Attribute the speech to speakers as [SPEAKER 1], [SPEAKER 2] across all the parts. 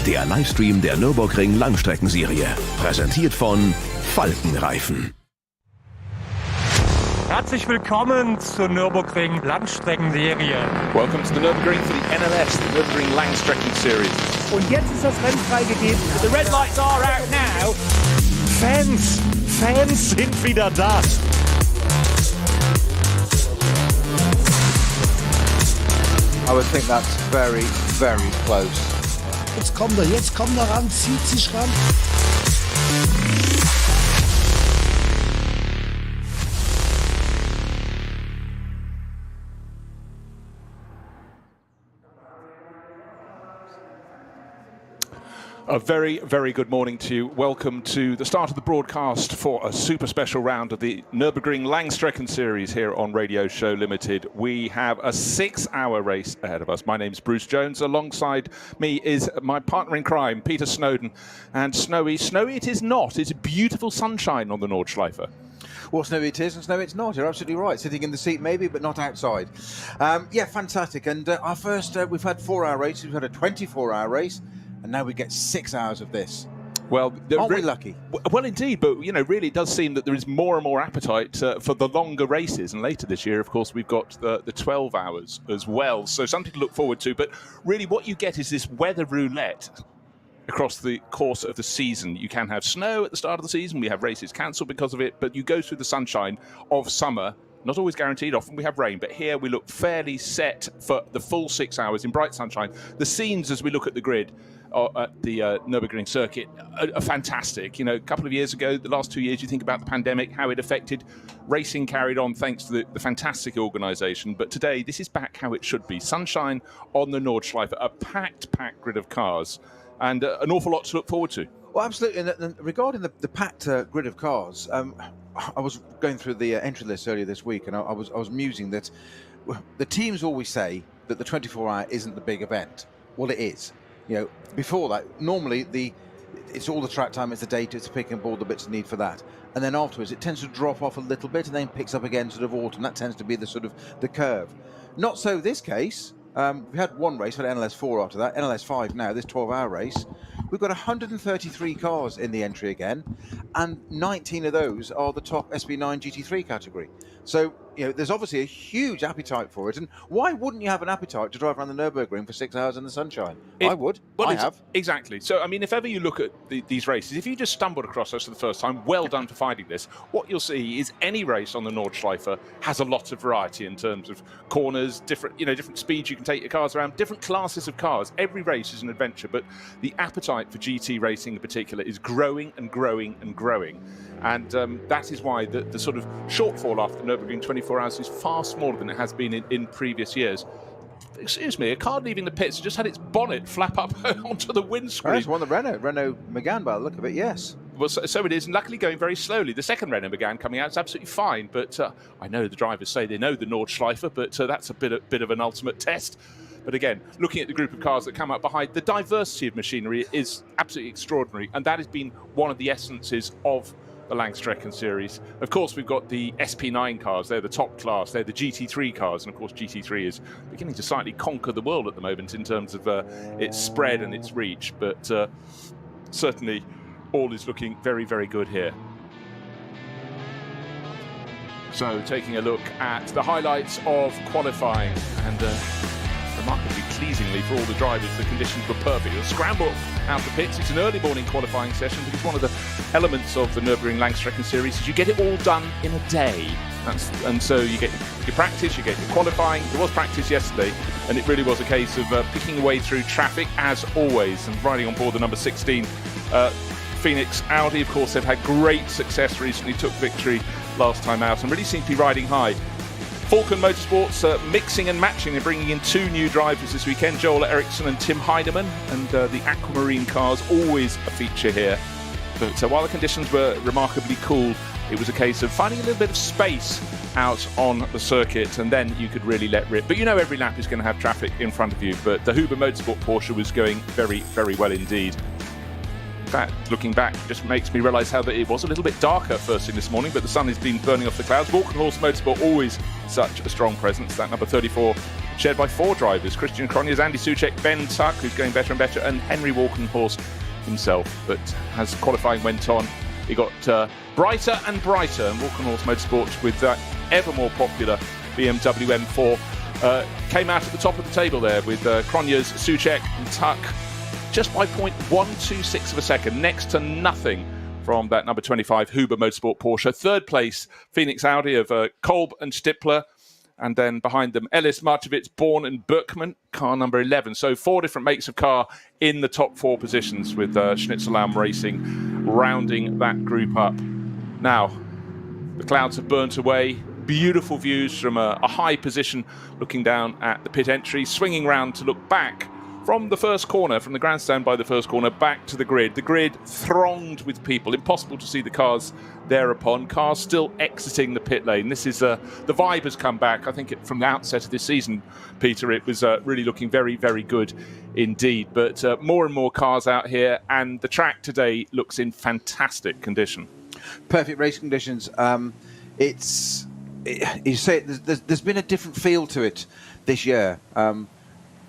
[SPEAKER 1] der Livestream der Nürburgring Langstrecken Serie. Präsentiert von Falkenreifen.
[SPEAKER 2] Herzlich willkommen zur Nürburgring Langstrecken Serie.
[SPEAKER 3] Welcome to the Nürburgring for the NLS, the Nürburgring Langstrecken Series.
[SPEAKER 2] Und jetzt ist das Rennen freigegeben. The red lights are out now. Fans sind wieder da.
[SPEAKER 4] I would think that's very, very close.
[SPEAKER 5] Jetzt kommt er ran, zieht sich ran.
[SPEAKER 3] A very, very good morning to you. Welcome to the start of the broadcast for a super special round of the Nürburgring Langstrecken Series here on Radio Show Limited. We have a 6-hour race ahead of us. My name's Bruce Jones. Alongside me is my partner in crime, Peter Snowden. And snowy it is not. It's beautiful sunshine on the Nordschleife.
[SPEAKER 4] Well, snowy it is and snowy it's not. You're absolutely right. Sitting in the seat maybe, but not outside. Yeah, fantastic. And our first, we've had 4-hour races. We've had a 24-hour race. And now we get 6 hours of this.
[SPEAKER 3] Well,
[SPEAKER 4] aren't we lucky?
[SPEAKER 3] Well, indeed, but really, it does seem that there is more and more appetite for the longer races. And later this year, of course, we've got the 12 hours as well. So something to look forward to. But really, what you get is this weather roulette across the course of the season. You can have snow at the start of the season. We have races cancelled because of it. But you go through the sunshine of summer. Not always guaranteed. Often we have rain. But here we look fairly set for the full 6 hours in bright sunshine. The scenes as we look at the grid at the Nürburgring circuit are fantastic. You know, a couple of years ago, the last 2 years, you think about the pandemic, how it affected racing carried on thanks to the fantastic organisation. But today, this is back how it should be. Sunshine on the Nordschleife, a packed grid of cars, and an awful lot to look forward to.
[SPEAKER 4] Well, absolutely. And regarding the packed grid of cars, I was going through the entry list earlier this week, and I was musing that the teams always say that the 24-hour isn't the big event. Well, it is. You know, before that, normally it's all the track time, it's the data, it's picking up all the bits need for that. And then afterwards, it tends to drop off a little bit and then picks up again sort of autumn. That tends to be the sort of the curve. Not so this case. We had one race, we had NLS 4 after that, NLS 5 now, this 12-hour race. We've got 133 cars in the entry again, and 19 of those are the top SB9 GT3 category. So, you know, there's obviously a huge appetite for it. And why wouldn't you have an appetite to drive around the Nürburgring for 6 hours in the sunshine? I would. Well, I have.
[SPEAKER 3] Exactly. So, I mean, if ever you look at these races, if you just stumbled across us for the first time, well done for finding this. What you'll see is any race on the Nordschleife has a lot of variety in terms of corners, different speeds you can take your cars around, different classes of cars. Every race is an adventure, but the appetite for GT racing in particular is growing and growing and growing. And that is why the sort of shortfall after the Nürburgring 24 hours is far smaller than it has been in previous years. Excuse me, a car leaving the pits just had its bonnet flap up onto the windscreen.
[SPEAKER 4] That's one of the Renault Megane by the look of it, yes.
[SPEAKER 3] Well, so it is, and luckily going very slowly. The second Renault Megane coming out is absolutely fine, but I know the drivers say they know the Nordschleife, but that's a bit of an ultimate test. But again, looking at the group of cars that come up behind, the diversity of machinery is absolutely extraordinary, and that has been one of the essences of the Langstrecken series. Of course, we've got the SP9 cars. They're the top class. They're the GT3 cars. And of course, GT3 is beginning to slightly conquer the world at the moment in terms of its spread and its reach. But certainly, all is looking very, very good here. So, taking a look at the highlights of qualifying, and remarkably pleasingly for all the drivers, the conditions were perfect. A scramble out the pits. It's an early morning qualifying session because one of the elements of the Nürburgring Langstrecken series is you get it all done in a day. And so you get your practice, you get your qualifying. There was practice yesterday, and it really was a case of picking your way through traffic as always, and riding on board the number 16 Phoenix Audi. Of course, they've had great success recently, took victory last time out, and really seem to be riding high. Falcon Motorsports mixing and matching and bringing in 2 new drivers this weekend, Joel Eriksson and Tim Heidemann, and the aquamarine cars, always a feature here. But while the conditions were remarkably cool, it was a case of finding a little bit of space out on the circuit, and then you could really let rip. But you know every lap is going to have traffic in front of you, but the Huber Motorsport Porsche was going very, very well indeed. In fact, looking back just makes me realise how that it was a little bit darker first thing this morning, but the sun has been burning off the clouds. Walkenhorst Motorsport, always such a strong presence. That number 34 shared by 4 drivers: Christian Cronjes, Andy Soucek, Ben Tuck, who's going better and better, and Henry Walkenhorst himself. But as qualifying went on, it got brighter and brighter, and Walkenhorst Motorsport, with that ever more popular BMW M4, came out at the top of the table there with Cronjes, Soucek and Tuck just by 0.126 of a second, next to nothing from that number 25 Huber Motorsport Porsche. Third place, Phoenix Audi of Kolb and Stippler. And then behind them, Ellis, Marchevitz, Born and Berkman, car number 11. So 4 different makes of car in the top 4 positions, with Schnitzellaum Racing rounding that group up. Now, the clouds have burnt away. Beautiful views from a high position, looking down at the pit entry, swinging round to look back from the first corner, from the grandstand by the first corner, back to the grid. The grid thronged with people. Impossible to see the cars thereupon. Cars still exiting the pit lane. This is the vibe has come back. I think from the outset of this season, Peter, it was really looking very, very good indeed. But more and more cars out here, and the track today looks in fantastic condition. Perfect race conditions.
[SPEAKER 4] You say there's been a different feel to it this year.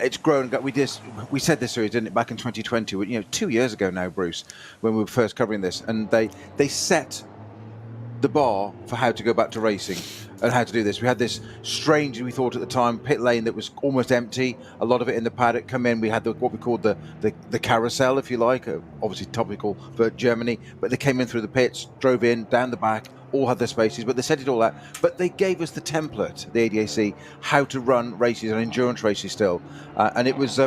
[SPEAKER 4] It's grown. We said this series, didn't it, back in 2020? 2 years ago now, Bruce, when we were first covering this, and they set the bar for how to go back to racing and how to do this. We had this strange, we thought at the time, pit lane that was almost empty. A lot of it in the paddock come in. We had what we called the carousel, if you like, obviously topical for Germany. But they came in through the pits, drove in down the back, all had their spaces, but they set it all out. But they gave us the template, the ADAC, how to run races and endurance races still, and it was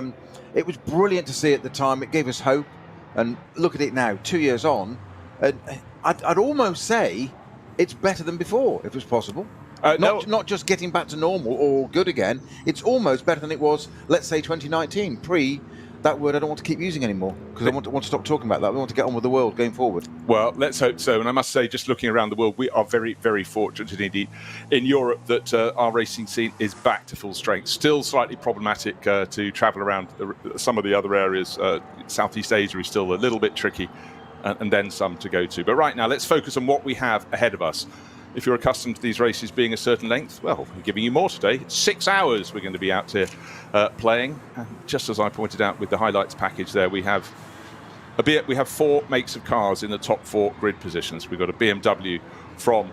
[SPEAKER 4] brilliant to see at the time. It gave us hope, and look at it now, 2 years on, and I'd almost say it's better than before, if it's possible. Not just getting back to normal or good again. It's almost better than it was, let's say, 2019, pre that word I don't want to keep using anymore, because I want to stop talking about that. We want to get on with the world going forward.
[SPEAKER 3] Well, let's hope so. And I must say, just looking around the world, we are very, very fortunate indeed in Europe that our racing scene is back to full strength. Still slightly problematic to travel around some of the other areas. Southeast Asia is still a little bit tricky, and then some to go to. But right now, let's focus on what we have ahead of us. If you're accustomed to these races being a certain length, well, we're giving you more today. 6 hours we're going to be out here playing. And just as I pointed out with the highlights package there, we have 4 makes of cars in the top 4 grid positions. We've got a BMW from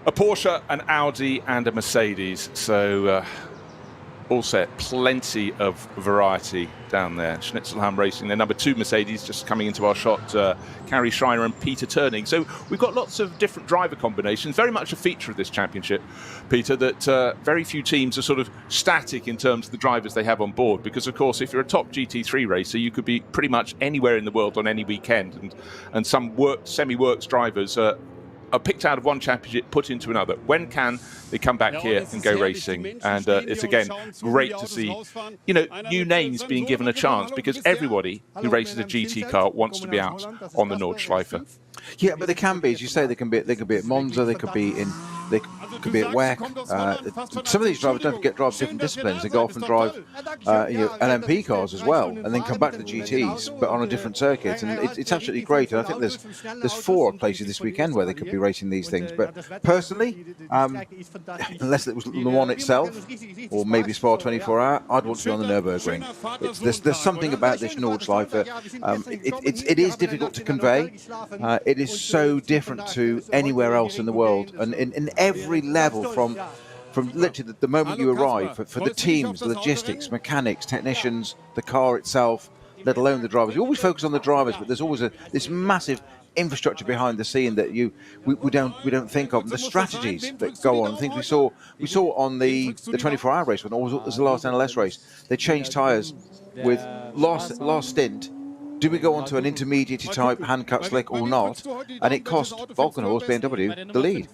[SPEAKER 3] a Porsche, an Audi and a Mercedes. So all set, plenty of variety down there. Schnitzellaum Racing, their number 2 Mercedes, just coming into our shot, Carrie Schreiner and Peter Turning. So we've got lots of different driver combinations, very much a feature of this championship, Peter, that very few teams are sort of static in terms of the drivers they have on board, because of course if you're a top GT3 racer, you could be pretty much anywhere in the world on any weekend, and some semi-works drivers are picked out of one championship, put into another. When can they come back here and go racing? And it's again great to see, new names being given a chance, because everybody who races a GT car wants to be out on the Nordschleife.
[SPEAKER 4] Yeah, but they can be, as you say, they can be at Monza, they could be at WEC. Some of these drivers don't forget drive different disciplines. They go off and drive LMP cars as well, and then come back to the GTs, but on a different circuit. And it's absolutely great. And I think there's 4 places this weekend where they could be racing these things. But personally, unless it was Le Mans itself, or maybe Spa 24 Hour, I'd want to be on the Nürburgring. There's something about this Nordschleife. It is difficult to convey. It is so different to anywhere else in the world, and in every level, from literally the moment you arrive, for the teams, logistics, mechanics, technicians, the car itself, let alone the drivers. You always focus on the drivers, but there's always this massive infrastructure behind the scene that we don't think of, and the strategies that go on. Things we saw on the 24-hour race, when it was the last NLS race. They changed tyres with last stint. Do we go on to an intermediate type hand-cut slick or not? And it cost Walkenhorst BMW the lead.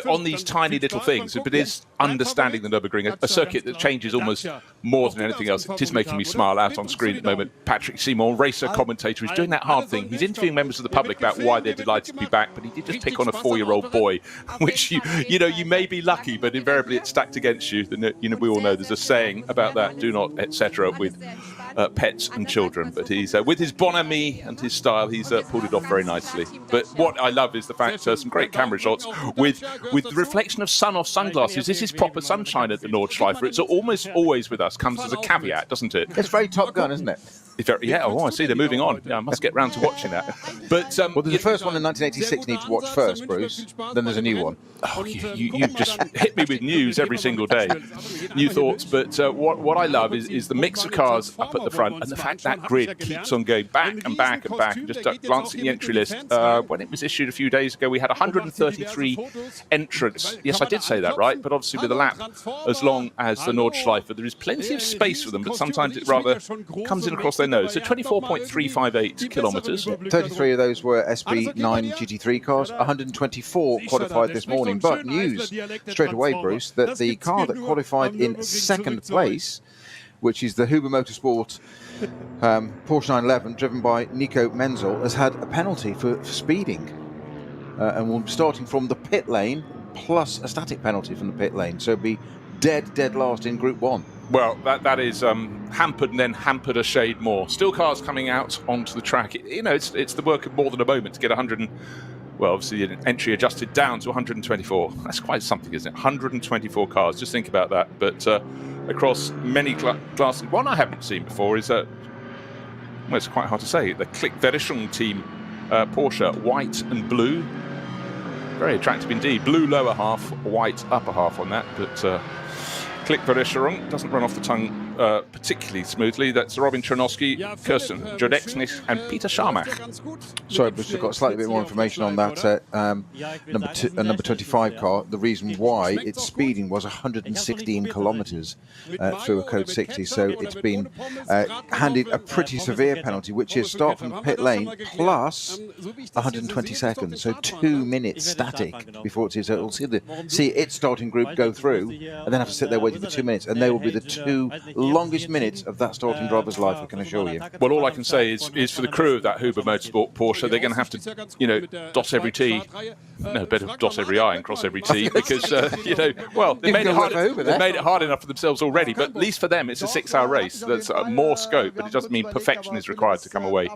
[SPEAKER 3] On these tiny little things, but it is understanding the Nürburgring, a circuit that changes almost more than anything else. It is making me smile. Out on screen at the moment, Patrick Seymour, racer commentator, is doing that hard thing. He's interviewing members of the public about why they're delighted to be back, but he did just pick on a 4-year-old boy, which you may be lucky, but invariably it's stacked against you. We all know there's a saying about that, do not, etc., with pets and children. But he's with his bonhomie and his style, he's pulled it off very nicely. But what I love is the fact some great camera shots with the reflection of sun off sunglasses. This is proper sunshine at the Nordschleife. It's almost always with us. Comes as a caveat, doesn't it?
[SPEAKER 4] It's very Top Gun, isn't it?
[SPEAKER 3] Yeah, I see they're moving on. Yeah, I must get round to watching that. But
[SPEAKER 4] well, there's the first one in 1986 you need to watch first, Bruce. Then there's a new one.
[SPEAKER 3] Oh, you just hit me with news every single day. New thoughts. But what I love is the mix of cars up at the front and the fact that grid keeps on going back and back and back. Just glancing at the entry list, when it was issued a few days ago, we had 133 entrants. Yes, I did say that right, but obviously with a lap as long as the Nordschleife, there is plenty of space for them, but sometimes it rather comes in across their nose. So 24.358 kilometres.
[SPEAKER 4] 33 of those were SB9 GT3 cars. 124 qualified this morning. But news straight away, Bruce, that the car that qualified in second place, which is the Huber Motorsport Porsche 911, driven by Nico Menzel, has had a penalty for speeding. And will be starting from the pit lane, plus a static penalty from the pit lane. So it'll be dead last in Group 1.
[SPEAKER 3] Well, that is hampered and then hampered a shade more. Still cars coming out onto the track. It's the work of more than a moment to get 100. Well, obviously, the entry adjusted down to 124. That's quite something, isn't it? 124 cars. Just think about that. But across many classes, one I haven't seen before is well, it's quite hard to say. The Click Verischung team Porsche, white and blue. Very attractive indeed. Blue lower half, white upper half on that. But Click Verischung doesn't run off the tongue particularly smoothly. That's Robin Chernowski, Kirsten Jodexnis and Peter Scharmach.
[SPEAKER 4] Sorry, Bruce, we've got slightly bit more information on that number 25 car. The reason why its speeding was 116 kilometres through a code 60, so it's been handed a pretty severe penalty, which is start from the pit lane plus 120 seconds, so 2 minutes static before it is. So it'll see its starting group go through and then have to sit there waiting for 2 minutes, and they will be the two longest minutes of that starting driver's life, I can assure you.
[SPEAKER 3] Well, all I can say is for the crew of that Huber Motorsport Porsche, they're going to have to, dot every T. No, better dot every I and cross every T, because, well, they made it hard enough for themselves already, but at least for them, it's a 6-hour race. There's more scope, but it doesn't mean perfection is required to come away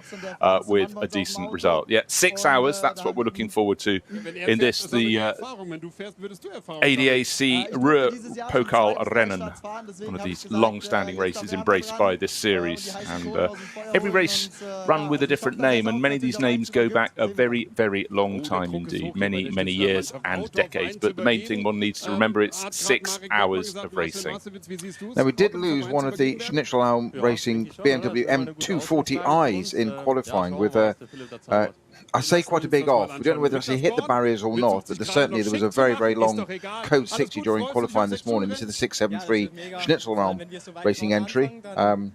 [SPEAKER 3] with a decent result. Yeah, 6 hours, that's what we're looking forward to in this, the ADAC Ruhr-Trophy, one of these long-standing races embraced by this series, and every race run with a different name, and many of these names go back a very, very long time indeed, many years and decades. But the main thing one needs to remember, it's 6 hours of racing.
[SPEAKER 4] Now, we did lose one of the Schnitzelbaum Racing BMW M240i's in qualifying with I say quite a big off. We don't know whether he hit the barriers or not, but certainly there was a very, very long code 60 during qualifying this morning. This is the 673 Schnitzelbaum Racing entry. And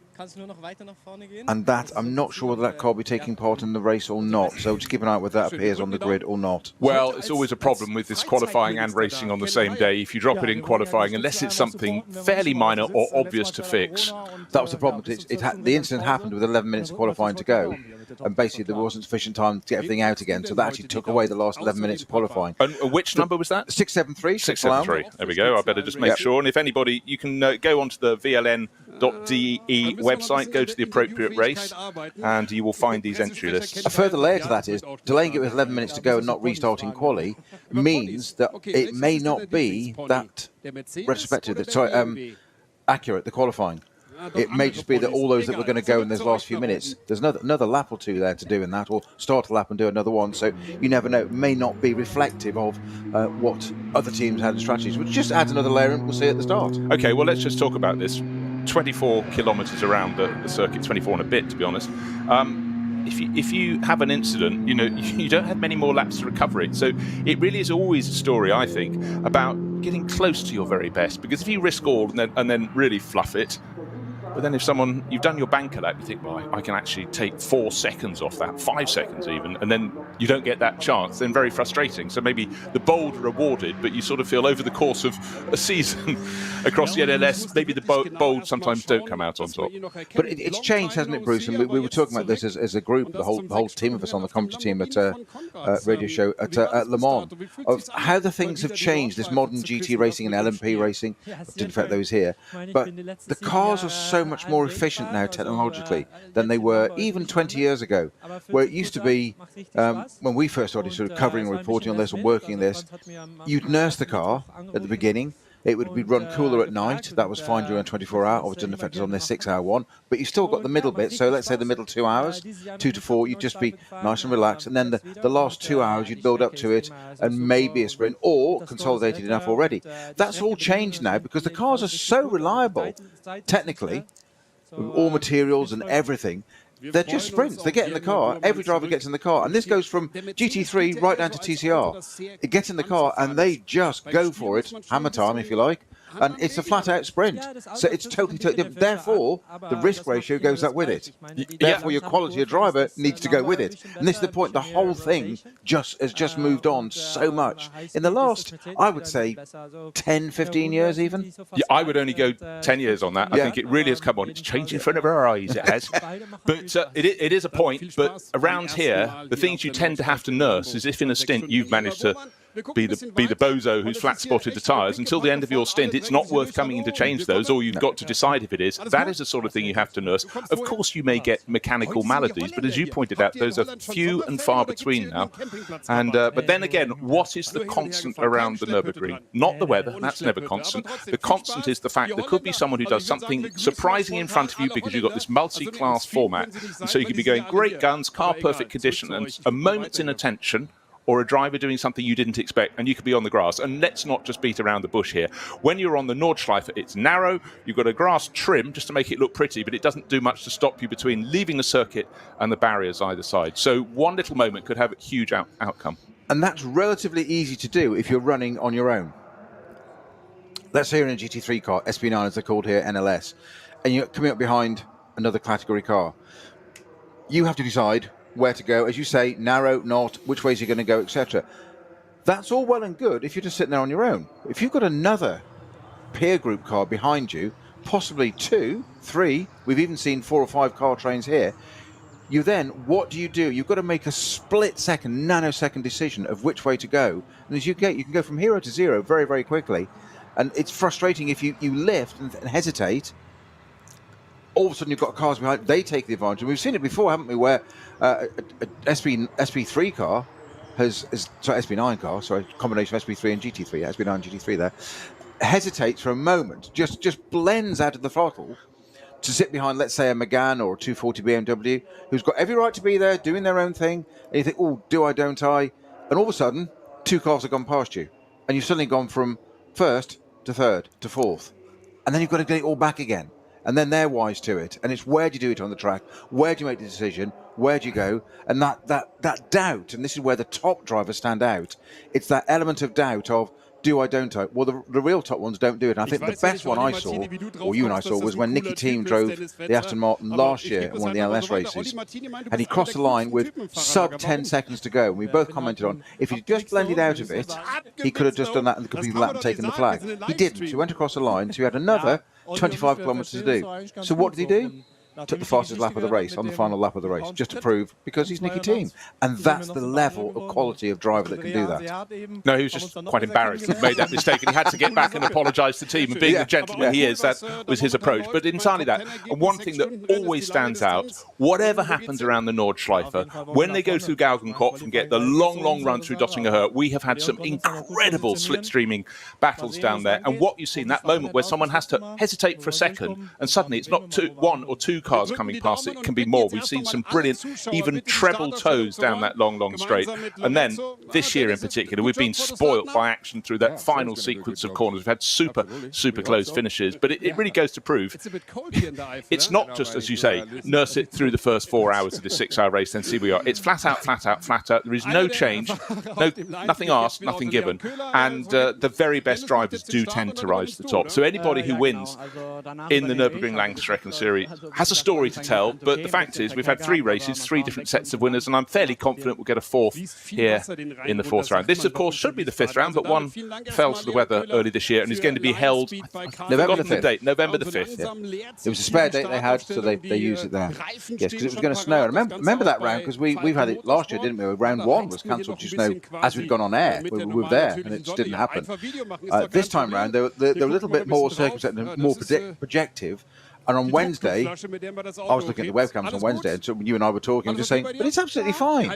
[SPEAKER 4] that, I'm not sure whether that car will be taking part in the race or not. So just keep an eye out whether that appears on the grid or not.
[SPEAKER 3] Well, it's always a problem with this qualifying and racing on the same day. If you drop it in qualifying, unless it's something fairly minor or obvious to fix.
[SPEAKER 4] That was the problem. The incident happened with 11 minutes of qualifying to go. And basically there wasn't sufficient time to get everything out again. So that actually took away the last 11 minutes of qualifying.
[SPEAKER 3] And which number was that?
[SPEAKER 4] 673.
[SPEAKER 3] 673. There we go. I better just make sure. And if anybody, you can go onto the VLN.de website, go to the appropriate race, and you will find these entry lists.
[SPEAKER 4] A further layer to that is delaying it with 11 minutes to go and not restarting quali means that it may not be that accurate, the qualifying. It may just be that all those that were going to go in those last few minutes, there's another lap or two there to do in that, or start a lap and do another one. So you never know. It may not be reflective of what other teams had in strategies, which just adds another layer, and we'll see at the start.
[SPEAKER 3] Okay, well, let's just talk about this. 24 kilometres around the circuit, 24 and a bit, to be honest. If you have an incident, you don't have many more laps to recover it. So it really is always a story, I think, about getting close to your very best. Because if you risk all and then really fluff it, but then if you've done your banker lap, you think, well, I can actually take 4 seconds off that, 5 seconds even, and then you don't get that chance, then very frustrating. So maybe the bold rewarded, but you sort of feel over the course of a season across the NLS, maybe the bold sometimes don't come out on top.
[SPEAKER 4] But it's changed, hasn't it, Bruce? And we were talking about this as a group, the whole team of us on the commentary team at radio show at Le Mans, of how the things have changed, this modern GT racing and LMP racing. Didn't affect those here. But the cars are so so much more efficient now technologically than they were even 20 years ago, where it used to be, when we first started sort of covering and reporting on this and working on this, you'd nurse the car at the beginning. It would be run cooler at night. That was fine during a 24-hour. Obviously, didn't affect us on this 6-hour one. But you still got the middle bit. So let's say the middle 2 hours, 2 to 4, you'd just be nice and relaxed. And then the last 2 hours, you'd build up to it and maybe a sprint or consolidated enough already. That's all changed now because the cars are so reliable, technically, with all materials and everything. They're just sprints. They get in the car. Every driver gets in the car. And this goes from GT3 right down to TCR. It gets in the car and they just go for it. Hammer time, if you like. And it's a flat-out sprint. So it's totally different. Therefore, the risk ratio goes up with it. Therefore, your quality of driver needs to go with it. And this is the point. The whole thing has just moved on so much. In the last, I would say, 10, 15 years even.
[SPEAKER 3] Yeah, I would only go 10 years on that. I think it really has come on. It's changed in front of our eyes, it has. But it is a point. But around here, the things you tend to have to nurse is if in a stint you've managed to be the bozo who's flat-spotted the tyres. Until the end of your stint, it's not worth coming in to change those, or you've got to decide if it is. That is the sort of thing you have to nurse. Of course, you may get mechanical maladies, but as you pointed out, those are few and far between now. And but then again, what is the constant around the Nürburgring? Not the weather, that's never constant. The constant is the fact there could be someone who does something surprising in front of you because you've got this multi-class format. And so you could be going great guns, car perfect condition, and a moment's inattention, or a driver doing something you didn't expect, and you could be on the grass. And let's not just beat around the bush here. When you're on the Nordschleife, it's narrow, you've got a grass trim just to make it look pretty, but it doesn't do much to stop you between leaving the circuit and the barriers either side. So one little moment could have a huge outcome.
[SPEAKER 4] And that's relatively easy to do if you're running on your own. Let's say you're in a GT3 car, SB9 as they're called here, NLS, and you're coming up behind another category car. You have to decide where to go, as you say, narrow, not, which ways you're going to go, etc. That's all well and good if you're just sitting there on your own. If you've got another peer group car behind you, possibly 2, 3, we've even seen 4 or 5 car trains here, you then, what do? You've got to make a split-second, nanosecond decision of which way to go. And as you can go from 0 to 0 very, very quickly. And it's frustrating if you lift and hesitate. All of a sudden you've got cars behind, they take the advantage. And we've seen it before, haven't we, where a SP3 car SP9 car, sorry, combination of SP3 and GT3, SP9 and GT3 there, hesitates for a moment, just blends out of the throttle to sit behind, let's say, a Megane or a 240 BMW, who's got every right to be there, doing their own thing, and you think, oh, do I, don't I? And all of a sudden, 2 cars have gone past you, and you've suddenly gone from first to third to fourth, and then you've got to get it all back again. And then they're wise to it. And it's where do you do it on the track? Where do you make the decision? Where do you go? And that doubt, and this is where the top drivers stand out, it's that element of doubt of, do I, don't I? Well, the real top ones don't do it. And I think the best one I saw, or you and I saw, was when Nicky Thiem drove the Aston Martin last year at one of the NLS races. And he crossed the line with sub 10 seconds to go. And we both commented on, if he just blended out of it, he could have just done that in the complete lap and taken the flag. He didn't. He went across the line, so he had another 25 kilometres to do. So what did he do? Took the fastest lap of the race on the final lap of the race, just to prove, because he's Nicky Thiem. And that's the level of quality of driver that can do that.
[SPEAKER 3] No, he was just quite embarrassed that he made that mistake, and he had to get back and apologise to the team. And being the gentleman he is, that was his approach. But entirely that. And one thing that always stands out, whatever happens around the Nordschleife, when they go through Galgenkopf and get the long, long run through Dottinger, we have had some incredible slipstreaming battles down there. And what you see in that moment where someone has to hesitate for a second, and suddenly it's not 1 or 2 cars coming past, it can be more. We've seen some brilliant, even treble toes down that long, long straight. And then this year in particular, we've been spoilt by action through that final sequence of corners. We've had super, super close finishes, but it really goes to prove it's not just, as you say, nurse it through the first 4 hours of the 6-hour race, then see where we are. It's flat out, flat out, flat out. There is no change, nothing asked, nothing given. And the very best drivers do tend to rise to the top. So anybody who wins in the Nürburgring Langstrecken Series has a story to tell, but the fact is we've had 3 races, 3 different sets of winners, and I'm fairly confident we'll get a 4th here in the 4th round. This, of course, should be the 5th round, but one fell to the weather early this year and is going to be held
[SPEAKER 4] November the 5th.
[SPEAKER 3] Date, November the 5th. Yeah.
[SPEAKER 4] It was a spare date they had, so they used it there. Yes, because it was going to snow. Remember that round, because we've had it last year, didn't we? Round 1 was cancelled due to snow as we'd gone on air. We were there, and it just didn't happen. This time round, they were a little bit more circumspect and more projective. And on Wednesday, I was looking at the webcams on Wednesday, and so you and I were talking, just saying, but it's absolutely fine.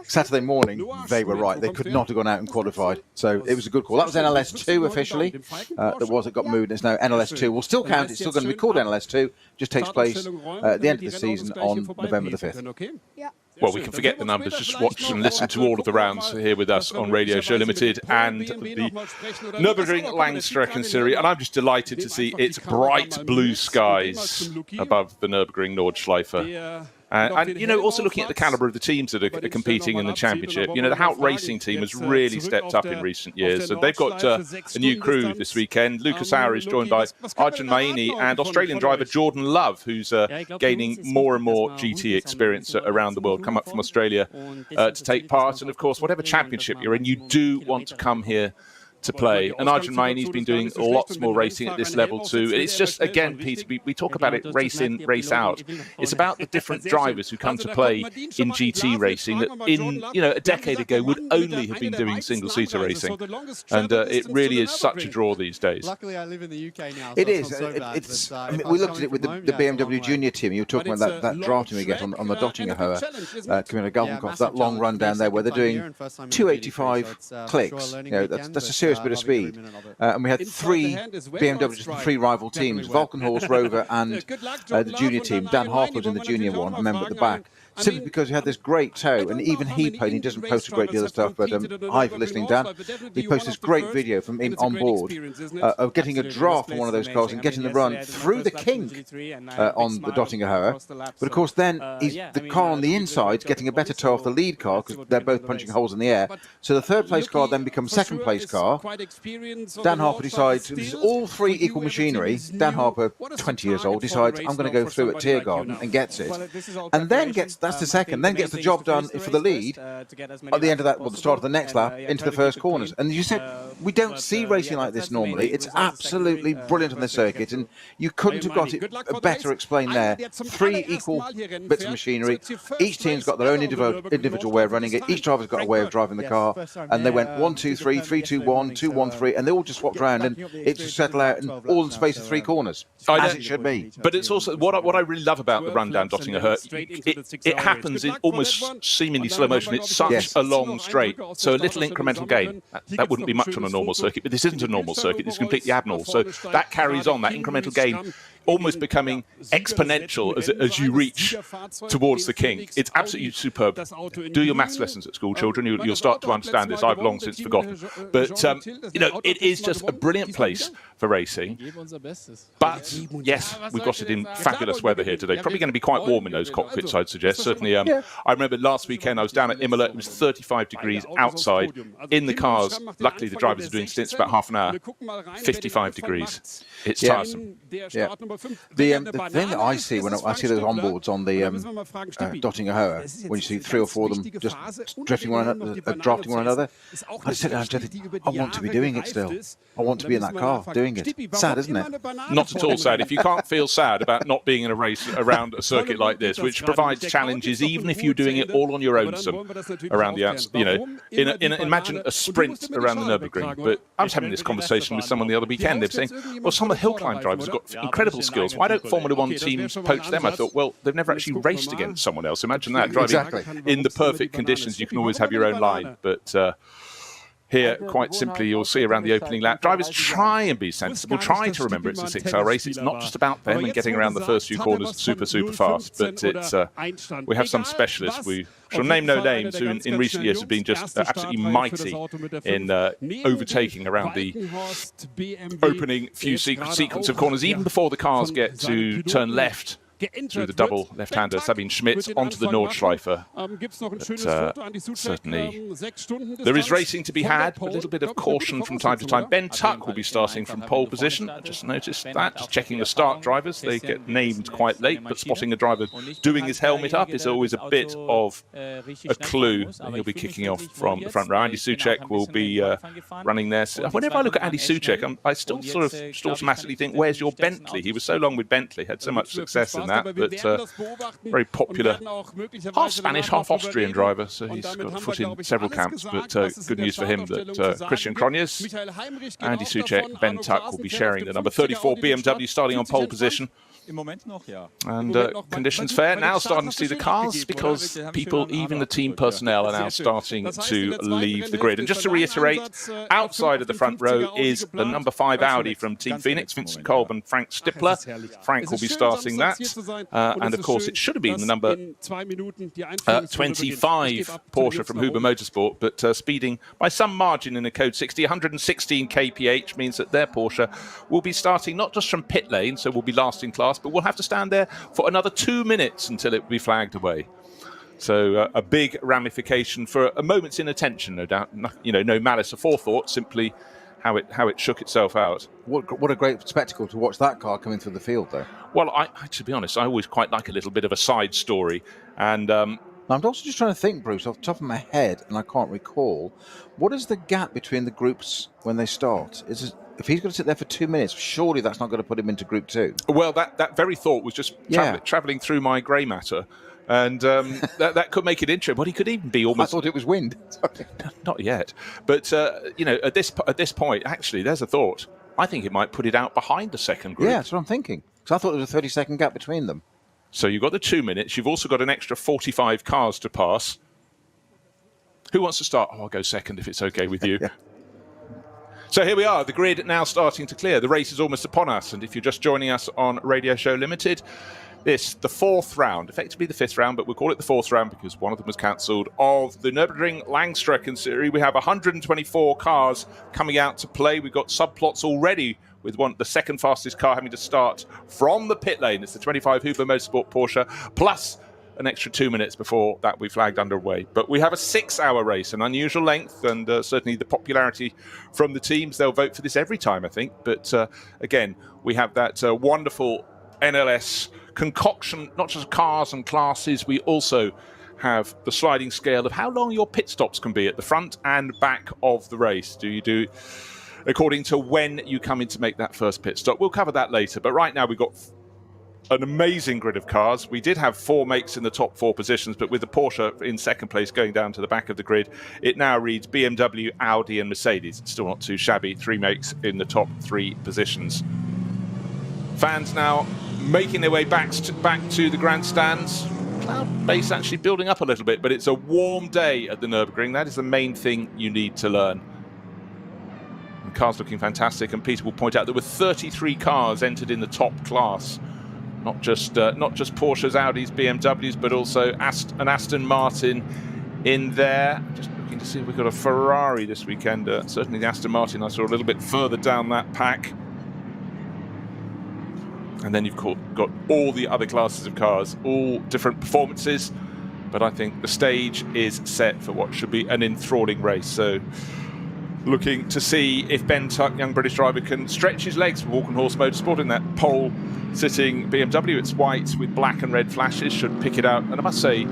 [SPEAKER 4] Saturday morning, they were right. They could not have gone out and qualified. So it was a good call. That was NLS 2 officially. It got moved. It's now NLS 2. We'll still count. It's still going to be called NLS 2. Just takes place at the end of the season on November the 5th.
[SPEAKER 3] Well, we can forget the numbers, just watch and listen to all of the rounds here with us on Radio Show Limited and the Nürburgring Langstrecken Series. And I'm just delighted to see its bright blue skies above the Nürburgring Nordschleife. And, you know, also looking at the calibre of the teams that are competing in the championship, you know, the Hout Racing team has really stepped up in recent years. So they've got a new crew this weekend. Lucas Auer is joined by Arjun Maini and Australian driver Jordan Love, who's gaining more and more GT experience around the world, come up from Australia to take part. And, of course, whatever championship you're in, you do want to come here to play. And Arjun Maini's been doing lots more racing at this level too. It's just, again, Peter, we talk about it race in, race out. It's about the different drivers who come to play in GT racing that in, you know, a decade ago would only have been doing single-seater racing. And it really is such a draw these days.
[SPEAKER 6] Luckily, I live in the UK now.
[SPEAKER 4] It is. I mean, we looked at it with the BMW Junior team. You were talking about that drafting we get on the Dottinger Camilla Galvenkopf, that long run down there where they're doing 285 clicks. You know, that's a serious bit of speed. And we had three BMWs, three rival teams, Valkenhorst, Rover and the junior team. Dan Harper was in the junior one, remember, at the back. Simply because he had this great toe, and even he doesn't post a great deal of stuff, but hi for listening, Dan. He posts this great video from him on board of getting a draft on one of those cars and getting the run through the kink on the Dottinger Hoer. But of course then the car on the inside is getting a better toe off the lead car because they're both punching holes in the air. So the third place car then becomes second place car. Dan Harper decides, this is all three equal machinery. Dan Harper, 20 years old, decides, I'm going to go through at Tiergarten, and gets it. And then gets, that's the second, then gets the job done for the lead at the end of that, well, the start of the next lap, into the first corners. And you said, we don't see racing like this normally. It's absolutely brilliant on the circuit, and you couldn't have got it better explained there. Three equal bits of machinery. Each team's got their own individual way of running it. Each driver's got a way of driving the car. And they went 1, 2, 3, 3, 2, 1, 2, 1, 3, and they all just swapped around, and it just settled out in all in the space of three corners, as it should be.
[SPEAKER 3] But it's also what I really love about the run down Dottinger Hoer. It happens in almost seemingly slow motion. It's such a long straight, so a little incremental gain. That wouldn't be much on a normal circuit, but this isn't a normal circuit. It's completely abnormal. So that carries on, that incremental gain, almost becoming exponential as you reach towards the kink. It's absolutely superb. Do your maths lessons at school, children. You'll start to understand this. I've long since forgotten. But, you know, it is just a brilliant place for racing. But, yes, we've got it in fabulous weather here today. Probably going to be quite warm in those cockpits, I'd suggest. Certainly, I remember last weekend I was down at Imola. It was 35 degrees outside. In the cars, luckily the drivers are doing stints about half an hour. 55 degrees. It's tiresome.
[SPEAKER 4] Yeah. The thing that I see when I see those onboards on the Dottinger Hoer, when you see 3 or 4 of them just drafting one another, I sit down and think, I want to be doing it still. I want to be in that car doing it. Sad, isn't it?
[SPEAKER 3] Not at all sad. If you can't feel sad about not being in a race around a circuit like this, which provides challenges, even if you're doing it all on your own, around the outside, you know, imagine a sprint around the Nürburgring. But I was having this conversation with someone the other weekend. They were saying, well, some of the hill climb drivers have got incredible skills. Why don't Formula One teams poach them? I thought, well, they've never actually raced against someone else. Imagine that, driving in the perfect conditions. You can always have your own line. But here, quite simply, you'll see around the opening lap, drivers try and be sensible, try to remember it's a 6-hour race. It's not just about them and getting around the first few corners super fast, but it's we have some specialists. We shall name no names who in recent years have been just absolutely mighty in overtaking around the opening few sequence of corners, even before the cars get to turn left through the double left-hander Sabine Schmidt onto the Nordschleife. Certainly there is racing to be had, but a little bit of caution from time to time. Ben Tuck will be starting from pole position. I just noticed that, just checking the start drivers. They get named quite late, but spotting a driver doing his helmet up is always a bit of a clue. And he'll be kicking off from the front row. Andy Soucek will be running there. So whenever I look at Andy Soucek, I still sort of automatically think, where's your Bentley? He was so long with Bentley, had so much success in that, but very popular, half Spanish, half Austrian driver, so he's got a foot in several camps, but good news for him that Christian Cronjes, Andy Soucek, Ben Tuck will be sharing the number 34 BMW starting on pole position. And conditions fair. Now starting to see the cars because people, even the team personnel, are now starting to leave the grid. And just to reiterate, outside of the front row is the number 5 Audi from Team Phoenix, Vincent Kolb and Frank Stippler. Frank will be starting that. And of course, it should have been the number 25 Porsche from Huber Motorsport, but speeding by some margin in the code 60. 116 kph means that their Porsche will be starting not just from pit lane, so will be last in class, but we'll have to stand there for another 2 minutes until it will be flagged away. So a big ramification for a moment's inattention, no doubt. No malice or forethought, simply how it shook itself out.
[SPEAKER 4] What a great spectacle to watch that car coming through the field, though.
[SPEAKER 3] Well, to be honest, I always quite like a little bit of a side story. And
[SPEAKER 4] I'm also just trying to think, Bruce, off the top of my head, and I can't recall, what is the gap between the groups when they start? If he's going to sit there for 2 minutes, surely that's not going to put him into Group 2.
[SPEAKER 3] Well, that very thought was just travelling through my grey matter. And that could make it interesting. But he could even be almost...
[SPEAKER 4] I thought it was wind.
[SPEAKER 3] Not yet. But, at this point, actually, there's a thought. I think it might put it out behind the second group.
[SPEAKER 4] Yeah, that's what I'm thinking. Because I thought there was a 30-second gap between them.
[SPEAKER 3] So you've got the 2 minutes. You've also got an extra 45 cars to pass. Who wants to start? Oh, I'll go second if it's okay with you.
[SPEAKER 4] Yeah.
[SPEAKER 3] So here we are, the grid now starting to clear. The race is almost upon us. And if you're just joining us on Radio Show Limited, the 4th round, effectively the 5th round, but we'll call it the 4th round because one of them was cancelled, of the Nürburgring Langstrecken Series. We have 124 cars coming out to play. We've got subplots already with the second fastest car having to start from the pit lane. It's the 25 Huber Motorsport Porsche, plus an extra 2 minutes before that we flagged underway. But we have a 6-hour race, an unusual length, and certainly the popularity from the teams. They'll vote for this every time, I think. But again, we have that wonderful NLS concoction, not just cars and classes. We also have the sliding scale of how long your pit stops can be at the front and back of the race. Do you do according to when you come in to make that first pit stop? We'll cover that later. But right now we've got an amazing grid of cars. We did have 4 makes in the top 4 positions, but with the Porsche in second place going down to the back of the grid, it now reads BMW, Audi and Mercedes. It's still not too shabby. 3 makes in the top 3 positions. Fans now making their way back to the grandstands. Cloud base actually building up a little bit, but it's a warm day at the Nürburgring. That is the main thing you need to learn. And cars looking fantastic, and Peter will point out there were 33 cars entered in the top class. Not just Porsches, Audis, BMWs, but also an Aston Martin in there. Just looking to see if we've got a Ferrari this weekend. Certainly the Aston Martin I saw a little bit further down that pack. And then you've got all the other classes of cars, all different performances. But I think the stage is set for what should be an enthralling race. So looking to see if Ben Tuck, young British driver, can stretch his legs for Walkenhorst Motorsport in that pole sitting BMW. It's white with black and red flashes, should pick it out. And I must say,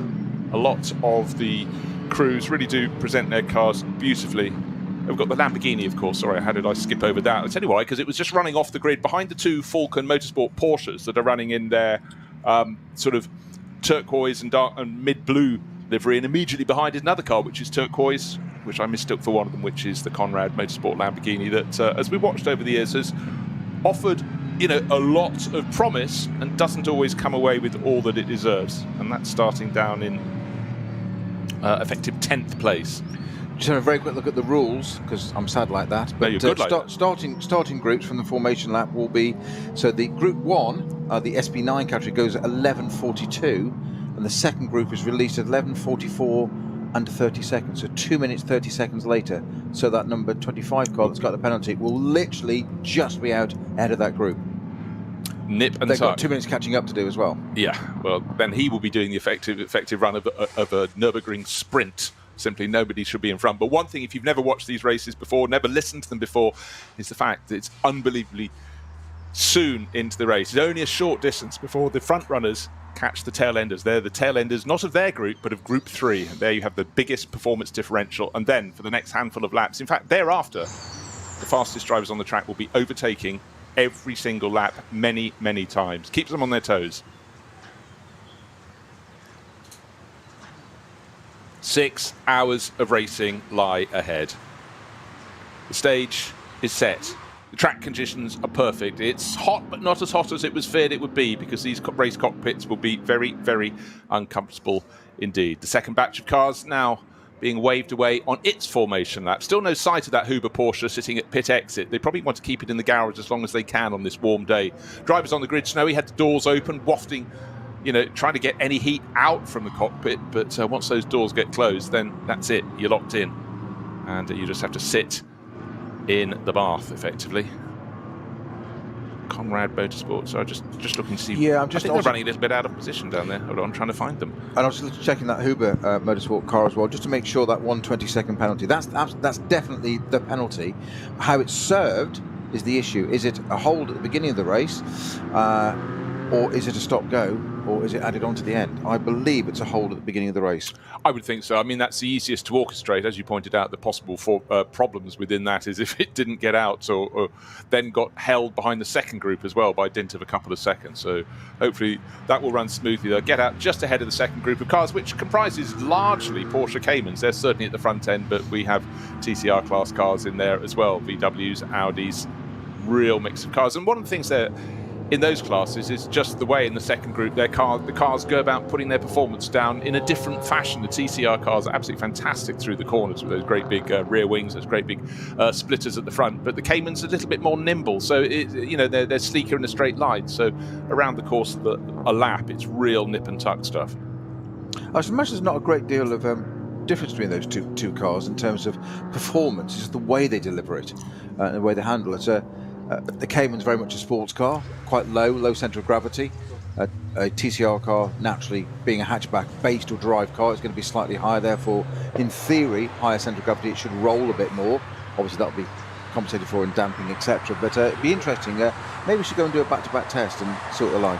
[SPEAKER 3] a lot of the crews really do present their cars beautifully. We've got the Lamborghini, of course. Sorry, how did I skip over that? I'll tell you why, because it was just running off the grid behind the 2 Falcon Motorsport Porsches that are running in their sort of turquoise and dark and mid-blue livery, and immediately behind is another car which is turquoise, which I mistook for one of them, which is the Conrad Motorsport Lamborghini that, as we watched over the years, has offered a lot of promise and doesn't always come away with all that it deserves. And that's starting down in effective 10th place.
[SPEAKER 4] Just have a very quick look at the rules, because I'm sad like that. But
[SPEAKER 3] no, good like that.
[SPEAKER 4] starting groups from the formation lap will be, so the Group 1, the SP9 category, goes at 11:42, and the second group is released at 11:44 under 30 seconds, so 2 minutes 30 seconds later. So that number 25 car that's got the penalty will literally just be out ahead of that group.
[SPEAKER 3] Nip and
[SPEAKER 4] They've
[SPEAKER 3] tuck.
[SPEAKER 4] got 2 minutes catching up to do as well.
[SPEAKER 3] Yeah, well, then he will be doing the effective run of a Nürburgring sprint. Simply nobody should be in front. But one thing, if you've never watched these races before, never listened to them before, is the fact that it's unbelievably soon into the race. It's only a short distance before the front runners catch the tail enders. They're the tail enders, not of their group, but of Group 3. And there you have the biggest performance differential. And then for the next handful of laps, in fact, thereafter, the fastest drivers on the track will be overtaking every single lap many, many times. Keeps them on their toes. 6 hours of racing lie ahead. The stage is set. The track conditions are perfect. It's hot, but not as hot as it was feared it would be, because these race cockpits will be very, very uncomfortable indeed. The second batch of cars now being waved away on its formation lap. Still no sight of that Huber Porsche sitting at pit exit. They probably want to keep it in the garage as long as they can on this warm day. Drivers on the grid, Snowy had the doors open, wafting, trying to get any heat out from the cockpit. But once those doors get closed, then that's it. You're locked in. And you just have to sit in the bath, effectively. Conrad Motorsport. So I'm just looking to see.
[SPEAKER 4] Yeah,
[SPEAKER 3] I think they're running a little bit out of position down there. Hold on, I'm trying to find them.
[SPEAKER 4] And I was just checking that Huber Motorsport car as well, just to make sure that 1/22 penalty. That's definitely the penalty. How it's served is the issue. Is it a hold at the beginning of the race, or is it a stop-go, or is it added on to the end? I believe it's a hold at the beginning of the race.
[SPEAKER 3] I would think so. I mean, that's the easiest to orchestrate. As you pointed out, the possible problems within that is if it didn't get out or then got held behind the second group as well by dint of a couple of seconds. So hopefully that will run smoothly. They'll get out just ahead of the second group of cars, which comprises largely Porsche Caymans. They're certainly at the front end, but we have TCR class cars in there as well. VWs, Audis, real mix of cars. And one of the things there in those classes is just the way in the second group the cars go about putting their performance down in a different fashion. The TCR cars are absolutely fantastic through the corners with those great big rear wings, those great big splitters at the front, but the Caymans are a little bit more nimble, so they're sleeker in a straight line. So around the course of a lap, it's real nip and tuck stuff.
[SPEAKER 4] I should imagine there's not a great deal of difference between those two cars in terms of performance. It's just the way they deliver it, the way they handle it. The Cayman's very much a sports car, quite low centre of gravity. A TCR car, naturally being a hatchback based or drive car, is going to be slightly higher, therefore in theory higher centre of gravity, it should roll a bit more. Obviously that'll be compensated for in damping, etc. But it'd be interesting. Maybe we should go and do a back-to-back test and see what they're like.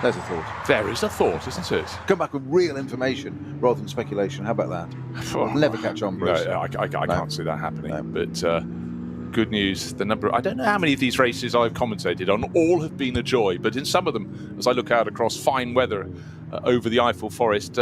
[SPEAKER 4] There's a thought.
[SPEAKER 3] There is a thought, isn't it?
[SPEAKER 4] Come back with real information rather than speculation. How about that? We'll never catch on, Bruce.
[SPEAKER 3] No, I can't see that happening. No. But good news, I don't know how many of these races I've commentated on. All have been a joy, but in some of them, as I look out across fine weather over the Eifel forest,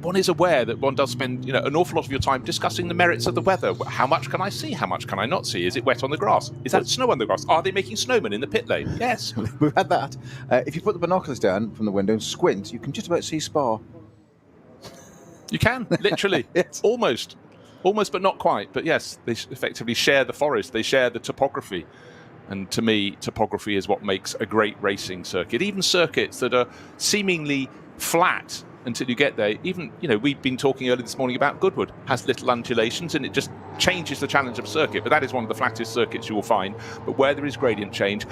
[SPEAKER 3] one is aware that one does spend an awful lot of your time discussing the merits of the weather. How much can I see? How much can I not see? Is it wet on the grass? Is that snow on the grass? Are they making snowmen in the pit lane? Yes.
[SPEAKER 4] We've had that. If you put the binoculars down from the window and squint, you can just about see Spa.
[SPEAKER 3] You can, literally.
[SPEAKER 4] Yes.
[SPEAKER 3] Almost, but not quite. But yes, they effectively share the forest. They share the topography. And to me, topography is what makes a great racing circuit. Even circuits that are seemingly flat until you get there. Even, we've been talking earlier this morning about Goodwood. Has little undulations and it just changes the challenge of circuit. But that is one of the flattest circuits you will find. But where there is gradient change,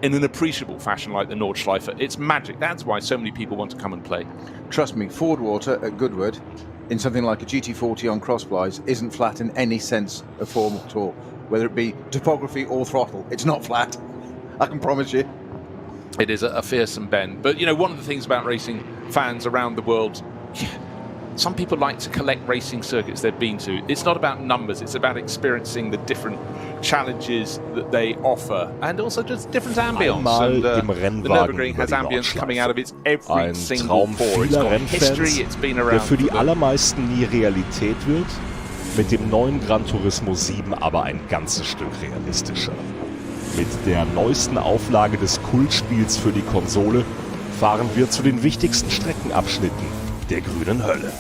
[SPEAKER 3] in an appreciable fashion like the Nordschleife, it's magic. That's why so many people want to come and play.
[SPEAKER 4] Trust me, Ford Water at Goodwood, in something like a GT40 on crossflies, isn't flat in any sense of form at all. Whether it be topography or throttle, it's not flat. I can promise you.
[SPEAKER 3] It is a fearsome bend. But, one of the things about racing fans around the world, some people like to collect racing circuits they've been to. It's not about numbers. It's about experiencing the different challenges that they offer and also just different ambience. And the Nürburgring has ambience coming out of its every single pore. It's got history. It's been around.
[SPEAKER 6] Der für die allermeisten nie Realität wird, mit dem neuen Gran Turismo 7 aber ein ganzes Stück realistischer. Mit der neuesten Auflage des Kultspiels für die Konsole fahren wir zu den wichtigsten Streckenabschnitten der grünen Hölle.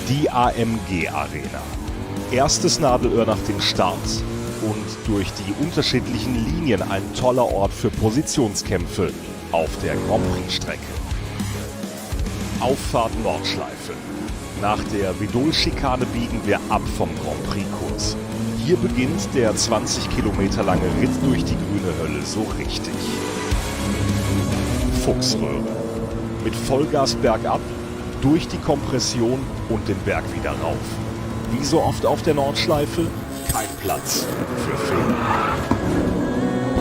[SPEAKER 6] Die AMG Arena. Erstes Nadelöhr nach dem Start und durch die unterschiedlichen Linien ein toller Ort für Positionskämpfe auf der Grand Prix-Strecke. Auffahrt Nordschleife. Nach der Vidol-Schikane biegen wir ab vom Grand Prix-Kurs. Hier beginnt der 20 Kilometer lange Ritt durch die grüne Hölle so richtig. Fuchsröhre. Mit Vollgas bergab, durch die Kompression und den Berg wieder rauf. Wie so oft auf der Nordschleife, kein Platz für Fehler.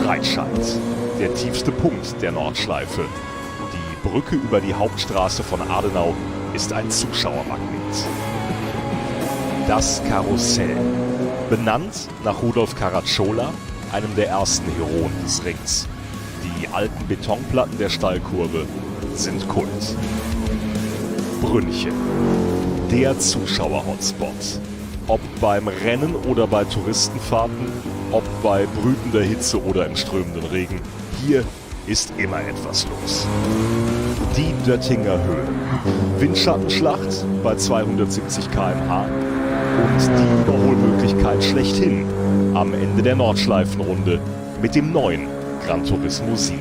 [SPEAKER 6] Breitscheid, der tiefste Punkt der Nordschleife. Die Brücke über die Hauptstraße von Adenau ist ein Zuschauermagnet. Das Karussell, benannt nach Rudolf Caracciola, einem der ersten Heroen des Rings. Die alten Betonplatten der Steilkurve sind Kult. Brünnchen. der Zuschauer-Hotspot. Ob beim Rennen oder bei Touristenfahrten, ob bei brütender Hitze oder im strömenden Regen, hier ist immer etwas los. Die Döttinger Höhe. Windschattenschlacht bei 270 km/h und die Überholmöglichkeit schlechthin am Ende der Nordschleifenrunde mit dem neuen Gran Turismo 7.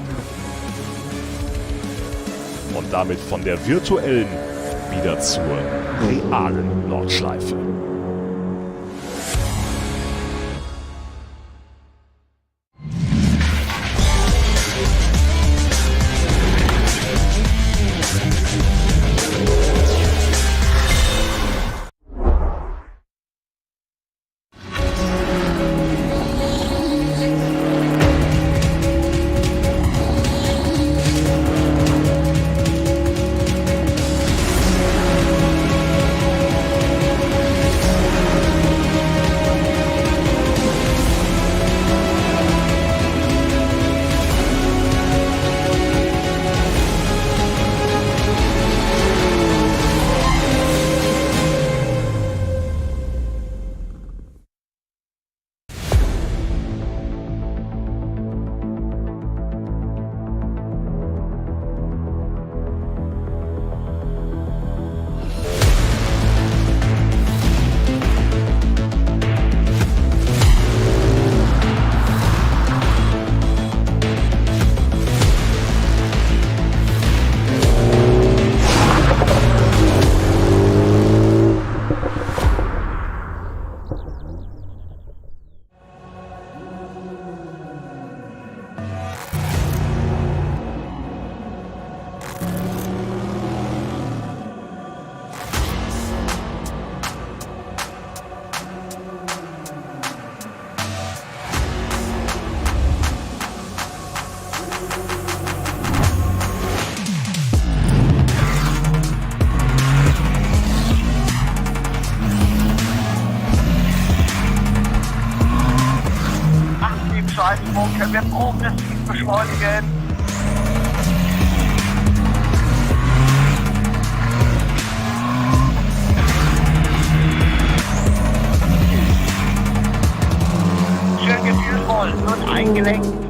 [SPEAKER 6] Und damit von der virtuellen wieder zur realen Nordschleife.
[SPEAKER 7] Können wir progressiv beschleunigen? Schön gefühlvoll und eingelenkt.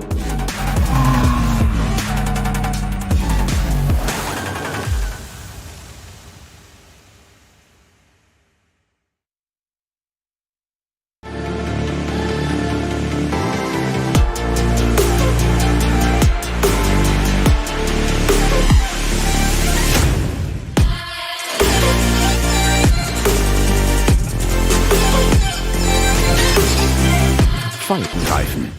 [SPEAKER 1] Falkenreifen.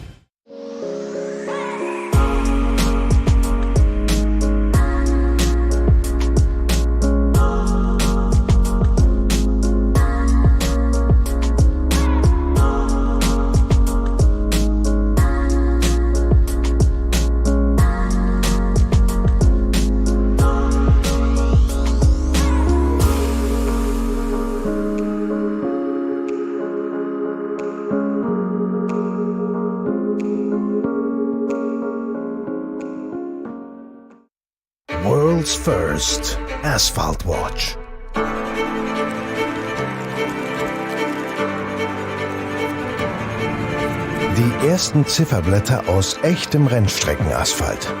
[SPEAKER 5] World's First Asphalt Watch. Die ersten Zifferblätter aus echtem Rennstreckenasphalt.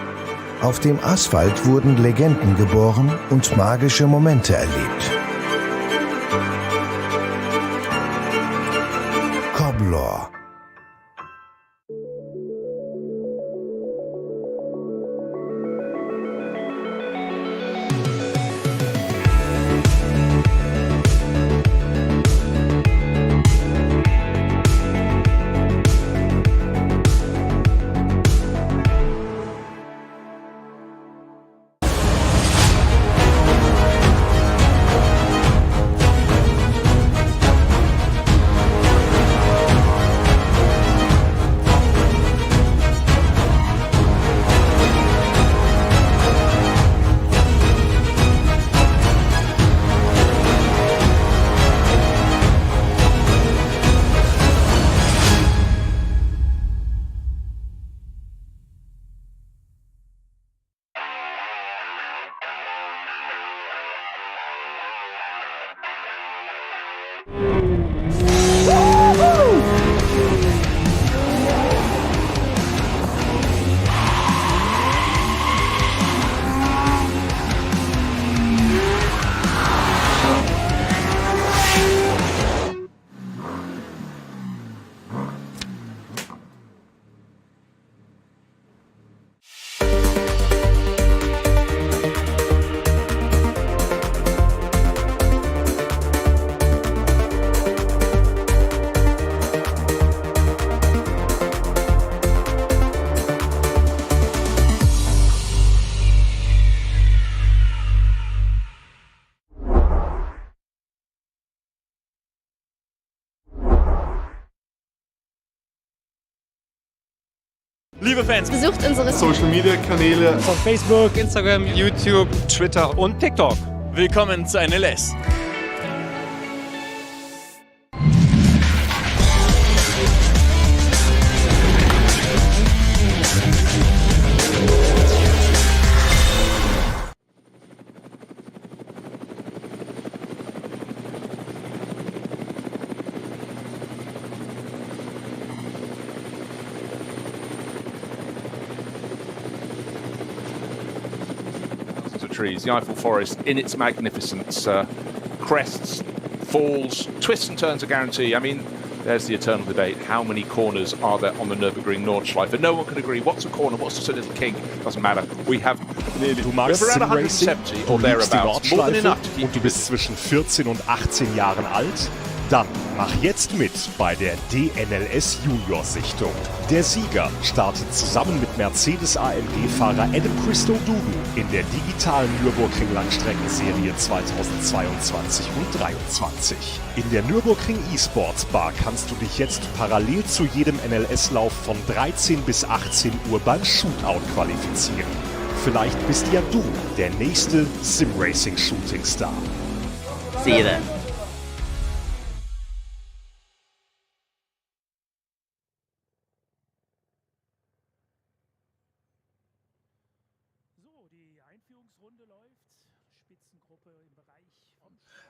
[SPEAKER 5] Auf dem Asphalt wurden Legenden geboren und magische Momente erlebt. Coblor.
[SPEAKER 8] Liebe Fans,
[SPEAKER 9] besucht unsere
[SPEAKER 10] Social Media Kanäle
[SPEAKER 8] von Facebook, Instagram, YouTube, Twitter und TikTok. Willkommen zu NLS.
[SPEAKER 3] Trees, the Eifel forest in its magnificence, crests, falls, twists and turns a guarantee. I mean, there's the eternal debate. How many corners are there on the Nürburgring Nordschleife? No one can agree. What's a corner? What's just a little kink? Doesn't matter. We have nearly around 170 or thereabouts. More than enough to keep
[SPEAKER 6] und du bist zwischen 14 und 18 Jahren alt? Dann mach jetzt mit bei der DNLS Junior-Sichtung. Der Sieger startet zusammen mit Mercedes-AMG-Fahrer Adam Christodoulou in der digitalen Nürburgring Langstrecken Serie 2022 und 2023. In der Nürburgring E-Sports Bar kannst du dich jetzt parallel zu jedem NLS-Lauf von 13 bis 18 Uhr beim Shootout qualifizieren. Vielleicht bist ja du der nächste Sim-Racing-Shooting-Star.
[SPEAKER 11] See you then.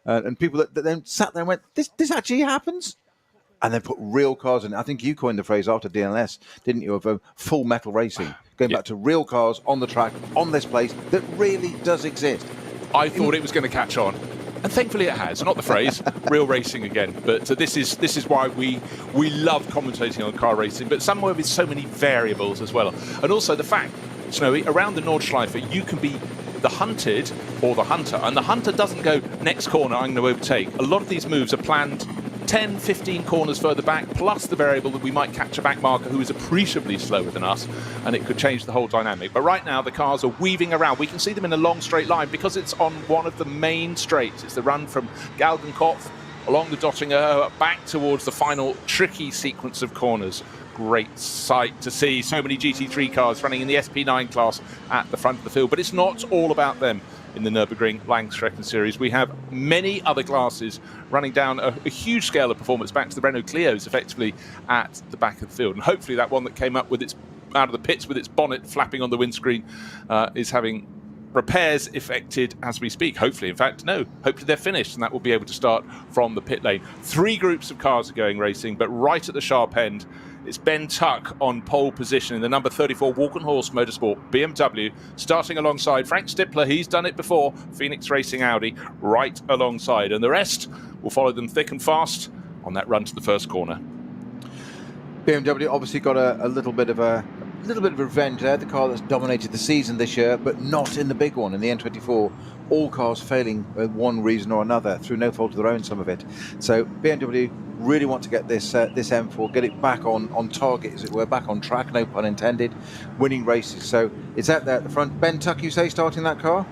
[SPEAKER 4] And people that then sat there and went, this actually happens? And then put real cars in. I think you coined the phrase after DNLS, didn't you, of full metal racing, going back to real cars on the track, on this place, that really does exist.
[SPEAKER 3] I thought it was going to catch on. And thankfully it has. Not the phrase, real racing again. But this is why we love commentating on car racing, but somewhere with so many variables as well. And also the fact, Snowy, around the Nordschleife, you can be the hunted or the hunter, and the hunter doesn't go next corner I'm going to overtake. A lot of these moves are planned 10, 15 corners further back, plus the variable that we might catch a back marker who is appreciably slower than us, and it could change the whole dynamic. But right now the cars are weaving around. We can see them in a long straight line because it's on one of the main straights. It's the run from Galgenkopf along the Dottinger back towards the final tricky sequence of corners. Great sight to see so many GT3 cars running in the SP9 class at the front of the field, but it's not all about them in the Nürburgring Langstrecken Series. We have many other classes running down a huge scale of performance back to the Renault Clios effectively at the back of the field, and hopefully that one that came up with its out of the pits with its bonnet flapping on the windscreen is having repairs effected as we speak. Hopefully, in fact, no. Hopefully they're finished and that will be able to start from the pit lane. 3 groups of cars are going racing, but right at the sharp end, it's Ben Tuck on pole position in the number 34 Walk and Horse Motorsport BMW, starting alongside Frank Stippler. He's done it before. Phoenix Racing Audi right alongside, and the rest will follow them thick and fast on that run to the first corner.
[SPEAKER 4] BMW obviously got a little bit of revenge there. The car that's dominated the season this year, but not in the big one, in the N24. All cars failing for one reason or another, through no fault of their own, some of it. So BMW really want to get this M4, get it back on target, as it were, back on track, no pun intended, winning races. So it's out there at the front. Ben Tuck, you say, starting that car?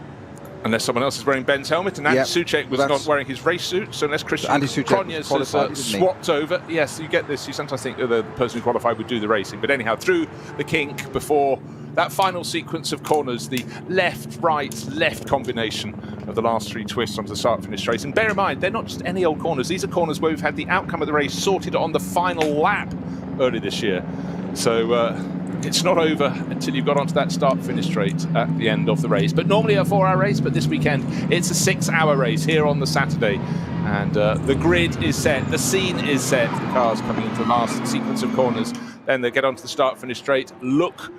[SPEAKER 3] Unless someone else is wearing Ben's helmet, and Andy Soucek was not wearing his race suit, so unless Christian Cronjes has swapped over. Yes, you get this. You sometimes think the person who qualified would do the racing. But anyhow, through the kink before that final sequence of corners, the left, right, left combination of the last 3 twists onto the start-finish straight. And bear in mind, they're not just any old corners. These are corners where we've had the outcome of the race sorted on the final lap early this year. So it's not over until you've got onto that start-finish straight at the end of the race. But normally a 4-hour race, but this weekend it's a 6-hour race here on the Saturday. And the grid is set, the scene is set. The cars coming into the last sequence of corners. Then they get onto the start-finish straight. Look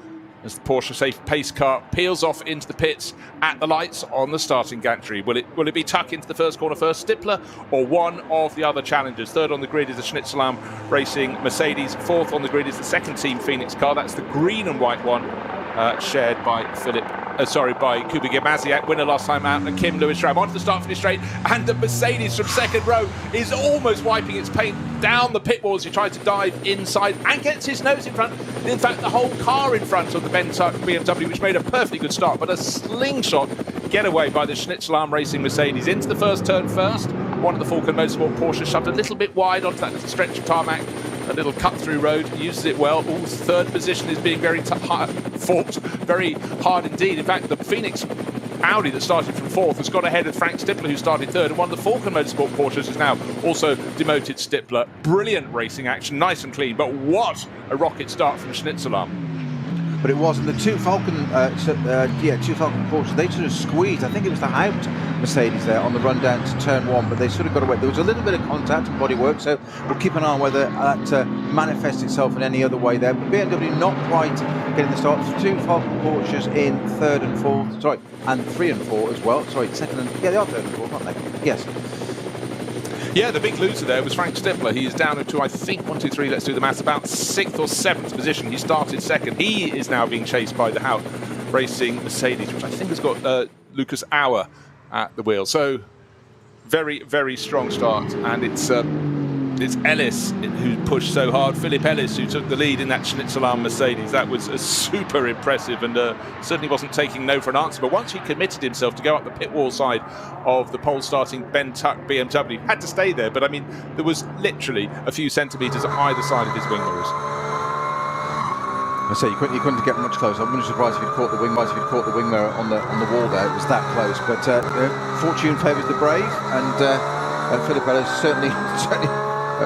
[SPEAKER 3] as the Porsche safe pace car peels off into the pits at the lights on the starting gantry. Will it be Tuck into the first corner first, Stippler, or one of the other challengers? Third on the grid is the Schnitzelam Racing Mercedes. Fourth on the grid is the second team Phoenix car. That's the green and white one, shared by Kuba Gemaziak, winner last time out, and Kim Lewis-Ram onto the start-finish straight, and the Mercedes from second row is almost wiping its paint down the pit wall as he tries to dive inside and gets his nose in front. In fact, the whole car in front of the Ben Tuck BMW, which made a perfectly good start, but a slingshot getaway by the Schnitzelam Racing Mercedes into the first turn first. One of the Falcon Motorsport Porsche shoved a little bit wide onto that little stretch of tarmac, a little cut-through road, uses it well. Third position is being very fought very hard indeed. In fact, the Phoenix Audi that started from fourth has got ahead of Frank Stippler, who started third, and one of the Falcon Motorsport Porsches is now also demoted Stippler. Brilliant racing action, nice and clean, but what a rocket start from Schnitzelarm.
[SPEAKER 4] But it wasn't. The two Falcon Porsches, they sort of squeezed. I think it was the Haupt Mercedes there on the run down to turn one, but they sort of got away. There was a little bit of contact and bodywork, so we'll keep an eye on whether that manifests itself in any other way there. But BMW not quite getting the start. Two Falcon Porsches in third and fourth, sorry, and 3 and 4 as well. Sorry, second and, yeah, they are third and fourth, aren't they? Yes.
[SPEAKER 3] Yeah, the big loser there was Frank Stippler. He is down into, I think, 1, 2, 3, let's do the maths, about 6th or 7th position. He started second. He is now being chased by the Haupt Racing Mercedes, which I think has got Lucas Auer at the wheel. So, very, very strong start. And it's Ellis who pushed so hard. Philip Ellis who took the lead in that Schnitzelarm Mercedes. That was super impressive, and certainly wasn't taking no for an answer. But once he committed himself to go up the pit wall side of the pole starting Ben Tuck BMW, had to stay there. But I mean, there was literally a few centimetres either side of his wing mirrors.
[SPEAKER 4] I say you couldn't get much closer. I wouldn't be surprised if you'd caught the wing mirror on the wall there. It was that close. But fortune favours the brave, and Philip Ellis certainly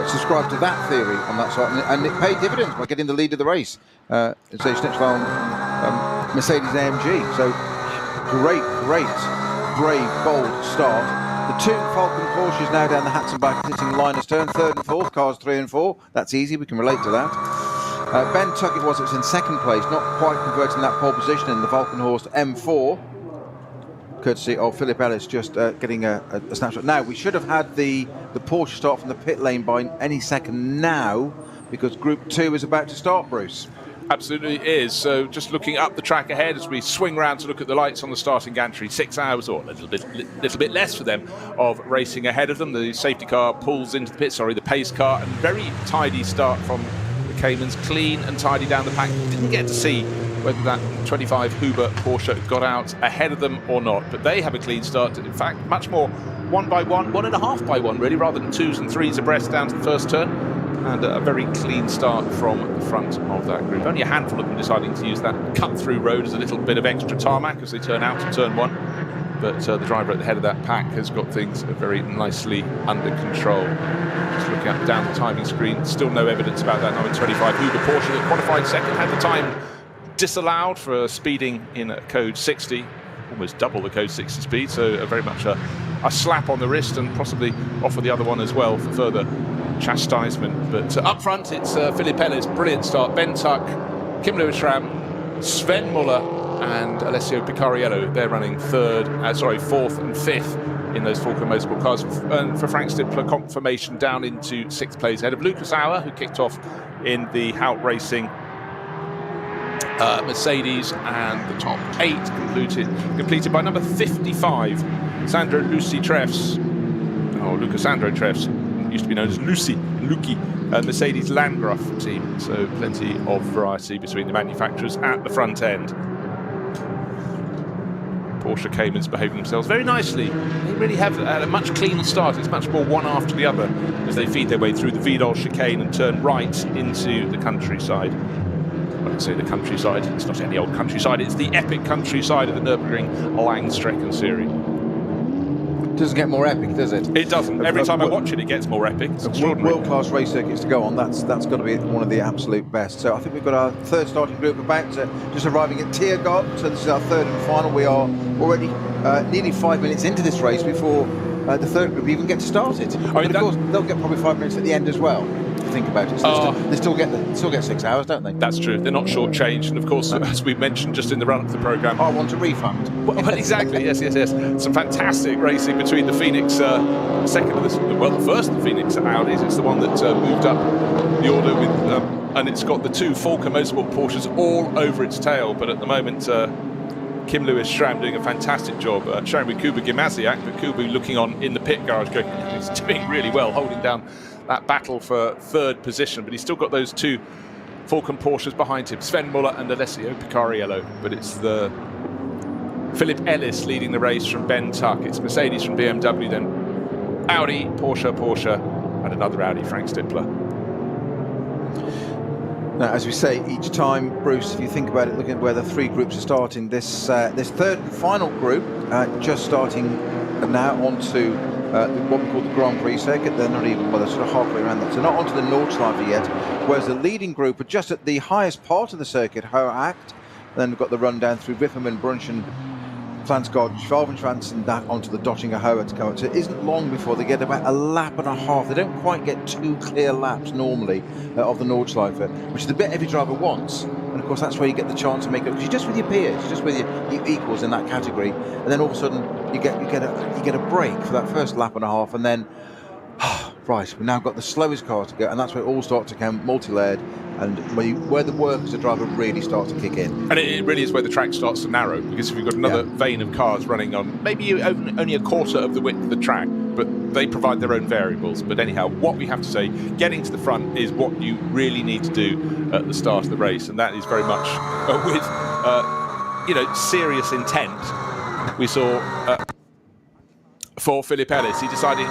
[SPEAKER 4] subscribed to that theory on that side, and it paid dividends by getting the lead of the race. Schnitzelarm Mercedes-AMG. So great, brave, bold start. The two Falcon Porsches now down the Hatzenbach hitting Linus turn, third and fourth, cars 3 and 4. That's easy, we can relate to that. Ben Tuck it was in second place, not quite converting that pole position in the Falcon Horse M4. Courtesy of Philip Ellis, just getting a snapshot. Now, we should have had the Porsche start from the pit lane by any second now, because Group 2 is about to start, Bruce.
[SPEAKER 3] Absolutely is. So just looking up the track ahead as we swing round to look at the lights on the starting gantry. 6 hours, or a little bit less for them, of racing ahead of them. The safety car pulls into the pit, the pace car, and very tidy start from the Caymans. Clean and tidy down the pack. Didn't get to see whether that 25 Huber Porsche got out ahead of them or not, but they have a clean start. In fact, much more 1 by 1, 1.5 by 1 really, rather than 2s and 3s abreast down to the first turn, and a very clean start from the front of that group. Only a handful of them deciding to use that cut-through road as a little bit of extra tarmac as they turn out to turn 1, but the driver at the head of that pack has got things very nicely under control. Just looking up down the timing screen, still no evidence about that number 25 Huber Porsche that qualified second, had the time disallowed for speeding in code 60, almost double the code 60 speed, so very much a slap on the wrist, and possibly offer the other one as well for further chastisement. But up front it's Philip Ellis, brilliant start, Ben Tuck, Kim Lewis-Schramm, Sven Muller and Alessio Picariello. They're running fourth and fifth in those Falcon Motorsport cars, and for Frank Stippler confirmation down into 6th place ahead of Lucas Auer, who kicked off in the Haupt Racing Mercedes, and the top 8 completed by number 55, Sandro Lucy Treffs, or Lucasandro Treffs, used to be known as Luki, Mercedes Landgraf team. So plenty of variety between the manufacturers at the front end. Porsche Caymans behaving themselves very nicely. They really have had a much cleaner start. It's much more one after the other as they feed their way through the Vidal chicane and turn right into the countryside. I would say the countryside, it's not any old countryside, it's the epic countryside of the Nürburgring Langstrecken Series.
[SPEAKER 4] It doesn't get more epic, does it?
[SPEAKER 3] It doesn't. Every time I watch it, it gets more epic. It's extraordinary.
[SPEAKER 4] World-class race circuits to go on. That's got to be one of the absolute best. So I think we've got our third starting group about just arriving at Tiergarten. So this is our third and final. We are already nearly 5 minutes into this race before the third group even get to start it. But of course, they'll get probably 5 minutes at the end as well. Think about it. So they still get 6 hours, don't they?
[SPEAKER 3] That's true. They're not short-changed, and of course, as we mentioned just in the run-up to the programme,
[SPEAKER 4] I want a refund.
[SPEAKER 3] Well, exactly. Yes. Some fantastic racing between the Phoenix the first of the Phoenix Audis. It's the one that moved up the order with, and it's got the two Falcon Motorsport Porsches all over its tail. But at the moment, Kim Lewis-Schramm doing a fantastic job, sharing with Kuba Gimasiak, but Kuba looking on in the pit garage, going, he's doing really well, holding down that battle for third position, but he's still got those two Falcon Porsches behind him, Sven Muller and Alessio Picariello. But it's the Philip Ellis leading the race from Ben Tuck. It's Mercedes from BMW, then Audi, Porsche, and another Audi, Frank Stippler.
[SPEAKER 4] Now, as we say each time, Bruce, if you think about it, looking at where the three groups are starting, this third and final group just starting now onto what we call the Grand Prix circuit. They're not even, well, they're sort of halfway around that. So not onto the Nordschleife yet, whereas the leading group are just at the highest part of the circuit, ROWE. Then we've got the run down through Wipperman, Brunchen, Flansgård, Schwalbenschwanz, and that onto the Dottinger Höhe to come up. So it isn't long before they get about a lap and a half. They don't quite get 2 clear laps normally of the Nordschleife, which is the bit every driver wants. And of course, that's where you get the chance to make it, because you're just with your peers, you're just with your equals in that category. And then all of a sudden, you get a break for that first lap and a half, and then, right, we've now got the slowest car to go, and that's where it all starts to come multi-layered, and where the work as a driver really starts to kick in.
[SPEAKER 3] And it really is where the track starts to narrow, because if you've got another vein of cars running on maybe only a quarter of the width of the track, but they provide their own variables. But anyhow, what we have to say, getting to the front is what you really need to do at the start of the race, and that is very much with serious intent. We saw for Philip Ellis, he decided,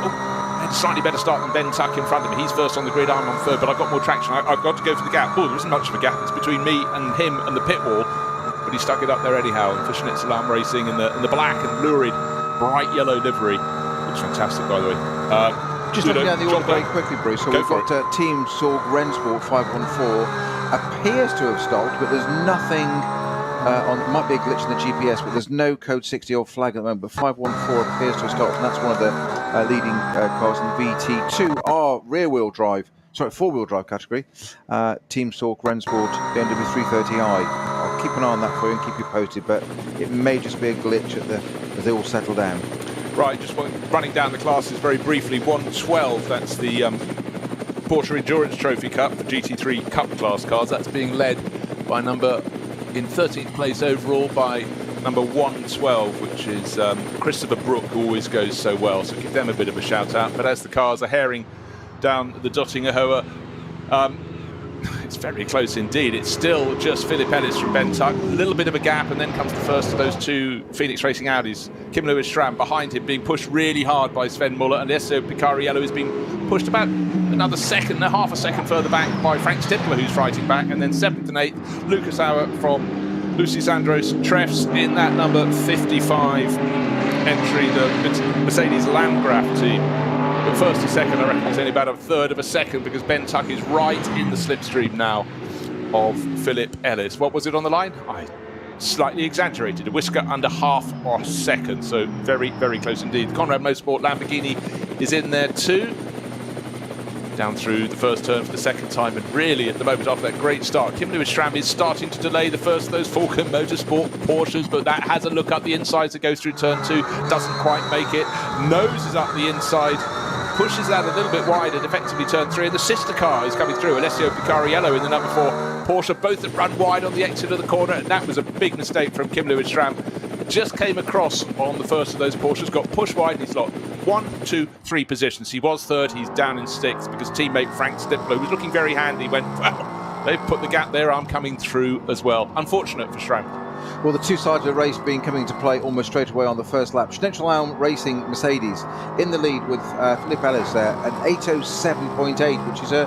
[SPEAKER 3] slightly better start than Ben Tuck in front of me. He's first on the grid, I'm on third, but I've got more traction. I've got to go for the gap. Oh, there isn't much of a gap. It's between me and him and the pit wall, but he stuck it up there anyhow. And Fishnet Salam Racing in the black and lurid, bright yellow livery. Looks fantastic, by the way.
[SPEAKER 4] Just looking down the order very quickly, Bruce. So we've got Team Sorg Rennsport 514 appears to have stopped, but there's nothing. Might be a glitch in the GPS, but there's no code 60 or flag at the moment. But 514 appears to have stopped, and that's one of the leading cars in the VT2R four-wheel drive category. Team Sorg Rennsport BMW 330i. I'll keep an eye on that for you and keep you posted, but it may just be a glitch as they all settle down.
[SPEAKER 3] Right, just running down the classes very briefly. 112, that's the Porsche Endurance Trophy Cup for GT3 Cup class cars. That's being led by in 13th place overall by number 112, which is Christopher Brook, who always goes so well, so give them a bit of a shout out. But as the cars are herring down the Dottinger Höhe, it's very close indeed. It's still just Philip Ellis from Ben Tuck, a little bit of a gap, and then comes the first of those two Phoenix Racing Audis. Kim Lewis Schramm behind him, being pushed really hard by Sven Muller, and Esso Picariello is being pushed about another second, half a second further back by Frank Stippler, who's fighting back, and then 7th and 8th, Lucas Auer from Lucy Sandros Treffs in that number 55 entry, the Mercedes Landgraf team. But first and second, I reckon it's only about a third of a second, because Ben Tuck is right in the slipstream now of Philip Ellis. What was it on the line? I slightly exaggerated, a whisker under half a second, so very, very close indeed. Conrad Motorsport Lamborghini is in there too. Down through the first turn for the second time, and really at the moment after that great start, Kim Lewis Schramm is starting to delay the first of those Falcon Motorsport Porsches, but that has a look up the inside to go through turn 2, doesn't quite make it, noses up the inside, pushes that a little bit wide and effectively turn 3, and the sister car is coming through, Alessio Picariello in the number 4 Porsche, both that run wide on the exit of the corner, and that was a big mistake from Kim Lewis Schramm. Just came across on the first of those Porsches, got pushed wide, and he's lost 1, 2, 3 positions. He was third, he's down in 6th, because teammate Frank Stippler, who was looking very handy, went, well, they've put the gap there, I'm coming through as well. Unfortunate for Schramm.
[SPEAKER 4] Well, the two sides of the race coming into play almost straight away on the first lap. Schnitzel Racing Mercedes in the lead with Philip Ellis there, an 8:07.8, which is a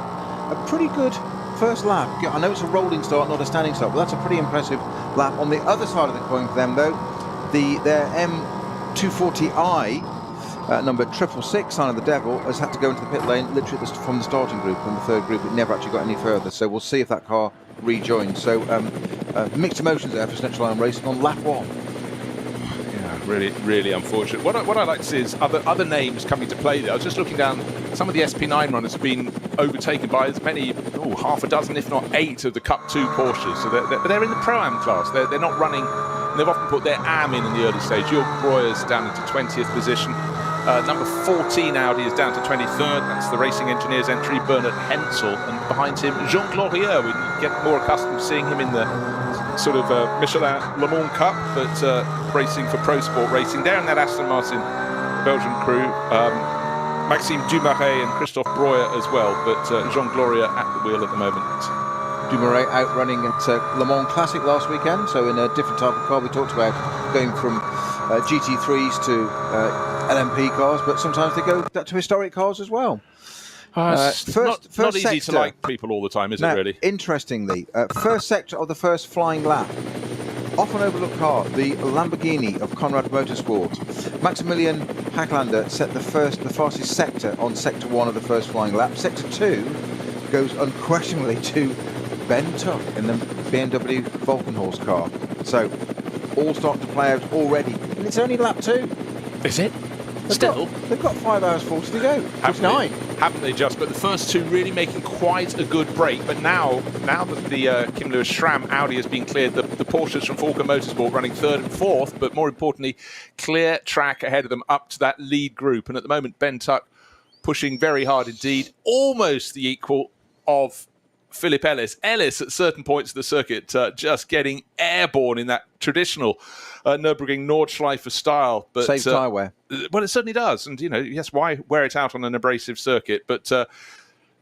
[SPEAKER 4] pretty good first lap. I know it's a rolling start, not a standing start, but that's a pretty impressive lap. On the other side of the coin for them, though, their M240i, number 666, Sign of the Devil, has had to go into the pit lane literally from the starting group, from the third group. It never actually got any further, so we'll see if that car rejoins. So mixed emotions there for Schnitzel Racing on lap 1.
[SPEAKER 3] Yeah, really, really unfortunate. What I like to see is other names coming to play there. I was just looking down, some of the SP9 runners have been overtaken by as many, half a dozen, if not 8 of the Cup 2 Porsches. So they're in the Pro-Am class. They're not running. They've often put their AM in the early stage. Jörg Breuer's down into 20th position. Number 14 Audi is down to 23rd. That's the Racing Engineers entry, Bernard Hensel. And behind him, Jean Glorieux. We get more accustomed to seeing him in the sort of Michelin Le Mans Cup, but racing for Pro Sport Racing. There in that Aston Martin Belgian crew. Maxime Dumaret and Christophe Breuer as well, but Jean Glorieux at the wheel at the moment.
[SPEAKER 4] Dumaret outrunning at Le Mans Classic last weekend, so in a different type of car. We talked about going from GT3s to LMP cars, but sometimes they go to historic cars as well.
[SPEAKER 3] It's not easy to like people all the time, is it, really?
[SPEAKER 4] Interestingly, first sector of the first flying lap. Often overlooked car, the Lamborghini of Conrad Motorsport. Maximilian Hacklander set the fastest sector on sector 1 of the first flying lap. Sector 2 goes unquestionably to Ben Tuck in the BMW Volkenhorst car. So, all starting to play out already. And it's only lap 2.
[SPEAKER 3] Is it?
[SPEAKER 4] They've got 5 hours 40 to go. It's 9.
[SPEAKER 3] Haven't they just? But the first two really making quite a good break. But now that the Kim Lewis Schramm Audi has been cleared, the Porsches from Falken Motorsport running 3rd and 4th, but more importantly, clear track ahead of them up to that lead group. And at the moment, Ben Tuck pushing very hard indeed, almost the equal of Philip Ellis. Ellis, at certain points of the circuit, just getting airborne in that traditional Nürburgring Nordschleife style. But
[SPEAKER 4] saves tyre wear.
[SPEAKER 3] Well, it certainly does. And, yes, why wear it out on an abrasive circuit? But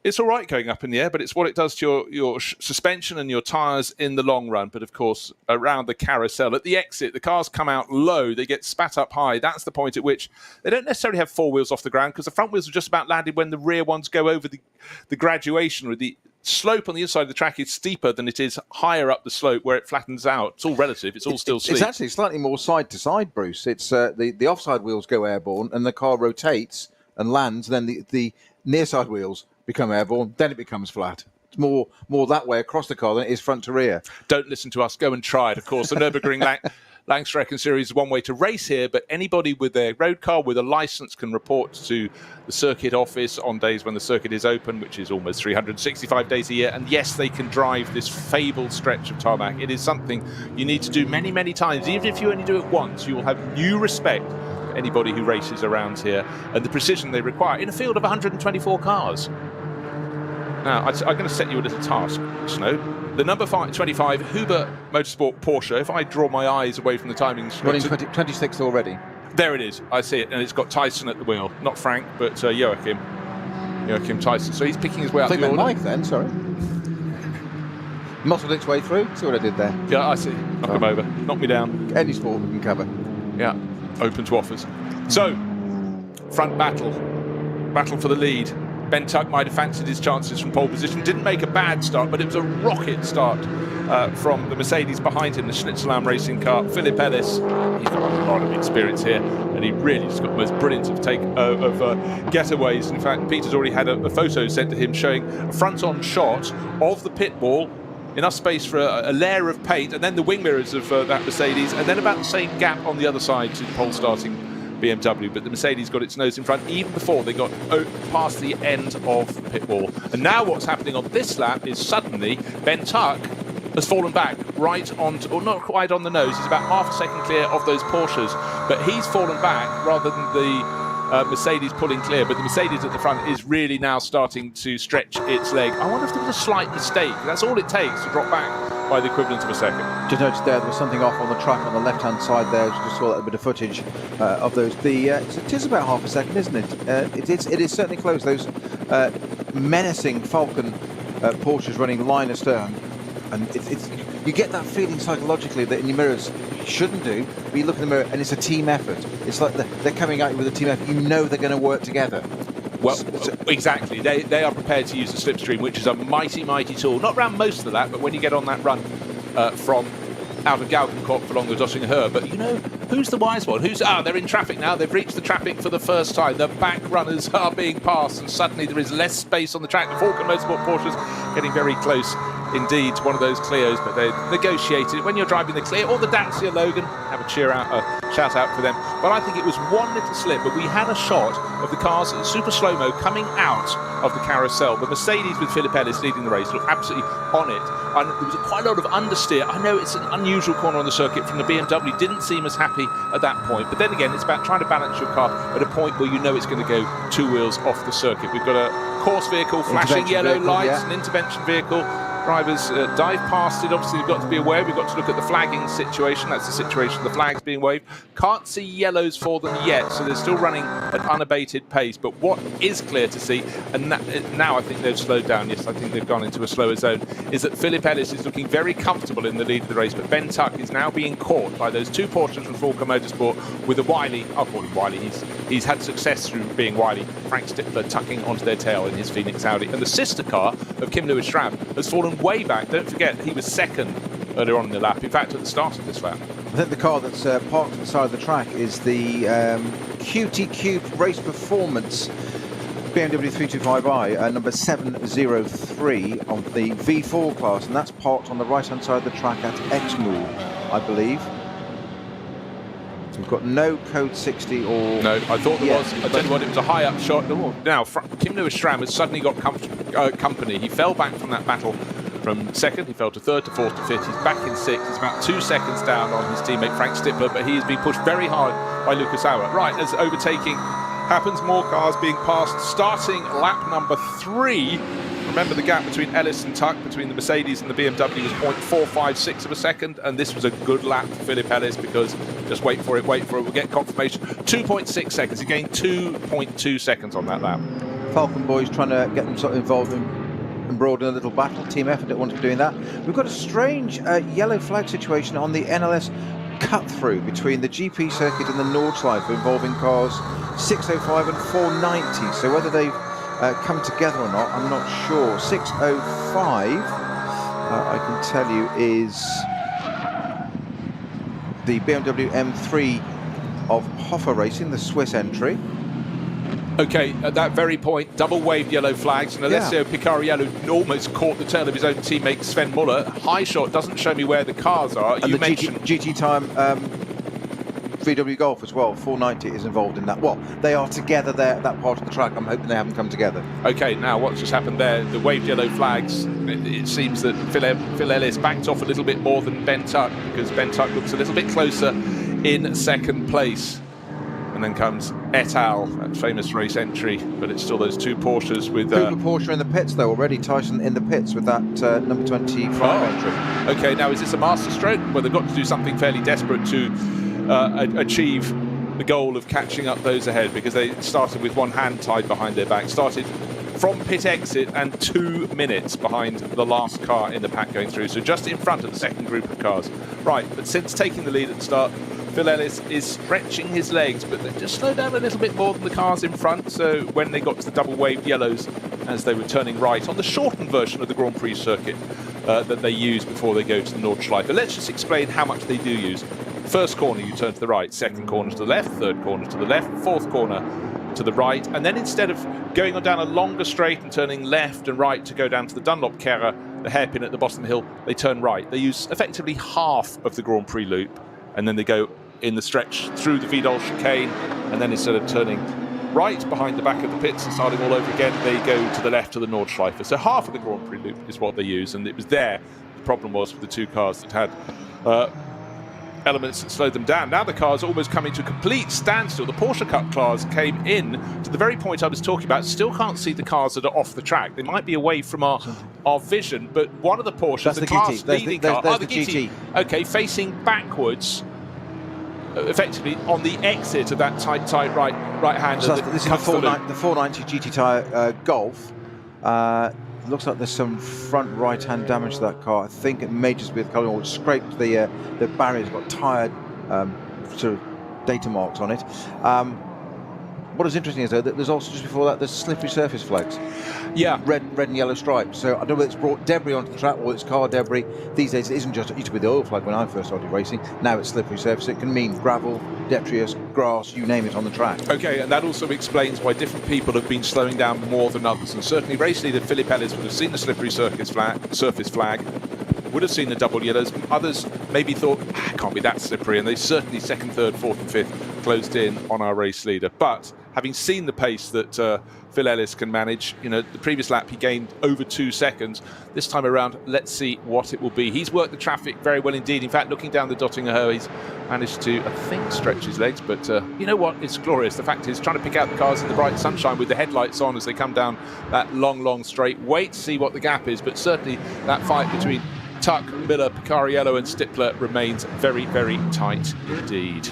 [SPEAKER 3] it's all right going up in the air, but it's what it does to your suspension and your tyres in the long run. But, of course, around the carousel, at the exit, the cars come out low. They get spat up high. That's the point at which they don't necessarily have 4 wheels off the ground, because the front wheels are just about landed when the rear ones go over the graduation, or the slope on the inside of the track is steeper than it is higher up the slope where it flattens out. It's all relative. It's all still steep.
[SPEAKER 4] It's actually slightly more side to side, Bruce. It's the offside wheels go airborne and the car rotates and lands. Then the near side wheels become airborne. Then it becomes flat. It's more that way across the car than it is front to rear.
[SPEAKER 3] Don't listen to us. Go and try it. Of course, the Nürburgring Langstrecken Series is one way to race here, but anybody with a road car with a license can report to the circuit office on days when the circuit is open, which is almost 365 days a year. And yes, they can drive this fabled stretch of tarmac. It is something you need to do many, many times. Even if you only do it once, you will have new respect for anybody who races around here and the precision they require in a field of 124 cars. Now, I'm going to set you a little task, Snow. The number 25 Huber Motorsport Porsche, if I draw my eyes away from the timing...
[SPEAKER 4] Running 26th already.
[SPEAKER 3] There it is. I see it. And it's got Tyson at the wheel. Not Frank, but Joachim Tyson. So he's picking his way up the order.
[SPEAKER 4] Mike then, sorry. Muscled its way through. See what I did there?
[SPEAKER 3] Yeah, I see. Knock him over. Knock me down.
[SPEAKER 4] Any sport we can cover.
[SPEAKER 3] Yeah. Open to offers. So, front battle. Battle for the lead. Ben Tuck might have fancied his chances from pole position. Didn't make a bad start, but it was a rocket start from the Mercedes behind him, the Schnitzelam racing car. Philip Ellis, he's got a lot of experience here, and he really just got the most brilliant of getaways. In fact, Peter's already had a photo sent to him showing a front-on shot of the pit wall, enough space for a layer of paint, and then the wing mirrors of that Mercedes, and then about the same gap on the other side to the pole starting BMW. But the Mercedes got its nose in front even before they got past the end of the pit wall. And now what's happening on this lap is suddenly Ben Tuck has fallen back right on, or not quite on the nose. He's about half a second clear of those Porsches, but he's fallen back rather than the Mercedes pulling clear. But the Mercedes at the front is really now starting to stretch its leg. I wonder if there was a slight mistake. That's all it takes to drop back by the equivalent of a second.
[SPEAKER 4] Just noticed there was something off on the track on the left-hand side there. Just saw that bit of footage of those. It is about half a second, isn't it? It is certainly close. Those menacing Falcon Porsches running line astern, and you get that feeling psychologically that in your mirrors you shouldn't do, but you look in the mirror and it's a team effort. It's like they're coming at you with a team effort. You know they're going to work together.
[SPEAKER 3] Well, exactly. They are prepared to use the slipstream, which is a mighty, mighty tool. Not around most of that, but when you get on that run from out of Galgenkopf along the Döttinger Höhe. But you know, who's the wise one? They're in traffic now. They've reached the traffic for the first time. The back runners are being passed, and suddenly there is less space on the track. The Falcon Motorsport Porsches getting very close indeed to one of those Clios, but they negotiated. When you're driving the Clio or the Dacia Logan, have a shout out for them. But I think it was one little slip, but we had a shot of the cars in super slow-mo coming out of the carousel. The Mercedes with Philip Ellis leading the race looked absolutely on it, and there was quite a lot of understeer. I know it's an unusual corner on the circuit from the BMW, didn't seem as happy at that point, but then again it's about trying to balance your car at a point where you know it's going to go 2 wheels off the circuit. We've got a course vehicle flashing yellow lights, an intervention vehicle. drivers dive past it. Obviously, we've got to be aware. We've got to look at the flagging situation. That's the situation. The flag's being waved. Can't see yellows for them yet, so they're still running at unabated pace. But what is clear to see, and now I think they've slowed down. Yes, I think they've gone into a slower zone. Is that Philip Ellis is looking very comfortable in the lead of the race, but Ben Tuck is now being caught by those two Porsches from Falco Motorsport with a wily. I'll call him wily. He's had success through being wily. Frank Stippler tucking onto their tail in his Phoenix Audi, and the sister car of Kim Lewis-Schramm has fallen way back. Don't forget, he was second earlier on in the lap. In fact, at the start of this lap.
[SPEAKER 4] I think the car that's parked at the side of the track is the QT Cube Race Performance BMW 325i, number 703 on the V4 class, and that's parked on the right-hand side of the track at Exmoor, I believe. We've got no code 60 or...
[SPEAKER 3] No, I thought there was. I tell you what, it was a high-up shot. Now, Kim Lewis-Schramm has suddenly got company. He fell back from that battle from second. He fell to third, to fourth, to fifth. He's back in sixth. He's about 2 seconds down on his teammate Frank Stippler, but he has been pushed very hard by Lucas Auer. Right, as overtaking happens, more cars being passed, starting lap number 3. Remember, the gap between Ellis and Tuck, between the Mercedes and the BMW, was 0.456 of a second, and this was a good lap for Philip Ellis, because, just wait for it, we'll get confirmation. 2.6 seconds. He gained 2.2 seconds on that lap.
[SPEAKER 4] Falcon boys trying to get them sort of involved in broad in a little battle. Team effort don't want to be doing that. We've got a strange yellow flag situation on the NLS cut through between the GP circuit and the Nordschleife, involving cars 605 and 490. So whether they've come together or not, I'm not sure. 605, I can tell you, is the BMW M3 of Hoffer Racing, the Swiss entry.
[SPEAKER 3] Okay, at that very point, double waved yellow flags, and Alessio Picariello almost caught the tail of his own teammate Sven Muller. High shot doesn't show me where the cars are.
[SPEAKER 4] And you mentioned GT time VW Golf as well. 490 is involved in that. Well, they are together there at that part of the track. I'm hoping they haven't come together.
[SPEAKER 3] Okay, now what's just happened there? The waved yellow flags. It seems that Phil Ellis backed off a little bit more than Ben Tuck, because Ben Tuck looks a little bit closer in second place. And then comes et al., that famous race entry, but it's still those two Porsches with...
[SPEAKER 4] Cooper Porsche in the pits, though, already. Tyson in the pits with that number 25 entry.
[SPEAKER 3] Okay, now is this a master stroke? Well, they've got to do something fairly desperate to achieve the goal of catching up those ahead, because they started with one hand tied behind their back, started from pit exit and 2 minutes behind the last car in the pack going through, so just in front of the second group of cars. Right, but since taking the lead at the start, Phil Ellis is stretching his legs, but they just slowed down a little bit more than the cars in front. So when they got to the double waved yellows, as they were turning right on the shortened version of the Grand Prix circuit that they use before they go to the Nordschleife. But let's just explain how much they do use. First corner, you turn to the right. Second corner to the left. Third corner to the left. Fourth corner to the right. And then instead of going on down a longer straight and turning left and right to go down to the Dunlop Kehrer, the hairpin at the bottom of the hill, they turn right. They use effectively half of the Grand Prix loop, and then they go in the stretch through the Vidal chicane, and then instead of turning right behind the back of the pits and starting all over again, they go to the left of the Nordschleife. So half of the Grand Prix loop is what they use, and it was there the problem was with the two cars that had elements that slowed them down. Now the car's almost coming to a complete standstill. The Porsche Cup cars came in to the very point I was talking about. Still can't see the cars that are off the track. They might be away from our vision, but one of the Porsches, the class leading car, the GT. Okay, facing backwards, effectively on the exit of that tight right-hander.
[SPEAKER 4] So this is the 490 GT tyre Golf. Looks like there's some front right-hand damage to that car. I think it may just be the colour, or it scraped the barriers, got tired sort of data marks on it. What is interesting is, though, that there's also, just before that, there's slippery surface flags.
[SPEAKER 3] Yeah.
[SPEAKER 4] Red and yellow stripes. So I don't know whether it's brought debris onto the track or it's car debris. These days it isn't just, it used to be the oil flag when I first started racing. Now it's slippery surface. It can mean gravel, detritus, grass, you name it on the track.
[SPEAKER 3] Okay, and that also explains why different people have been slowing down more than others. And certainly race leader Philip Ellis would have seen the slippery surface flag, would have seen the double yellows. Others maybe thought, it can't be that slippery. And they certainly second, third, fourth and fifth closed in on our race leader. But having seen the pace that Phil Ellis can manage. You know, the previous lap he gained over 2 seconds. This time around, let's see what it will be. He's worked the traffic very well indeed. In fact, looking down the Dottinger, he's managed to, I think, stretch his legs. But you know what? It's glorious. The fact is, trying to pick out the cars in the bright sunshine with the headlights on as they come down that long straight. Wait to see what the gap is. But certainly that fight between Tuck, Miller, Picariello and Stippler remains very, very tight indeed.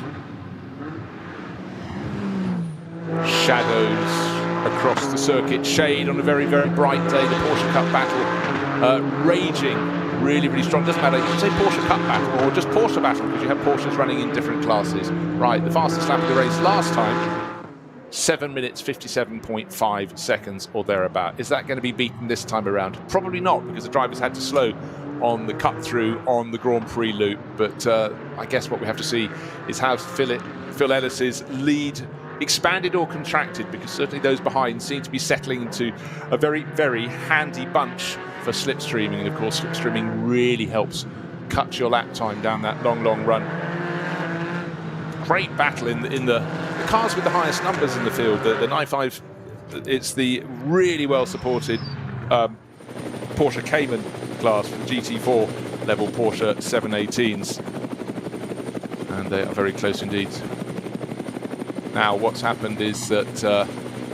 [SPEAKER 3] Shadows across the circuit, shade on a very, very bright day. The Porsche Cup battle raging really strong. Doesn't matter, you can say Porsche Cup battle or just Porsche battle because you have Porsches running in different classes. Right, the fastest lap of the race last time, 7 minutes 57.5 seconds or thereabout. Is that going to be beaten this time around? Probably not, because the drivers had to slow on the cut through on the Grand Prix loop. But I guess what we have to see is how Phil Ellis's lead expanded or contracted, because certainly those behind seem to be settling into a very, very handy bunch for slipstreaming. And of course, slipstreaming really helps cut your lap time down that long run. Great battle in the cars with the highest numbers in the field. The 9.5, it's the really well supported Porsche Cayman class from GT4 level Porsche 718s, and they are very close indeed. Now what's happened is that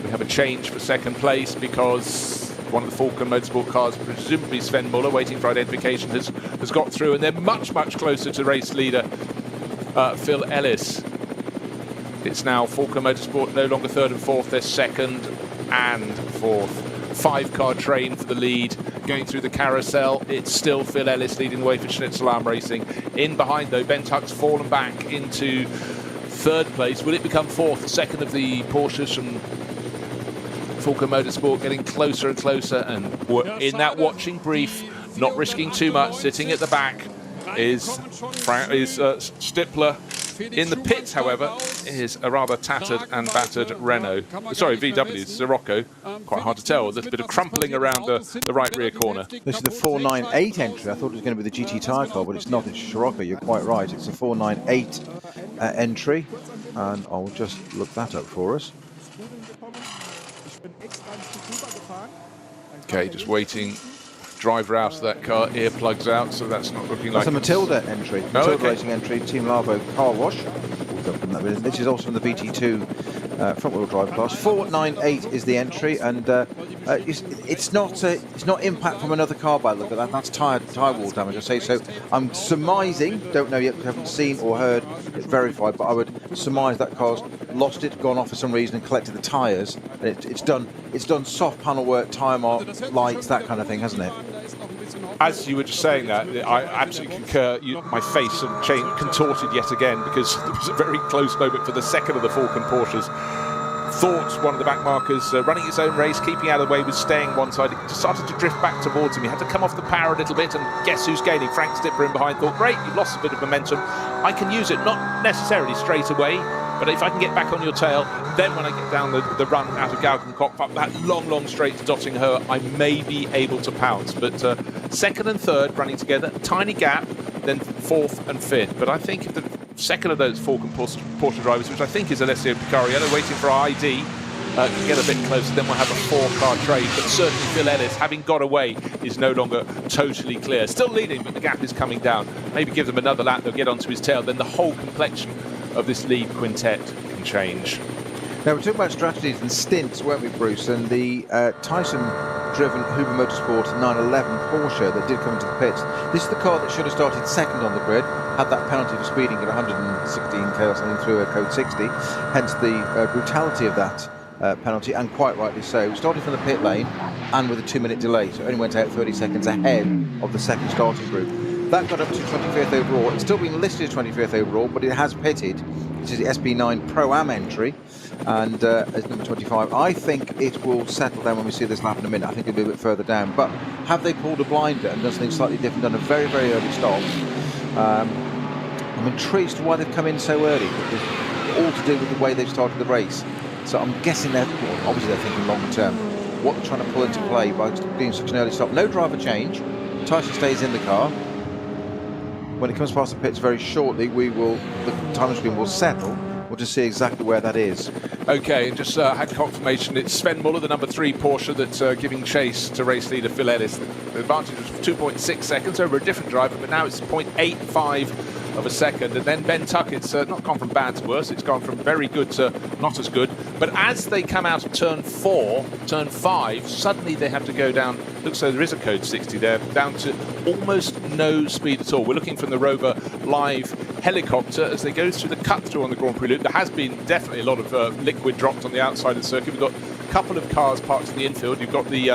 [SPEAKER 3] we have a change for second place, because one of the Falcon Motorsport cars, presumably Sven Muller, waiting for identification, has got through, and they're much closer to race leader Phil Ellis. It's now Falcon Motorsport no longer third and fourth, they're second and fourth. 5-car train for the lead. Going through the carousel, it's still Phil Ellis leading the way for Schnitzelarm Racing. In behind though, Ben Tuck's fallen back into third place. Will it become fourth? The second of the Porsches from Falcon Motorsport getting closer and closer, and in that watching brief, not risking too much, sitting at the back is Stippler. In the pits, however, is a rather tattered and battered Renault. Sorry, VW, Sirocco. Quite hard to tell. A little bit of crumpling around the right rear corner.
[SPEAKER 4] This is the 498 entry. I thought it was going to be the GT tyre car, but it's not. It's Sirocco. You're quite right. It's a 498 entry. And I'll just look that up for us.
[SPEAKER 3] Okay, just waiting. Driver out of that car, earplugs out, so that's not looking like...
[SPEAKER 4] That's a Matilda entry, Matilda Racing entry, Team Larvo car wash. This is also in the VT2 front-wheel drive class. 498 is the entry, and it's not impact from another car by the look at that. That's tyre wall damage, I say. So I'm surmising, don't know yet, haven't seen or heard it verified, but I would surmise that car's lost it, gone off for some reason, and collected the tyres. It's done soft panel work, tyre mark, lights, that kind of thing, hasn't it?
[SPEAKER 3] As you were just saying that, I absolutely concur. My face sort of contorted yet again, because there was a very close moment for the second of the Falcon Porsches. Thought one of the back markers running his own race, keeping out of the way, was staying one side. It started to drift back towards him. He had to come off the power a little bit, and guess who's gaining? Frank Stippler in behind. Thought, great, you've lost a bit of momentum. I can use it, not necessarily straight away, but if I can get back on your tail, then when I get down the run out of Galgenkopf, up that long straight to Dottinger, I may be able to pounce. But second and third running together, tiny gap, then fourth and fifth. But I think if the second of those Falcon Porsche drivers, which I think is Alessio Picariello, waiting for ID, can get a bit closer, then we'll have a 4-car trade. But certainly Phil Ellis, having got away, is no longer totally clear. Still leading, but the gap is coming down. Maybe give them another lap, they'll get onto his tail, then the whole complexion of this lead quintet can change.
[SPEAKER 4] Now, we're talking about strategies and stints, weren't we, Bruce? And the Tyson-driven Huber Motorsport 911 Porsche that did come into the pits. This is the car that should have started second on the grid, had that penalty for speeding at 116k or something through a code 60, hence the brutality of that penalty, and quite rightly so. Started from the pit lane and with a 2-minute delay, so it only went out 30 seconds ahead of the second starting group. That got up to 25th overall. It's still been listed as 25th overall, but it has pitted. This is the SP9 Pro-Am entry, and as number 25. I think it will settle down when we see this lap in a minute. I think it'll be a bit further down. But have they pulled a blinder and done something slightly different, done a very, very early stop? I'm intrigued as to why they've come in so early. It's all to do with the way they've started the race. So I'm guessing obviously they're thinking longer term. What they're trying to pull into play by doing such an early stop. No driver change. Tyson stays in the car. When it comes past the pits very shortly, the time screen will settle. We'll to see exactly where that is.
[SPEAKER 3] Okay, and just had confirmation. It's Sven Muller, the number 3 Porsche, that's giving chase to race leader Phil Ellis. The advantage was 2.6 seconds over a different driver, but now it's 0.85 of a second. And then Ben Tuckett's not gone from bad to worse. It's gone from very good to not as good. But as they come out of turn 5, suddenly they have to go down. Looks like there is a code 60 there, down to almost no speed at all. We're looking from the ROWE live helicopter as they go through the cut-through on the Grand Prix loop. There has been definitely a lot of liquid dropped on the outside of the circuit. We've got a couple of cars parked in the infield. You've got the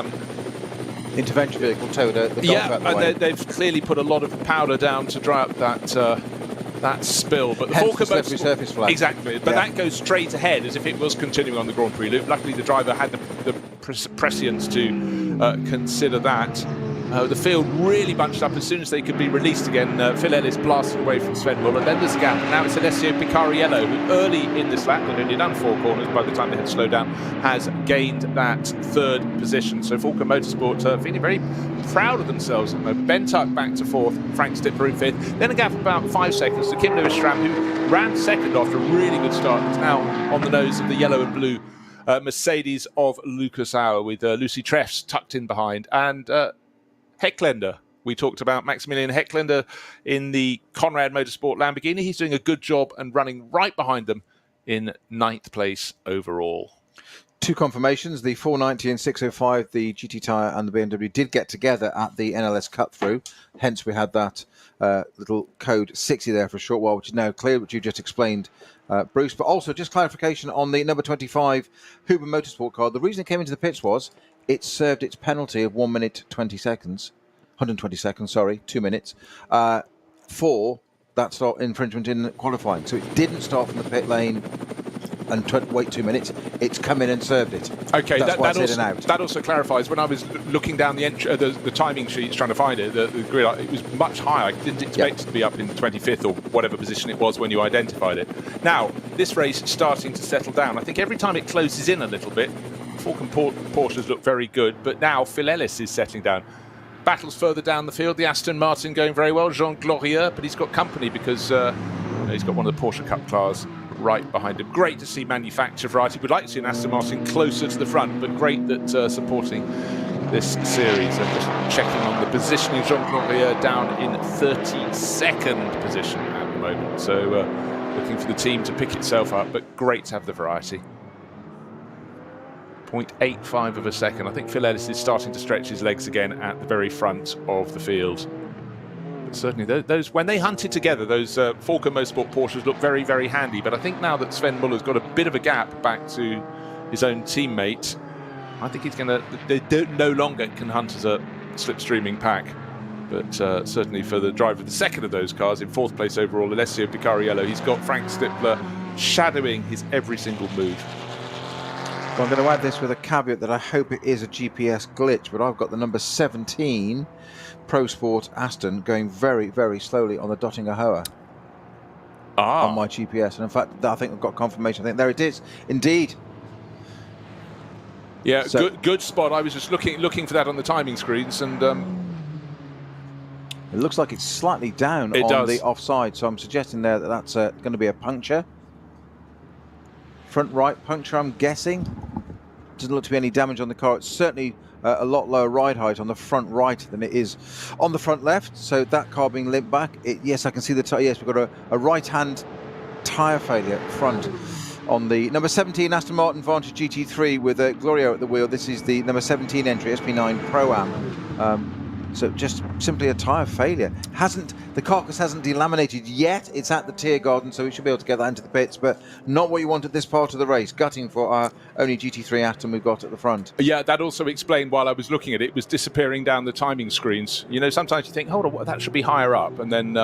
[SPEAKER 4] intervention vehicle towed the golf out the way.
[SPEAKER 3] And they've clearly put a lot of powder down to dry up that spill. But the Falcon
[SPEAKER 4] slippery surface flag.
[SPEAKER 3] Exactly, but that goes straight ahead as if it was continuing on the Grand Prix loop. Luckily, the driver had the prescience to consider that. The field really bunched up as soon as they could be released again. Phil Ellis blasted away from Sven Muller. Then there's a gap. Now it's Alessio Picariello, who early in this lap, they'd only done 4 corners by the time they had slowed down, has gained that 3rd position. So Falcon Motorsport feeling very proud of themselves at the moment. Ben Tuck back to 4th, Frank Stippler in 5th. Then a gap of about 5 seconds to Kim Lewis-Schramm, who ran 2nd after a really good start. He's now on the nose of the yellow and blue Mercedes of Lucas Auer, with Lucy Treffs tucked in behind. And Heckländer, we talked about Maximilian Heckländer in the Conrad Motorsport Lamborghini. He's doing a good job and running right behind them in 9th place overall.
[SPEAKER 4] 2 confirmations, the 490 and 605, the GT tyre and the BMW did get together at the NLS cut-through. Hence, we had that little code 60 there for a short while, which is now clear, which you just explained, Bruce. But also, just clarification on the number 25 Huber Motorsport car. The reason it came into the pits was it served its penalty of 1 minute 20 seconds, 120 seconds, sorry, 2 minutes, for that start infringement in qualifying. So it didn't start from the pit lane and wait 2 minutes. It's come in and served it.
[SPEAKER 3] Okay,
[SPEAKER 4] that
[SPEAKER 3] also clarifies. When I was looking down the timing sheets trying to find it, the grid, it was much higher. I didn't expect it to be up in 25th or whatever position it was when you identified it. Now, this race is starting to settle down. I think every time it closes in a little bit, Falcon Porsches look very good, but now Phil Ellis is settling down. Battles further down the field, the Aston Martin going very well, Jean Glorieux, but he's got company because he's got one of the Porsche Cup cars right behind him. Great to see manufacturer variety. We'd like to see an Aston Martin closer to the front, but great that supporting this series. And just checking on the positioning, Jean Glorieux down in 32nd position at the moment. So looking for the team to pick itself up, but great to have the variety. 0.85 of a second. I think Phil Ellis is starting to stretch his legs again at the very front of the field. But certainly, those when they hunted together, those Falcon Motorsport Porsches look very, very handy. But I think now that Sven Muller's got a bit of a gap back to his own teammate, I think he's going to. They no longer can hunt as a slipstreaming pack. But certainly for the driver of the second of those cars, in 4th place overall, Alessio Picariello, he's got Frank Stippler shadowing his every single move.
[SPEAKER 4] I'm going to add this with a caveat that I hope it is a GPS glitch, but I've got the number 17 Pro Sport Aston going very, very slowly on the Dottinger Hoa on my GPS. And in fact, I think I've got confirmation. I think there it is, indeed.
[SPEAKER 3] Yeah, so, good spot. I was just looking for that on the timing screens, and it
[SPEAKER 4] looks like it's slightly down on the offside. So I'm suggesting there that that's going to be a puncture. Front right puncture, I'm guessing. Doesn't look to be any damage on the car. It's certainly a lot lower ride height on the front right than it is on the front left. So that car being limped back. Yes, I can see the tyre. Yes, we've got a right-hand tyre failure front on the number 17 Aston Martin Vantage GT3 with Glorieux at the wheel. This is the number 17 entry, SP9 Pro-Am. So just simply a tyre failure. The carcass hasn't delaminated yet. It's at the Tier Garden, so we should be able to get that into the pits, but not what you want at this part of the race. Gutting for our only GT3 Aston we've got at the front.
[SPEAKER 3] Yeah, that also explained while I was looking at it, it was disappearing down the timing screens. You know, sometimes you think, hold on, that should be higher up, and then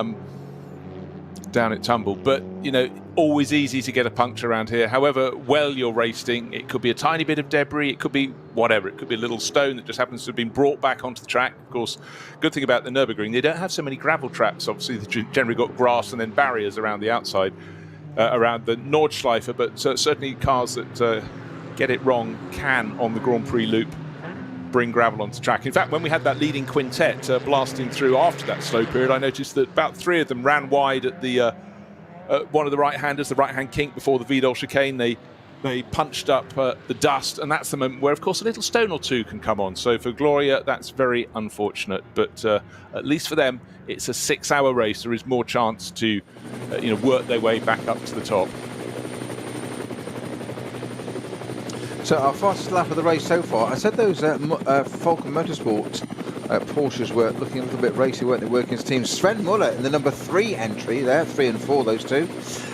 [SPEAKER 3] down it tumbled. But, you know, always easy to get a puncture around here. However well you're racing, it could be a tiny bit of debris, it could be whatever. It could be a little stone that just happens to have been brought back onto the track. Of course, good thing about the Nürburgring, they don't have so many gravel traps. Obviously, they've generally got grass and then barriers around the outside, around the Nordschleife, but certainly cars that get it wrong can, on the Grand Prix loop, bring gravel onto track. In fact, when we had that leading quintet blasting through after that slow period, I noticed that about 3 of them ran wide at the one of the right-handers, the right-hand kink before the Vidal chicane. They punched up the dust, and that's the moment where, of course, a little stone or two can come on. So for Gloria, that's very unfortunate. But at least for them, it's a 6-hour race. There is more chance to work their way back up to the top.
[SPEAKER 4] So our fastest lap of the race so far, I said those Falcon Motorsport Porsches were looking a little bit racy, weren't they, working as teams. Sven Muller in the number 3 entry there, 3 and 4, those two.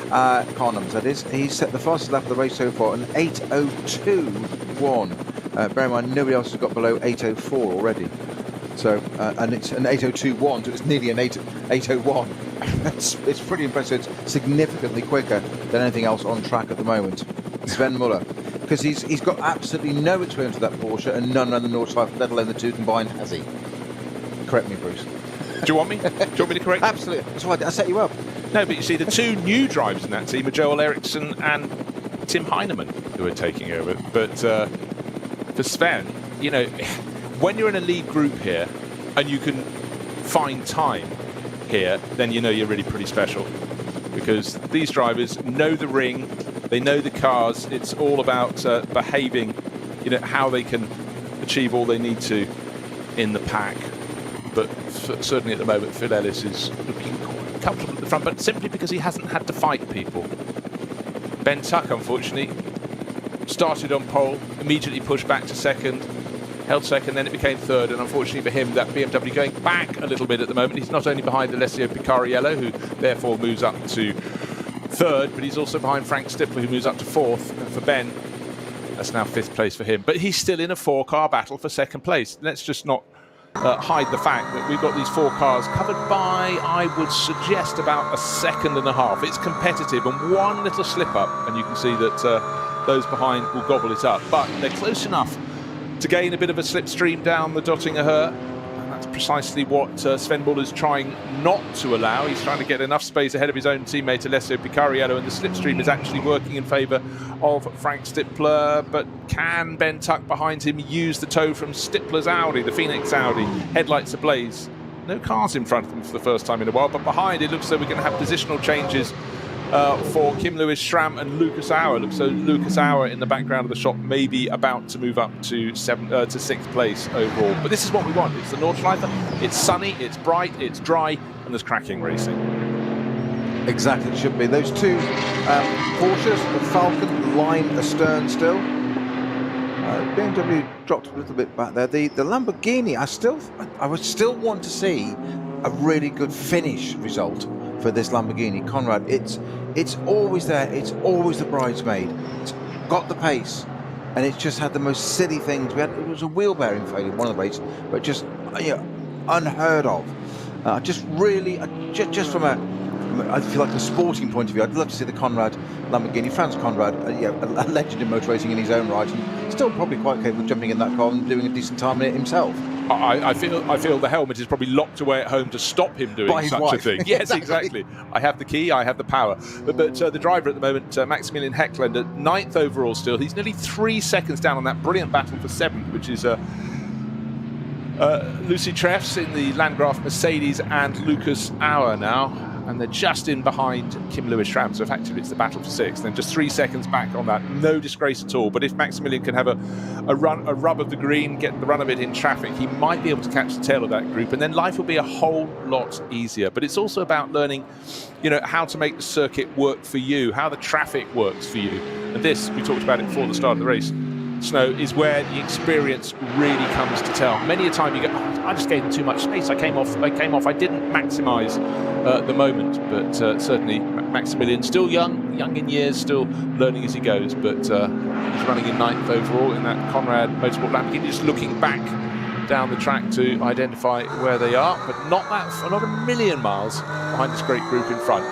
[SPEAKER 4] Car numbers, that is. He's set the fastest lap of the race so far, an 8:02.1. Bear in mind, nobody else has got below 8:04 already. So, and it's an 8:02.1, so it's nearly an 8:01. It's pretty impressive. It's significantly quicker than anything else on track at the moment. Sven Muller. Because he's got absolutely no experience with that Porsche and none on the Nordschleife, let alone the two combined, has he? Correct me, Bruce.
[SPEAKER 3] Do you want me? Do you want me to correct?
[SPEAKER 4] Absolutely. That's why I set you up.
[SPEAKER 3] No, but you see, the two new drivers in that team are Joel Eriksson and Tim Heinemann, who are taking over. But for Sven, when you're in a lead group here and you can find time here, then you're really pretty special. Because these drivers know the ring, they know the cars. It's all about behaving, how they can achieve all they need to in the pack. But certainly at the moment, Phil Ellis is looking quite comfortable at the front, but simply because he hasn't had to fight people. Ben Tuck, unfortunately, started on pole, immediately pushed back to second, held second, then it became third, and unfortunately for him, that BMW going back a little bit at the moment. He's not only behind Alessio Picariello, who therefore moves up to third, but he's also behind Frank Stippler, who moves up to fourth. And for Ben, that's now 5th place for him. But he's still in a 4-car battle for 2nd place. Let's just not hide the fact that we've got these 4 cars covered by, I would suggest, about a 1.5 seconds. It's competitive, and one little slip up, and you can see that those behind will gobble it up. But they're close enough to gain a bit of a slipstream down the Dottinger Her. That's precisely what Sven Muller is trying not to allow. He's trying to get enough space ahead of his own teammate Alessio Picariello, and the slipstream is actually working in favour of Frank Stippler. But can Ben Tuck behind him use the tow from Stippler's Audi, the Phoenix Audi? Headlights ablaze. No cars in front of them for the first time in a while, but behind it looks so we're going to have positional changes for Kim Lewis Schramm and Lucas Auer. Looks so Lucas Auer in the background of the shop may be about to move up to 6th place overall. But this is what we want. It's the Nordschleife. It's sunny, it's bright, it's dry, and there's cracking racing.
[SPEAKER 4] Exactly, it should be. Those two Porsches, the Falcon, line astern still. BMW dropped a little bit back there. The Lamborghini, I would still want to see a really good finish result for this Lamborghini. Conrad, it's always there. It's always the bridesmaid. It's got the pace, and it's just had the most silly things. It was a wheel bearing failure in one of the races, but just unheard of. Just from I feel like a sporting point of view, I'd love to see the Conrad Lamborghini. Franz Conrad, a legend in motor racing in his own right, and still probably quite capable of jumping in that car and doing a decent time in it himself.
[SPEAKER 3] I feel the helmet is probably locked away at home to stop him doing such a thing. Yes, exactly. I have the key, I have the power. But the driver at the moment, Maximilian Heckland, at 9th overall still. He's nearly 3 seconds down on that brilliant battle for 7th, which is Lucy Treffs in the Landgraf Mercedes and Lucas Auer now. And they're just in behind Kim Lewis Schramm. So effectively it's the battle for 6th. Then just 3 seconds back on that. No disgrace at all. But if Maximilian can have a rub of the green, get the run of it in traffic, he might be able to catch the tail of that group. And then life will be a whole lot easier. But it's also about learning, how to make the circuit work for you, how the traffic works for you. And this, we talked about it before the start of the race, Snow, is where the experience really comes to tell. Many a time you go, I just gave them too much space. I came off. I didn't maximise the moment. But certainly Maximilian, still young in years, still learning as he goes. But he's running in 9th overall in that Conrad Motorsport Lamborghini, just looking back down the track to identify where they are, but not a million miles behind this great group in front.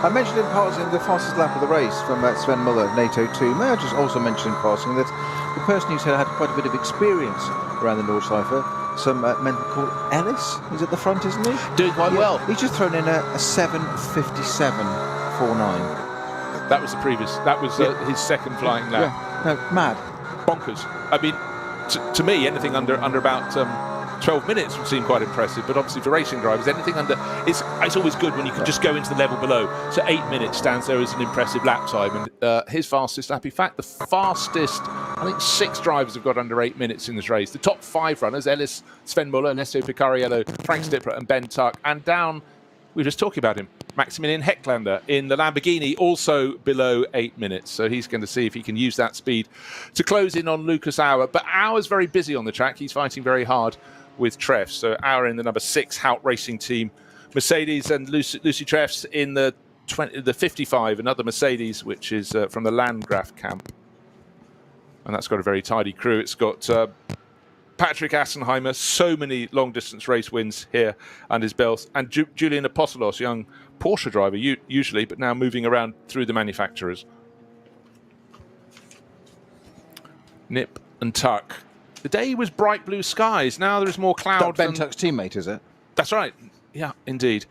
[SPEAKER 4] I mentioned in passing the fastest lap of the race from Sven Muller, 8:02. May I just also mention in passing that the person who said had quite a bit of experience around the Nordschleife, some man called Ellis, is at the front, isn't he?
[SPEAKER 3] Doing quite well.
[SPEAKER 4] He's just thrown in a 7:57.49.
[SPEAKER 3] That was his second flying lap.
[SPEAKER 4] Yeah, no, mad.
[SPEAKER 3] Bonkers. I mean, to me, anything under about 12 minutes would seem quite impressive, but obviously for racing drivers, anything under... It's always good when you can just go into the level below. So 8 minutes stands there as an impressive lap time, and his fastest lap. In fact, the fastest, I think 6 drivers have got under 8 minutes in this race. The top 5 runners, Ellis, Sven Muller, Alessio Picariello, Frank Stippler and Ben Tuck. And down, we were just talking about him, Maximilian Hecklander in the Lamborghini, also below 8 minutes. So he's going to see if he can use that speed to close in on Lucas Auer. But Auer's very busy on the track. He's fighting very hard with Treff. So Auer in the number 6 Hout Racing team Mercedes, and Lucy Treffs in the 55, another Mercedes, which is from the Landgraf camp. And that's got a very tidy crew. It's got Patrick Assenheimer, so many long-distance race wins here under his belt, and Julian Apostolos, young Porsche driver usually, but now moving around through the manufacturers. Nip and Tuck. The day was bright blue skies. Now there is more cloud.
[SPEAKER 4] Ben Tuck's teammate, is it?
[SPEAKER 3] That's right. Yeah, indeed.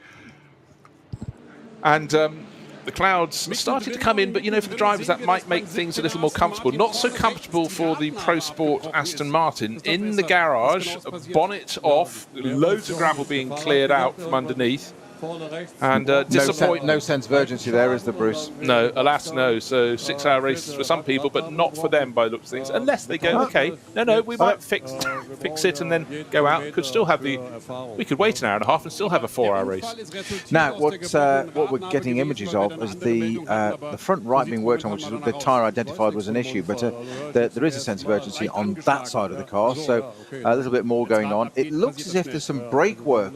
[SPEAKER 3] And the clouds started to come in, but, you know, for the drivers, that might make things a little more comfortable. Not so comfortable for the Pro Sport Aston Martin. In the garage, bonnet off, loads of gravel being cleared out from underneath. And
[SPEAKER 4] no sense of urgency there, is there, Bruce?
[SPEAKER 3] No, alas, no. So 6-hour races for some people, but not for them by the looks of things. Unless they go, okay, no, we might fix it and then go out. Could still have we could wait an hour and a half and still have a 4-hour race.
[SPEAKER 4] Now, what we're getting images of is the front right being worked on, which is the tyre identified was an issue, but there is a sense of urgency on that side of the car, so a little bit more going on. It looks as if there's some brake work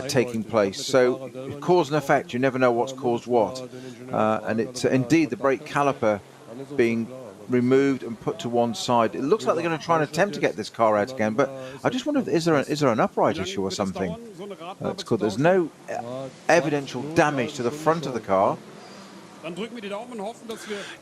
[SPEAKER 4] taking place, so cause and effect, you never know what's caused what, and it's indeed the brake caliper being removed and put to one side. It looks like they're going to try and attempt to get this car out again, but I just wonder if is there an upright issue or something. That's good. There's no evidential damage to the front of the car.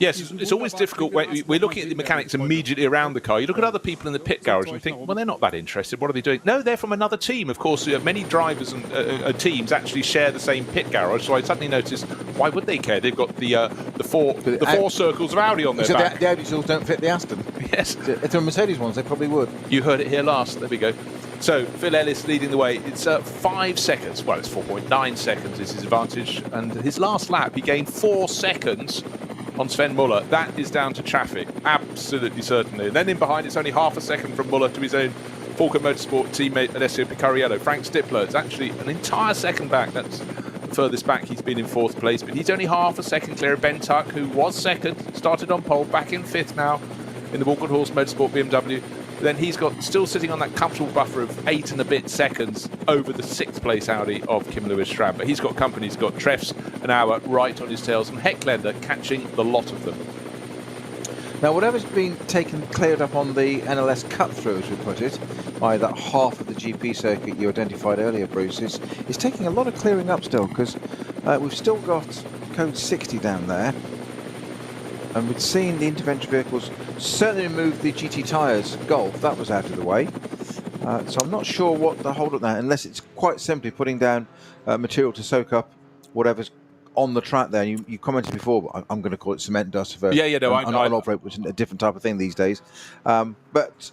[SPEAKER 3] Yes, it's always difficult when we're looking at the mechanics immediately around the car. You look at other people in the pit garage and you think, well, they're not that interested. What are they doing? No, they're from another team. Of course, many drivers and teams actually share the same pit garage. So I suddenly noticed, why would they care? They've got the four circles of Audi on their back.
[SPEAKER 4] The Audi circles don't fit the Aston.
[SPEAKER 3] Yes.
[SPEAKER 4] If they're Mercedes ones, they probably would.
[SPEAKER 3] You heard it here last. There we go. So Phil Ellis leading the way. It's 5 seconds. Well, it's 4.9 seconds is his advantage. And his last lap, he gained 4 seconds on Sven Muller. That is down to traffic, absolutely certainly. And then in behind, it's only half a second from Muller to his own Falco Motorsport teammate Alessio Picariello. Frank Stippler, it's actually an entire second back. That's the furthest back he's been in 4th place. But he's only half a second clear of Ben Tuck, who was second, started on pole, back in 5th now in the Walk on Horse Motorsport BMW. Then he's got still sitting on that comfortable buffer of 8 and a bit seconds over the 6th place Audi of Kim Lewis Strab. But he's got company. He's got Treffs and Auer right on his tails, and Hecklander catching the lot of them.
[SPEAKER 4] Now, whatever's been cleared up on the NLS cut-through, as we put it, by that half of the GP circuit you identified earlier, Bruce, is taking a lot of clearing up still, because we've still got code 60 down there. And we'd seen the intervention vehicles certainly remove the GT tyres Golf. That was out of the way. So I'm not sure what the hold up there, unless it's quite simply putting down material to soak up whatever's on the track there. You commented before, but I'm going to call it cement dust. For,
[SPEAKER 3] yeah, no,
[SPEAKER 4] I operate, which is a different type of thing these days. But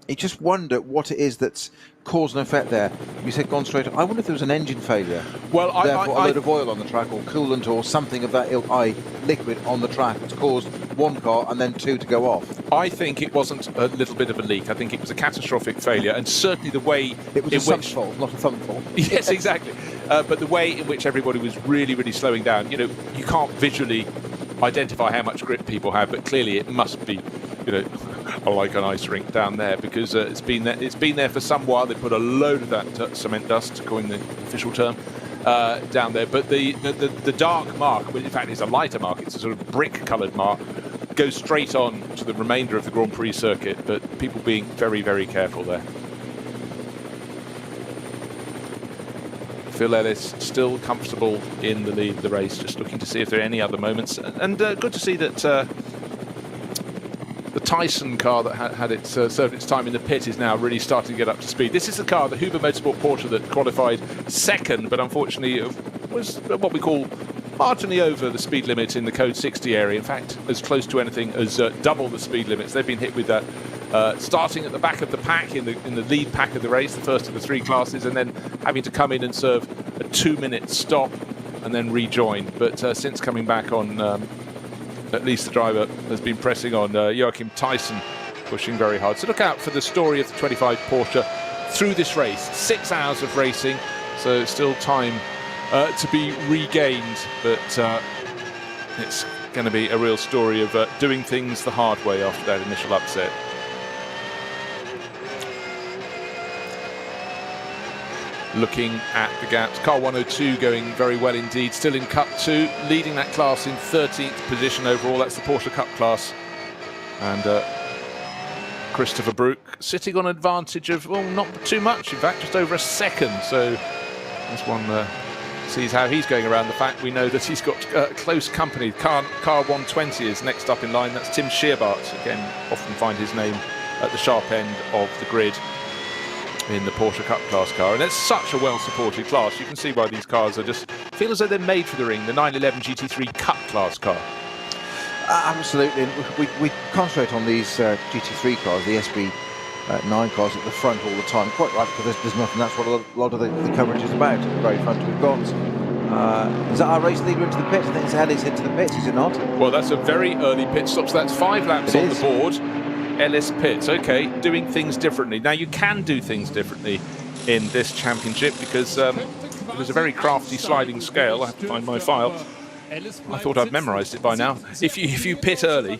[SPEAKER 4] you just wonder what it is that's cause and effect there. You said gone straight. I wonder if there was an engine failure.
[SPEAKER 3] Well,
[SPEAKER 4] therefore, a load of oil on the track, or coolant, or something of that ilk, liquid on the track that's caused one car and then 2 to go off.
[SPEAKER 3] I think it wasn't a little bit of a leak. I think it was a catastrophic failure, and certainly the way
[SPEAKER 4] it was a fault, not a thumb fault.
[SPEAKER 3] Yes, exactly. But the way in which everybody was really, really slowing down. You know, you can't visually identify how much grip people have, but clearly it must be, you know, like an ice rink down there, because it's been there for some while. They put a load of that cement dust, to coin the official term, down there. But the dark mark, well, in fact it's a lighter mark, it's a sort of brick coloured mark, goes straight on to the remainder of the Grand Prix circuit, but people being very, very careful there. Phil Ellis still comfortable in the lead of the race, just looking to see if there are any other moments, and good to see that the Tyson car that had served its time in the pit is now really starting to get up to speed. This is the car, the Huber Motorsport Porsche, that qualified second, but unfortunately was what we call marginally over the speed limit in the code 60 area. In fact, as close to anything as double the speed limits. They've been hit with that starting at the back of the pack in the lead pack of the race, the first of the 3 classes, and then having to come in and serve a 2-minute stop and then rejoin. But since coming back on, at least the driver has been pressing on. Joachim Thijssen pushing very hard. So look out for the story of the 25 Porsche through this race. 6 hours of racing, so still time to be regained, but it's going to be a real story of doing things the hard way after that initial upset. Looking at the gaps, car 102 going very well indeed, still in Cup 2, leading that class in 13th position overall. That's the Porsche Cup class. And Christopher Brook sitting on an advantage of, well, not too much, in fact, just over a second. So this one sees how he's going around the fact. We know that he's got close company. Car 120 is next up in line. That's Tim Scheerbart. Again, often find his name at the sharp end of the grid in the Porsche Cup class car, and it's such a well-supported class. You can see why these cars are just feel as though they're made for the ring. The 911 GT3 Cup class car.
[SPEAKER 4] Absolutely. We concentrate on these GT3 cars, the SB9 cars at the front all the time. Quite right, because there's nothing. That's what a lot of the coverage is about. Very front we've got. Is that our race leader into the pits? I think it's Ellis into the pits, is it not?
[SPEAKER 3] Well, that's a very early pit stop, so that's 5 laps on the board. Ellis pits, okay, doing things differently. Now, you can do things differently in this championship because there's a very crafty sliding scale. I have to find my file. I thought I'd memorised it by now. If you pit early,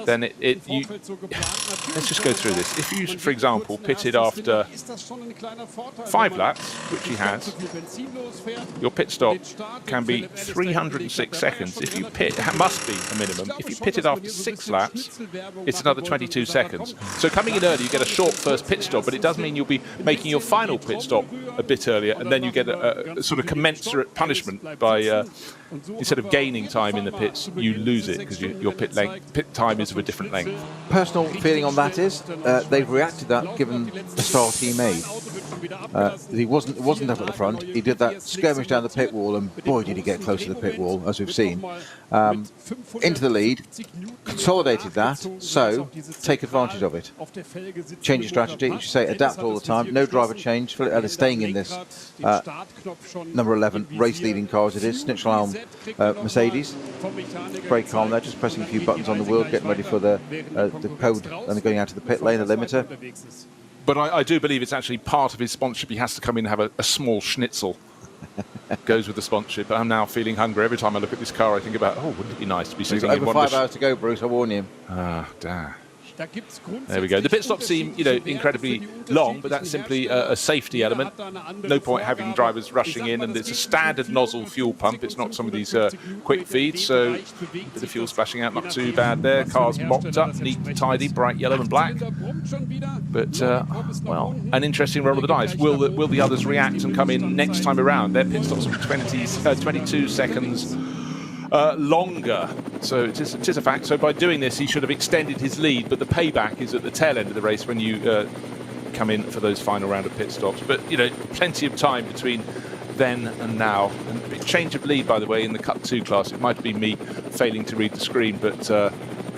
[SPEAKER 3] then let's just go through this. If you, for example, pitted after 5 laps, which he has, your pit stop can be 306 seconds. If you pit, it must be a minimum. If you pitted after 6 laps, it's another 22 seconds. So coming in early, you get a short first pit stop, but it does mean you'll be making your final pit stop a bit earlier, and then you get a sort of commensurate punishment by instead of gaining time in the pits, you lose it because your pit time is of a different length.
[SPEAKER 4] Personal feeling on that is they've reacted to that given the start he made. He wasn't up at the front. He did that skirmish down the pit wall, and boy did he get close to the pit wall, as we've seen. Into the lead, consolidated that, so take advantage of it. Change your strategy, as you say, adapt all the time. No driver change. Philip Ellis staying in this number 11 race leading car as it is. Schnitzelhelm Mercedes. Very calm there, just pressing a few buttons on the wheel, getting ready for the code, and they're going out to the pit lane, the limiter.
[SPEAKER 3] But I do believe it's actually part of his sponsorship. He has to come in and have a small schnitzel. Goes with the sponsorship. But I'm now feeling hungry. Every time I look at this car, I think about, oh, wouldn't it be nice to be sitting in one.
[SPEAKER 4] Over 5 hours to go, Bruce, I warn you.
[SPEAKER 3] Ah, damn. There we go. The pit stops seem, incredibly long, but that's simply a safety element. No point having drivers rushing in, and it's a standard nozzle fuel pump. It's not some of these quick feeds, so a bit of fuel splashing out, not too bad there. Car's mopped up, neat, tidy, bright yellow and black. But, well, an interesting roll of the dice. Will the others react and come in next time around? Their pit stops will be 22 seconds longer, so it is a fact. So by doing this, he should have extended his lead, but the payback is at the tail end of the race when you come in for those final round of pit stops. But plenty of time between then and now. And a big change of lead, by the way, in the Cup 2 class. It might have been me failing to read the screen, but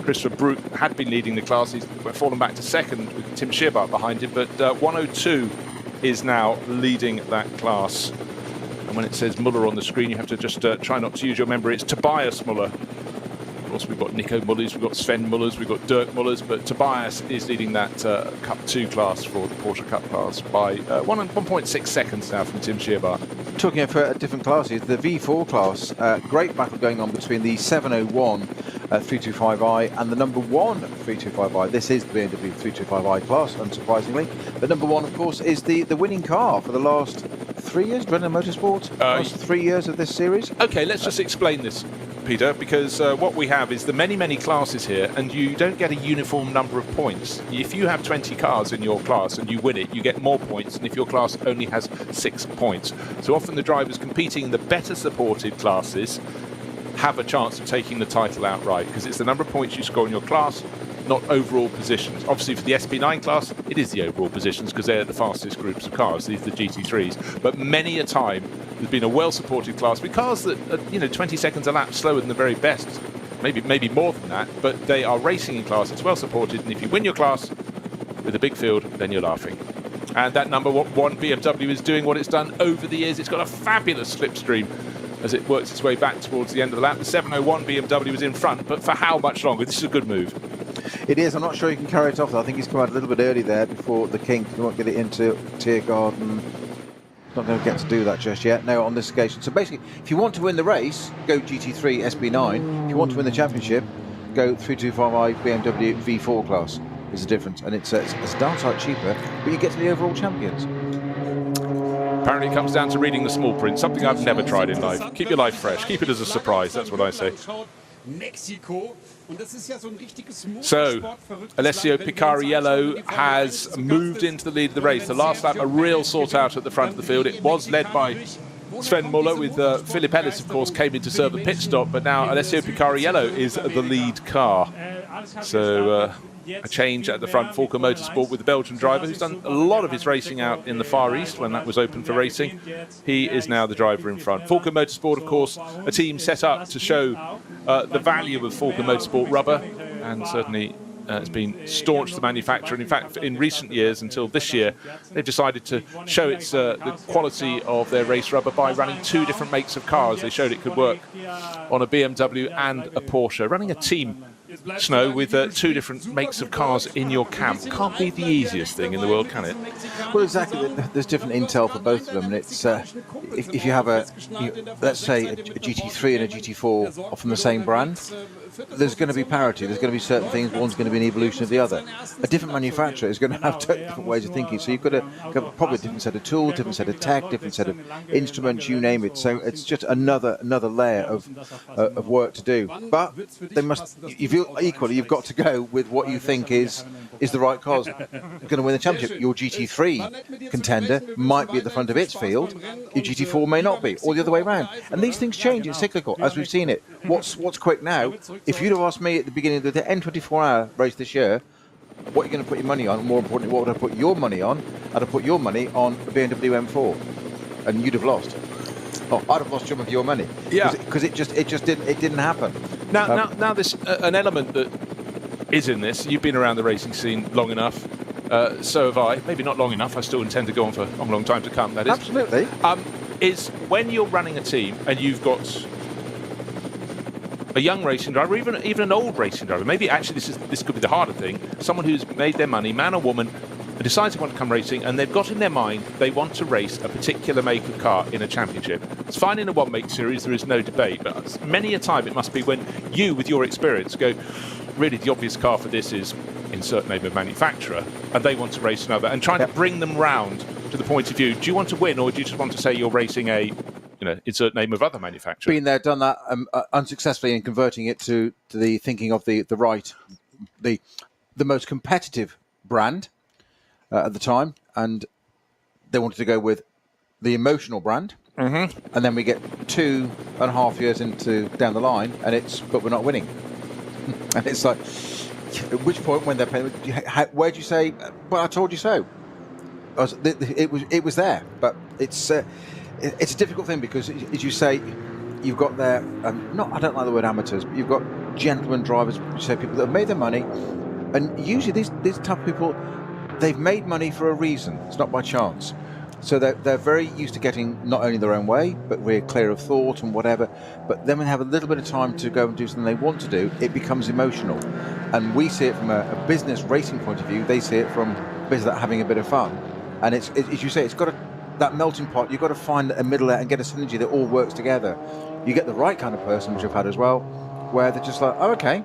[SPEAKER 3] Christopher Brook had been leading the class. He's fallen back to second with Tim Scheerbart behind him, but 102 is now leading that class. And when it says Muller on the screen, you have to just try not to use your memory. It's Tobias Muller. Of course, we've got Nico Mullers, we've got Sven Mullers, we've got Dirk Mullers, but Tobias is leading that Cup 2 class for the Porsche Cup class by 1.6 seconds now from Tim Scheerbart.
[SPEAKER 4] Talking of different classes, the V4 class, great battle going on between the 701 325i and the number 1 325i. This is the BMW 325i class, unsurprisingly. The number 1, of course, is the winning car for the last 3 years, Brennan Motorsport. Last 3 years of this series.
[SPEAKER 3] Okay, let's just explain this, Peter, because what we have is the many classes here, and you don't get a uniform number of points. If you have 20 cars in your class and you win it, you get more points than if your class only has 6 points. So often the drivers competing in the better supported classes have a chance of taking the title outright, because it's the number of points you score in your class, not overall positions. Obviously for the SB9 class, it is the overall positions because they're the fastest groups of cars. These are the GT3s. But many a time, there's been a well-supported class with cars that are, 20 seconds a lap slower than the very best. Maybe more than that, but they are racing in class. It's well-supported, and if you win your class, with a big field, then you're laughing. And that number one BMW is doing what it's done over the years. It's got a fabulous slipstream as it works its way back towards the end of the lap. The 701 BMW is in front, but for how much longer? This is a good move.
[SPEAKER 4] It is. I'm not sure you can carry it off. I think he's come out a little bit early there before the kink. He won't get it into Tiergarten. Not going to get to do that just yet. No, on this occasion. So basically, if you want to win the race, go GT3 SB9. If you want to win the championship, go 325i BMW V4 class. Is the difference, and it's darn sight cheaper, but you get to the overall champions.
[SPEAKER 3] Apparently it comes down to reading the small print, something I've never tried in life. Keep your life fresh, keep it as a surprise, that's what I say. So, Alessio Picariello has moved into the lead of the race. The last lap, a real sort out at the front of the field. It was led by Sven Muller, with Philip Ellis, of course, came in to serve the pit stop, but now Alessio Picariello is the lead car. So, a change at the front. Volker Motorsport with the Belgian driver who's done a lot of his racing out in the Far East when that was open for racing. He is now the driver in front. Volker Motorsport, of course, a team set up to show the value of Volker Motorsport rubber, and certainly it's been staunch to manufacture. And in fact, in recent years, until this year, they've decided to show its the quality of their race rubber by running two different makes of cars. They showed it could work on a BMW and a Porsche. Running a team, Snow, with two different makes of cars in your camp can't be the easiest thing in the world, can it?
[SPEAKER 4] Well, exactly. There's different intel for both of them, and it's if you have let's say a GT3 and a GT4 from the same brand, there's going to be parity. There's going to be certain things. One's going to be an evolution of the other. A different manufacturer is going to have different ways of thinking. So you've got to have probably a different set of tools, different set of tech, different set of instruments, you name it. So it's just another layer of work to do. But they must. Equally, you've got to go with what you think is the right cause. Going to win the championship. Your GT3 contender might be at the front of its field. Your GT4 may not be, or the other way around. And these things change. It's cyclical, as we've seen it. What's quick now? If you'd have asked me at the beginning of the N24-hour race this year, what are you going to put your money on? More importantly, what would I put your money on? I'd have put your money on a BMW M4, and you'd have lost. Oh, I'd have lost some of your money.
[SPEAKER 3] Yeah,
[SPEAKER 4] because it didn't happen.
[SPEAKER 3] Now there's an element that is in this. You've been around the racing scene long enough. So have I. Maybe not long enough. I still intend to go on for a long time to come. That is
[SPEAKER 4] absolutely.
[SPEAKER 3] Is when you're running a team and you've got a young racing driver, even an old racing driver. Maybe actually this could be the harder thing. Someone who's made their money, man or woman, and decides they want to come racing, and they've got in their mind they want to race a particular make of car in a championship. It's fine in a one-make series, there is no debate, but many a time it must be when you, with your experience, go, really the obvious car for this is insert name of manufacturer, and they want to race another, and trying to bring them round to the point of view, do you want to win, or do you just want to say you're racing a, insert name of other manufacturer?
[SPEAKER 4] Been there, done that, unsuccessfully in converting it to the thinking of the most competitive brand at the time, and they wanted to go with the emotional brand. Mm-hmm. And then we get 2.5 years down the line, and but we're not winning. And it's like, at which point when they're paying, where'd you say? Well, I told you so. It was there, but it's a difficult thing because, as you say, you've got there. I don't like the word amateurs, but you've got gentlemen drivers. You say people that have made their money, and usually these type of people, they've made money for a reason. It's not by chance. So they're very used to getting not only their own way, but we're clear of thought and whatever. But then when they have a little bit of time to go and do something they want to do, it becomes emotional. And we see it from a business racing point of view. They see it from business having a bit of fun. And it's as you say, it's got that melting pot. You've got to find a middle there and get a synergy that all works together. You get the right kind of person, which I've had as well, where they're just like, oh, okay,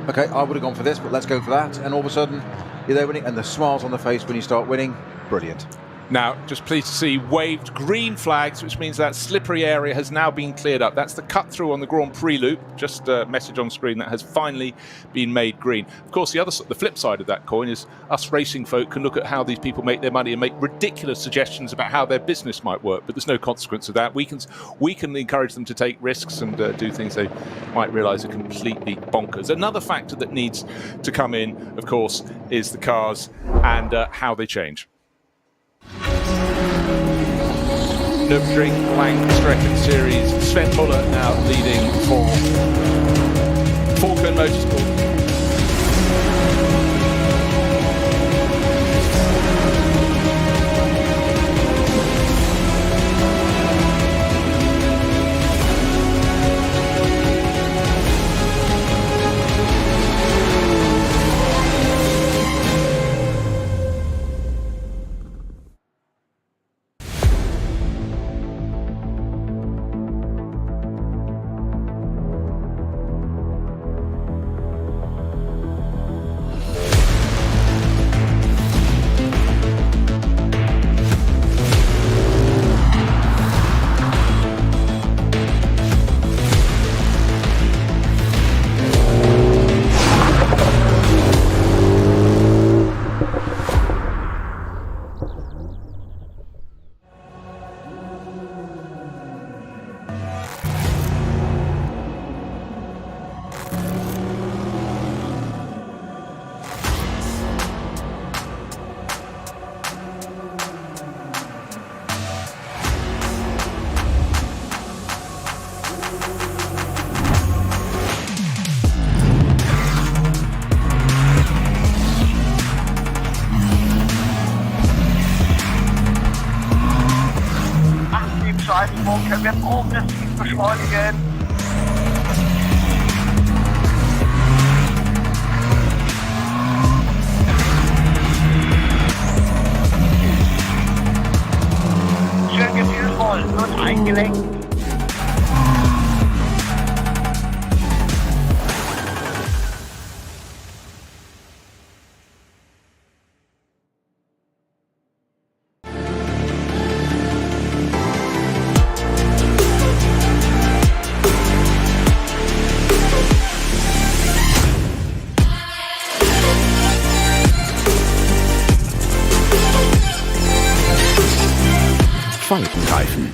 [SPEAKER 4] I would have gone for this, but let's go for that. And all of a sudden, you're there winning, and the smiles on the face when you start winning, brilliant.
[SPEAKER 3] Now, just pleased to see waved green flags, which means that slippery area has now been cleared up. That's the cut through on the Grand Prix loop. Just a message on screen that has finally been made green. Of course, the flip side of that coin is us racing folk can look at how these people make their money and make ridiculous suggestions about how their business might work, but there's no consequence of that. We can encourage them to take risks and do things they might realise are completely bonkers. Another factor that needs to come in, of course, is the cars and how they change. Nürburgring Langstrecken Series. Sven Muller now leading for Volker Motorsport.
[SPEAKER 7] Leistung, wir progressiv beschleunigen. Schön gefühlvoll und eingelenkt.
[SPEAKER 1] Falkenreifen.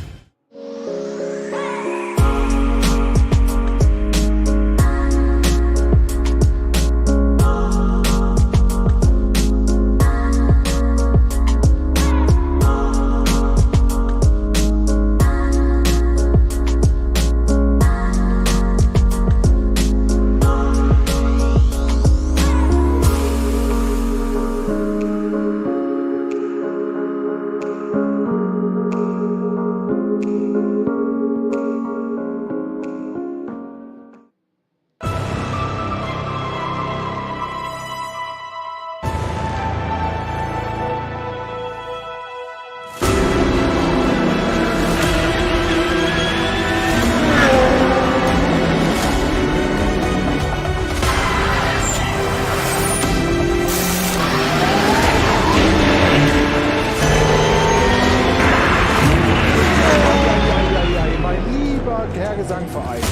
[SPEAKER 2] Gesangverein.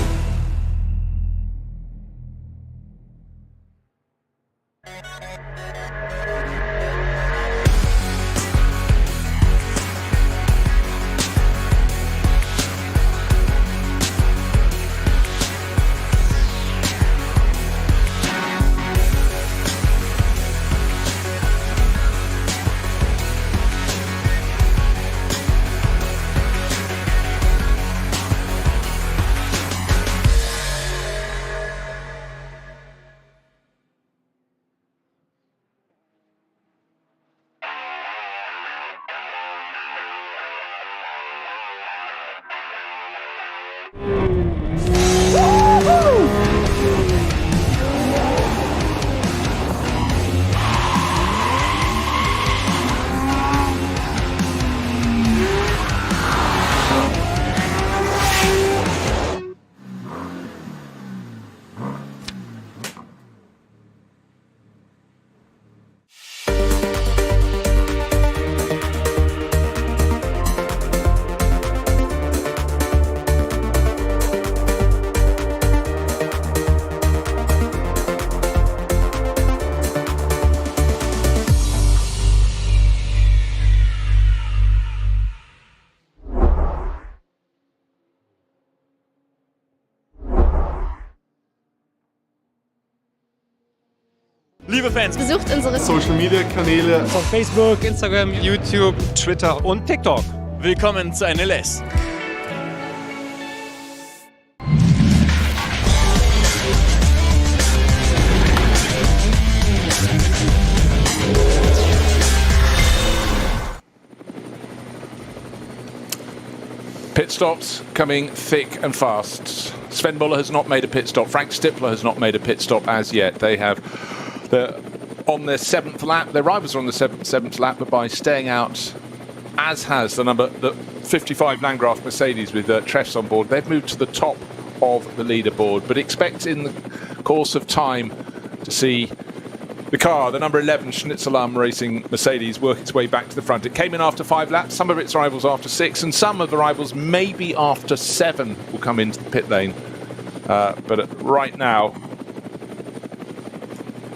[SPEAKER 8] Liebe Fans,
[SPEAKER 9] besucht unsere
[SPEAKER 10] Social-Media-Kanäle
[SPEAKER 8] auf Facebook, Instagram, YouTube, Twitter und TikTok. Willkommen zu NLS.
[SPEAKER 3] Pit stops coming thick and fast. Sven Muller has not made a pit stop. Frank Stippler has not made a pit stop as yet. They have on their 7th lap. Their rivals are on the 7th lap, but by staying out, as has the 55 Landgraf Mercedes with Treffs on board, they've moved to the top of the leaderboard. But expect in the course of time to see the car, the number 11 Schnitzelarm Racing Mercedes, work its way back to the front. It came in after 5 laps, some of its rivals after 6, and some of the rivals maybe after 7 will come into the pit lane. But right now,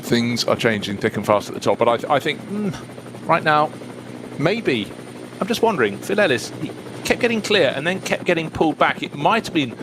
[SPEAKER 3] things are changing thick and fast at the top. But I think right now, maybe, I'm just wondering, Phil Ellis, he kept getting clear and then kept getting pulled back. It might have been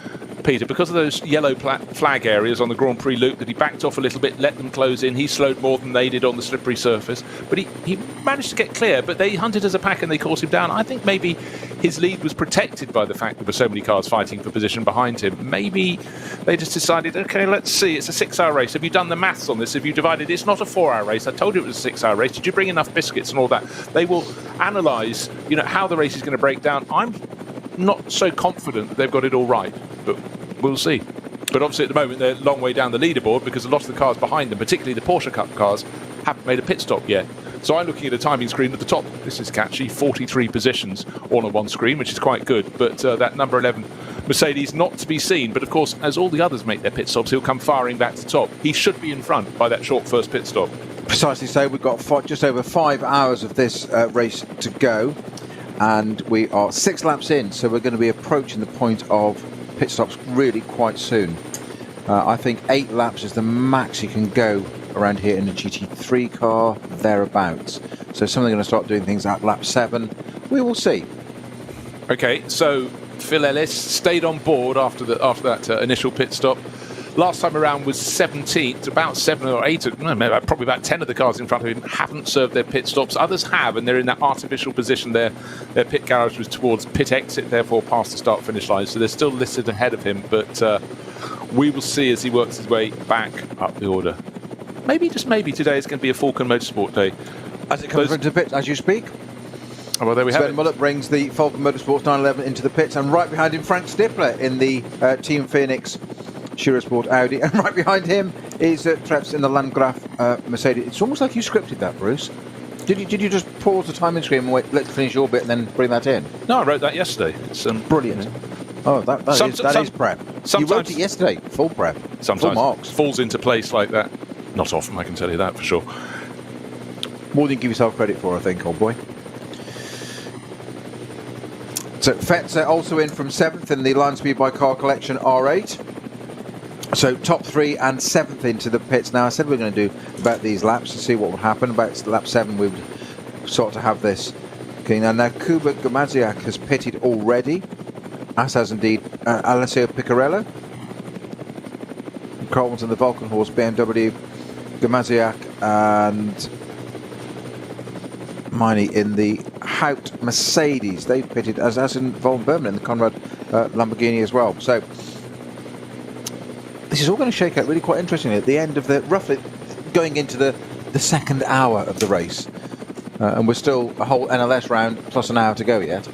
[SPEAKER 3] Peter, because of those yellow flag areas on the Grand Prix loop, that he backed off a little bit, let them close in. He slowed more than they did on the slippery surface. But he managed to get clear, but they hunted as a pack and they caught him down. I think maybe his lead was protected by the fact there were so many cars fighting for position behind him. Maybe they just decided, OK, let's see, it's a 6-hour race. Have you done the maths on this? Have you divided? It's not a 4-hour race. I told you it was a 6-hour race. Did you bring enough biscuits and all that? They will analyse, how the race is going to break down. I'm not so confident that they've got it all right, but we'll see. But obviously at the moment they're a long way down the leaderboard because a lot of the cars behind them, particularly the Porsche Cup cars, haven't made a pit stop yet. So I'm looking at a timing screen at the top. This is catchy, 43 positions all on one screen, which is quite good. But that number 11 Mercedes not to be seen. But of course, as all the others make their pit stops, he'll come firing back to top. He should be in front by that short first pit stop.
[SPEAKER 4] Precisely so. We've got just over 5 hours of this race to go, and we are 6 laps in, so we're going to be approaching the point of pit stops really quite soon. I think 8 laps is the max you can go around here in a GT3 car, thereabouts. So some are going to start doing things at lap 7. We will see.
[SPEAKER 3] Okay, so Phil Ellis stayed on board after that initial pit stop. Last time around was 17th, about 7 or 8, probably about 10 of the cars in front of him haven't served their pit stops. Others have, and they're in that artificial position there. Their pit garage was towards pit exit, therefore past the start-finish line, so they're still listed ahead of him, but we will see as he works his way back up the order. Maybe, just maybe, today is going to be a Falcon Motorsport day.
[SPEAKER 4] As it comes into the pits, as you speak.
[SPEAKER 3] Oh, well, there we have it.
[SPEAKER 4] Sven Muller brings the Falcon Motorsports 911 into the pits, and right behind him, Frank Stippler in the Team Phoenix Sport Audi, and right behind him is Treps in the Landgraf Mercedes. It's almost like you scripted that, Bruce. Did you just pause the timing screen and wait, let's finish your bit and then bring that in?
[SPEAKER 3] No, I wrote that yesterday. It's
[SPEAKER 4] brilliant. Oh, that is prep. You wrote it yesterday, full prep.
[SPEAKER 3] Sometimes
[SPEAKER 4] full marks.
[SPEAKER 3] Falls into place like that. Not often, I can tell you that for sure.
[SPEAKER 4] More than you give yourself credit for, I think, old boy. So Fetzer also in from 7th in the Line Speed by Car Collection R8. So top 3 and 7th into the pits. Now I said we are going to do about these laps to see what would happen. About lap 7 we would sort to have this. Okay, now Kuba Gamaziak has pitted already, as has indeed Alessio Piccarello. Carlton's in the Vulcan Horse BMW, Gamaziak and Miney in the Hout Mercedes. They've pitted, as in Von Berman in the Conrad Lamborghini as well. So this is all going to shake out really quite interestingly at the end of the, roughly going into the second hour of the race. And we're still a whole NLS round plus an hour to go yet.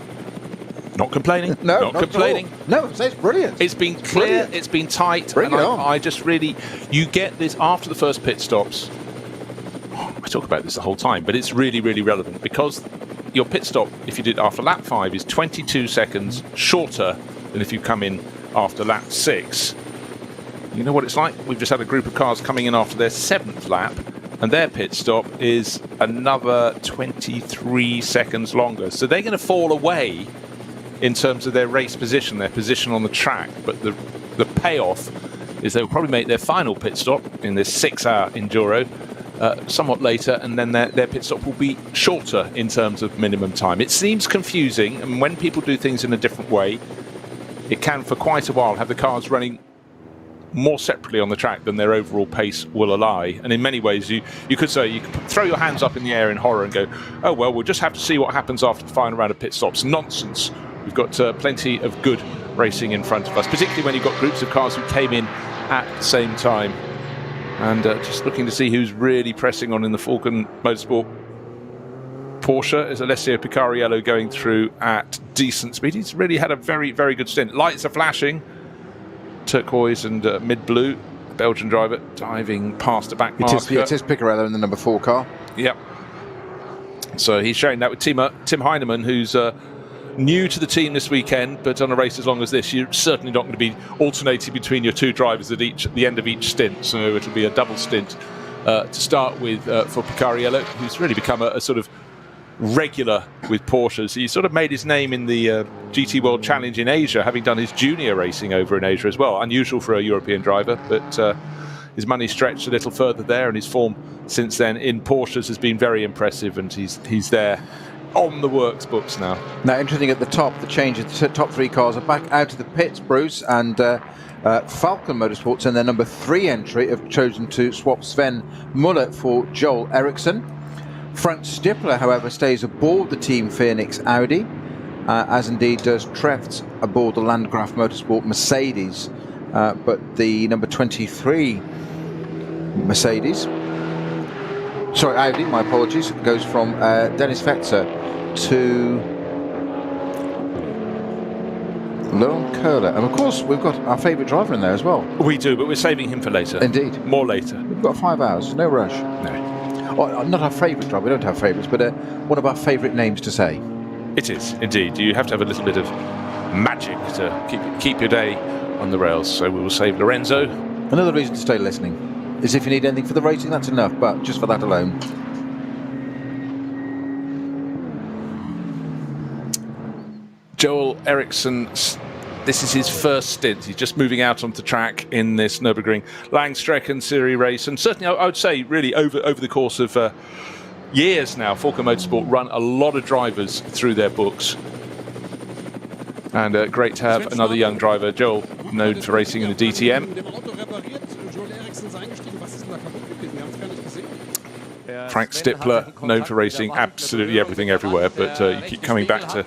[SPEAKER 3] Not complaining.
[SPEAKER 4] No,
[SPEAKER 3] not complaining.
[SPEAKER 4] No, it's brilliant.
[SPEAKER 3] It's been clear, brilliant. It's been tight.
[SPEAKER 4] Bring it on.
[SPEAKER 3] I just really, you get this after the first pit stops. I talk about this the whole time, but it's really, really relevant because your pit stop, if you did after lap 5, is 22 seconds shorter than if you come in after lap 6. You know what it's like? We've just had a group of cars coming in after their 7th lap, and their pit stop is another 23 seconds longer. So they're going to fall away in terms of their race position, their position on the track. But the payoff is they'll probably make their final pit stop in this 6-hour enduro somewhat later, and then their pit stop will be shorter in terms of minimum time. It seems confusing, and when people do things in a different way, it can for quite a while have the cars running more separately on the track than their overall pace will allow. And in many ways, you could say, you could throw your hands up in the air in horror and go, oh well, we'll just have to see what happens after the final round of pit stops. Nonsense. We've got plenty of good racing in front of us, particularly when you've got groups of cars who came in at the same time. And just looking to see who's really pressing on in the Falcon Motorsport. Porsche is Alessio Picariello going through at decent speed. He's really had a very, very good stint. Lights are flashing. Turquoise and mid-blue. Belgian driver diving past the back marker.
[SPEAKER 4] It is Piccarello in the number 4 car.
[SPEAKER 3] Yep. So he's sharing that with Tim Heinemann, who's new to the team this weekend, but on a race as long as this, you're certainly not going to be alternating between your 2 drivers at the end of each stint. So it'll be a double stint to start with for Picariello, who's really become a sort of regular with Porsches. He sort of made his name in the GT World Challenge in Asia, having done his junior racing over in Asia as well. Unusual for a European driver, but his money stretched a little further there, and his form since then in Porsches has been very impressive, and he's there on the works books now. Now,
[SPEAKER 4] interesting at the top, the change of the top 3 cars are back out of the pits, Bruce, and Falcon Motorsports in their number 3 entry have chosen to swap Sven Muller for Joel Eriksson. Frank Stippler, however, stays aboard the Team Phoenix Audi, as indeed does Trefts aboard the Landgraf Motorsport Mercedes, but the number 23 Mercedes, sorry, Audi, my apologies, goes from Dennis Fetzer to Laurent Kohler. And of course, we've got our favourite driver in there as well.
[SPEAKER 3] We do, but we're saving him for later.
[SPEAKER 4] Indeed.
[SPEAKER 3] More later.
[SPEAKER 4] We've got 5 hours, no rush.
[SPEAKER 3] No.
[SPEAKER 4] Well, not our favourite driver, we don't have favourites, but one of our favourite names to say.
[SPEAKER 3] It is, indeed. You have to have a little bit of magic to keep your day on the rails, so we will save Lorenzo.
[SPEAKER 4] Another reason to stay listening is if you need anything for the racing, that's enough, but just for that alone.
[SPEAKER 3] Joel Eriksson, this is his first stint. He's just moving out onto the track in this Nürburgring Langstrecken Series race, and certainly I would say really over the course of years now, Falco Motorsport run a lot of drivers through their books. And great to have another young driver, Joel, known for racing in the DTM. Frank Stippler, known for racing absolutely everything everywhere, but you keep coming back to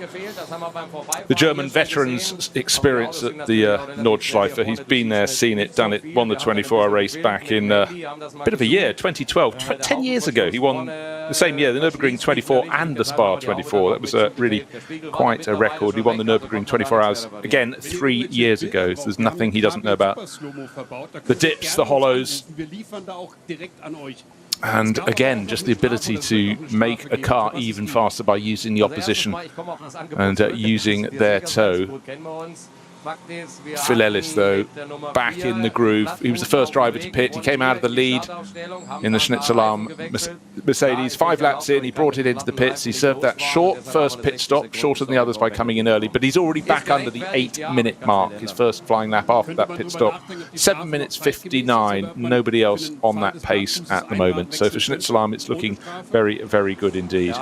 [SPEAKER 3] the German veterans' experience at the Nordschleife. He's been there, seen it, done it, won the 24-hour race back in a bit of a year, 2012. 10 years ago, he won the same year, the Nürburgring 24 and the Spa 24. That was really quite a record. He won the Nürburgring 24 hours, again, 3 years ago. So there's nothing he doesn't know about. The dips, the hollows. And again, just the ability to make a car even faster by using the opposition and using their toe. Phil Ellis, though, back in the groove. He was the first driver to pit. He came out of the lead in the Schnitzelarm Mercedes. 5 laps in, he brought it into the pits. He served that short first pit stop, shorter than the others by coming in early, but he's already back under the 8-minute mark, his first flying lap after that pit stop. 7 minutes 59, nobody else on that pace at the moment. So for Schnitzelarm, it's looking very, very good indeed.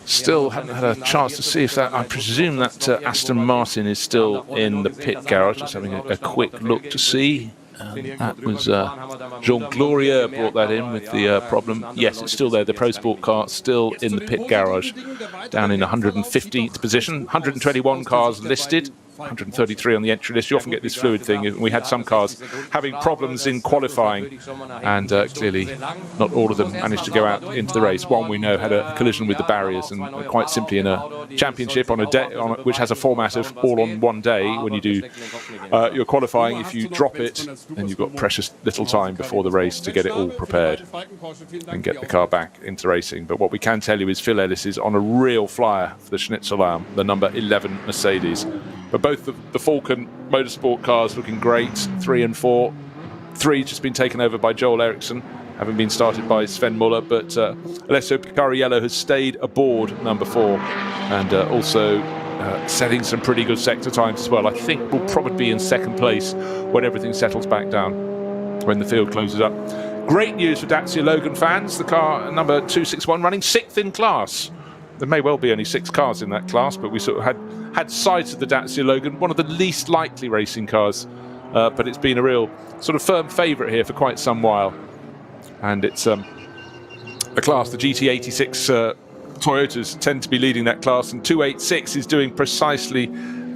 [SPEAKER 3] Still haven't had a chance to see if that, I presume that Aston Martin is still in the pit garage. Just having a quick look to see. That was Jean Gloria brought that in with the problem. Yes, it's still there. The Pro Sport car still in the pit garage, down in 115th position. 121 cars listed. 133 on the entry list. You often get this fluid thing. We had some cars having problems in qualifying, and clearly not all of them managed to go out into the race. One we know had a collision with the barriers, and quite simply in a championship on a day which has a format of all on one day, when you do your qualifying, if you drop it, then you've got precious little time before the race to get it all prepared and get the car back into racing. But what we can tell you is Phil Ellis is on a real flyer for the Schnitzelarm, the number 11 Mercedes. But both the Falcon Motorsport cars looking great, 3 and 4. 3 just been taken over by Joel Eriksson, having been started by Sven Muller, but Alessio Picariello has stayed aboard number 4, and also setting some pretty good sector times as well. I think we'll probably be in second place when everything settles back down, when the field closes up. Great news for Dacia Logan fans. The car number 261 running 6th in class. There may well be only 6 cars in that class, but we sort of had sight of the Dacia Logan, one of the least likely racing cars, but it's been a real sort of firm favourite here for quite some while. And it's a class, the GT86 Toyotas tend to be leading that class, and 286 is doing precisely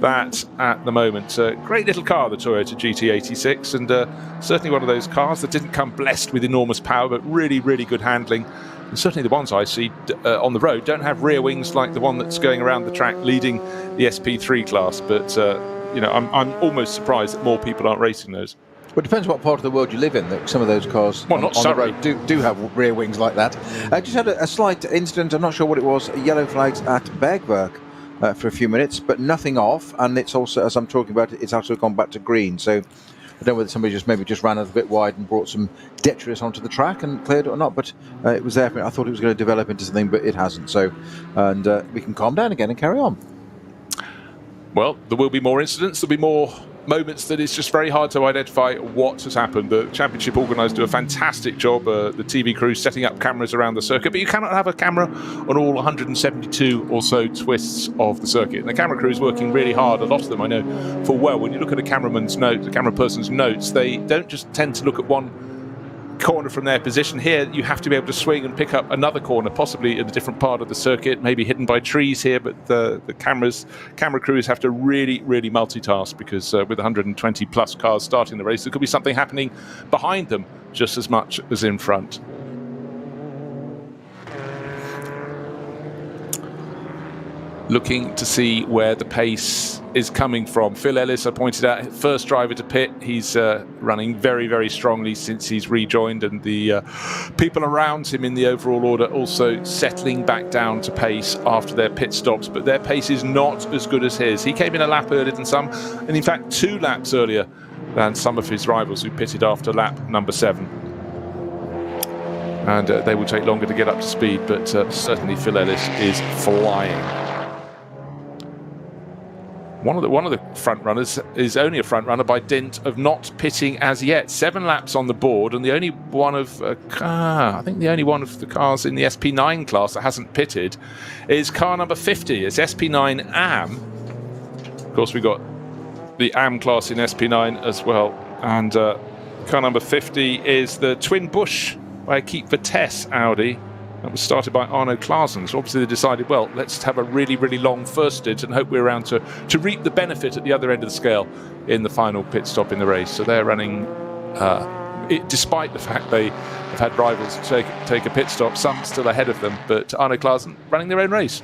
[SPEAKER 3] that at the moment. Great little car, the Toyota GT86, and certainly one of those cars that didn't come blessed with enormous power, but really, really good handling. And certainly the ones I see on the road don't have rear wings like the one that's going around the track leading the SP3 class. But you know, I'm almost surprised that more people aren't racing those.
[SPEAKER 4] Well, it depends what part of the world you live in. That some of those cars on the road do have rear wings like that. Just had a slight incident. I'm not sure what it was. Yellow flags at Bergwerk for a few minutes, but nothing off. And it's also, as I'm talking about it, it's actually gone back to green. So I don't know whether somebody maybe just ran a bit wide and brought some detritus onto the track and cleared it or not, but it was there. I thought it was going to develop into something, but it hasn't. So, and we can calm down again and carry on.
[SPEAKER 3] Well, there will be more incidents. There'll be more moments that it's just very hard to identify what has happened. The championship organisers do a fantastic job, the TV crew setting up cameras around the circuit, but you cannot have a camera on all 172 or so twists of the circuit. And the camera crew is working really hard, a lot of them I know full well. When you look at a cameraman's notes, the camera person's notes, they don't just tend to look at one corner from their position. Here you have to be able to swing and pick up another corner, possibly in a different part of the circuit, maybe hidden by trees here, but the camera crews have to really multitask, because with 120 plus cars starting the race, there could be something happening behind them just as much as in front. looking to see where the pace is coming from. Phil Ellis, I pointed out, first driver to pit. He's running very, very strongly since he's rejoined, and the people around him in the overall order also settling back down to pace after their pit stops, but their pace is not as good as his. He came in a lap earlier than some, and in fact 2 laps earlier than some of his rivals who pitted after lap number 7. And they will take longer to get up to speed, but certainly Phil Ellis is flying. One of the front runners is only a front runner by dint of not pitting as yet. 7 laps on the board, and the only one of I think the only one of the cars in the SP9 class that hasn't pitted is car number 50. It's SP9 AM. Of course, we got the AM class in SP9 as well, and car number 50 is the twin Busch by Keep Vitesse Audi. That was started by Arno Klaasen. So obviously they decided, well, let's have a really, really long first stint and hope we're around to reap the benefit at the other end of the scale in the final pit stop in the race. So they're running, despite the fact they have had rivals take a pit stop, some still ahead of them, but Arno Klaasen running their own race.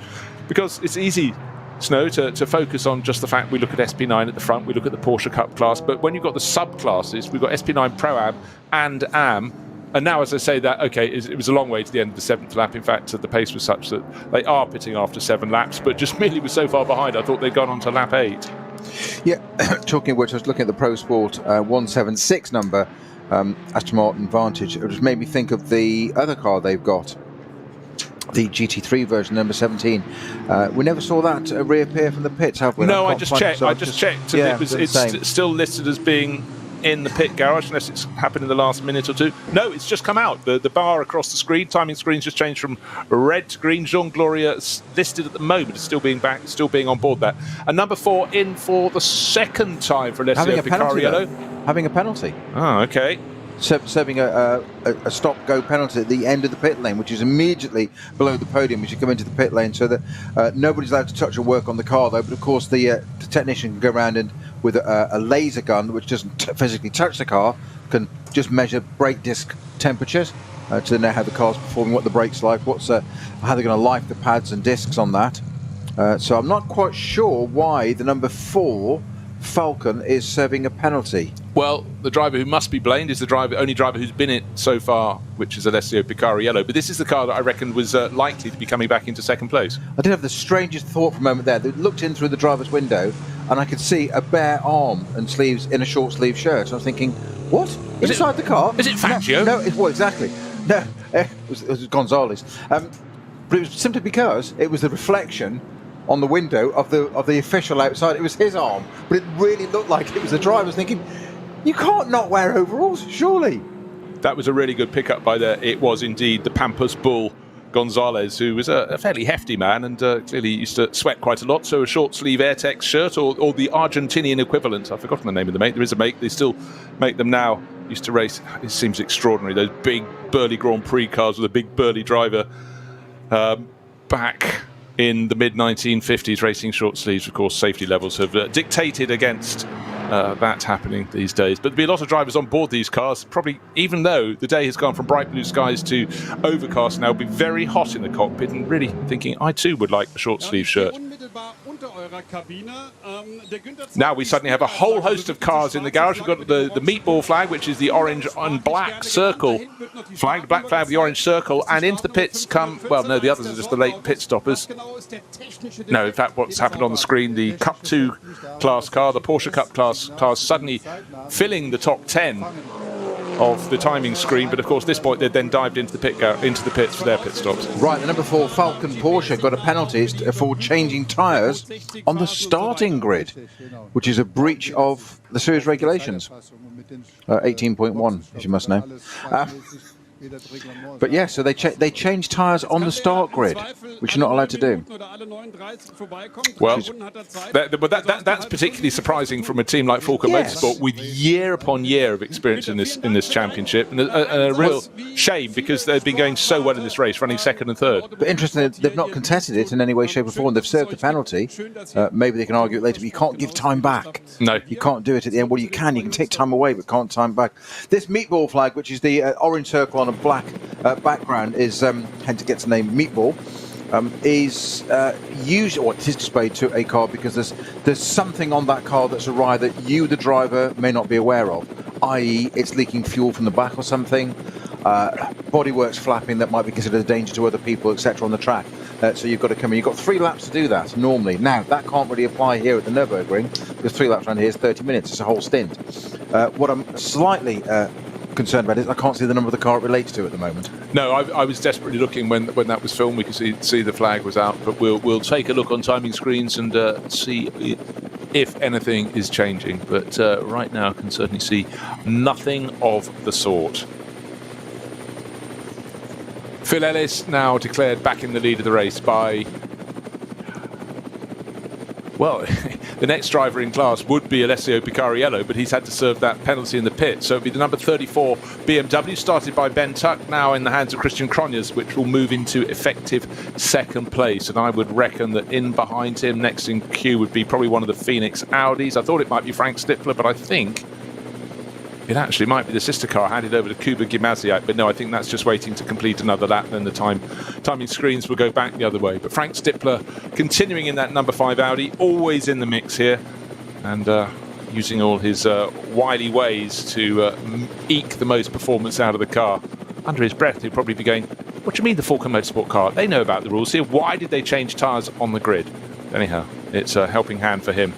[SPEAKER 3] Because it's easy, Snow, to focus on just the fact we look at SP9 at the front, we look at the Porsche Cup class, but when you've got the sub-classes, we've got SP9 Pro-Am and AM. And now, as I say that, okay, it was a long way to the end of the 7th lap. In fact, the pace was such that they are pitting after 7 laps, but just merely was so far behind, I thought they'd gone on to lap 8.
[SPEAKER 4] Yeah, talking of which, I was looking at the Pro Sport 176 number, Aston Martin Vantage. It just made me think of the other car they've got, the GT3 version, number 17. We never saw that reappear from the pits, have we?
[SPEAKER 3] No, I just checked.
[SPEAKER 4] Yeah,
[SPEAKER 3] it's still listed as being in the pit garage, unless it's happened in the last minute or two. No, it's just come out. The bar across the screen, timing screen's just changed from red to green. Jean Gloria listed at the moment. It's still being back, still being on board there. And number 4 in for the 2nd time for Alessio Picariello.
[SPEAKER 4] Having a penalty.
[SPEAKER 3] Oh, okay.
[SPEAKER 4] Serving a stop-go penalty at the end of the pit lane, which is immediately below the podium as you come into the pit lane, so that nobody's allowed to touch or work on the car, though. But of course, the technician can go around and with a laser gun, which doesn't physically touch the car, can just measure brake disc temperatures to know how the car's performing, what the brake's like, how they're going to life the pads and discs on that. So I'm not quite sure why the number 4 Falcon is serving a penalty.
[SPEAKER 3] Well, the driver who must be blamed is the only driver who's been it so far, which is Alessio Picariello. But this is the car that I reckon was likely to be coming back into 2nd place.
[SPEAKER 4] I did have the strangest thought for a moment there. They looked in through the driver's window, and I could see a bare arm and sleeves in a short sleeve shirt. I was thinking, what? Inside the car?
[SPEAKER 3] Is it Fangio?
[SPEAKER 4] No, well, exactly. No, it was Gonzalez. But it was simply because it was the reflection on the window of the official outside. It was his arm, but it really looked like it was the driver. I was thinking, you can't not wear overalls, surely.
[SPEAKER 3] That was a really good pickup by there. It was indeed the Pampas Bull Gonzalez, who was a fairly hefty man and clearly used to sweat quite a lot. So a short sleeve Airtex shirt, or the Argentinian equivalent. I've forgotten the name of the make. There is a make. They still make them now. Used to race. It seems extraordinary. Those big burly Grand Prix cars with a big burly driver back in the mid-1950s, racing short sleeves. Of course, safety levels have dictated against that happening these days. But there'll be a lot of drivers on board these cars, probably, even though the day has gone from bright blue skies to overcast now, will be very hot in the cockpit, and really thinking I too would like a short sleeve shirt. Now we suddenly have a whole host of cars in the garage. We've got the meatball flag, which is the orange and black circle flag, the black flag with the orange circle, and into the pits come, well, no, the others are just the late pit stoppers. No, in fact, what's happened on the screen, the Cup 2 class car, the Porsche Cup class cars suddenly filling the top 10 of the timing screen, but of course this point they then dived into the pits for their pit stops.
[SPEAKER 4] Right, the number 4 Falcon Porsche got a penalty for changing tyres on the starting grid, which is a breach of the series regulations. 18.1, as you must know. But yeah, so they change tyres on the start grid, which you're not allowed to do.
[SPEAKER 3] Well, that's particularly surprising from a team like Falcon Motorsport, with year upon year of experience in this championship, and a real shame because they've been going so well in this race, running 2nd and 3rd.
[SPEAKER 4] But interestingly, they've not contested it in any way, shape or form. They've served the penalty. Maybe they can argue it later, but you can't give time back.
[SPEAKER 3] No.
[SPEAKER 4] You can't do it at the end. Well, you can take time away, but can't time back. This meatball flag, which is the orange circle on a black background, is hence it gets the name meatball. is usually, it is displayed to a car because there's something on that car that's awry that you, the driver, may not be aware of, i.e. it's leaking fuel from the back or something, bodywork's flapping that might be considered a danger to other people, etc. on the track. So you've got to come in. You've got 3 laps to do that normally. Now, that can't really apply here at the Nürburgring because 3 laps around here is 30 minutes. It's a whole stint. What I'm slightly concerned about is I can't see the number of the car it relates to at the moment.
[SPEAKER 3] No, I was desperately looking when that was filmed. We could see the flag was out, but we'll take a look on timing screens and see if anything is changing. But right now, I can certainly see nothing of the sort. Phil Ellis now declared back in the lead of the race by, well, the next driver in class would be Alessio Picariello, but he's had to serve that penalty in the pit. So it'll be the number 34 BMW, started by Ben Tuck, now in the hands of Christian Cronjes, which will move into effective second place. And I would reckon that in behind him, next in queue, would be probably one of the Phoenix Audis. I thought it might be Frank Stippler, but I think it actually might be the sister car handed over to Kuba Gimaziak, but no, I think that's just waiting to complete another lap. Then the timing screens will go back the other way. But Frank Stippler continuing in that number 5 Audi, always in the mix here, and using all his wily ways to eke the most performance out of the car. Under his breath, he'll probably be going, "What do you mean the Falcon Motorsport car? They know about the rules here. Why did they change tyres on the grid?" Anyhow, it's a helping hand for him.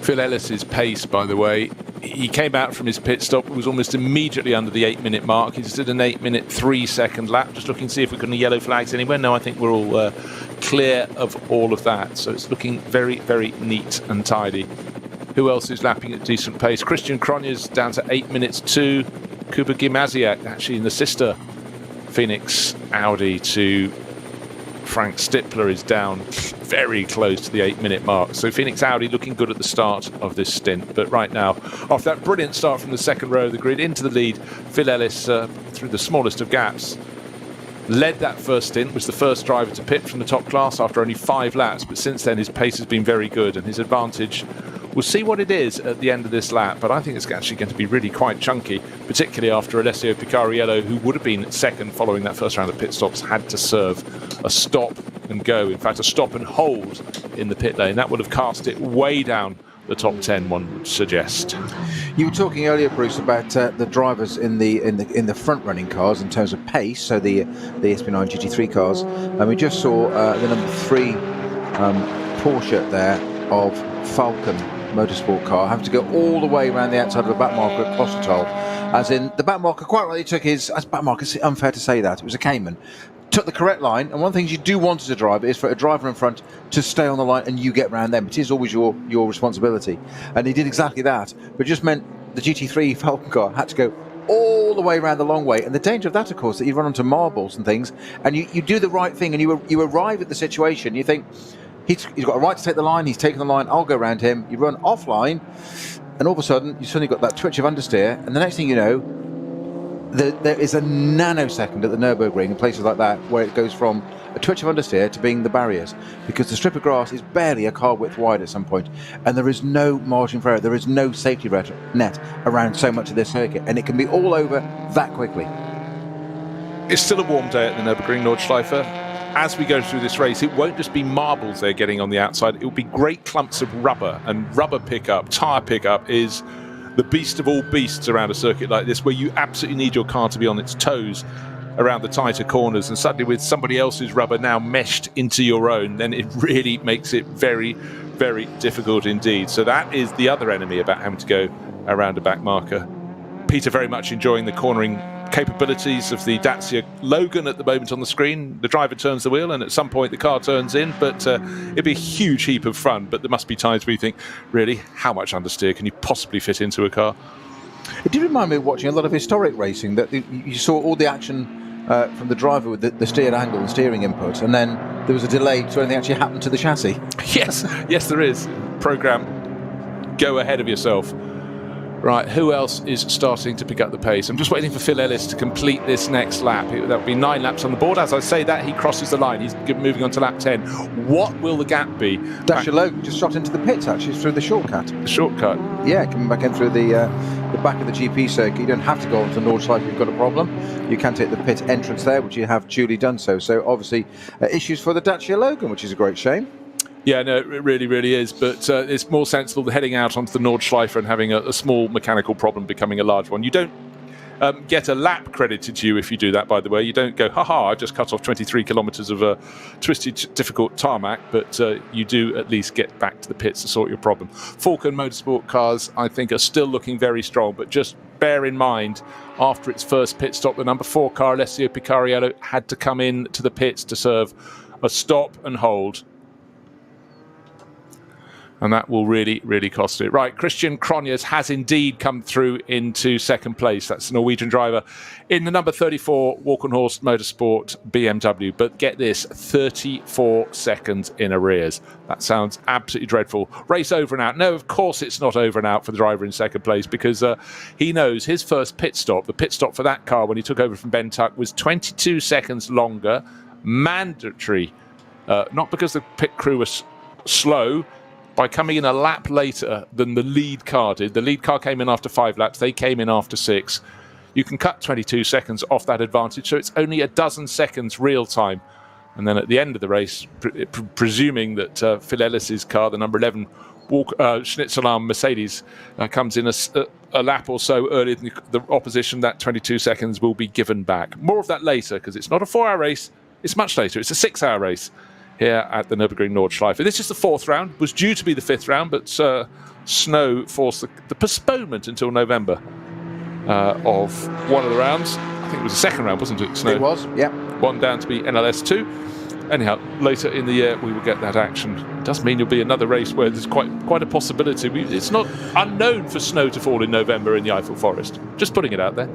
[SPEAKER 3] Phil Ellis's pace, by the way, he came out from his pit stop, was almost immediately under the 8-minute mark. He's did an 8-minute 3-second lap. Just looking to see if we've got any yellow flags anywhere. No, I think we're all clear of all of that. So it's looking very, very neat and tidy. Who else is lapping at decent pace? Christian Cronjes down to 8 minutes 2. Kuba Gimaziak, actually in the sister Phoenix Audi to Frank Stippler, is down very close to the 8-minute mark. So Phoenix Audi looking good at the start of this stint. But right now, after that brilliant start from the second row of the grid into the lead, Phil Ellis, through the smallest of gaps, led that first stint, was the first driver to pit from the top class after only 5 laps. But since then, his pace has been very good, and his advantage, we'll see what it is at the end of this lap, but I think it's actually going to be really quite chunky, particularly after Alessio Picariello, who would have been second following that first round of pit stops, had to serve a stop and go. In fact, a stop and hold in the pit lane. That would have cast it way down the top 10, one would suggest.
[SPEAKER 4] You were talking earlier, Bruce, about the drivers in the front-running cars in terms of pace, so the SP9 GT3 cars, and we just saw the number 3 Porsche there of Falcon Motorsport car having to go all the way around the outside of the back marker at Klostertal. As in, the back marker quite rightly took his, as back marker, it's unfair to say that, it was a Cayman, took the correct line, and one of the things you do want as a driver is for a driver in front to stay on the line and you get round them. It is always your responsibility. And he did exactly that, but it just meant the GT3 Falcon car had to go all the way around the long way. And the danger of that, of course, that you run onto marbles and things, and you do the right thing, and you arrive at the situation, you think, he's got a right to take the line, he's taken the line, I'll go around him. You run offline, and all of a sudden, you suddenly got that twitch of understeer, and the next thing you know, there is a nanosecond at the Nürburgring in places like that where it goes from a twitch of understeer to being the barriers, because the strip of grass is barely a car width wide at some point, and there is no margin for error, there is no safety net around so much of this circuit, and it can be all over that quickly.
[SPEAKER 3] It's still a warm day at the Nürburgring Nordschleife. As we go through this race, it won't just be marbles they're getting on the outside, it will be great clumps of rubber, and rubber pickup, tyre pickup is the beast of all beasts around a circuit like this, where you absolutely need your car to be on its toes around the tighter corners, and suddenly with somebody else's rubber now meshed into your own, then it really makes it very, very difficult indeed. So that is the other enemy about having to go around a back marker. Peter very much enjoying the cornering capabilities of the Dacia Logan at the moment on the screen. The driver turns the wheel and at some point the car turns in, but it'd be a huge heap of fun. But there must be times where you think, really, how much understeer can you possibly fit into a car?
[SPEAKER 4] It did remind me of watching a lot of historic racing, that you saw all the action from the driver with the steer angle and steering input, and then there was a delay to anything actually happened to the chassis.
[SPEAKER 3] Yes, there is. Program, go ahead of yourself. Right, who else is starting to pick up the pace? I'm just waiting for Phil Ellis to complete this next lap. That'll be 9 laps on the board. As I say that, he crosses the line. He's moving on to lap 10. What will the gap be?
[SPEAKER 4] Dasher Logan just shot into the pits, actually, through the shortcut.
[SPEAKER 3] The shortcut?
[SPEAKER 4] Yeah, coming back in through the back of the GP circuit. You don't have to go onto Nordschleife if you've got a problem. You can take the pit entrance there, which you have duly done so. So, obviously, issues for the Dacia Logan, which is a great shame.
[SPEAKER 3] Yeah, no, it really, really is. But it's more sensible than heading out onto the Nordschleife and having a small mechanical problem becoming a large one. You don't get a lap credited to you if you do that, by the way. You don't go, haha, I just cut off 23 kilometres of a twisted, difficult tarmac, but you do at least get back to the pits to sort your problem. Falcon Motorsport cars, I think, are still looking very strong, but just bear in mind, after its first pit stop, the number 4 car, Alessio Picariello, had to come in to the pits to serve a stop and hold. And that will really, really cost it. Right, Christian Cronjes has indeed come through into second place. That's the Norwegian driver in the number 34 Walkenhorst Motorsport BMW. But get this, 34 seconds in arrears. That sounds absolutely dreadful. Race over and out. No, of course it's not over and out for the driver in second place, because he knows his first pit stop, the pit stop for that car when he took over from Ben Tuck, was 22 seconds longer, mandatory. Not because the pit crew was slow, by coming in a lap later than the lead car did. The lead car came in after 5 laps. They came in after 6. You can cut 22 seconds off that advantage, so it's only a dozen seconds real time. And then at the end of the race, presuming that Phil Ellis's car, the number 11 Schnitzelarm Mercedes, comes in a lap or so earlier than the opposition, that 22 seconds will be given back. More of that later, because it's not a 4-hour race. It's much later. It's a 6-hour race here at the Nürburgring Nordschleife. This is the 4th round, was due to be the 5th round, but snow forced the postponement until November of one of the rounds. I think it was the 2nd round, wasn't it? Snow.
[SPEAKER 4] It was, yeah.
[SPEAKER 3] One down to be NLS 2. Anyhow, later in the year we will get that action. It does mean there'll be another race where there's quite a possibility. It's not unknown for snow to fall in November in the Eifel forest. Just putting it out there.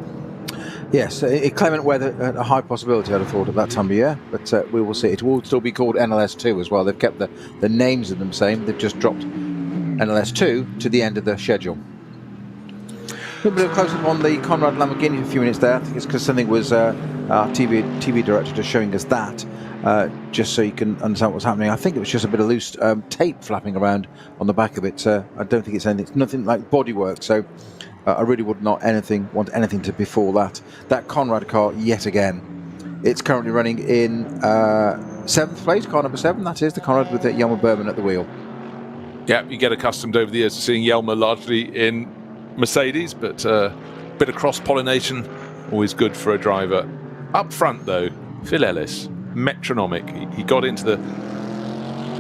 [SPEAKER 4] Yes, clement weather, a high possibility, I'd have thought, at that time of year, but we will see. It will still be called NLS2 as well. They've kept the names of them same. They've just dropped NLS2 to the end of the schedule. A bit of a close-up on the Conrad Lamborghini for a few minutes there. I think it's because something was our TV director just showing us that, just so you can understand what's happening. I think it was just a bit of loose tape flapping around on the back of it. I don't think it's anything. It's nothing like bodywork, so I really would not want anything to befall that. That Conrad car, yet again, it's currently running in 7th place, car number 7. That is the Conrad with Jelmer Berman at the wheel. Yeah,
[SPEAKER 3] you get accustomed over the years to seeing Jelmer largely in Mercedes, but a bit of cross-pollination, always good for a driver. Up front, though, Phil Ellis, metronomic. He got into the,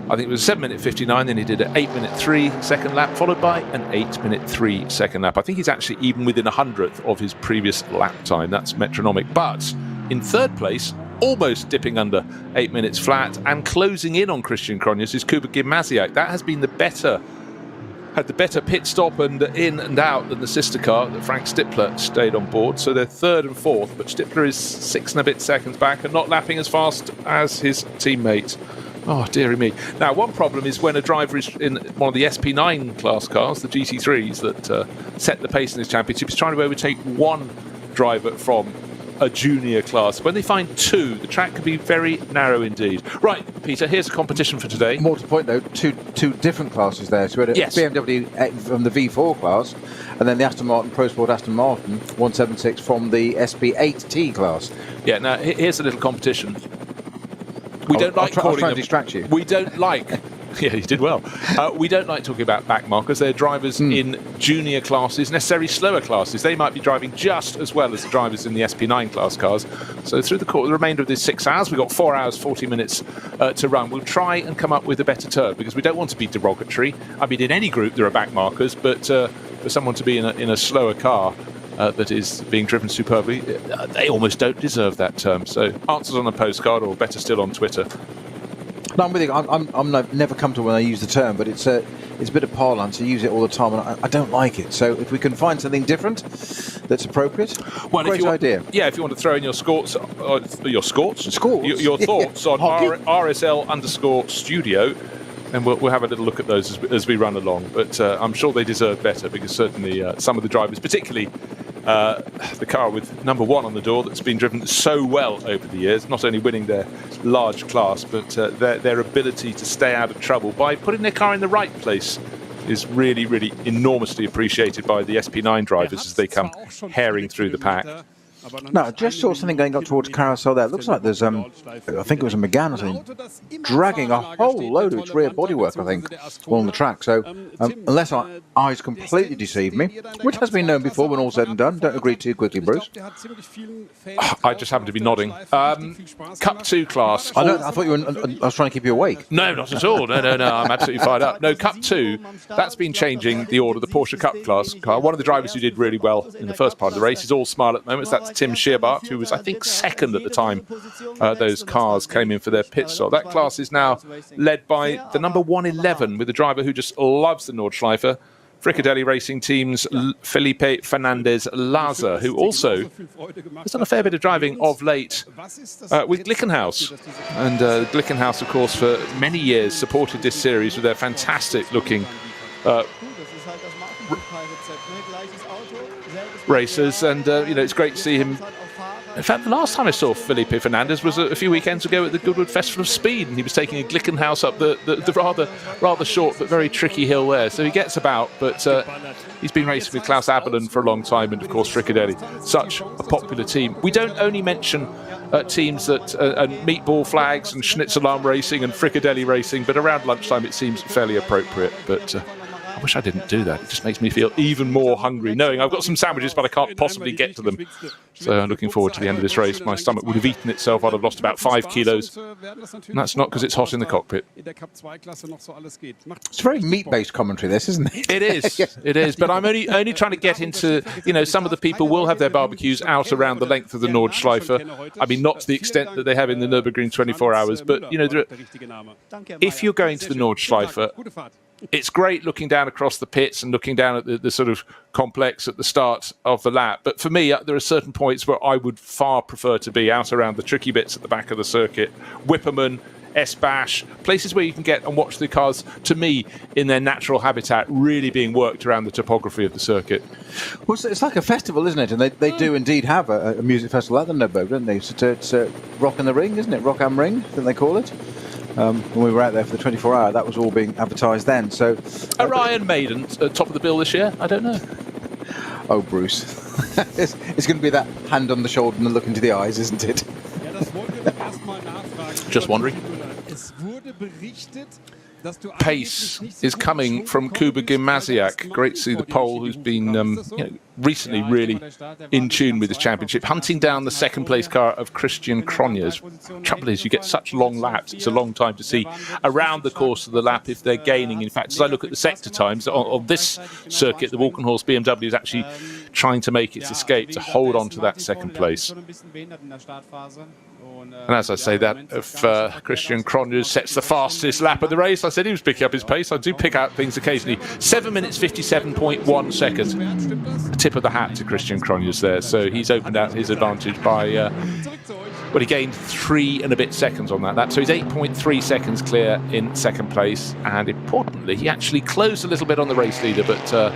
[SPEAKER 3] I think it was 7-minute 59, then he did an 8-minute 3 second lap, followed by an 8-minute 3 second lap. I think he's actually even within a 100th of his previous lap time. That's metronomic. But in 3rd place, almost dipping under 8 minutes flat and closing in on Christian Cronjes is Kuba Gimasiak. That has been had the better pit stop and in and out than the sister car that Frank Stippler stayed on board. So they're 3rd and 4th, but Stippler is 6 and a bit seconds back and not lapping as fast as his teammate. Oh, dearie me. Now, one problem is when a driver is in one of the SP9 class cars, the GT3s that set the pace in this championship, is trying to overtake one driver from a junior class. When they find 2, the track can be very narrow indeed. Right, Peter, here's the competition for today.
[SPEAKER 4] More to the point, though, two different classes there. So we had a BMW from the V4 class, and then the Aston Martin Pro Sport Aston Martin 176 from the SP8T class.
[SPEAKER 3] Yeah, now here's a little competition. We don't like calling them.
[SPEAKER 4] I'll try and distract you.
[SPEAKER 3] We don't like. Yeah, you did well. We don't like talking about back markers. They're drivers in junior classes, necessarily slower classes. They might be driving just as well as the drivers in the SP9 class cars. So through the remainder of this 6 hours, we've got 4 hours, 40 minutes to run. We'll try and come up with a better term because we don't want to be derogatory. I mean, in any group there are back markers, but for someone to be in a slower car that is being driven superbly, they almost don't deserve that term. So answers on a postcard, or better still on Twitter.
[SPEAKER 4] No, I'm with you. I'm never comfortable when I use the term, but it's a bit of parlance. I use it all the time, and I don't like it. So if we can find something different that's appropriate, great idea.
[SPEAKER 3] Yeah, if you want to throw in your thoughts on RSL_studio, and we'll have a little look at those as we run along. But I'm sure they deserve better, because certainly some of the drivers, particularly the car with number 1 on the door that's been driven so well over the years, not only winning their large class, but their ability to stay out of trouble by putting their car in the right place is really, really enormously appreciated by the SP9 drivers as they come herring through the pack.
[SPEAKER 4] No, I just saw something going up towards Carousel there. It looks like there's, I think it was a Megane or something, dragging a whole load of its rear bodywork, I think, along the track. So, unless our eyes completely deceive me, which has been known before when all's said and done, don't agree too quickly, Bruce.
[SPEAKER 3] I just happen to be nodding. Cup 2 class.
[SPEAKER 4] I thought you were, I was trying to keep you awake.
[SPEAKER 3] No, not at all. No, I'm absolutely fired up. No, Cup 2, that's been changing the order, the Porsche Cup class car. One of the drivers who did really well in the first part of the race is all smile at the moment. That's Tim Scheerbart, who was, I think, second at the time those cars came in for their pit stop. That class is now led by the number 111 with a driver who just loves the Nordschleife, Fricadelli Racing Team's Felipe Fernandez Laza, who also has done a fair bit of driving of late with Glickenhaus. And Glickenhaus, of course, for many years supported this series with their fantastic looking racers, and it's great to see him. In fact, the last time I saw Felipe Fernandez was a few weekends ago at the Goodwood Festival of Speed, and he was taking a Glickenhaus up the rather short but very tricky hill there. So he gets about, but he's been racing with Klaus Abelin for a long time, and of course Fricadelli, such a popular team. We don't only mention teams that Meatball Flags and Schnitzelarm Racing and Fricadelli Racing, but around lunchtime it seems fairly appropriate. But I wish I didn't do that. It just makes me feel even more hungry, knowing I've got some sandwiches, but I can't possibly get to them. So I'm looking forward to the end of this race. My stomach would have eaten itself. I'd have lost about 5 kilos. And that's not because it's hot in the cockpit.
[SPEAKER 4] It's very meat-based commentary, this, isn't it?
[SPEAKER 3] It is. It is. But I'm only trying to get into, some of the people will have their barbecues out around the length of the Nordschleife. I mean, not to the extent that they have in the Nürburgring 24 hours, but, if you're going to the Nordschleife, it's great looking down across the pits and looking down at the sort of complex at the start of the lap. But for me, there are certain points where I would far prefer to be out around the tricky bits at the back of the circuit. Whipperman, S-Bash, places where you can get and watch the cars, to me, in their natural habitat, really being worked around the topography of the circuit.
[SPEAKER 4] Well, it's like a festival, isn't it? And they do indeed have a music festival at the Nürburgring, don't they? So it's Rock in the Ring, isn't it? Rock am Ring, I think they call it. When we were out there for the 24-hour, that was all being advertised then. So,
[SPEAKER 3] Orion Maiden top of the bill this year? I don't know.
[SPEAKER 4] Oh, Bruce, it's going to be that hand on the shoulder and a look into the eyes, isn't it?
[SPEAKER 3] Just wondering. Pace is coming from Kuba Gimasiak. Great to see the Pole, who's been recently really in tune with this championship, hunting down the second place car of Christian Cronjes. Trouble is, you get such long laps, it's a long time to see around the course of the lap if they're gaining. In fact, as I look at the sector times on this circuit, the Walkenhorst BMW is actually trying to make its escape to hold on to that second place. And as I say that, if Christian Cronjes sets the fastest lap of the race, I said he was picking up his pace. I do pick out things occasionally. 7 minutes 57.1 seconds. A tip of the hat to Christian Cronjes there. So he's opened out his advantage by, well, he gained 3 and a bit seconds on that lap. So he's 8.3 seconds clear in second place. And importantly, he actually closed a little bit on the race leader, but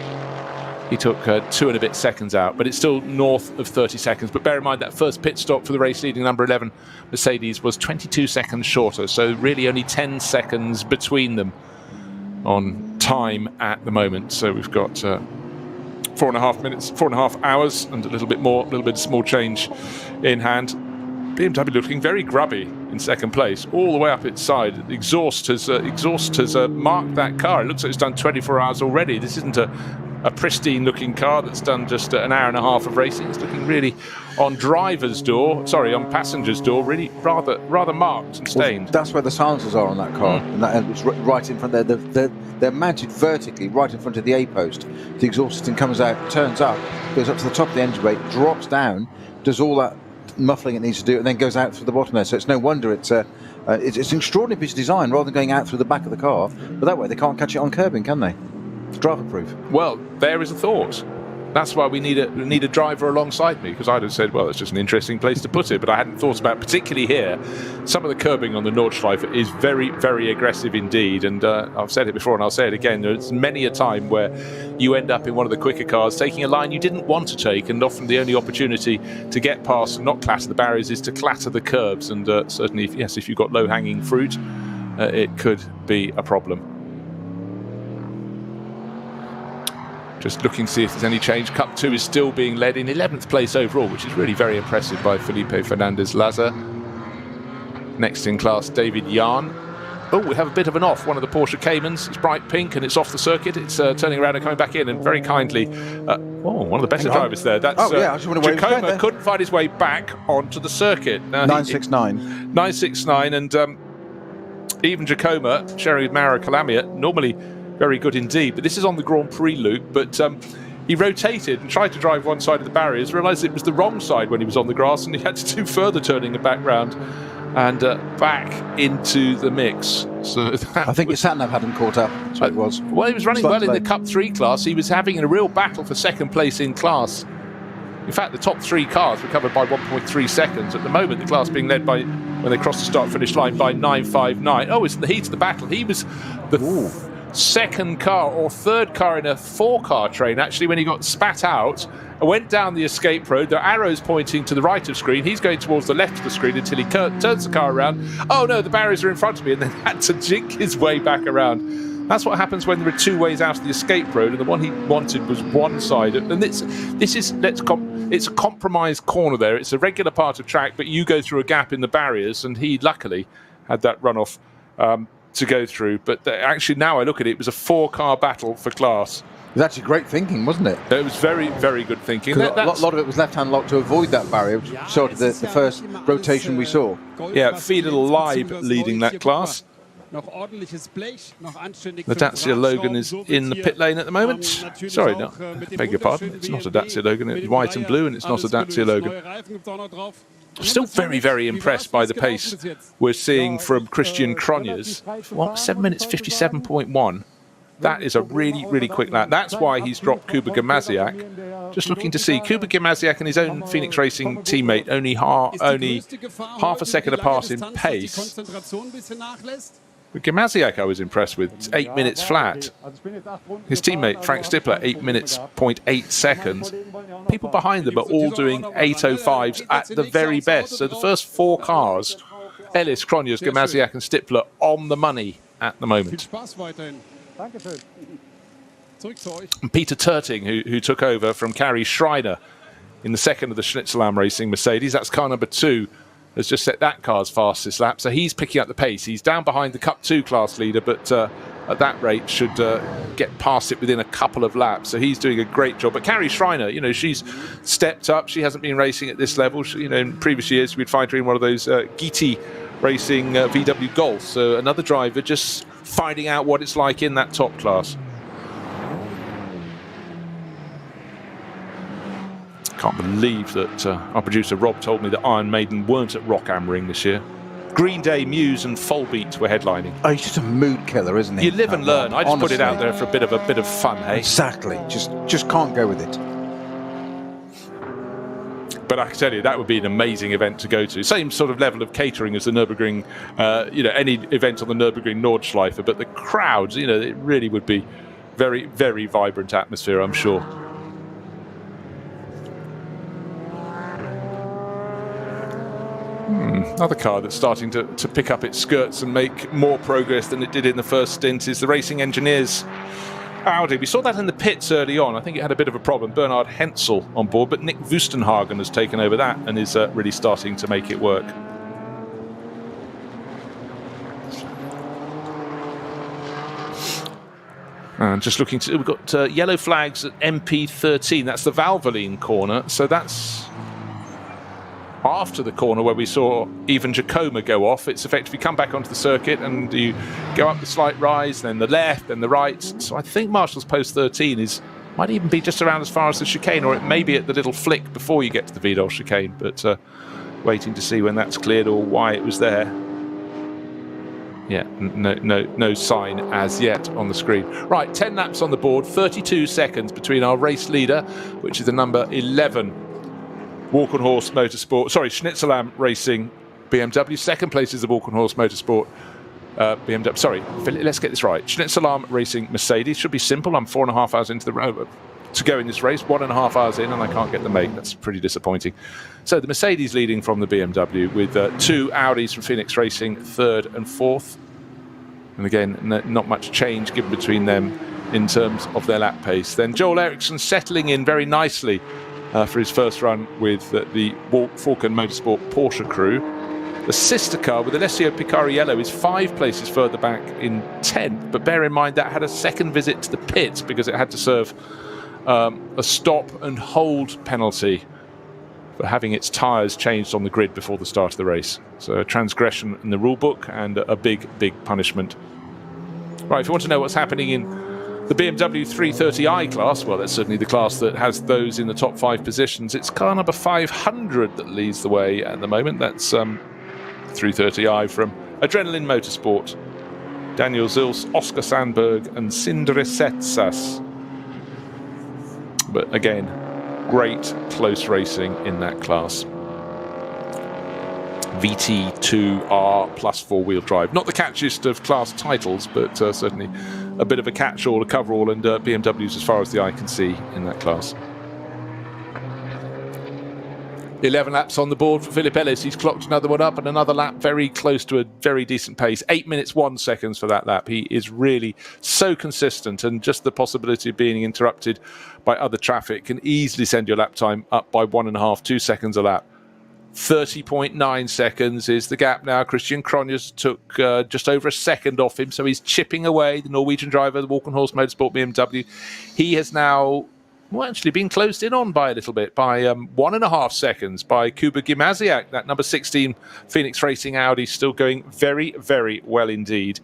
[SPEAKER 3] he took 2 and a bit seconds out, but it's still north of 30 seconds. But bear in mind that first pit stop for the race leading number 11 Mercedes was 22 seconds shorter, so really only 10 seconds between them on time at the moment. So we've got 4.5 minutes, 4.5 hours, and a little bit of small change in hand. BMW looking very grubby in second place, all the way up its side. The exhaust has marked that car. It looks like it's done 24 hours already. This isn't a pristine looking car that's done just an hour and a half of racing. It's looking really on passenger's door, really rather marked and stained.
[SPEAKER 4] Well, that's where the silencers are on that car, and it's right in front there. They're mounted vertically right in front of the A-post. The exhaust system comes out, turns up, goes up to the top of the engine brake, drops down, does all that muffling it needs to do, and then goes out through the bottom there. So it's no wonder it's an extraordinary piece of design, rather than going out through the back of the car. But that way they can't catch it on curbing, can they? It's driver proof.
[SPEAKER 3] Well, there is a thought. That's why we need a driver alongside me, because I'd have said, well, it's just an interesting place to put it, but I hadn't thought about, particularly here, some of the curbing on the Nordschleife is very, very aggressive indeed, and I've said it before and I'll say it again, there's many a time where you end up in one of the quicker cars taking a line you didn't want to take, and often the only opportunity to get past and not clatter the barriers is to clatter the curbs, and certainly, if you've got low-hanging fruit, it could be a problem. Just looking to see if there's any change. Cup 2 is still being led in 11th place overall, which is really very impressive by Felipe Fernandez-Laza. Next in class, David Jahn. Oh, we have a bit of an off. One of the Porsche Caymans. It's bright pink and it's off the circuit. It's turning around and coming back in, and very kindly, one of the better drivers there. That's Jacoma couldn't find his way back onto the circuit. Now,
[SPEAKER 4] 969.
[SPEAKER 3] 969, and even Jacoma, sharing with Mauro Calamia, normally very good indeed, but this is on the Grand Prix loop, but he rotated and tried to drive one side of the barriers, realised it was the wrong side when he was on the grass, and he had to do further turning and back round and back into the mix. So
[SPEAKER 4] I think his sat-nav hadn't caught up, so it was.
[SPEAKER 3] Well, he was running well in the Cup 3 class. He was having a real battle for second place in class. In fact, the top 3 cars were covered by 1.3 seconds. At the moment, the class being led by, when they crossed the start-finish line, by 9.59. Oh, it's in the heat of the battle. He was the second car or third car in a 4-car train, actually, when he got spat out and went down the escape road. The arrows pointing to the right of screen. He's going towards the left of the screen until he turns the car around. Oh no, the barriers are in front of me, and then had to jink his way back around. That's what happens when there are 2 ways out of the escape road, and the one he wanted was one side. And it's a compromised corner there. It's a regular part of track, but you go through a gap in the barriers, and he luckily had that runoff to go through. But actually, now I look at it, it was a 4-car battle for class.
[SPEAKER 4] It was actually great thinking, wasn't it?
[SPEAKER 3] It was very, very good thinking.
[SPEAKER 4] A lot of it was left-hand lock to avoid that barrier, which was sort of the first rotation we saw.
[SPEAKER 3] Yeah, Fiedel Leib leading that class. The Dacia Logan is in the pit lane at the moment. Sorry, no, beg your pardon. It's not a Dacia Logan. It's white and blue, and it's not a Dacia Logan. I'm still very, very impressed by the pace we're seeing from Christian Cronjes. 7 minutes 57.1. That is a really, really quick lap. That's why he's dropped Kuba Gamaziak. Just looking to see Kuba Gamaziak and his own Phoenix Racing teammate only half a second apart in pace. But Gamaziak I was impressed with. It's 8 minutes flat. His teammate Frank Stippler, 8 minutes 0.8 seconds. People behind them are all doing 8:05s at the very best. So the first 4 cars, Ellis, Cronjes, Gamaziak and Stippler, on the money at the moment. And Peter Turting, who took over from Kari Schreiner in the second of the Schnitzelam Racing Mercedes. That's car number 2. Has just set that car's fastest lap, so he's picking up the pace. He's down behind the Cup 2 class leader, but at that rate should get past it within a couple of laps. So he's doing a great job. But Kari Schreiner, she's stepped up. She hasn't been racing at this level. She, in previous years, we'd find her in one of those GT Racing VW Golf. So another driver just finding out what it's like in that top class. Can't believe that our producer Rob told me that Iron Maiden weren't at Rock am Ring this year. Green Day, Muse and Volbeat were headlining.
[SPEAKER 4] Oh, he's just a mood killer, isn't he?
[SPEAKER 3] You live and learn. I just honestly put it out there for a bit of fun, hey?
[SPEAKER 4] Exactly. Just can't go with it.
[SPEAKER 3] But I can tell you, that would be an amazing event to go to. Same sort of level of catering as the Nürburgring, any event on the Nürburgring Nordschleife. But the crowds, it really would be very, very vibrant atmosphere, I'm sure. Another car that's starting to pick up its skirts and make more progress than it did in the first stint is the Racing Engineers Audi. We saw that in the pits early on. I think it had a bit of a problem. Bernhard Hensel on board, but Nick Wustenhagen has taken over that and is really starting to make it work. And just looking to, we've got yellow flags at MP13. That's the Valvoline corner. So that's after the corner where we saw even Jacoma go off. It's effectively come back onto the circuit and you go up the slight rise, then the left, then the right. So I think Marshall's Post 13 might even be just around as far as the chicane, or it may be at the little flick before you get to the Vidal chicane, but waiting to see when that's cleared or why it was there. Yeah, no sign as yet on the screen. Right, 10 laps on the board, 32 seconds between our race leader, which is the number 11 Walkenhorst Motorsport, sorry, Schnitzelam Racing BMW. Second place is the Walkenhorst Motorsport BMW. Sorry, let's get this right. Schnitzelam Racing Mercedes. Should be simple. I'm 4.5 hours into the road to go in this race, 1.5 hours in, and I can't get the mate. That's pretty disappointing. So the Mercedes leading from the BMW with 2 Audis from Phoenix Racing, 3rd and 4th. And again, not much change given between them in terms of their lap pace. Then Joel Eriksson settling in very nicely for his first run with the Falken Motorsport Porsche crew. The sister car with Alessio Picariello is 5 places further back in 10th, but bear in mind that had a second visit to the pits because it had to serve a stop and hold penalty for having its tyres changed on the grid before the start of the race. So a transgression in the rule book and a big punishment. Right, if you want to know what's happening in the BMW 330i class, well, that's certainly the class that has those in the top 5 positions. It's car number 500 that leads the way at the moment. That's 330i from Adrenaline Motorsport. Daniel Zils, Oscar Sandberg and Sindre Setsas. But again, great close racing in that class. VT2R plus 4-wheel drive. Not the catchiest of class titles, but certainly a bit of a catch-all, a cover-all, and BMWs as far as the eye can see in that class. 11 laps on the board for Philip Ellis. He's clocked another one up and another lap very close to a very decent pace. 8 minutes 1 seconds for that lap. He is really so consistent, and just the possibility of being interrupted by other traffic can easily send your lap time up by 1.5, 2 seconds a lap. 30.9 seconds is the gap now. Christian Cronjes took just over a second off him, so he's chipping away. The Norwegian driver, the Walkenhorst Motorsport BMW, he has now actually been closed in on by a little bit, by 1.5 seconds by Kuba Gimasiak, that number 16 Phoenix Racing Audi, still going very, very well indeed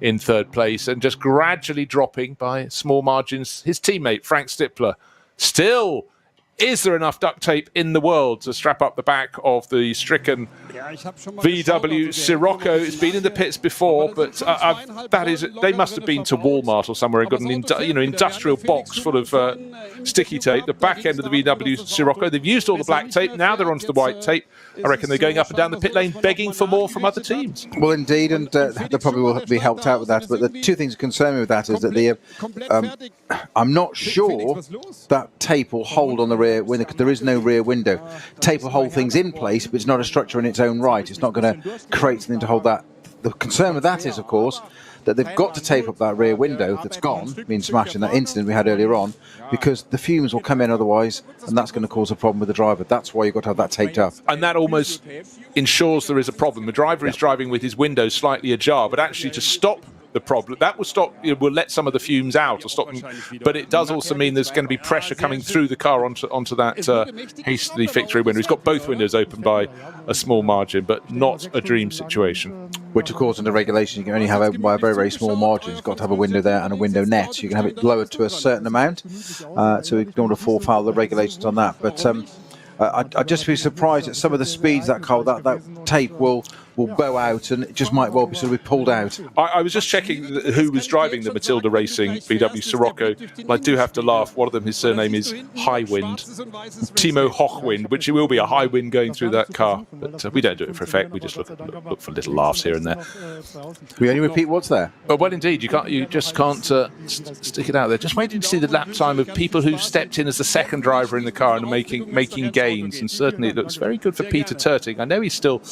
[SPEAKER 3] in 3rd place, and just gradually dropping by small margins his teammate Frank Stippler. Still, is there enough duct tape in the world to strap up the back of the stricken VW Sirocco? It's been in the pits before, but they must have been to Walmart or somewhere and got an industrial box full of sticky tape. The back end of the VW Sirocco, they've used all the black tape, now they're onto the white tape. I reckon they're going up and down the pit lane begging for more from other teams.
[SPEAKER 4] Well, indeed, and they probably will be helped out with that. But the 2 things that concern me with that is that I'm not sure that tape will hold on the rear window, because there is no rear window. Tape will hold things in place, but it's not a structure in its own right. It's not going to create something to hold that. The concern with that is, of course, that they've got to tape up that rear window that's gone, being smashed in that incident we had earlier on, because the fumes will come in otherwise, and that's going to cause a problem with the driver. That's why you've got to have that taped up.
[SPEAKER 3] And that almost ensures there is a problem. The driver is driving with his window slightly ajar, but actually to stop the problem, that will stop, it will let some of the fumes out or stop them, but it does also mean there's going to be pressure coming through the car onto that hastily fixed rear window. He's got both windows open by a small margin, but not a dream situation.
[SPEAKER 4] Which, of course, under regulation, you can only have open by a very, very small margin. You've got to have a window there and a window net. You can have it lowered to a certain amount, so in order to fall foul the regulations on that. But I'd just be surprised at some of the speeds that tape will bow out, and it just might well be sort of pulled out.
[SPEAKER 3] I was just checking who was driving the Matilda Racing VW Sirocco, and I do have to laugh. One of them, his surname is Highwind, Timo Hochwind, which will be a high wind going through that car. But we don't do it for effect. We just look for little laughs here and there.
[SPEAKER 4] We only repeat what's there.
[SPEAKER 3] Well, indeed, you just can't stick it out there. Just waiting to see the lap time of people who've stepped in as the second driver in the car and making gains. And certainly it looks very good for Peter Terting. I know he's still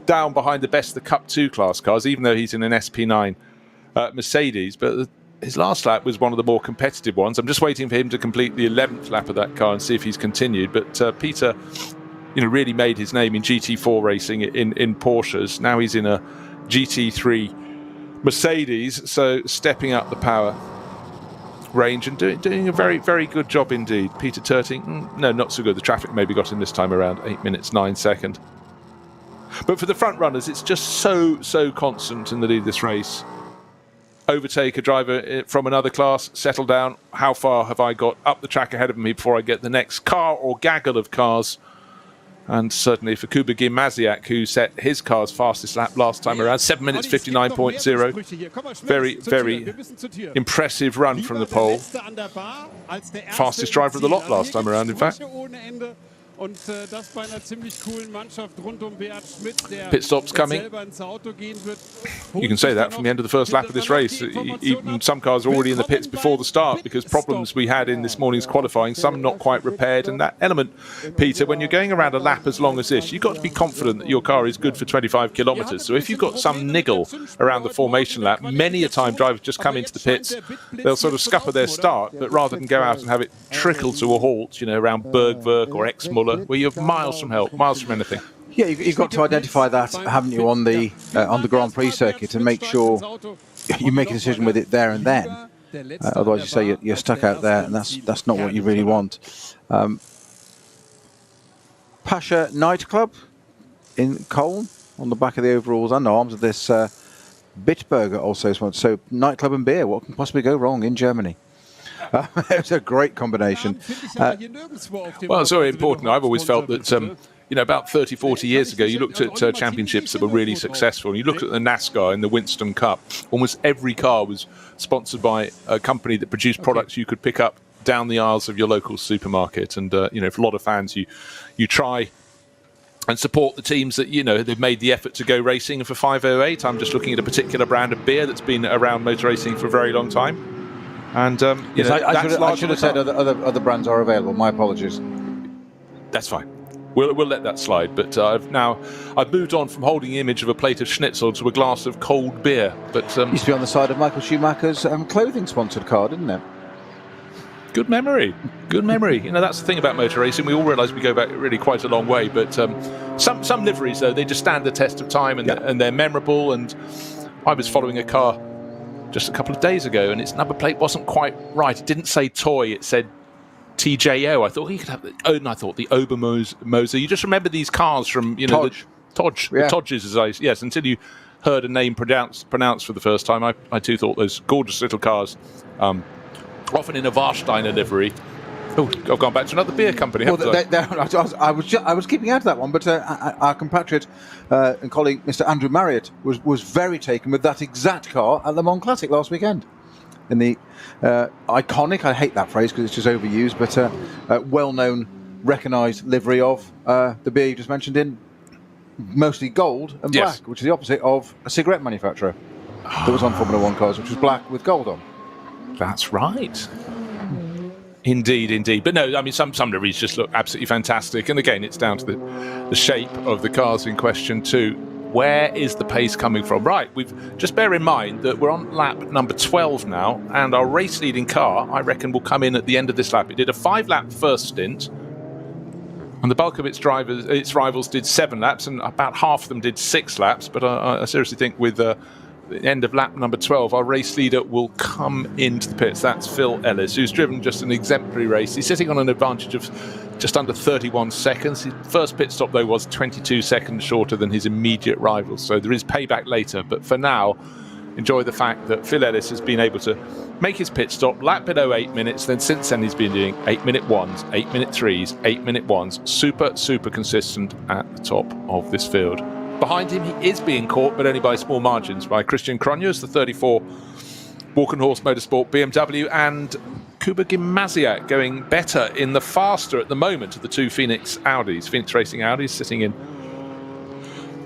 [SPEAKER 3] down behind the best of the Cup 2 class cars, even though he's in an SP9 Mercedes, but his last lap was one of the more competitive ones. I'm just waiting for him to complete the 11th lap of that car and see if he's continued. But Peter, really made his name in GT4 racing in Porsches. Now he's in a GT3 Mercedes, so stepping up the power range and doing a very, very good job indeed. Peter Terting, no, not so good. The traffic maybe got him this time around. 8 minutes 9 seconds. But for the front runners, it's just so constant in the lead of this race. Overtake a driver from another class, settle down. How far have I got up the track ahead of me before I get the next car or gaggle of cars And certainly for Kuba Gimasiak, who set his car's fastest lap last time around, 7 minutes 59.0. Very, very impressive run from the pole. Fastest driver of the lot last time around, in fact. Pit stops coming. You can say that from the end of the first lap of this race. Even some cars are already in the pits before the start because problems we had in this morning's qualifying, some not quite repaired. And that element, Peter, when you're going around a lap as long as this, you've got to be confident that your car is good for 25 kilometres. So if you've got some niggle around the formation lap, many a time drivers just come into the pits, they'll sort of scupper their start, but rather than go out and have it trickle to a halt, you know, around Bergwerk or Exmuller, where you're miles from help, miles from anything.
[SPEAKER 4] Yeah, you've got to identify that, haven't you, on the Grand Prix circuit, and make sure you make a decision with it there and then. Otherwise, you say you're stuck out there, and that's not what you really want. Pasha Nightclub in Cologne, on the back of the overalls and arms of this Bitburger also sponsored. So nightclub and beer, what can possibly go wrong in Germany? It's a great combination.
[SPEAKER 3] Well, it's very important. I've always felt that, you know, about 30, 40 years ago, you looked at championships that were really successful. And you looked at the NASCAR in the Winston Cup. Almost every car was sponsored by a company that produced products you could pick up down the aisles of your local supermarket. And, you know, for a lot of fans, you try and support the teams that, you know, they've made the effort to go racing. And for 508, I'm just looking at a particular brand of beer that's been around motor racing for a very long time. And
[SPEAKER 4] yes, I should have said other brands are available. My apologies.
[SPEAKER 3] That's fine. We'll let that slide. But I've moved on from holding the image of a plate of schnitzel to a glass of cold beer. But
[SPEAKER 4] used to be on the side of Michael Schumacher's clothing sponsored car, didn't it?
[SPEAKER 3] Good memory. Good memory. You know, that's the thing about motor racing. We all realise we go back really quite a long way. But some liveries, though, they just stand the test of time and they're memorable. And I was following a car just a couple of days ago, and its number plate wasn't quite right. It didn't say toy, it said TJO. I thought you could have and I thought the Obermoser. You just remember these cars from, you know,
[SPEAKER 4] Todge.
[SPEAKER 3] The Todges, yes, until you heard a name pronounced for the first time. I too thought those gorgeous little cars, often in a Warsteiner livery. Oh, I've gone back to another beer company.
[SPEAKER 4] Well, I was keeping out of that one, but our compatriot and colleague, Mr. Andrew Marriott, was very taken with that exact car at Le Mans Classic last weekend. In the iconic, I hate that phrase because it's just overused, but well-known, recognised livery of the beer you just mentioned in mostly gold and black, which is the opposite of a cigarette manufacturer that was on Formula One cars, which was black with gold on.
[SPEAKER 3] That's right. Indeed. But no, I mean, some liveries just look absolutely fantastic. And again, it's down to the shape of the cars in question too. Where is the pace coming from? Right, just bear in mind that we're on lap number 12 now, and our race-leading car, I reckon, will come in at the end of this lap. It did a 5-lap first stint, and the bulk of its rivals did 7 laps, and about half of them did 6 laps. But I seriously think with the end of lap number 12, our race leader will come into the pits. That's Phil Ellis, who's driven just an exemplary race. He's sitting on an advantage of just under 31 seconds. His first pit stop, though, was 22 seconds shorter than his immediate rivals. So there is payback later. But for now, enjoy the fact that Phil Ellis has been able to make his pit stop, lap below 8 minutes. Then since then, he's been doing 8-minute 1s, 8-minute 3s, 8-minute 1s. Super consistent at the top of this field. Behind him, he is being caught, but only by small margins, by Christian Cronjes, the 34 Walkenhorst Motorsport BMW, and Kuba Gimasiak going better in the faster at the moment of the two Phoenix Racing Audis, sitting in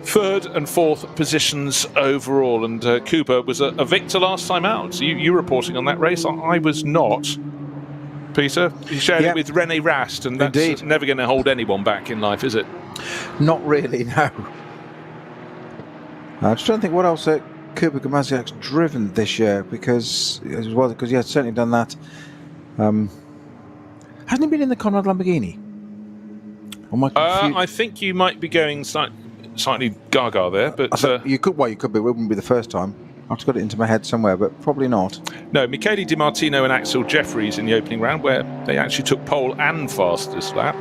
[SPEAKER 3] 3rd and 4th positions overall. And Kuba was a victor last time out. So you were reporting on that race. I was not. Peter, you shared it with René Rast, and that's never going to hold anyone back in life, is it?
[SPEAKER 4] Not really, no. I'm just trying to think what else Kuba Gimasiak's driven this year, because he had certainly done that. Hasn't he been in the Conrad Lamborghini?
[SPEAKER 3] I think you might be going slightly gaga there, but
[SPEAKER 4] you could. Well, you could be. It wouldn't be the first time. I've just got it into my head somewhere, but probably not.
[SPEAKER 3] No, Michele Di Martino and Axel Jeffries in the opening round, where they actually took pole and fastest lap.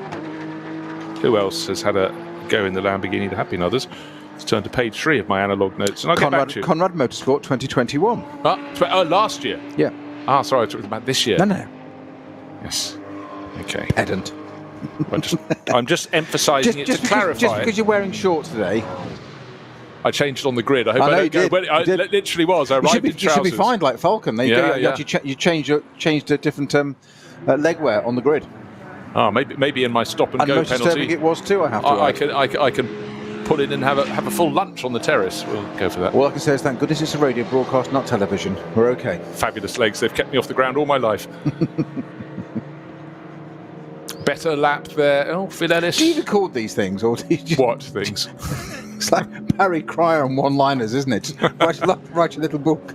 [SPEAKER 3] Who else has had a go in the Lamborghini? There have been others. Let's turn to page 3 of my analogue notes, and I'll get back to you.
[SPEAKER 4] Conrad Motorsport 2021.
[SPEAKER 3] Last year?
[SPEAKER 4] Yeah.
[SPEAKER 3] Sorry, I talked about this year.
[SPEAKER 4] No.
[SPEAKER 3] Yes. Okay.
[SPEAKER 4] Pedant.
[SPEAKER 3] I'm just emphasising it to clarify.
[SPEAKER 4] Just because you're wearing shorts today.
[SPEAKER 3] I changed on the grid. I hope
[SPEAKER 4] I know
[SPEAKER 3] I
[SPEAKER 4] you
[SPEAKER 3] don't go.
[SPEAKER 4] did.
[SPEAKER 3] But
[SPEAKER 4] You
[SPEAKER 3] I
[SPEAKER 4] did.
[SPEAKER 3] literally was. I arrived in trousers.
[SPEAKER 4] You should be fined like Falcon. There you go.
[SPEAKER 3] Yeah.
[SPEAKER 4] You changed a different leg wear on the grid.
[SPEAKER 3] Oh, maybe in my stop and
[SPEAKER 4] And
[SPEAKER 3] go
[SPEAKER 4] most
[SPEAKER 3] penalty.
[SPEAKER 4] disturbing it was too. I have to.
[SPEAKER 3] I can pull in and have a full lunch on the terrace. We'll go for that.
[SPEAKER 4] All I can say is thank goodness it's a radio broadcast, not television. We're okay.
[SPEAKER 3] Fabulous legs. They've kept me off the ground all my life. Better lap there. Oh, Phil Ellis.
[SPEAKER 4] Do you record these things, or do you just...
[SPEAKER 3] What things?
[SPEAKER 4] It's like Barry Cryer on one-liners, isn't it? Write your little book.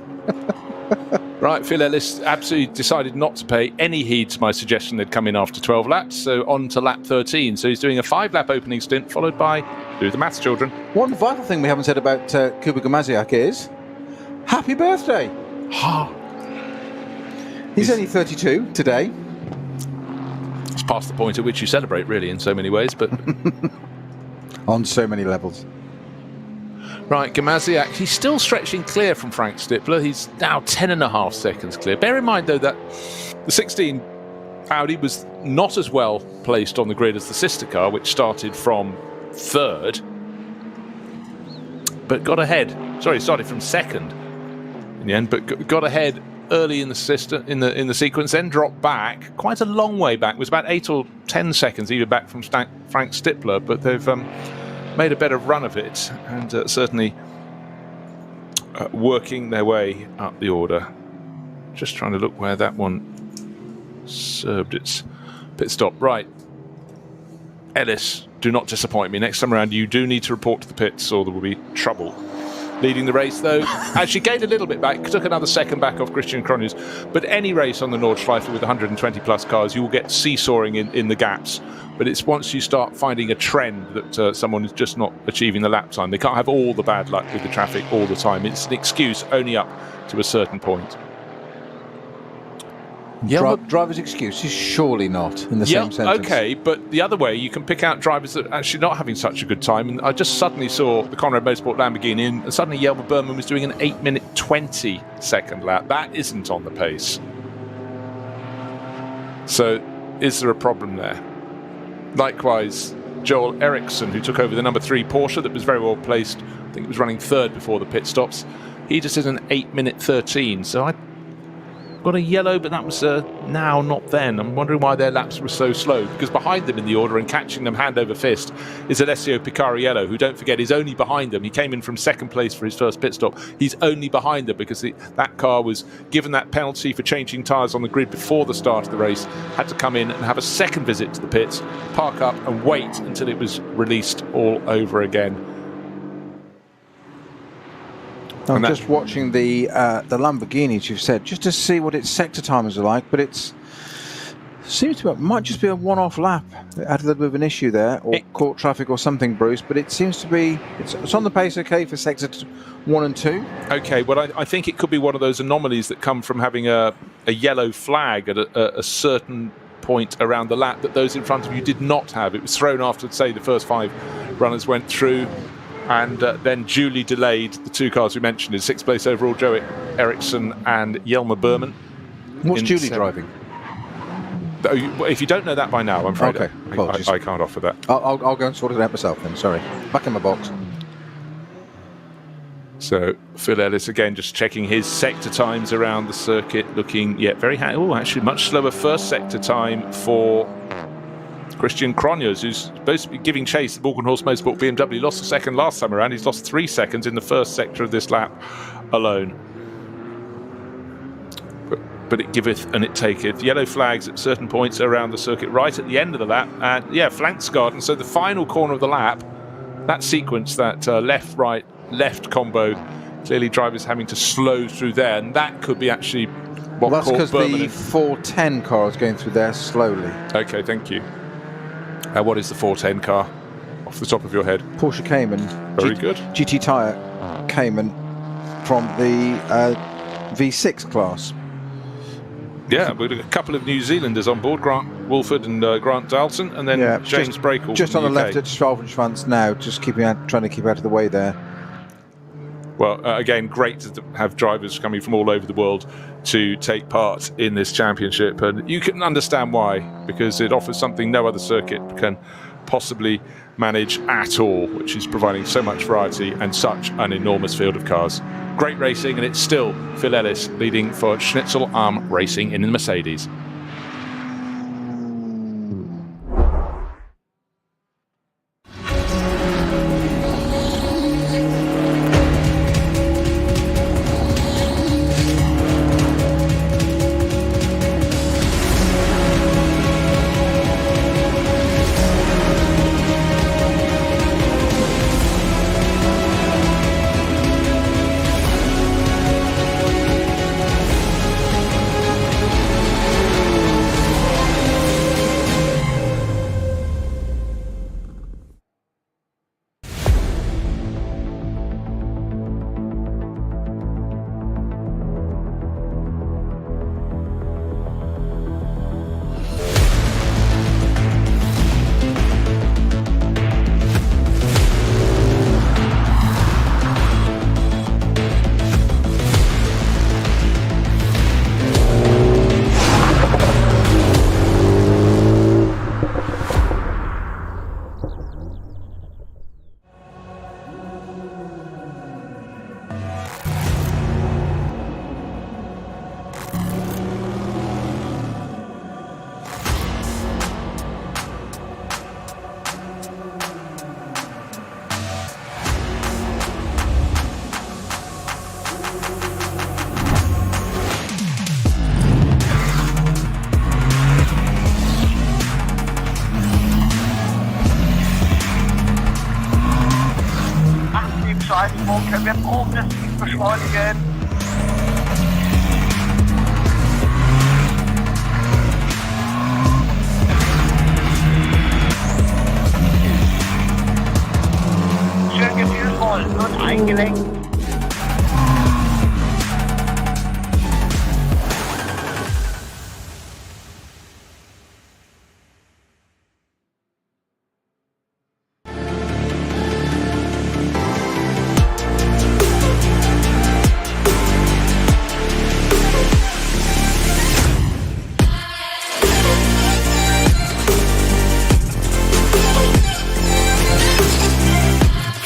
[SPEAKER 3] Right, Phil Ellis absolutely decided not to pay any heed to my suggestion they'd come in after 12 laps, so on to lap 13. So he's doing a 5-lap opening stint, followed by, do the maths, children.
[SPEAKER 4] One vital thing we haven't said about Kuba Gamaziak is, happy birthday. He's only 32 today.
[SPEAKER 3] It's past the point at which you celebrate, really, in so many ways, but...
[SPEAKER 4] On so many levels.
[SPEAKER 3] Right, Gamaziak, he's still stretching clear from Frank Stippler. He's now 10.5 seconds clear. Bear in mind, though, that the 16 Audi was not as well placed on the grid as the sister car, which started from third, but got ahead. Sorry, started from second in the end, but got ahead early in the sequence, then dropped back quite a long way back. It was about 8 or 10 seconds even back from Frank Stippler, but they've made a better run of it, and certainly working their way up the order. Just trying to look where that one served its pit stop. Right, Ellis, do not disappoint me. Next time around, you do need to report to the pits, or there will be trouble. Leading the race, though, actually gained a little bit back, took another second back off Christian Kronius. But any race on the Nordschleife with 120 plus cars, you will get seesawing in the gaps. But it's once you start finding a trend that someone is just not achieving the lap time. They can't have all the bad luck with the traffic all the time. It's an excuse only up to a certain point.
[SPEAKER 4] Driver's excuse is surely not in the same sentence.
[SPEAKER 3] Okay, but the other way, you can pick out drivers that are actually not having such a good time. And I just suddenly saw the Conrad Motorsport Lamborghini in, and suddenly Jelmer Berman was doing an 8-minute 20-second lap. That isn't on the pace. So, is there a problem there? Likewise, Joel Eriksson, who took over the number 3 Porsche that was very well placed, I think it was running third before the pit stops. He just did an 8-minute 13. So I got a yellow, but that was now, not then. I'm wondering why their laps were so slow, because behind them in the order and catching them hand over fist is Alessio Picariello, who, don't forget, is only behind them. He came in from second place for his first pit stop. He's only behind them because that car was given that penalty for changing tyres on the grid before the start of the race, had to come in and have a second visit to the pits, park up and wait until it was released all over again.
[SPEAKER 4] I'm just watching the Lamborghinis you've said, just to see what its sector timers are like, but it might just be a one-off lap. It had a little bit of an issue there, or caught traffic or something, Bruce, but it seems to be, it's on the pace okay for sector 1 and 2.
[SPEAKER 3] Okay, well, I think it could be one of those anomalies that come from having a yellow flag at a certain point around the lap that those in front of you did not have. It was thrown after, say, the first 5 runners went through, and then duly delayed the 2 cars we mentioned in 6th place overall, Joe Eriksson and Jelmer Berman.
[SPEAKER 4] What's Julie driving?
[SPEAKER 3] If you don't know that by now, I'm afraid
[SPEAKER 4] okay,
[SPEAKER 3] I can't offer that.
[SPEAKER 4] I'll go and sort it out myself then, sorry. Back in my box.
[SPEAKER 3] So Phil Ellis again just checking his sector times around the circuit, looking very actually much slower first sector time for Christian Kronius, who's supposed to be giving chase. The Borgenhorst Motorsport BMW lost a second last time around. He's lost 3 seconds in the first sector of this lap alone. But it giveth and it taketh. Yellow flags at certain points around the circuit, right at the end of the lap. And flanks guard. And so the final corner of the lap, that sequence, that left, right, left combo, clearly drivers having to slow through there. And that could be actually what
[SPEAKER 4] that's because
[SPEAKER 3] Berman
[SPEAKER 4] the 410 car is going through there slowly.
[SPEAKER 3] Okay, thank you. What is the 410 car off the top of your head?
[SPEAKER 4] Porsche Cayman.
[SPEAKER 3] Very good.
[SPEAKER 4] GT Tyre Cayman from the V6 class.
[SPEAKER 3] Yeah, we've got a couple of New Zealanders on board, Grant Wolford and Grant Dalton, and then James Brakell.
[SPEAKER 4] Just on the left at Schwalbenschwanz now, just trying to keep out of the way there.
[SPEAKER 3] Well, again, great to have drivers coming from all over the world to take part in this championship, and you can understand why, because it offers something no other circuit can possibly manage at all, which is providing so much variety and such an enormous field of cars. Great racing, and it's still Phil Ellis leading for Schnitzel Arm Racing in the Mercedes.
[SPEAKER 7] Können wir progressiv beschleunigen. Schön gefühlvoll und eingelenkt.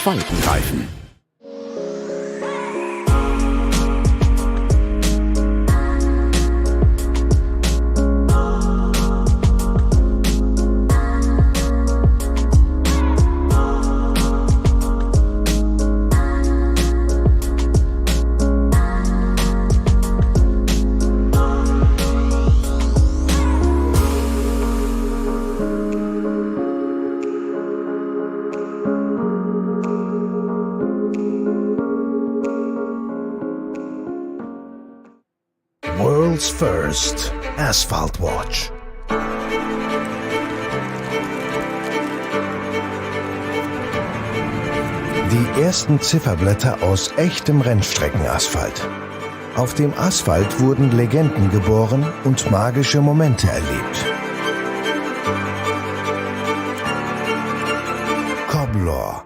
[SPEAKER 1] Falkenreifen.
[SPEAKER 5] World's First Asphalt Watch. Die ersten Zifferblätter aus echtem Rennstreckenasphalt. Auf dem Asphalt wurden Legenden geboren und magische Momente erlebt. Cobbler.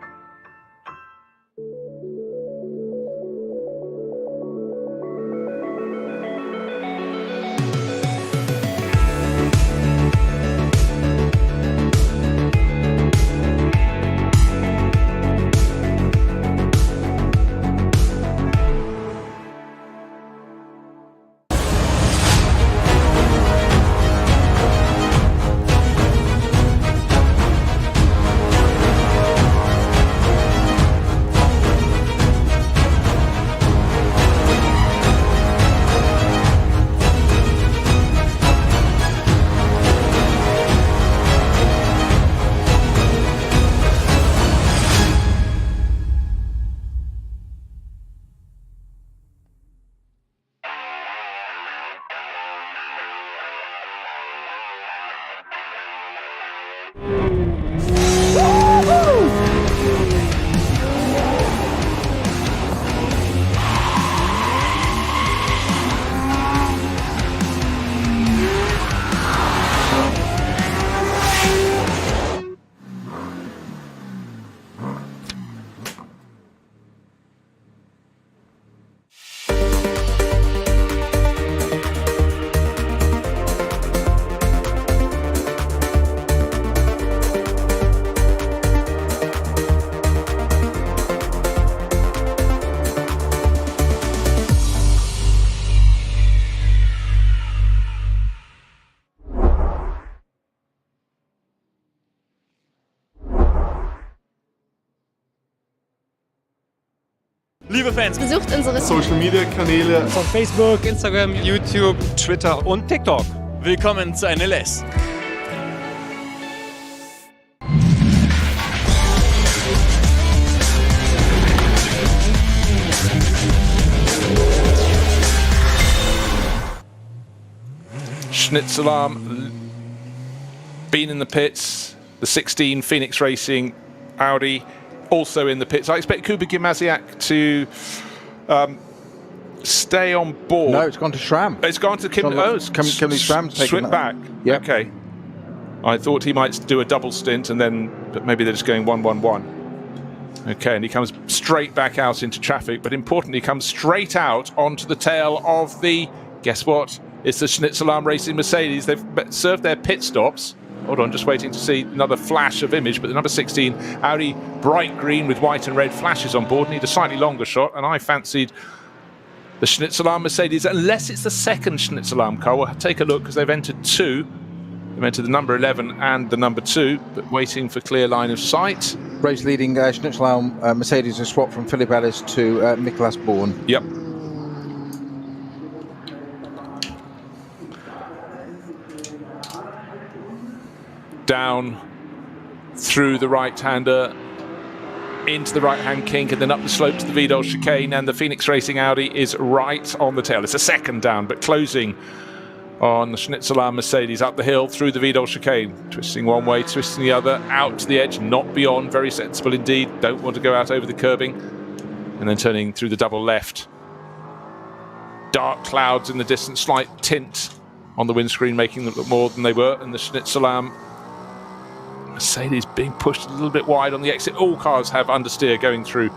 [SPEAKER 8] Liebe Fans,
[SPEAKER 9] besucht unsere
[SPEAKER 10] Social Media Kanäle
[SPEAKER 8] von Facebook, Instagram, YouTube, Twitter und TikTok. Willkommen zur NLS.
[SPEAKER 3] Schnitzalarm been in the pits. The 16 Phoenix Racing Audi also in the pits. I expect Kuba Gimaziak to stay on board.
[SPEAKER 4] No, it's gone to Schramm.
[SPEAKER 3] It's gone to Kim.
[SPEAKER 4] Kimberly Schramm's taken
[SPEAKER 3] swip back.
[SPEAKER 4] Yep.
[SPEAKER 3] Okay. I thought he might do a double stint and then, but maybe they're just going 1-1-1. Okay, and he comes straight back out into traffic, but importantly, he comes straight out onto the tail of the, guess what? It's the Schnitzalarm Racing Mercedes. They've served their pit stops. Hold on, just waiting to see another flash of image, but the number 16 Audi, bright green with white and red flashes on board, need a slightly longer shot, and I fancied the Schnitzalarm Mercedes, unless it's the second Schnitzalarm car. We'll take a look, because they've entered two. They've entered the number 11 and the number 2, but waiting for clear line of sight.
[SPEAKER 4] Race leading Schnitzalarm Mercedes has swapped from Philip Ellis to Nicholas Bourne.
[SPEAKER 3] Yep. Down through the right-hander into the right-hand kink and then up the slope to the Vidal chicane, and the Phoenix Racing Audi is right on the tail. It's a second down, but closing on the Schnitzalarm Mercedes up the hill through the Vidal chicane, twisting one way, twisting the other, out to the edge, not beyond, very sensible indeed, don't want to go out over the curbing, and then turning through the double left. Dark clouds in the distance, slight tint on the windscreen making them look more than they were, and the Schnitzalarm Mercedes being pushed a little bit wide on the exit. All cars have understeer going through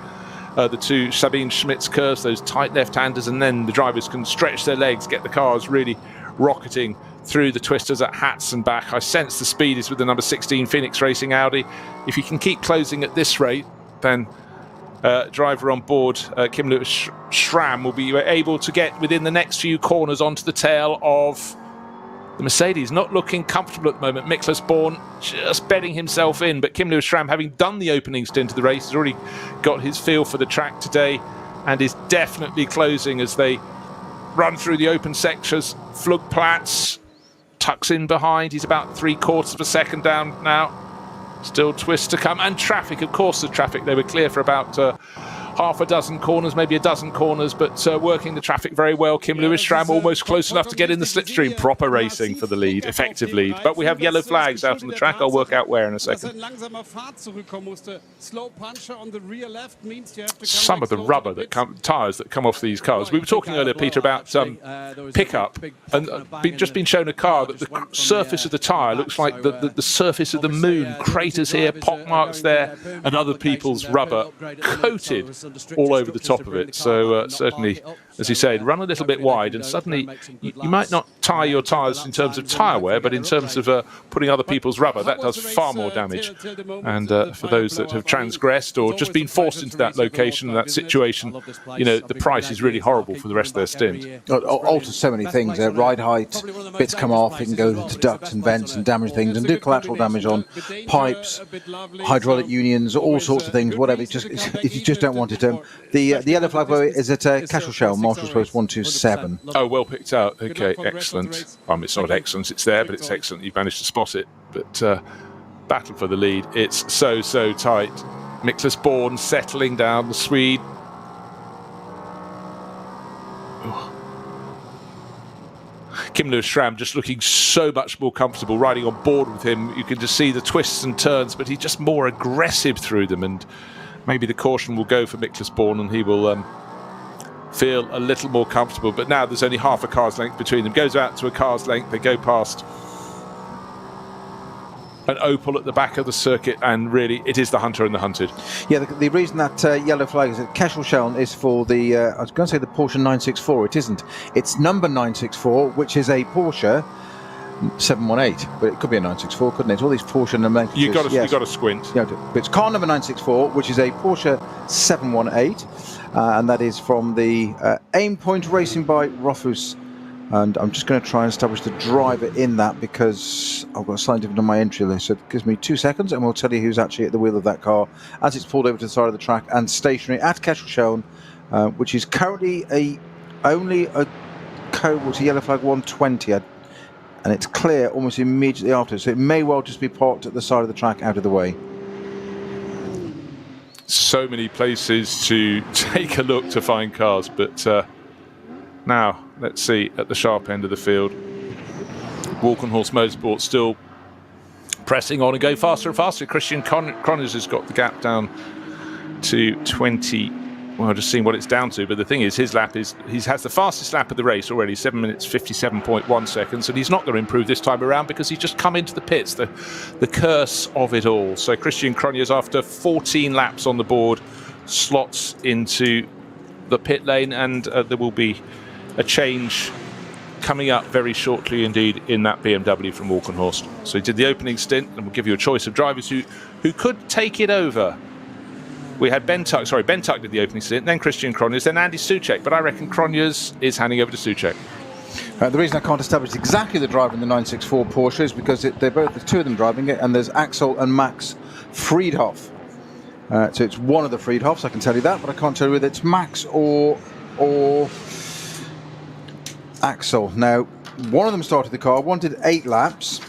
[SPEAKER 3] the two Sabine Schmitz curves, those tight left-handers, and then the drivers can stretch their legs, get the cars really rocketing through the twisters at Hatz and back. I sense the speed is with the number 16 Phoenix Racing Audi. If you can keep closing at this rate, then driver on board, Kim Lewis Schramm, will be able to get within the next few corners onto the tail of the Mercedes. Not looking comfortable at the moment. Nicholas Bourne just bedding himself in, but Kim Lewis Schramm, having done the opening stint of the race, has already got his feel for the track today and is definitely closing as they run through the open sections. Flugplatz tucks in behind. He's about 3/4 of a second down now. Still twists to come, and traffic, of course, the traffic. They were clear for about half a dozen corners, maybe a dozen corners, but working the traffic very well. Kim Lewis Schramm almost close enough to get in the slipstream. Proper racing for the lead, effective lead. But we have yellow flags out on the track. I'll work out where in a second. Some of the rubber tyres that come off these cars. We were talking earlier, Peter, about pickup, and just been shown a car that the surface of the tyre looks like the surface of the moon. Craters here, pock marks there, and other people's rubber coated all over the top of it. So certainly, as you said, run a little bit wide, and suddenly you might not tire your tyres in terms of tyre wear, but in terms of putting other people's rubber, that does far more damage. And for those that have transgressed or just been forced into that location, that situation, you know, the price is really horrible for the rest of their stint.
[SPEAKER 4] Alters so many things. Ride height, bits come off, it can go into ducts and vents and damage things and do collateral damage on pipes, hydraulic unions, all sorts of things, whatever. If you just don't want it. The yellow flag is at Castleshell, Marshall's Post 127.
[SPEAKER 3] Oh, well picked out. Okay, excellent. It's not excellent, it's there, but it's excellent. You've managed to spot it. But battle for the lead. It's so tight. Nicholas Bourne settling down, the Swede. Oh. Kim Lewis Schramm just looking so much more comfortable riding on board with him. You can just see the twists and turns, but he's just more aggressive through them, and maybe the caution will go for Nicholas Bourne and he will feel a little more comfortable. But now there's only half a car's length between them. Goes out to a car's length. They go past an Opel at the back of the circuit, and really it is the hunter and the hunted.
[SPEAKER 4] Yeah, the reason that yellow flag is at Castleshell is for the, I was going to say the Porsche 964. It isn't. It's number 964, which is a Porsche 718, but it could be a 964, couldn't it? All these Porsche nomenclatures.
[SPEAKER 3] You got to squint.
[SPEAKER 4] Yeah, but it's car number 964, which is a Porsche 718, and that is from the Aim Point Racing by Rofus. And I'm just going to try and establish the driver in that, because I've got something different on my entry list. So it gives me 2 seconds, and we'll tell you who's actually at the wheel of that car as it's pulled over to the side of the track and stationary at Castleshell. which is currently only a code, what's a yellow flag 120, and it's clear almost immediately after, so it may well just be parked at the side of the track out of the way.
[SPEAKER 3] So many places to take a look to find cars, but now let's see at the sharp end of the field. Walkenhorst Motorsport still pressing on and going faster and faster. Christian Cronjes has got the gap down to 20. Well, just seeing what it's down to, but the thing is, his lap is, he has the fastest lap of the race already, 7 minutes 57.1 seconds, and he's not going to improve this time around because he's just come into the pits, the curse of it all. So Christian Cronjes, after 14 laps on the board, slots into the pit lane, and there will be a change coming up very shortly indeed in that BMW from Walkenhorst. So he did the opening stint, and we'll give you a choice of drivers who could take it over. We had Ben Tuck did the opening stint, then Christian Cronjes, then Andy Soucek, but I reckon Cronjes is handing over to Soucek.
[SPEAKER 4] The reason I can't establish exactly the driver in the 964 Porsche is because there's two of them driving it, and there's Axel and Max Friedhoff. So it's one of the Friedhoffs, I can tell you that, but I can't tell you whether it's Max or Axel. Now, one of them started the car, one did 8 laps,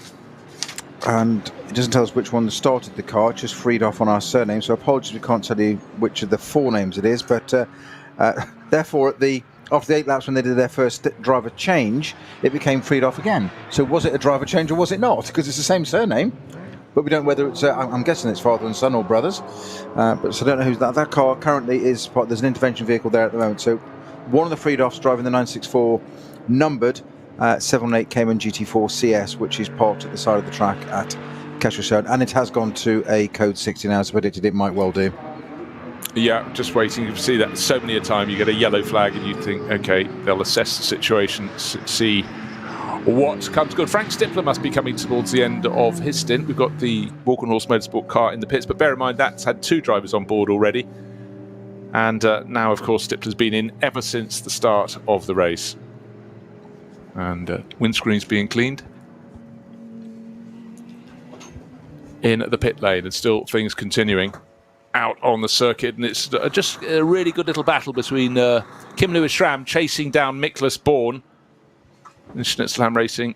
[SPEAKER 4] and it doesn't tell us which one started the car, it's just Friedhoff on our surname, so apologies we can't tell you which of the 4 names it is, but therefore after the 8 laps when they did their first driver change, it became Friedhoff again. So was it a driver change or was it not? Because it's the same surname, but we don't know whether it's, I'm guessing it's father and son or brothers, but so I don't know who's that. That car currently is, there's an intervention vehicle there at the moment, so one of the Friedhoffs driving the 964 numbered 718 Cayman GT4 CS, which is parked at the side of the track at Kesselstone, and it has gone to a code 60 now, as predicted it might well do.
[SPEAKER 3] Yeah, just waiting. You see that so many a time. You get a yellow flag and you think, okay, they'll assess the situation, see what comes good. Frank Stippler must be coming towards the end of his stint. We've got the Walkenhorst Motorsport car in the pits, but bear in mind that's had 2 drivers on board already. And now, of course, Stippler's been in ever since the start of the race. And windscreen's being cleaned in the pit lane, and still things continuing out on the circuit, and it's just a really good little battle between Kim Lewis Schramm chasing down Miklas Born in Schnitzleham Racing.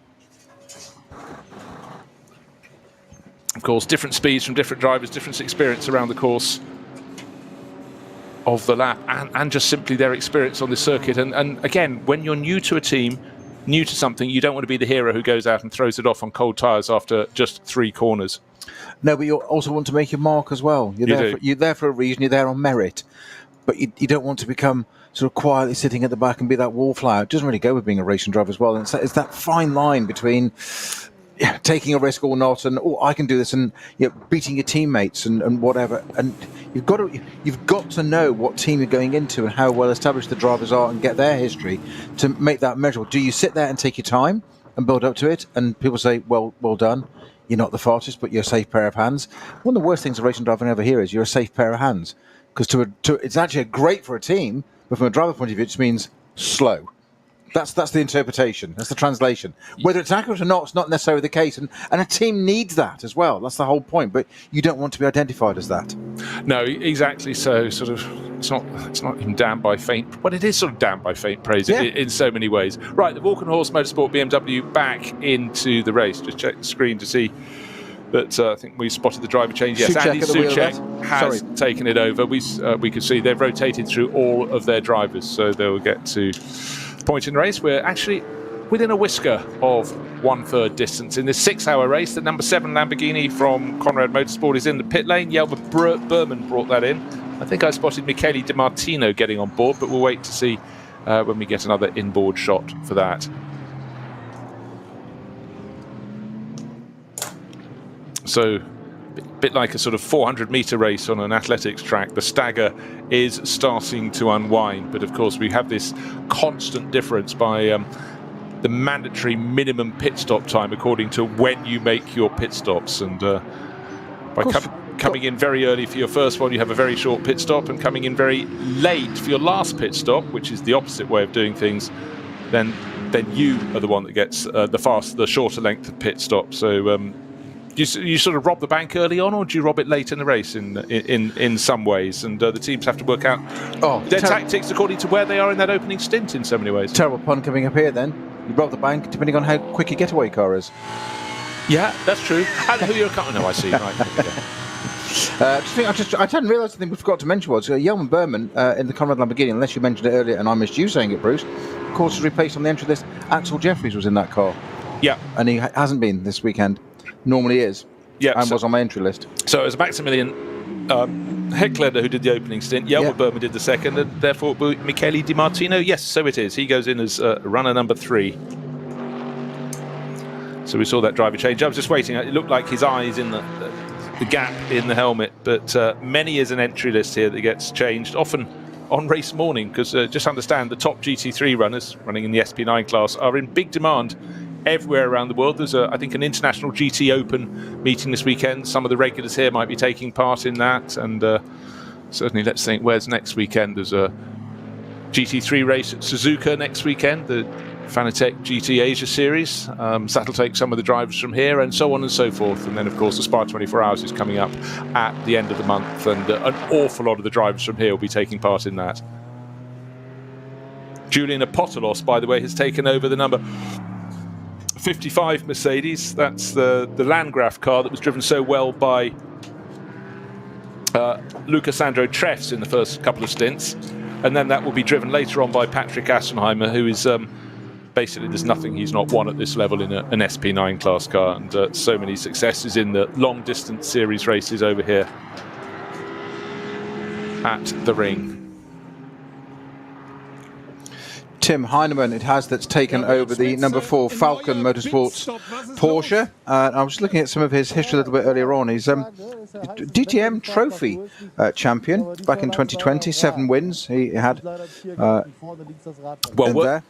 [SPEAKER 3] Of course, different speeds from different drivers, different experience around the course of the lap, and just simply their experience on this circuit. And again, when you're new to a team, new to something, you don't want to be the hero who goes out and throws it off on cold tyres after just 3 corners.
[SPEAKER 4] No, but you also want to make your mark as well. You're there for a reason, you're there on merit. But you don't want to become sort of quietly sitting at the back and be that wallflower. It doesn't really go with being a racing driver as well. And it's that fine line between taking a risk or not, and I can do this, and beating your teammates and whatever. And you've got to know what team you're going into and how well established the drivers are and get their history to make that measurable. Do you sit there and take your time and build up to it, and people say, well done, you're not the fastest, but you're a safe pair of hands? One of the worst things a racing driver ever hear is you're a safe pair of hands, because it's actually great for a team, but from a driver point of view it just means slow. That's the interpretation. That's the translation. Whether it's accurate or not, it's not necessarily the case. And a team needs that as well. That's the whole point. But you don't want to be identified as that.
[SPEAKER 3] No, exactly. So sort of, it's not even damned by faint, but it is sort of damned by faint praise in so many ways. Right, the Walkenhorst Motorsport BMW back into the race. Just check the screen to see that I think we spotted the driver change. Yes, Andy Soucek has taken it over. We could see they've rotated through all of their drivers, so they'll get to point in the race. We're actually within a whisker of 1/3 distance in this 6-hour race. The number 7 Lamborghini from Conrad Motorsport is in the pit lane. Jelmer Berman brought that in. I think I spotted Michele Di Martino getting on board, but we'll wait to see when we get another inboard shot for that. So a bit like a sort of 400-meter race on an athletics track, the stagger is starting to unwind, but of course we have this constant difference by the mandatory minimum pit stop time according to when you make your pit stops, and by coming in very early for your first one you have a very short pit stop, and coming in very late for your last pit stop, which is the opposite way of doing things, then you are the one that gets the shorter length of pit stop. So you sort of rob the bank early on, or do you rob it late in the race in some ways? And the teams have to work out their tactics according to where they are in that opening stint in so many ways.
[SPEAKER 4] Terrible pun coming up here then. You rob the bank depending on how quick your getaway car is.
[SPEAKER 3] Yeah, that's true. And who you're no, I see. Right.
[SPEAKER 4] I hadn't realised the thing we forgot to mention was Jelman Berman in the Conrad Lamborghini, unless you mentioned it earlier and I missed you saying it, Bruce, of course was replaced on the entry list. Axel Jeffries was in that car.
[SPEAKER 3] Yeah.
[SPEAKER 4] And he hasn't been this weekend. Normally is.
[SPEAKER 3] Yeah.
[SPEAKER 4] And was on my entry list.
[SPEAKER 3] So it was Maximilian Hecklander who did the opening stint. Jelman Berman did the second, and therefore Michele Di Martino. Yes, so it is. He goes in as runner number 3. So we saw that driver change. I was just waiting. It looked like his eyes in the gap in the helmet, but many is an entry list here that gets changed, often on race morning, because just understand the top GT3 runners running in the SP9 class are in big demand everywhere around the world. There's, I think, an international GT Open meeting this weekend. Some of the regulars here might be taking part in that, and certainly let's think, where's next weekend? There's a GT3 race at Suzuka next weekend, the Fanatec GT Asia Series. That'll take some of the drivers from here, and so on and so forth. And then, of course, the Spa 24 Hours is coming up at the end of the month, and an awful lot of the drivers from here will be taking part in that. Julian Apostolos, by the way, has taken over the number 55 Mercedes. That's the Landgraf car that was driven so well by Luca Sandro Treffs in the first couple of stints. And then that will be driven later on by Patrick Assenheimer, who is basically, there's nothing he's not won at this level in an SP9 class car, and so many successes in the long distance series races over here at the ring.
[SPEAKER 4] Tim Heinemann, it has, that's taken over the number 4 Falcon Motorsports Porsche. I was looking at some of his history a little bit earlier on. He's DTM Trophy champion back in 2020, 7 wins he had.
[SPEAKER 3] Well,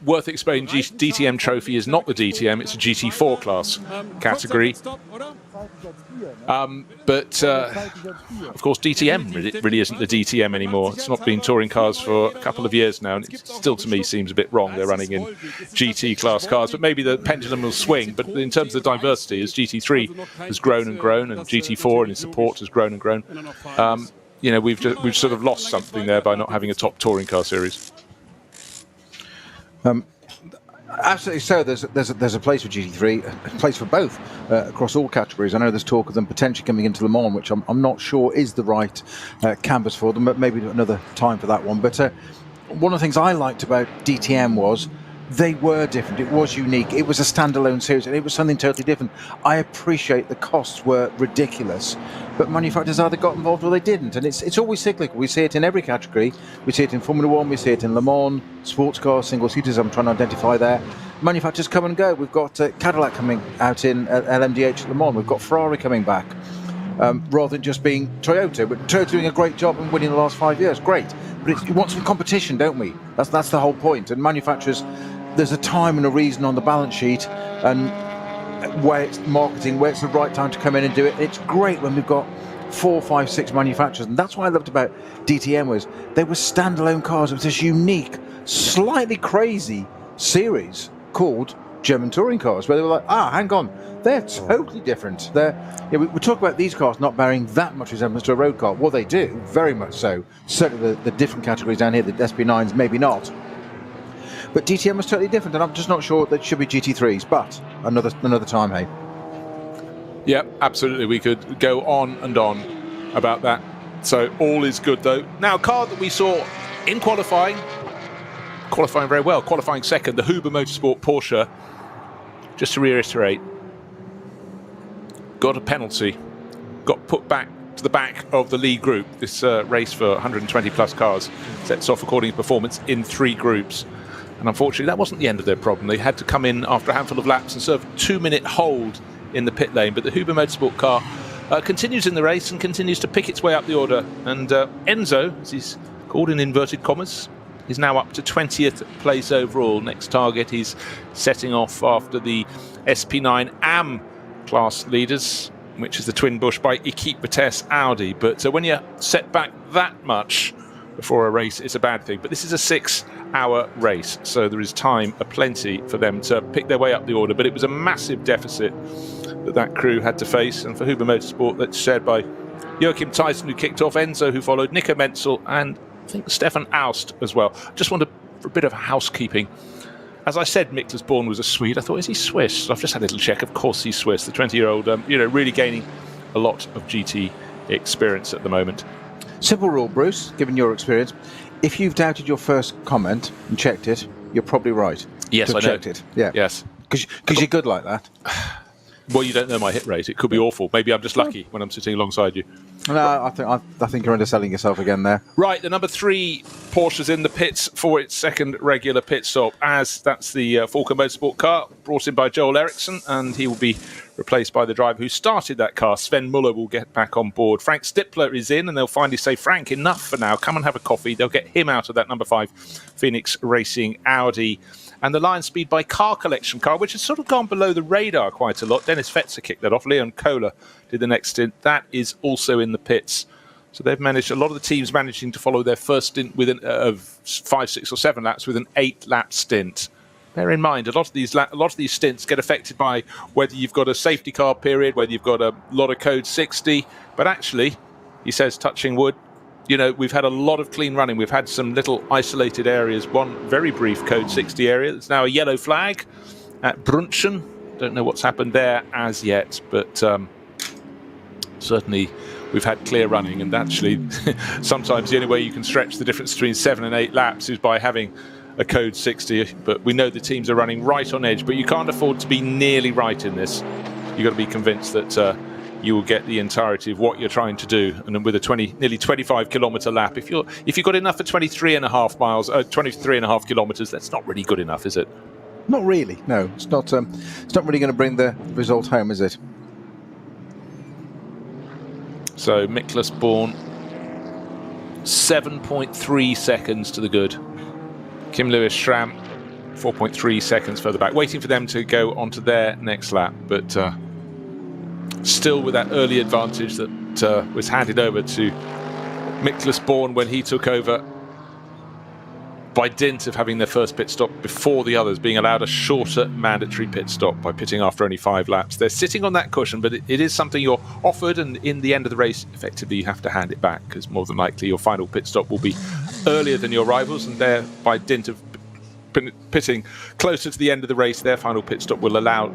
[SPEAKER 3] worth explaining, DTM Trophy is not the DTM, it's a GT4 class category. But of course DTM really isn't the DTM anymore. It's not been touring cars for a couple of years now, and it still to me seems a bit wrong they're running in GT class cars, but maybe the pendulum will swing. But in terms of diversity, as GT3 has grown and grown, and GT4 and its support has grown and grown, you know, we've sort of lost something there by not having a top touring car series.
[SPEAKER 4] Absolutely so. There's a place for GT3, a place for both across all categories. I know there's talk of them potentially coming into Le Mans, which I'm not sure is the right canvas for them, but maybe another time for that one. But one of the things I liked about DTM was they were different. It was unique. It was a standalone series, and it was something totally different. I appreciate the costs were ridiculous, but manufacturers either got involved or they didn't, and it's always cyclical. We see it in every category. We see it in Formula One, we see it in Le Mans, sports cars, single seaters. I'm trying to identify there. Manufacturers come and go. We've got Cadillac coming out in LMDH Le Mans. We've got Ferrari coming back, rather than just being Toyota. But Toyota's doing a great job and winning the last 5 years. Great, but we want some competition, don't we? That's the whole point. And manufacturers, there's a time and a reason on the balance sheet, and where it's marketing, where it's the right time to come in and do it. It's great when we've got 4, 5, 6 manufacturers, and that's what I loved about DTM was they were standalone cars. It was this unique, slightly crazy series called German touring cars, where they were like, hang on, they're totally different. We talk about these cars not bearing that much resemblance to a road car. Well, they do, very much so. Certainly the different categories down here, the SP9s, maybe not. But DTM was totally different, and I'm just not sure that it should be GT3s, but another time, hey?
[SPEAKER 3] Yeah, absolutely. We could go on and on about that. So all is good, though. Now, a car that we saw in qualifying very well, qualifying second, the Huber Motorsport Porsche, just to reiterate, got a penalty, got put back to the back of the lead group. This race for 120 plus cars sets off according to performance in 3 groups. And unfortunately, that wasn't the end of their problem. They had to come in after a handful of laps and serve a 2-minute hold in the pit lane. But the Huber Motorsport car continues in the race and continues to pick its way up the order. And Enzo, as he's called in inverted commas, is now up to 20th place overall. Next target, he's setting off after the SP9 AM class leaders, which is the twin bush by Equipe Vitesse Audi. But when you set back that much before a race, it's a bad thing. But this is a 6-hour race, so there is time aplenty for them to pick their way up the order. But it was a massive deficit that crew had to face. And for Huber Motorsport, that's shared by Joachim Tyson, who kicked off, Enzo, who followed, Nico Menzel, and I think Stefan Aust as well. Just wanted for a bit of housekeeping. As I said, Miklas Born was a Swede. I thought, is he Swiss? I've just had a little check. Of course he's Swiss. The 20-year-old, really gaining a lot of GT experience at the moment.
[SPEAKER 4] Simple rule, Bruce, given your experience. If you've doubted your first comment and checked it, you're probably right.
[SPEAKER 3] Yes, I know.
[SPEAKER 4] Checked it. Yeah.
[SPEAKER 3] Yes.
[SPEAKER 4] Because you're good like that.
[SPEAKER 3] Well, you don't know my hit rate. It could be awful. Maybe I'm just lucky when I'm sitting alongside you.
[SPEAKER 4] No, I think you're underselling yourself again there.
[SPEAKER 3] Right, the number 3 Porsche's in the pits for its second regular pit stop, as that's the Falken Motorsport car brought in by Joel Eriksson, and he will be replaced by the driver who started that car. Sven Muller will get back on board. Frank Stippler is in, and they'll finally say, Frank, enough for now. Come and have a coffee. They'll get him out of that number 5 Phoenix Racing Audi. And the Lion Speed by Car Collection car, which has sort of gone below the radar quite a lot. Dennis Fetzer kicked that off. Leon Kohler did the next stint. That is also in the pits. So they've managed, a lot of the teams managing to follow their first stint with of 5, 6 or 7 laps with an 8-lap stint. Bear in mind, a lot of these stints get affected by whether you've got a safety car period, whether you've got a lot of code 60. But actually, he says, touching wood, we've had a lot of clean running. We've had some little isolated areas. One very brief code 60 area. There's now a yellow flag at Brunchen. Don't know what's happened there as yet, but certainly we've had clear running. And actually, sometimes the only way you can stretch the difference between 7 and 8 laps is by having a code 60. But we know the teams are running right on edge, but you can't afford to be nearly right in this. You've got to be convinced that you will get the entirety of what you're trying to do. And then with a nearly 25-kilometre lap, if you've got enough for 23.5 miles, 23.5 kilometres, that's not really good enough, is it?
[SPEAKER 4] Not really. No, it's not. It's not really going to bring the result home, is it?
[SPEAKER 3] So Miklas Born, 7.3 seconds to the good. Kim Lewis Schramm, 4.3 seconds further back, waiting for them to go onto their next lap, but still with that early advantage that was handed over to Miklas Born when he took over, by dint of having their first pit stop before the others, being allowed a shorter mandatory pit stop by pitting after only 5 laps. They're sitting on that cushion, but it is something you're offered, and in the end of the race, effectively you have to hand it back, because more than likely your final pit stop will be earlier than your rivals, and they're, by dint of pitting closer to the end of the race, their final pit stop will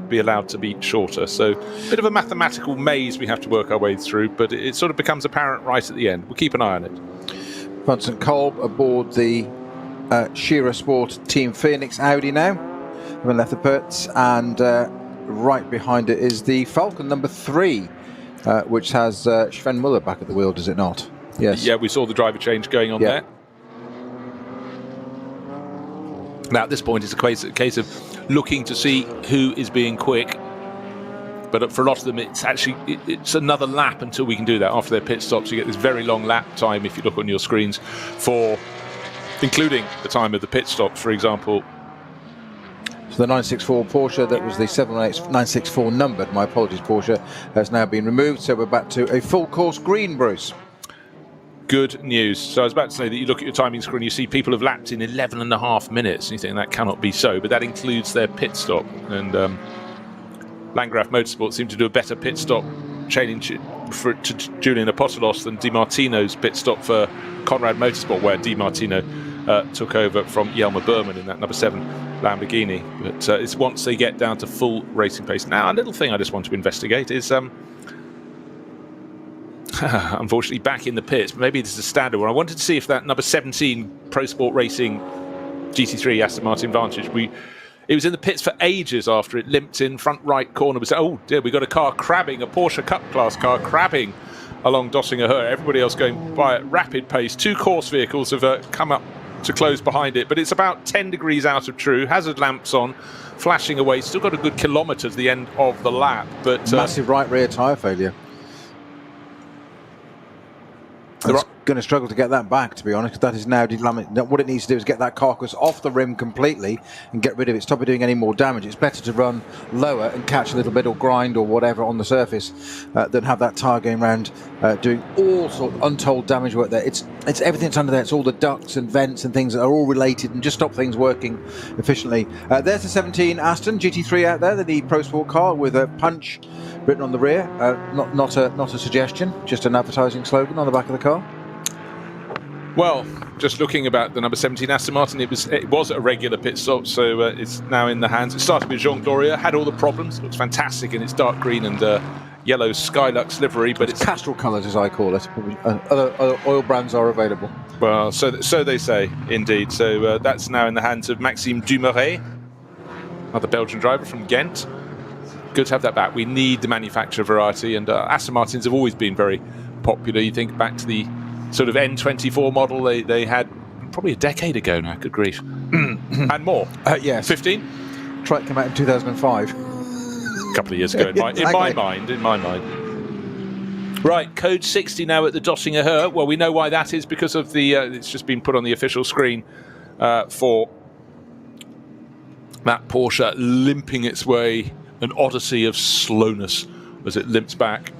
[SPEAKER 3] be allowed to be shorter. So a bit of a mathematical maze we have to work our way through, but it sort of becomes apparent right at the end. We'll keep an eye on it.
[SPEAKER 4] Vincent Kolb aboard the Shearer Sport Team Phoenix Audi now. Having left the pits, and right behind it is the Falcon number 3, which has Sven Muller back at the wheel, does it not? Yes. Yeah,
[SPEAKER 3] we saw the driver change going on there. Now at this point it's a case of looking to see who is being quick, but for a lot of them it's another lap until we can do that. After their pit stops, you get this very long lap time, if you look on your screens, for including the time of the pit stops, for example.
[SPEAKER 4] So the 964 Porsche, that was the 964 numbered, my apologies, Porsche, has now been removed, so we're back to a full course green, Bruce.
[SPEAKER 3] Good news. So I was about to say that you look at your timing screen, you see people have lapped in 11.5 minutes, and you think that cannot be so, but that includes their pit stop. And Landgraf Motorsport seemed to do a better pit stop chaining to Julian Apostolos than Di Martino's pit stop for Conrad Motorsport, where Di Martino took over from Jelmer Berman in that number 7 Lamborghini. But it's once they get down to full racing pace. Now, a little thing I just want to investigate is unfortunately back in the pits, maybe this is a standard one. I wanted to see if that number 17 Pro Sport Racing GT3 Aston Martin Vantage, it was in the pits for ages after it limped in front right corner. We said, oh dear, we got a car crabbing, a Porsche Cup class car crabbing along Dossinger Höhe. Everybody else going by at rapid pace. 2 course vehicles have come up to close behind it, but it's about 10 degrees out of true. Hazard lamps on, flashing away. Still got a good kilometre to the end of the lap, but
[SPEAKER 4] massive right rear tyre failure. It's going to struggle to get that back, to be honest, because that is now delaminated. What it needs to do is get that carcass off the rim completely and get rid of it, stop it doing any more damage. It's better to run lower and catch a little bit or grind or whatever on the surface than have that tyre going around doing all sort of untold damage work there. It's everything that's under there. It's all the ducts and vents and things that are all related and just stop things working efficiently. There's the 17 Aston GT3 out there, the Pro Sport car with a punch written on the rear. Not a suggestion, just an advertising slogan on the back of the car.
[SPEAKER 3] Well, just looking about the number 17 Aston Martin, it was a regular pit stop, so it's now in the hands. It started with Jean Gloria, had all the problems, looks fantastic in its dark green and yellow Skylux livery, but it's
[SPEAKER 4] Castrol colours, as I call it. Other oil brands are available.
[SPEAKER 3] Well, so they say, indeed. So that's now in the hands of Maxime Dumoret, another Belgian driver from Ghent. Good to have that back. We need the manufacturer variety, and Aston Martins have always been very popular. You think back to the sort of N24 model they had probably a decade ago now, good grief. And more.
[SPEAKER 4] Yes.
[SPEAKER 3] 15?
[SPEAKER 4] Trike came out in 2005.
[SPEAKER 3] A couple of years ago, in my mind. Right, code 60 now at the Dottinger Her. Well, we know why that is, because of the it's just been put on the official screen for that Porsche limping its way, an odyssey of slowness as it limps back.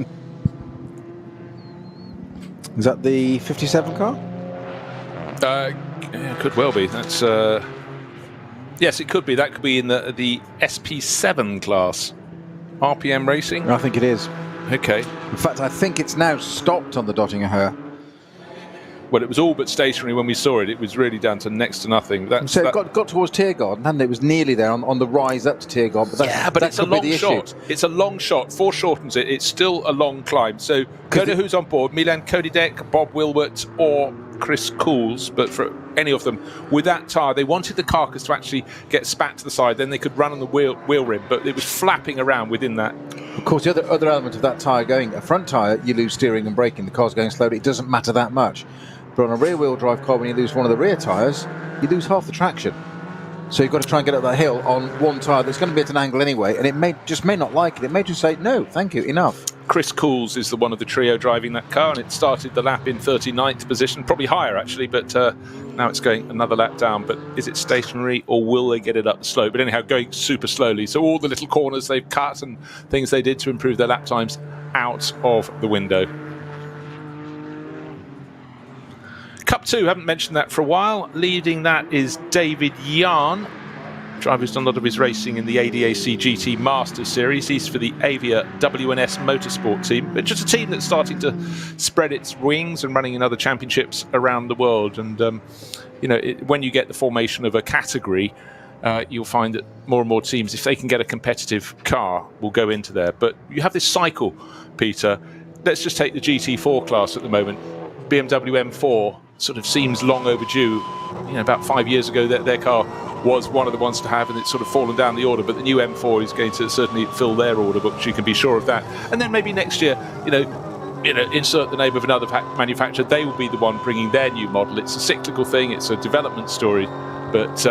[SPEAKER 4] Is that the 57 car?
[SPEAKER 3] Yeah, could well be. That's yes, it could be. That could be in the SP7 class. RPM Racing?
[SPEAKER 4] I think it is.
[SPEAKER 3] Okay.
[SPEAKER 4] In fact, I think it's now stopped on the Dottinger Her.
[SPEAKER 3] Well, it was all but stationary when we saw it. It was really down to next to nothing.
[SPEAKER 4] So it got towards Tiergarten, hadn't it? It was nearly there on the rise up to Tiergarten. But
[SPEAKER 3] it's a long shot. It's a long shot. Foreshortens it. It's still a long climb. So go to who's on board. Milan Kodidek, Bob Wilwert, or Chris Cools. But for any of them, with that tyre, they wanted the carcass to actually get spat to the side. Then they could run on the wheel rim. But it was flapping around within that.
[SPEAKER 4] Of course, the other element of that tyre going, a front tyre, you lose steering and braking. The car's going slowly. It doesn't matter that much. But on a rear-wheel drive car, when you lose one of the rear tyres, you lose half the traction. So you've got to try and get up that hill on one tyre that's going to be at an angle anyway, and it may not like it. It may just say, no, thank you, enough.
[SPEAKER 3] Chris Cools is the one of the trio driving that car, and it started the lap in 39th position, probably higher actually, but now it's going another lap down. But is it stationary, or will they get it up the slope? But anyhow, going super slowly. So all the little corners they've cut and things they did to improve their lap times out of the window. Cup 2, haven't mentioned that for a while. Leading that is David Yarn, driver who's done a lot of his racing in the ADAC GT Masters Series. He's for the Avia WNS Motorsport team, but just a team that's starting to spread its wings and running in other championships around the world. And when you get the formation of a category, you'll find that more and more teams, if they can get a competitive car, will go into there. But you have this cycle, Peter. Let's just take the GT4 class at the moment. BMW M4 sort of seems long overdue. About 5 years ago, their car was one of the ones to have, and it's sort of fallen down the order. But the new M4 is going to certainly fill their order book. You can be sure of that. And then maybe next year, insert the name of another manufacturer. They will be the one bringing their new model. It's a cyclical thing. It's a development story. But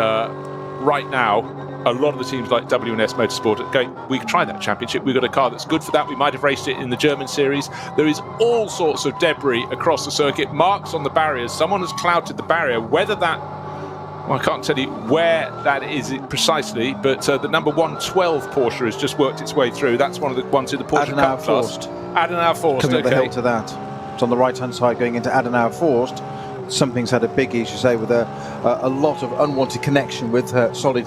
[SPEAKER 3] right now, a lot of the teams like WNS Motorsport are going, we can try that championship. We've got a car that's good for that. We might have raced it in the German series. There is all sorts of debris across the circuit, marks on the barriers. Someone has clouted the barrier. Whether that, I can't tell you where that is precisely, but the number 112 Porsche has just worked its way through. That's one of the ones in the Porsche Cup class. Adenauer Forst.
[SPEAKER 4] Coming up the hill to that. It's on the right-hand side going into Adenauer Forst. Something's had a big issue, say, with a lot of unwanted connection with solid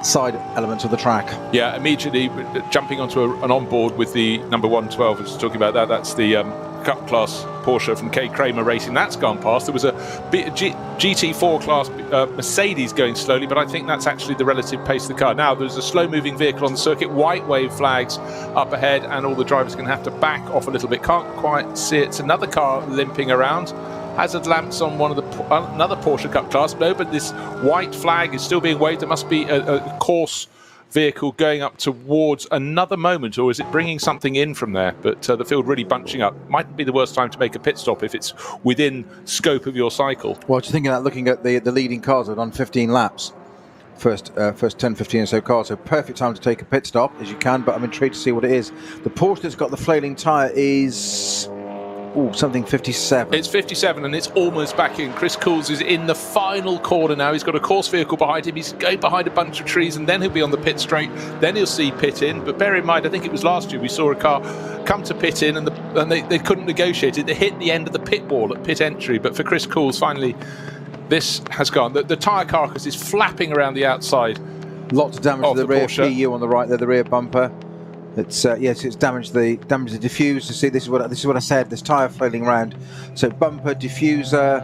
[SPEAKER 4] side elements of the track.
[SPEAKER 3] Yeah, immediately jumping onto an onboard with the number 112, I was talking about that. That's the Cup class Porsche from K. Kramer Racing. That's gone past. There was a GT4 class Mercedes going slowly, but I think that's actually the relative pace of the car. Now, there's a slow-moving vehicle on the circuit, white wave flags up ahead, and all the drivers are going to have to back off a little bit. Can't quite see it. It's another car limping around. Hazard lamps on one of another Porsche Cup class. No, but this white flag is still being waved. There must be a course vehicle going up towards another moment, or is it bringing something in from there? But the field really bunching up. Mightn't be the worst time to make a pit stop if it's within scope of your cycle.
[SPEAKER 4] Well, just thinking about looking at the leading cars that are on 15 laps. First 10, 15 or so cars. So perfect time to take a pit stop as you can, but I'm intrigued to see what it is. The Porsche that's got the flailing tyre is... something 57.
[SPEAKER 3] It's 57 and it's almost back in. Chris Cools is in the final corner now. He's got a course vehicle behind him. He's going behind a bunch of trees, and then he'll be on the pit straight. Then he'll see pit in. But bear in mind, I think it was last year we saw a car come to pit in and they couldn't negotiate it. They hit the end of the pit wall at pit entry. But for Chris Cools, finally, this has gone. The tyre carcass is flapping around the outside.
[SPEAKER 4] Lots of damage to the rear PU on the right there, the rear bumper. It's yes, it's damaged the diffuser. See, this is what I said. This tyre flailing around. So bumper, diffuser,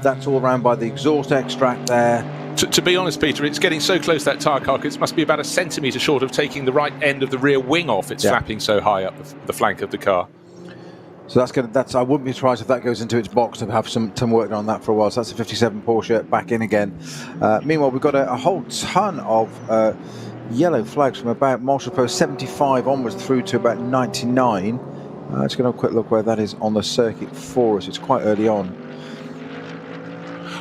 [SPEAKER 4] that's all around by the exhaust extract there.
[SPEAKER 3] To be honest, Peter, it's getting so close, that tyre carcass must be about a centimetre short of taking the right end of the rear wing off. It's flapping so high up the flank of the car.
[SPEAKER 4] So I wouldn't be surprised if that goes into its box to have some work on that for a while. So that's a 57 Porsche back in again. Meanwhile, we've got a whole ton of yellow flags from about Marshall Post 75 onwards through to about 99. Let's get a quick look where that is on the circuit for us. It's quite early on.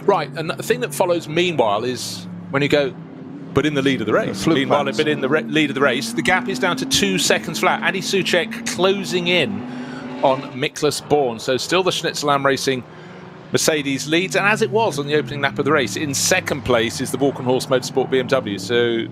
[SPEAKER 3] Right, and the thing that follows meanwhile is when you go, but in the lead of the race. Meanwhile, but in the lead of the race, the gap is down to 2 seconds flat. Andy Soucek closing in on Miklas Born. So still the Schnitzel-Am Racing Mercedes leads, and as it was on the opening lap of the race, in second place is the Walkenhorst Motorsport BMW. So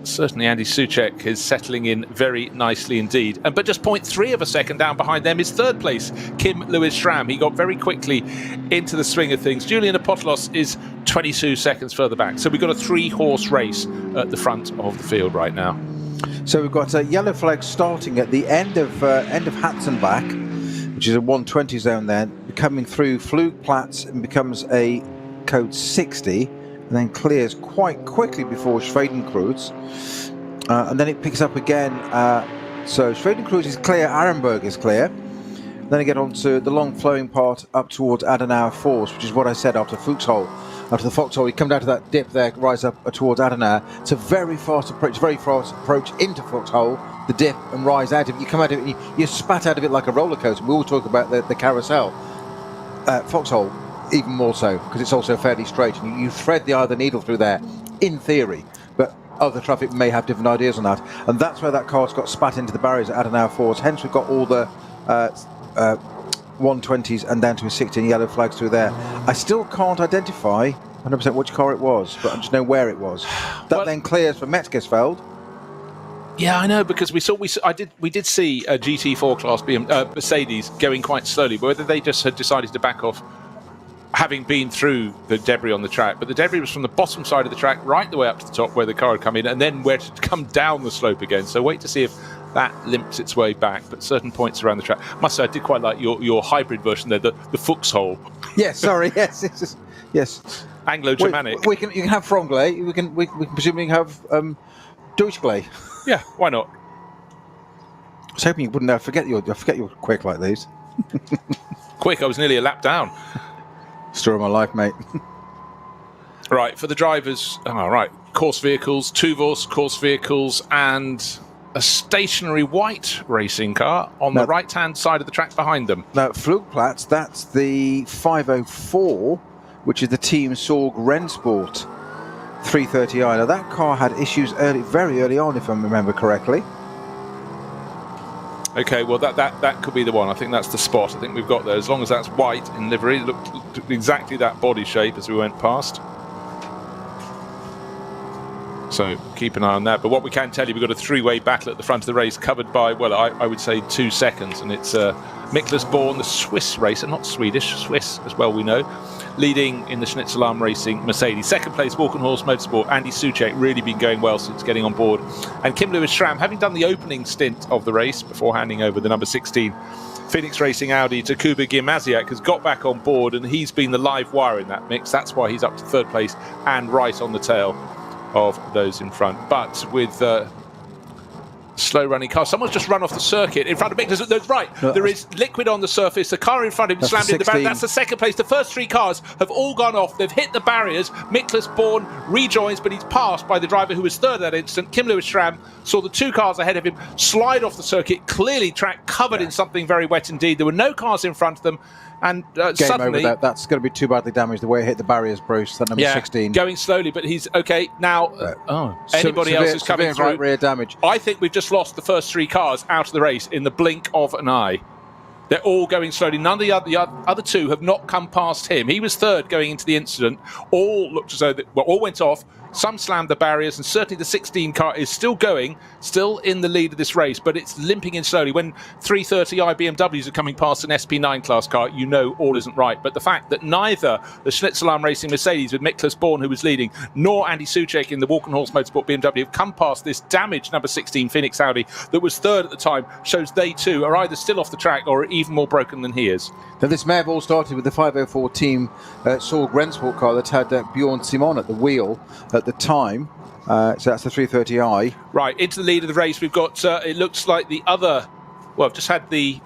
[SPEAKER 3] certainly Andy Soucek is settling in very nicely indeed. But just 0.3 of a second down behind them is third place Kim Lewis-Schramm. He got very quickly into the swing of things. Julian Apostolos is 22 seconds further back. So we've got a 3-horse race at the front of the field right now.
[SPEAKER 4] So we've got a yellow flag starting at the end of Hatzenbach, which is a 120 zone then, coming through Flugplatz and becomes a code 60. And then clears quite quickly before Schwedenkreuz, and then it picks up again. So Schwedenkreuz is clear, Arenberg is clear. Then I get on to the long flowing part up towards Adenauer Force, which is what I said after Fuchshole. After the Foxhole, you come down to that dip there, rise up towards Adenauer. It's a very fast approach into Foxhole, the dip, and rise out of it. You come out of it, you spat out of it like a roller coaster. We all talk about the carousel. Foxhole, even more so, because it's also fairly straight, and you thread the eye of the needle through there, in theory, but other traffic may have different ideas on that, and that's where that car's got spat into the barriers at Adenauer Force. Hence we've got all the 120s and down to a 16 yellow flags through there. I still can't identify 100% which car it was, but I just know where it was. That then clears for Metzgersfeld.
[SPEAKER 3] Yeah, I know, because we did see a GT4 class Mercedes going quite slowly, but whether they just had decided to back off, having been through the debris on the track. But the debris was from the bottom side of the track right the way up to the top where the car had come in, and then where to come down the slope again. So wait to see if that limps its way back. But certain points around the track. I must say, I did quite like your hybrid version there, the Fuchshole.
[SPEAKER 4] Yes, sorry, yes, yes.
[SPEAKER 3] Anglo-Germanic.
[SPEAKER 4] You can have Franglais. We can presumably have Deutschglais.
[SPEAKER 3] Yeah, why not?
[SPEAKER 4] I was hoping you wouldn't forget you're quick like these.
[SPEAKER 3] Quick, I was nearly a lap down.
[SPEAKER 4] Story of my life, mate.
[SPEAKER 3] Right, for the drivers, right, course vehicles, Tuvos course vehicles, and a stationary white racing car on the right-hand side of the track behind them.
[SPEAKER 4] Now, Flugplatz, that's the 504, which is the Team Sorg Rennsport 330i. Now, that car had issues very early on, if I remember correctly.
[SPEAKER 3] Okay, well, that could be the one. I think that's the spot. I think we've got there. As long as that's white in livery, it looked exactly that body shape as we went past. So keep an eye on that. But what we can tell you, we've got a three-way battle at the front of the race, covered by, well, I would say 2 seconds. And it's Miklas Born, the Swiss racer, not Swedish, Swiss as well, we know, leading in the Schnitzel-Am Racing Mercedes. Second place, Walkenhorst Motorsport. Andy Soucek really been going well since getting on board. And Kim Lewis-Schramm, having done the opening stint of the race before handing over the number 16 Phoenix Racing Audi to Kuba Gimasiak, has got back on board, and he's been the live wire in that mix. That's why he's up to third place and right on the tail of those in front. But with slow running cars, someone's just run off the circuit in front of Miklas. Right, there is liquid on the surface. The car in front of him slammed into the barrier. That's the second place. The first 3 cars have all gone off. They've hit the barriers. Miklas Born rejoins, but he's passed by the driver who was third at that instant. Kim Lewis-Schramm saw the 2 cars ahead of him slide off the circuit. Clearly track covered in something very wet indeed. There were no cars in front of them. And suddenly,
[SPEAKER 4] over that's going to be too badly damaged the way it hit the barriers, Bruce. That number 16.
[SPEAKER 3] Going slowly, but he's okay now. Anybody else is coming through.
[SPEAKER 4] Right rear damage.
[SPEAKER 3] I think we've just lost the first 3 cars out of the race in the blink of an eye. They're all going slowly. None of the other 2 have not come past him. He was third going into the incident. All looked as though all went off. Some slammed the barriers, and certainly the 16 car is still going, still in the lead of this race, but it's limping in slowly. When 330i BMWs are coming past an SP9 class car, you know all isn't right. But the fact that neither the Schnitzelarm Racing Mercedes with Miklas Born, who was leading, nor Andy Soucek in the Walkenhorst Motorsport BMW have come past this damaged number 16 Phoenix Audi that was third at the time, shows they too are either still off the track or are even more broken than he is.
[SPEAKER 4] Now, this may have all started with the 504 team Sorg Rennsport car that had Bjorn Simon at the wheel at the time. So that's the 330i.
[SPEAKER 3] Right, into the lead of the race, we've got, it looks like the other, well, I've just had the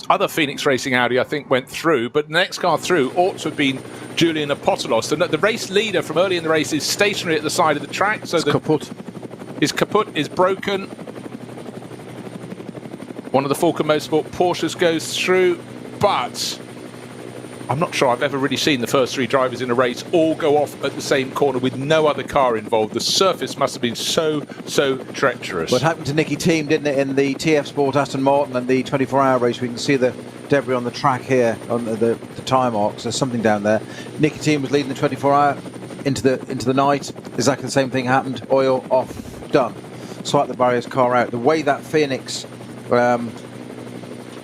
[SPEAKER 3] other Phoenix Racing Audi, I think, went through, but the next car through ought to have been Julian Apostolos. The race leader from early in the race is stationary at the side of the track. So his kaput is broken. One of the Falken Motorsport Porsches goes through, but I'm not sure I've ever really seen the first three drivers in a race all go off at the same corner with no other car involved. The surface must have been so treacherous.
[SPEAKER 4] What happened to Nicky Thiem, didn't it, in the TF Sport Aston Martin and the 24-hour race? We can see the debris on the track here, on the tyre marks. There's something down there. Nicky Thiem was leading the 24-hour into the night. Exactly the same thing happened. Oil off, done. Swipe the barriers, car out. The way that Phoenix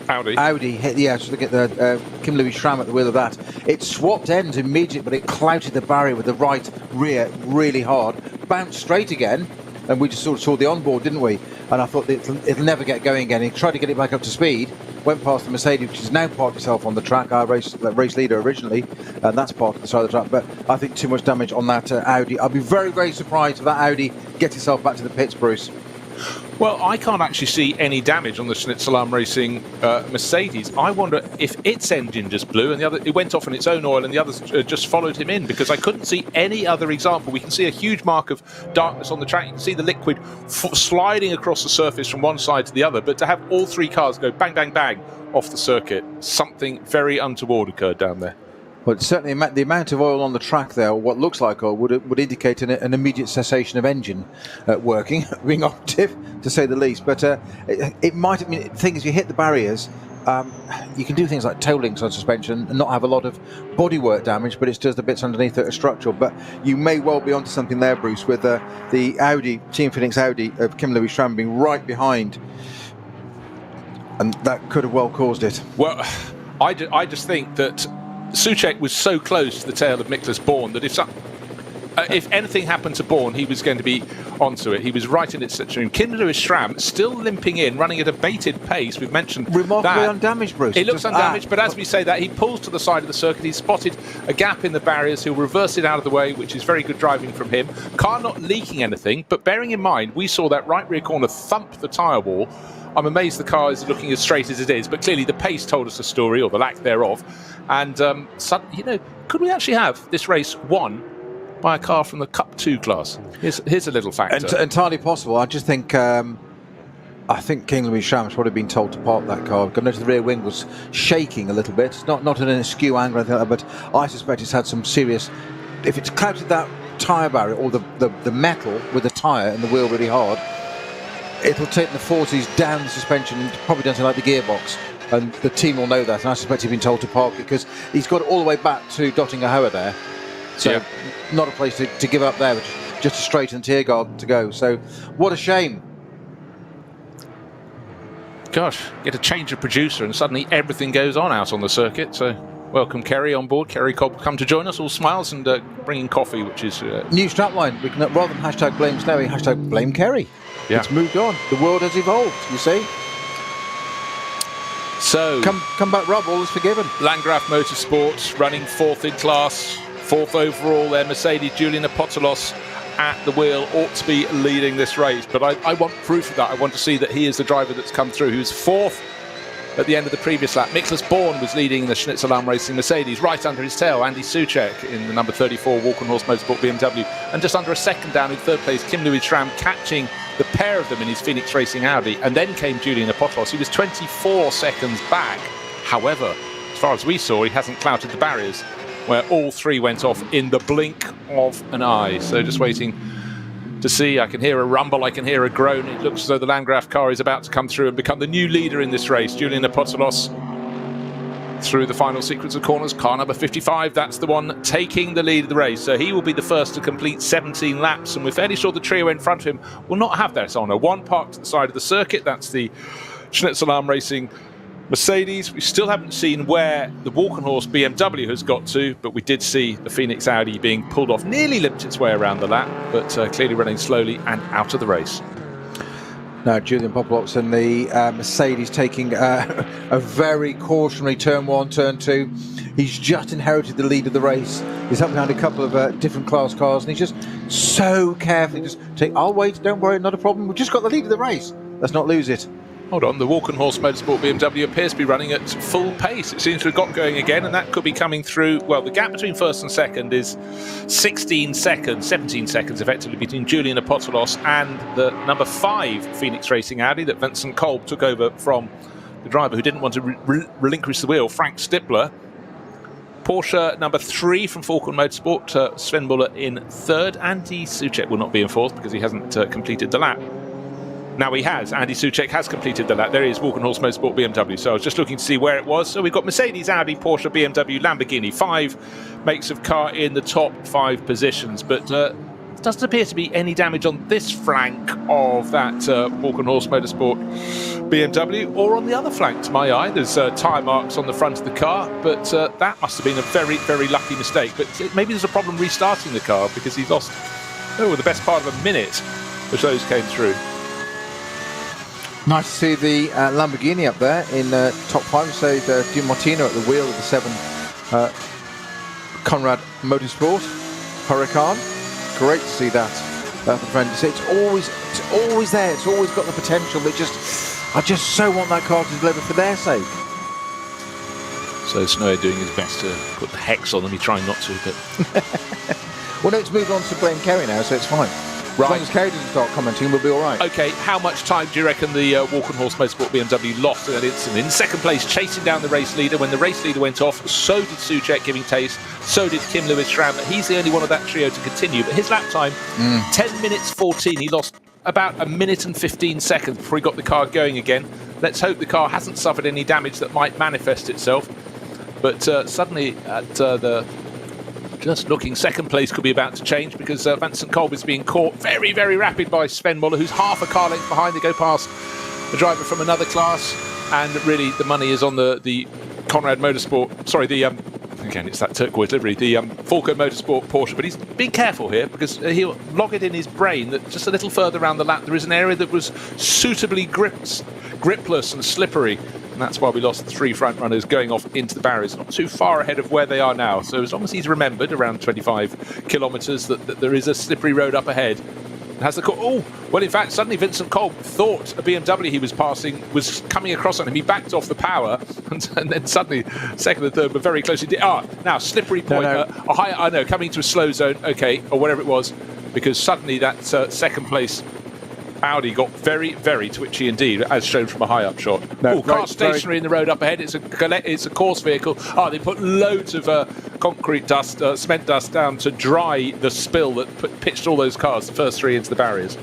[SPEAKER 4] Audi hit, yeah, just look at the Kim Louis Schramm at the wheel of that. It swapped ends immediately, but it clouted the barrier with the right rear really hard. Bounced straight again, and we just sort of saw the onboard, didn't we? And I thought it'll never get going again. He tried to get it back up to speed, went past the Mercedes, which has now parked itself on the track, our race leader originally, and that's parked at the side of the track. But I think too much damage on that Audi. I'll be very surprised if that Audi gets itself back to the pits, Bruce.
[SPEAKER 3] Well, I can't actually see any damage on the Schnitzelarm Racing Mercedes. I wonder if its engine just blew and it went off on its own oil and the others just followed him in, because I couldn't see any other example. We can see a huge mark of darkness on the track. You can see the liquid sliding across the surface from one side to the other, but to have all three cars go bang, bang, bang off the circuit, something very untoward occurred down there.
[SPEAKER 4] Well, certainly the amount of oil on the track there, or what looks like oil, would indicate an immediate cessation of engine working, being operative, to say the least. But it might, I mean, the thing is, you hit the barriers, you can do things like toe links on suspension and not have a lot of bodywork damage, but it's just the bits underneath that are structural. But you may well be onto something there, Bruce, with the Audi, Team Phoenix Audi of Kim Louis Schramm being right behind, and that could have well caused it.
[SPEAKER 3] Well, I just think that Soucek was so close to the tail of Miklas Born that if anything happened to Born, he was going to be onto it. He was right in its situation. Kim Louis Schramm still limping in, running at a bated pace. We've mentioned
[SPEAKER 4] remarkably
[SPEAKER 3] that.
[SPEAKER 4] Undamaged, Bruce.
[SPEAKER 3] It looks undamaged, but as we say that, he pulls to the side of the circuit. He's spotted a gap in the barriers. He'll reverse it out of the way, which is very good driving from him. Car not leaking anything, but bearing in mind, we saw that right rear corner thump the tyre wall. I'm amazed the car is looking as straight as it is, but clearly the pace told us the story, or the lack thereof. And, could we actually have this race won by a car from the Cup 2 class? Here's a little factor.
[SPEAKER 4] Entirely possible. I just think King Louis Schramm's probably been told to park that car. I noticed the rear wing was shaking a little bit. Not in an askew angle or anything like that, but I suspect it's had some serious... If it's clouted that tyre barrier, or the metal with the tyre and the wheel really hard, it'll take the forces down the suspension and probably down to like the gearbox. And the team will know that, and I suspect he's been told to park because he's got it all the way back to Dottingerhoe there. So yeah, not a place to give up there, but just a straight and tear guard to go. So what a shame. Gosh,
[SPEAKER 3] get a change of producer and suddenly everything goes on out on the circuit. So welcome Kerry on board. Kerry Cobb come to join us, all smiles, and bringing coffee, which is...
[SPEAKER 4] New strapline. We can, rather than hashtag blame Snowy, hashtag blame Kerry.
[SPEAKER 3] Yeah.
[SPEAKER 4] It's moved on. The world has evolved, you see.
[SPEAKER 3] So
[SPEAKER 4] come back, Rob, all is forgiven.
[SPEAKER 3] Landgraf Motorsport running fourth in class, fourth overall there. Mercedes, Julian Apostolos at the wheel, ought to be leading this race. But I want proof of that. I want to see that he is the driver that's come through. He was fourth at the end of the previous lap. Miklas Born was leading the Schnitzelarm Racing Mercedes. Right under his tail, Andy Soucek in the number 34 Walkenhorst Motorsport BMW. And just under a second down in third place, Kim Louis Schramm catching the pair of them in his Phoenix Racing Audi. And then came Julian Apostolos. He was 24 seconds back. However, as far as we saw, he hasn't clouted the barriers, where all three went off in the blink of an eye. So just waiting to see. I can hear a rumble, I can hear a groan. It looks as though the Landgraf car is about to come through and become the new leader in this race. Julian Apostolos through the final sequence of corners. Car number 55, that's the one taking the lead of the race. So he will be the first to complete 17 laps, and we're fairly sure the trio in front of him will not have that honour. One parked to the side of the circuit, that's the Schnitzel-Arm Racing Mercedes. We still haven't seen where the Walkenhorst BMW has got to, but we did see the Phoenix Audi being pulled off, nearly limped its way around the lap, but clearly running slowly and out of the race.
[SPEAKER 4] Now, Julian Popolox and the Mercedes taking a very cautionary turn 1, turn 2. He's just inherited the lead of the race. He's up behind a couple of different class cars, and he's just so carefully just I'll wait, don't worry, not a problem. We've just got the lead of the race. Let's not lose it.
[SPEAKER 3] Hold on, the Walkenhorst Motorsport BMW appears to be running at full pace. It seems to have got going again, and that could be coming through. Well, the gap between first and second is 16 seconds, 17 seconds effectively between Julian Apostolos and the number 5 Phoenix Racing Audi that Vincent Kolb took over from the driver who didn't want to relinquish the wheel, Frank Stippler. Porsche number 3 from Falcon Motorsport, Sven Muller in 3rd. Andy Soucek will not be in 4th because he hasn't completed the lap. Now he has. Andy Soucek has completed the lap. There he is, Walkenhorst Motorsport BMW. So I was just looking to see where it was. So we've got Mercedes, Audi, Porsche, BMW, Lamborghini. 5 makes of car in the top 5 positions. But doesn't appear to be any damage on this flank of that Walkenhorst Motorsport BMW, or on the other flank to my eye. There's tyre marks on the front of the car, but that must have been a very, very lucky mistake. But maybe there's a problem restarting the car because he's lost the best part of a minute as those came through.
[SPEAKER 4] Nice to see the Lamborghini up there in top 5. So Di Martino at the wheel of the 7 Conrad Motorsport Huracan. Great to see that, friend. It's always there. It's always got the potential. But I just so want that car to deliver for their sake.
[SPEAKER 3] So Snow doing his best to put the hex on them. He's trying not to, but
[SPEAKER 4] well, no, it's moved on to blame Kerry now, so it's fine. Right. As long as Kerry doesn't start commenting, we'll be all right.
[SPEAKER 3] OK, how much time do you reckon the Walkenhorst Motorsport BMW lost in that incident? In second place, chasing down the race leader. When the race leader went off, so did Soucek giving chase, so did Kim Lewis-Schramm. He's the only one of that trio to continue. But his lap time, 10 minutes 14. He lost about a minute and 15 seconds before he got the car going again. Let's hope the car hasn't suffered any damage that might manifest itself. But suddenly at the... Just looking, second place could be about to change because Vincent Kolb is being caught very, very rapid by Sven Muller, who's half a car length behind. They go past the driver from another class, and really the money is on the Conrad Motorsport. Sorry, again, it's that turquoise livery, the Falco Motorsport Porsche. But he's being careful here because he'll log it in his brain that just a little further around the lap there is an area that was suitably gripless and slippery. And that's why we lost the 3 front runners going off into the barriers, not too far ahead of where they are now. So as long as he's remembered, around 25 kilometres, that there is a slippery road up ahead. Has the well, in fact, suddenly Vincent Kolb thought a BMW he was passing was coming across on him. He backed off the power, and then suddenly second and third were very close. Now slippery point, a high, coming to a slow zone, okay, or whatever it was, because suddenly that second place Audi got very, very twitchy indeed, as shown from a high-up shot. Car stationary in the road up ahead. It's a course vehicle. They put loads of concrete dust, cement dust down to dry the spill that pitched all those cars, the first 3 into the barriers.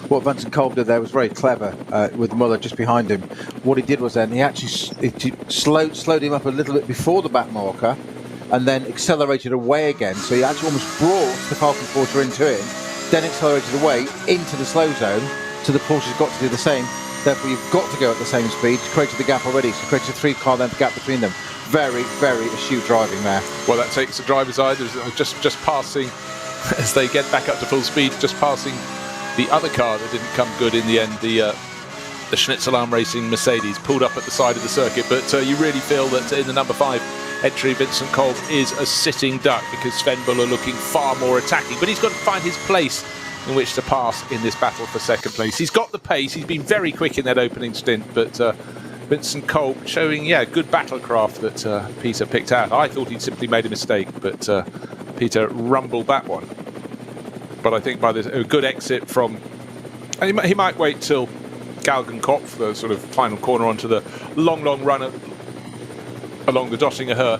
[SPEAKER 4] What Vincent Kolb did there was very clever with Muller just behind him. What he did was then he actually slowed him up a little bit before the back marker and then accelerated away again. So he actually almost brought the Falcon Porsche into him, then accelerated away into the slow zone. So the Porsche's got to do the same. Therefore, you've got to go at the same speed. It's created the gap already. So created a 3-car length gap between them. Very, very astute driving there.
[SPEAKER 3] Well, that takes the driver's eye. There's just passing, as they get back up to full speed, just passing the other car that didn't come good in the end, the Schnitzel-Arm Racing Mercedes, pulled up at the side of the circuit. But you really feel that in the number 5 entry, Vincent Kolb is a sitting duck because Sven Muller looking far more attacking. But he's got to find his place in which to pass in this battle for second place. He's got the pace. He's been very quick in that opening stint, but Vincent Kolb showing, good battlecraft that Peter picked out. I thought he'd simply made a mistake, but Peter rumbled that one. But I think by a good exit from... And he might wait till Galgenkopf, the sort of final corner onto the long run along the Dottinger Her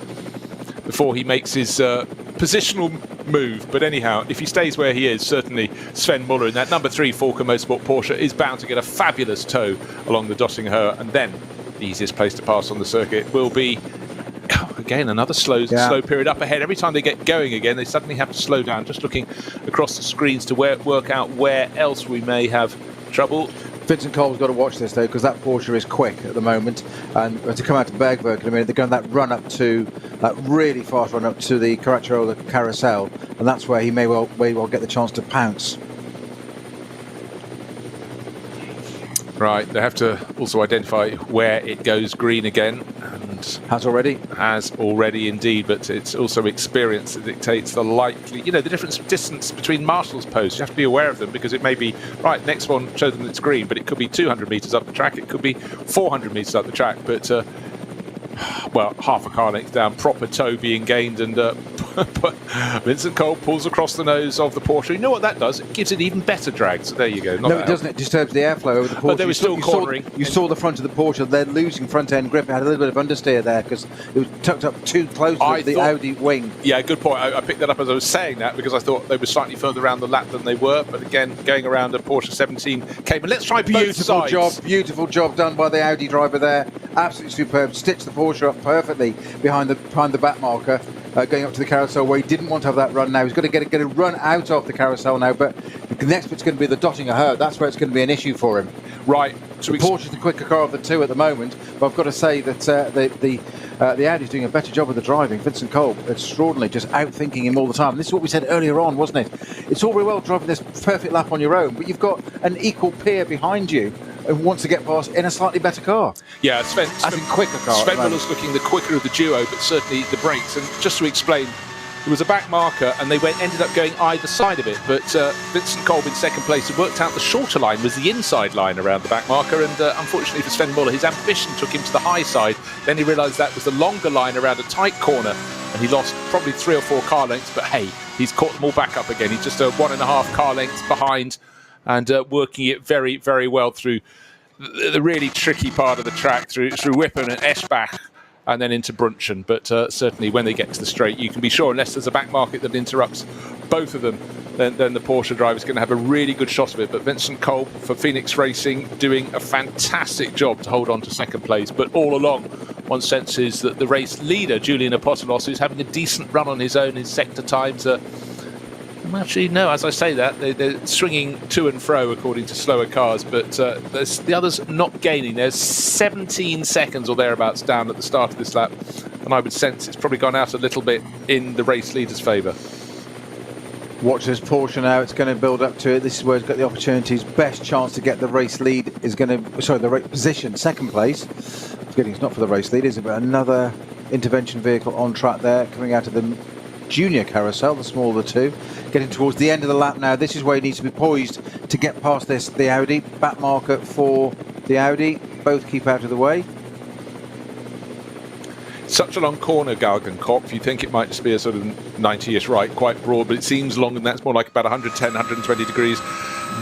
[SPEAKER 3] before he makes his positional move. But anyhow, if he stays where he is, certainly Sven Muller in that number 3 Falcon Motorsport Porsche is bound to get a fabulous tow along the Dottinger Her, and then the easiest place to pass on the circuit will be again, another slow period up ahead. Every time they get going again, they suddenly have to slow down. Just looking across the screens to work out where else we may have trouble.
[SPEAKER 4] Vincent Colb's got to watch this though, because that Porsche is quick at the moment, and to come out to Bergwerk in a minute, they're going that run up to that really fast run up to the Caracciola Carousel, and that's where he may well get the chance to pounce.
[SPEAKER 3] Right, they have to also identify where it goes green again. And
[SPEAKER 4] has already
[SPEAKER 3] indeed, but it's also experience that dictates the likely, the distance between marshals posts. You have to be aware of them, because it may be, right, next one, show them it's green, but it could be 200 metres up the track, it could be 400 metres up the track, but, well, half a car length down, proper toe being gained, and Vincent Kolb pulls across the nose of the Porsche. You know what that does? It gives it even better drag, so there you go.
[SPEAKER 4] No, it doesn't. It disturbs the airflow over the Porsche.
[SPEAKER 3] But they were still cornering.
[SPEAKER 4] You saw the front of the Porsche. They're losing front-end grip. It had a little bit of understeer there because it was tucked up too close to the Audi wing.
[SPEAKER 3] Yeah, good point. I picked that up as I was saying that, because I thought they were slightly further around the lap than they were. But again, going around a Porsche 17 came. And let's try both sides.
[SPEAKER 4] Beautiful job done by the Audi driver there. Absolutely superb. Stitched the Porsche up perfectly behind the back marker. Going up to the carousel where he didn't want to have that run now. He's got to get a run out of the carousel now, but the next bit's going to be the dotting a hurt. That's where it's going to be an issue for him.
[SPEAKER 3] Right.
[SPEAKER 4] So Porsche's the quicker car of the two at the moment, but I've got to say that the Audi's doing a better job of the driving. Vincent Kolb, extraordinary, just outthinking him all the time. And this is what we said earlier on, wasn't it? It's all very well driving this perfect lap on your own, but you've got an equal peer behind you who wants to get past in a slightly better car.
[SPEAKER 3] Yeah, Sven
[SPEAKER 4] quicker car.
[SPEAKER 3] Sven Muller's looking the quicker of the duo, but certainly the brakes. And just to explain, there was a back marker and they ended up going either side of it, but Vincent Kolb in second place had worked out the shorter line was the inside line around the back marker, and unfortunately for Sven Muller, his ambition took him to the high side. Then he realised that was the longer line around a tight corner, and he lost probably 3 or 4 car lengths, but hey, he's caught them all back up again. He's just 1.5 car lengths behind, and working it very, very well through the really tricky part of the track, through Wippen and Eschbach, and then into Brunchen. But certainly when they get to the straight, you can be sure, unless there's a back market that interrupts both of them, then the Porsche driver is going to have a really good shot of it. But Vincent Kolb for Phoenix Racing doing a fantastic job to hold on to second place. But all along, one senses that the race leader, Julian Apostolos, who's having a decent run on his own. His sector times are... Actually, no, as I say that, they're swinging to and fro according to slower cars, but the others not gaining. There's 17 seconds or thereabouts down at the start of this lap, and I would sense it's probably gone out a little bit in the race leader's favour.
[SPEAKER 4] Watch this Porsche now, it's going to build up to it. This is where it's got the opportunities. Best chance to get the race lead is going to, sorry, the race position, second place. I'm forgetting it's not for the race lead, is it? But another intervention vehicle on track there, coming out of the junior carousel, the smaller of the two. Getting towards the end of the lap now. This is where he needs to be poised to get past the Audi. Back marker for the Audi. Both keep out of the way.
[SPEAKER 3] Such a long corner, Galgenkopf. You think it might just be a sort of 90-ish right, quite broad, but it seems longer than that. It's more like about 110, 120 degrees.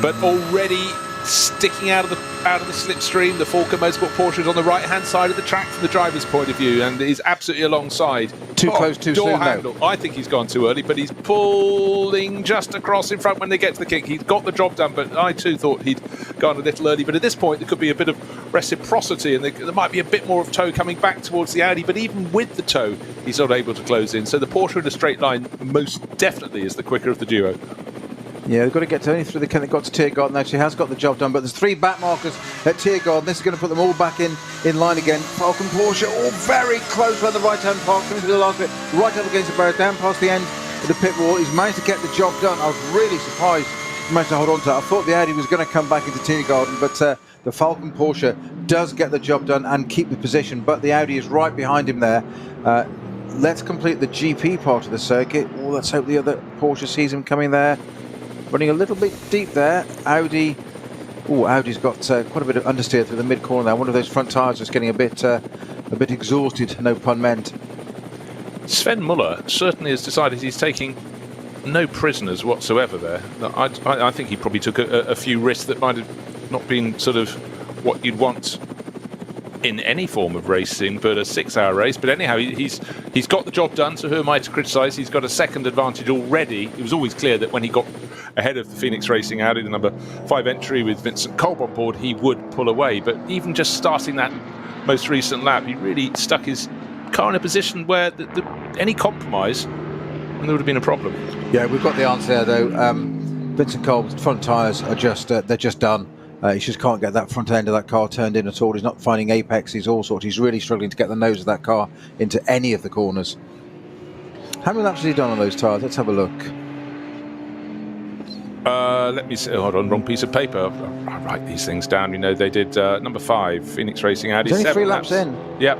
[SPEAKER 3] But already sticking out of the slipstream, the Falken Motorsport Porsche is on the right-hand side of the track from the driver's point of view, and is absolutely alongside.
[SPEAKER 4] Too close, too soon,
[SPEAKER 3] handle. I think he's gone too early, but he's pulling just across in front when they get to the kick. He's got the job done, but I too thought he'd gone a little early. But at this point, there could be a bit of reciprocity, and there might be a bit more of tow coming back towards the Audi, but even with the tow, he's not able to close in. So the Porsche in a straight line most definitely is the quicker of the duo.
[SPEAKER 4] Yeah, they've got to get only through the Kent. They've got to Tiergarten. Actually has got the job done, but there's 3 back markers at Tiergarten. This is going to put them all back in line again. Falken Porsche all very close around the right-hand park, coming to the last bit, right up against the barrier, down past the end of the pit wall. He's managed to get the job done. I was really surprised he managed to hold on to that. I thought the Audi was going to come back into Tiergarten, but the Falken Porsche does get the job done and keep the position, but the Audi is right behind him there. Let's complete the GP part of the circuit. Oh, let's hope the other Porsche sees him coming there. Running a little bit deep there. Audi. Oh, Audi's got quite a bit of understeer through the mid-corner there. One of those front tyres is getting a bit exhausted, no pun meant.
[SPEAKER 3] Sven Muller certainly has decided he's taking no prisoners whatsoever there. I think he probably took a few risks that might have not been sort of what you'd want in any form of racing, but a 6-hour race. But anyhow, he's got the job done, so who am I to criticise? He's got a second advantage already. It was always clear that when he got ahead of the Phoenix Racing Audi, the number 5 entry with Vincent Kolb on board, he would pull away. But even just starting that most recent lap, he really stuck his car in a position where any compromise, and there would have been a problem.
[SPEAKER 4] Yeah, we've got the answer there though. Vincent Kolb's front tyres are they're just done. He just can't get that front end of that car turned in at all. He's not finding apexes, all sorts. He's really struggling to get the nose of that car into any of the corners. How many laps has he done on those tyres? Let's have a look.
[SPEAKER 3] Let me see. Hold on, wrong piece of paper. I write these things down. You know, they did number 5, Phoenix Racing Audi.
[SPEAKER 4] He's only 3 laps in.
[SPEAKER 3] Yep.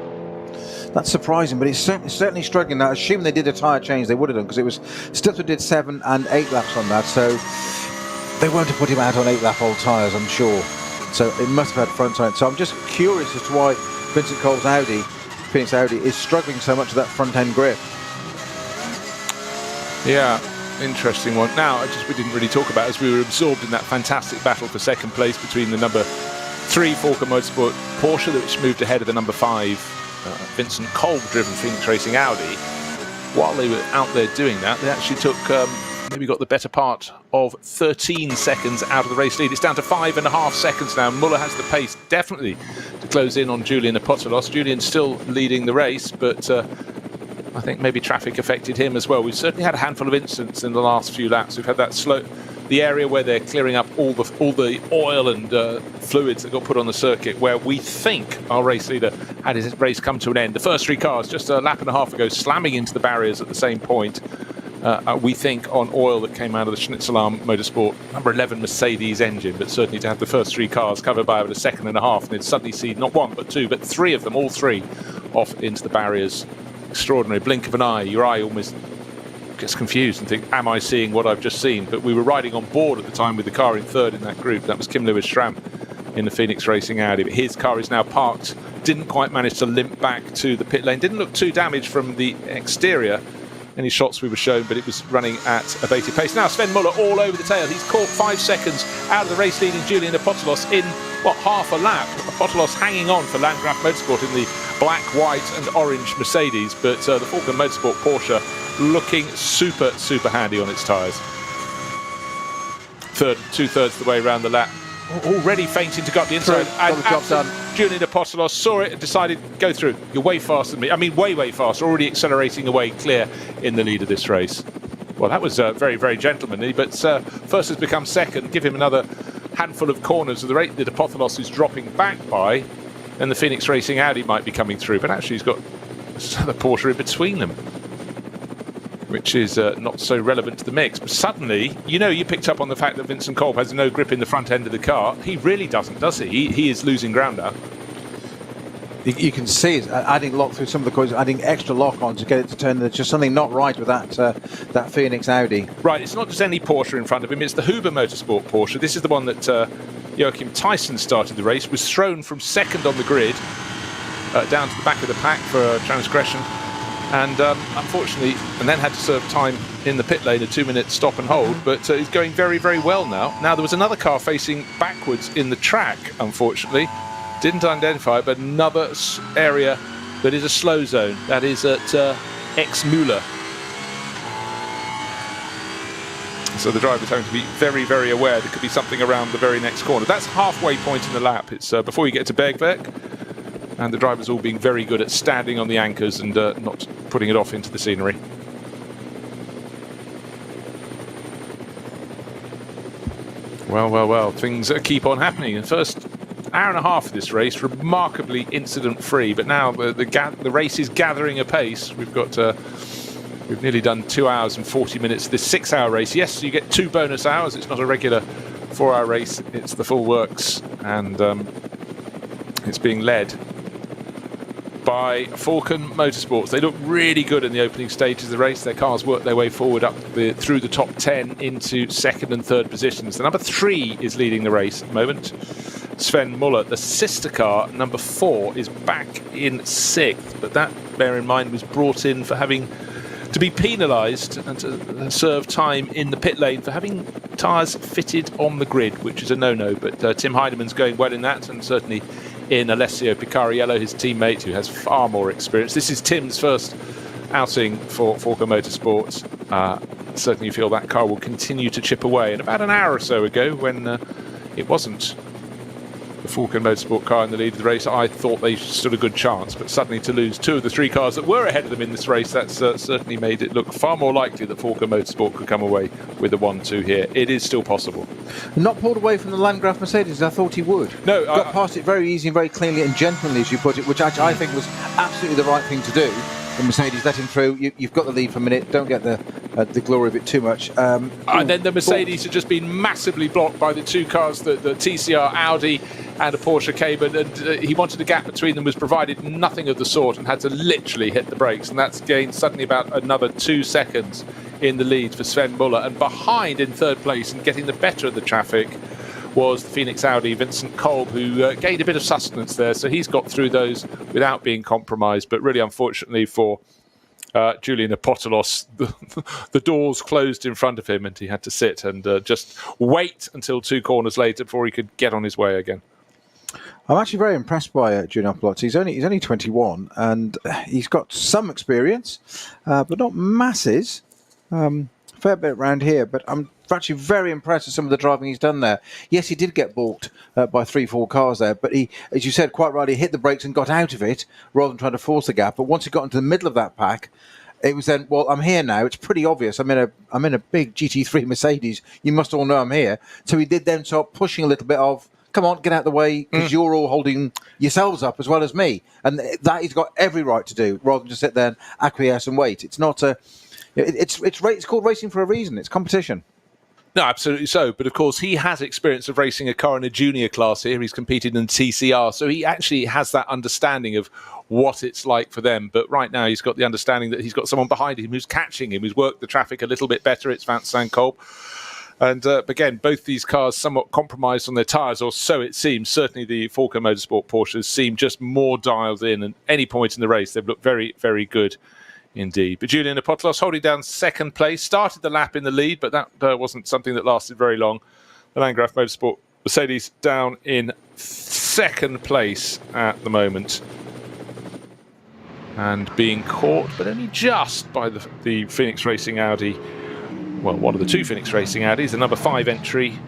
[SPEAKER 4] That's surprising, but he's certainly struggling now. Assuming they did a tyre change, they would have done, because it was Stutzer did 7 and 8 laps on that, so they won't have put him out on 8-lap old tyres, I'm sure. So it must have had front tyre. So I'm just curious as to why Vincent Kolb's Audi, Phoenix Audi, is struggling so much with that front end grip.
[SPEAKER 3] Yeah, interesting one. Now, we didn't really talk about, as we were absorbed in that fantastic battle for second place between the number 3 Falken Motorsport Porsche, which moved ahead of the number 5 Vincent Kolb-driven Phoenix Racing Audi. While they were out there doing that, they actually took maybe got the better part of 13 seconds out of the race lead. It's down to 5.5 seconds now. Muller has the pace definitely to close in on Julian Apostolos. Julian's still leading the race, but I think maybe traffic affected him as well. We've certainly had a handful of incidents in the last few laps. We've had that the area where they're clearing up all the oil and fluids that got put on the circuit, where we think our race leader had his race come to an end. The first 3 cars just a lap and a half ago slamming into the barriers at the same point. We think on oil that came out of the Schnitzelarm Motorsport number 11 Mercedes engine, but certainly to have the first 3 cars covered by about a second and a half, and then suddenly see not 1 but 2 but 3 of them, all 3 off into the barriers. Extraordinary. Blink of an eye, your eye almost gets confused and think, am I seeing what I've just seen? But we were riding on board at the time with the car in 3rd in that group. That was Kim Lewis-Schramm in the Phoenix Racing Audi, but his car is now parked, didn't quite manage to limp back to the pit lane, didn't look too damaged from the exterior. Any shots we were shown, but it was running at a bated pace. Now Sven Muller all over the tail. He's caught 5 seconds out of the race leading Julian Apostolos in, half a lap. Apostolos hanging on for Landgraf Motorsport in the black, white and orange Mercedes, but the Falken Motorsport Porsche looking super, super handy on its tyres. 2/3 the way around the lap. Already fainting to go up the inside.
[SPEAKER 4] Got the job done.
[SPEAKER 3] Julian Apostolos saw it and decided, go through. You're way faster than me. I mean, way, way faster. Already accelerating away, clear in the lead of this race. Well, that was very, very gentlemanly, but first has become second. Give him another handful of corners at the rate that Apostolos is dropping back by, then the Phoenix Racing Audi might be coming through. But actually, he's got the Porsche in between them, which is not so relevant to the mix. But suddenly, you picked up on the fact that Vincent Kolb has no grip in the front end of the car. He really doesn't, does he? He is losing ground now.
[SPEAKER 4] You can see it adding lock through some of the corners, adding extra lock on to get it to turn. There's just something not right with that Phoenix Audi.
[SPEAKER 3] Right, it's not just any Porsche in front of him, it's the Huber Motorsport Porsche. This is the one that Joachim Tyson started the race, was thrown from second on the grid down to the back of the pack for a transgression. And unfortunately, and then had to serve time in the pit lane, a 2-minute stop and hold, but he's going very, very well now. Now, there was another car facing backwards in the track, unfortunately. Didn't identify, but another area that is a slow zone. That is at X-Müller. So the driver's having to be very, very aware there could be something around the very next corner. That's halfway point in the lap. It's before you get to Bergwerk. And the drivers all being very good at standing on the anchors and not putting it off into the scenery. Well, things keep on happening. The first hour and a half of this race, remarkably incident-free, but now the race is gathering apace. We've nearly done 2 hours and 40 minutes of this 6-hour race. Yes, you get 2 bonus hours. It's not a regular 4-hour race. It's the full works, and it's being led by Falken Motorsports. They look really good in the opening stages of the race. Their cars work their way forward up through the top 10 into 2nd and 3rd positions. The number 3 is leading the race at the moment, Sven Muller. The sister car, number 4, is back in 6th, but that, bear in mind, was brought in for having to be penalised and to serve time in the pit lane for having tyres fitted on the grid, which is a no-no. But Tim Heinemann's going well in that, and certainly in Alessio Picariello, his teammate, who has far more experience. This is Tim's first outing for Falken Motorsports. Certainly you feel that car will continue to chip away. And about an hour or so ago, when it wasn't the Falcon Motorsport car in the lead of the race. I thought they stood a good chance, but suddenly to lose 2 of the 3 cars that were ahead of them in this race, that's certainly made it look far more likely that Falcon Motorsport could come away with a 1-2 here. It is still possible.
[SPEAKER 4] Not pulled away from the Landgraf Mercedes, I thought he would.
[SPEAKER 3] No,
[SPEAKER 4] got past it very easy and very cleanly and gently, as you put it, which I think was absolutely the right thing to do. The Mercedes let him through. You've got the lead for a minute. Don't get the glory of it too much. And
[SPEAKER 3] then the Mercedes had just been massively blocked by the 2 cars, the TCR Audi and a Porsche Cayman, and he wanted a gap between them, was provided nothing of the sort, and had to literally hit the brakes, and that's gained suddenly about another 2 seconds in the lead for Sven Muller. And behind in 3rd place and getting the better of the traffic was the Phoenix Audi, Vincent Kolb, who gained a bit of sustenance there, so he's got through those without being compromised. But really, unfortunately for Julian Apostolos, the doors closed in front of him, and he had to sit and just wait until 2 corners later before he could get on his way again.
[SPEAKER 4] I'm actually very impressed by Julian Apostolos. He's only 21, and he's got some experience, but not masses. Fair bit around here, but I'm actually very impressed with some of the driving he's done there. Yes, he did get balked by 3-4 cars there, but he, as you said quite rightly, hit the brakes and got out of it rather than trying to force a gap. But once he got into the middle of that pack, it was then, well, I'm here now. It's pretty obvious. I'm in a big GT3 Mercedes. You must all know I'm here. So he did then start pushing a little bit of, come on, get out of the way, because you're all holding yourselves up as well as me. And that he's got every right to do, rather than just sit there and acquiesce and wait. It's not a... It's called racing for a reason. It's competition.
[SPEAKER 3] No, absolutely so. But of course, he has experience of racing a car in a junior class here. He's competed in TCR, so he actually has that understanding of what it's like for them. But right now, he's got the understanding that he's got someone behind him who's catching him, who's worked the traffic a little bit better. It's Vincent Kolb. And again, both these cars somewhat compromised on their tyres, or so it seems. Certainly the Falcon Motorsport Porsches seem just more dialed in. And at any point in the race, they've looked very, very good indeed. But Julian Apostolos holding down 2nd place, started the lap in the lead, but that wasn't something that lasted very long. The Landgraf Motorsport Mercedes down in 2nd place at the moment, and being caught, but only just by the Phoenix Racing Audi. Well, one of the 2 Phoenix Racing Audis, the number 5 entry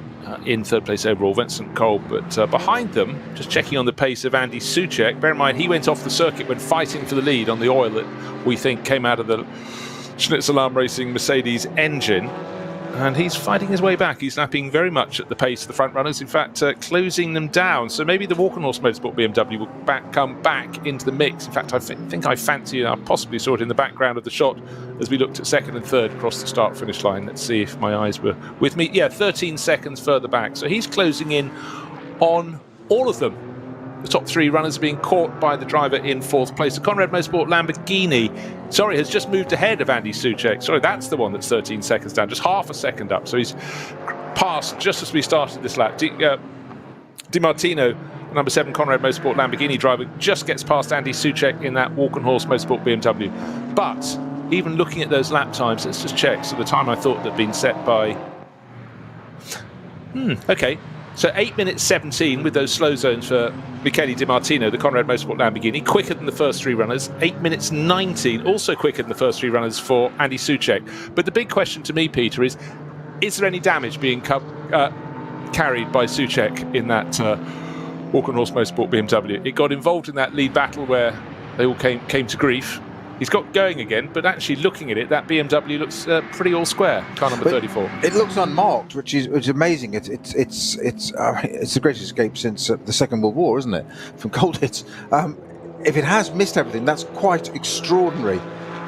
[SPEAKER 3] in 3rd place overall, Vincent Kolb. But behind them, just checking on the pace of Andy Soucek. Bear in mind, he went off the circuit when fighting for the lead on the oil that we think came out of the Schnitzel-Alarm Racing Mercedes engine. And he's fighting his way back. He's lapping very much at the pace of the front runners, in fact, closing them down. So maybe the Walkenhorst Motorsport BMW will come back into the mix. In fact, I think I fancy, and I possibly saw it in the background of the shot as we looked at 2nd and 3rd across the start-finish line. Let's see if my eyes were with me. Yeah, 13 seconds further back. So he's closing in on all of them. The top 3 runners are being caught by the driver in 4th place. The Conrad Motorsport Lamborghini, has just moved ahead of Andy Soucek. Sorry, that's the one that's 13 seconds down, just half a second up. So he's passed just as we started this lap. Di Martino, number 7 Conrad Motorsport Lamborghini driver, just gets past Andy Soucek in that Walkenhorst Motorsport BMW. But even looking at those lap times, let's just check. So the time I thought had been set by... okay. So 8 minutes 17 with those slow zones for Michele Di Martino, the Conrad Motorsport Lamborghini, quicker than the first 3 runners. 8 minutes 19, also quicker than the first 3 runners for Andy Soucek. But the big question to me, Peter, is there any damage being carried by Soucek in that Walkenhorst Motorsport BMW? It got involved in that lead battle where they all came to grief. He's got going again, but actually looking at it, that BMW looks pretty all square. Car number 34.
[SPEAKER 4] It looks unmarked, which is amazing. It's the greatest escape since the Second World War, isn't it? From cold hits. If it has missed everything, that's quite extraordinary.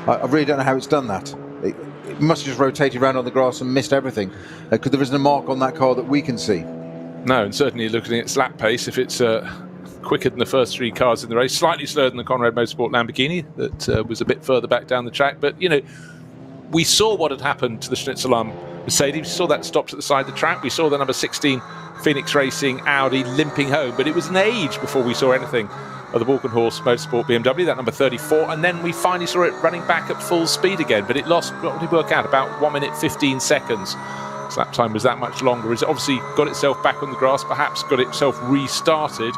[SPEAKER 4] I really don't know how it's done that. It must have just rotated around on the grass and missed everything, because there isn't a mark on that car that we can see.
[SPEAKER 3] No, and certainly looking at its lap pace, if it's quicker than the first 3 cars in the race, slightly slower than the Conrad Motorsport Lamborghini that was a bit further back down the track. But, we saw what had happened to the Schnitzel-Alarm Mercedes. We saw that stopped at the side of the track. We saw the number 16 Phoenix Racing Audi limping home. But it was an age before we saw anything of the Walkenhorst Motorsport BMW, that number 34. And then we finally saw it running back at full speed again. But it lost, what did it work out, about 1 minute 15 seconds. Its lap time was that much longer. It's obviously got itself back on the grass, perhaps got itself restarted.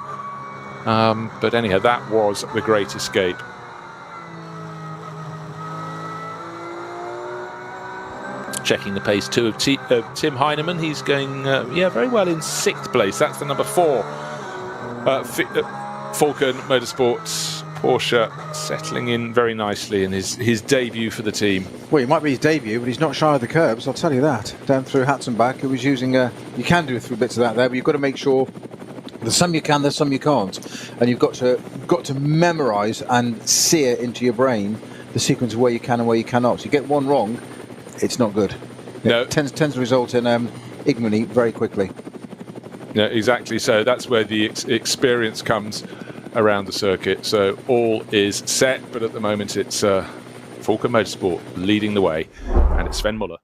[SPEAKER 3] But anyhow, that was the great escape. Checking the pace too of Tim Heinemann. He's going very well in 6th place. That's the number 4 Falcon Motorsports Porsche settling in very nicely in his debut for the team.
[SPEAKER 4] Well, it might be his debut, but he's not shy of the curbs, I'll tell you that. Down through Hats and back, he was using you can do a few bits of that there, but you've got to make sure there's some you can, there's some you can't. And you've got to memorise and sear into your brain the sequence of where you can and where you cannot. So you get one wrong, it's not good.
[SPEAKER 3] No.
[SPEAKER 4] It tends to result in ignominy very quickly.
[SPEAKER 3] Yeah, exactly. So that's where the experience comes around the circuit. So all is set, but at the moment it's Falcon Motorsport leading the way, and it's Sven Muller.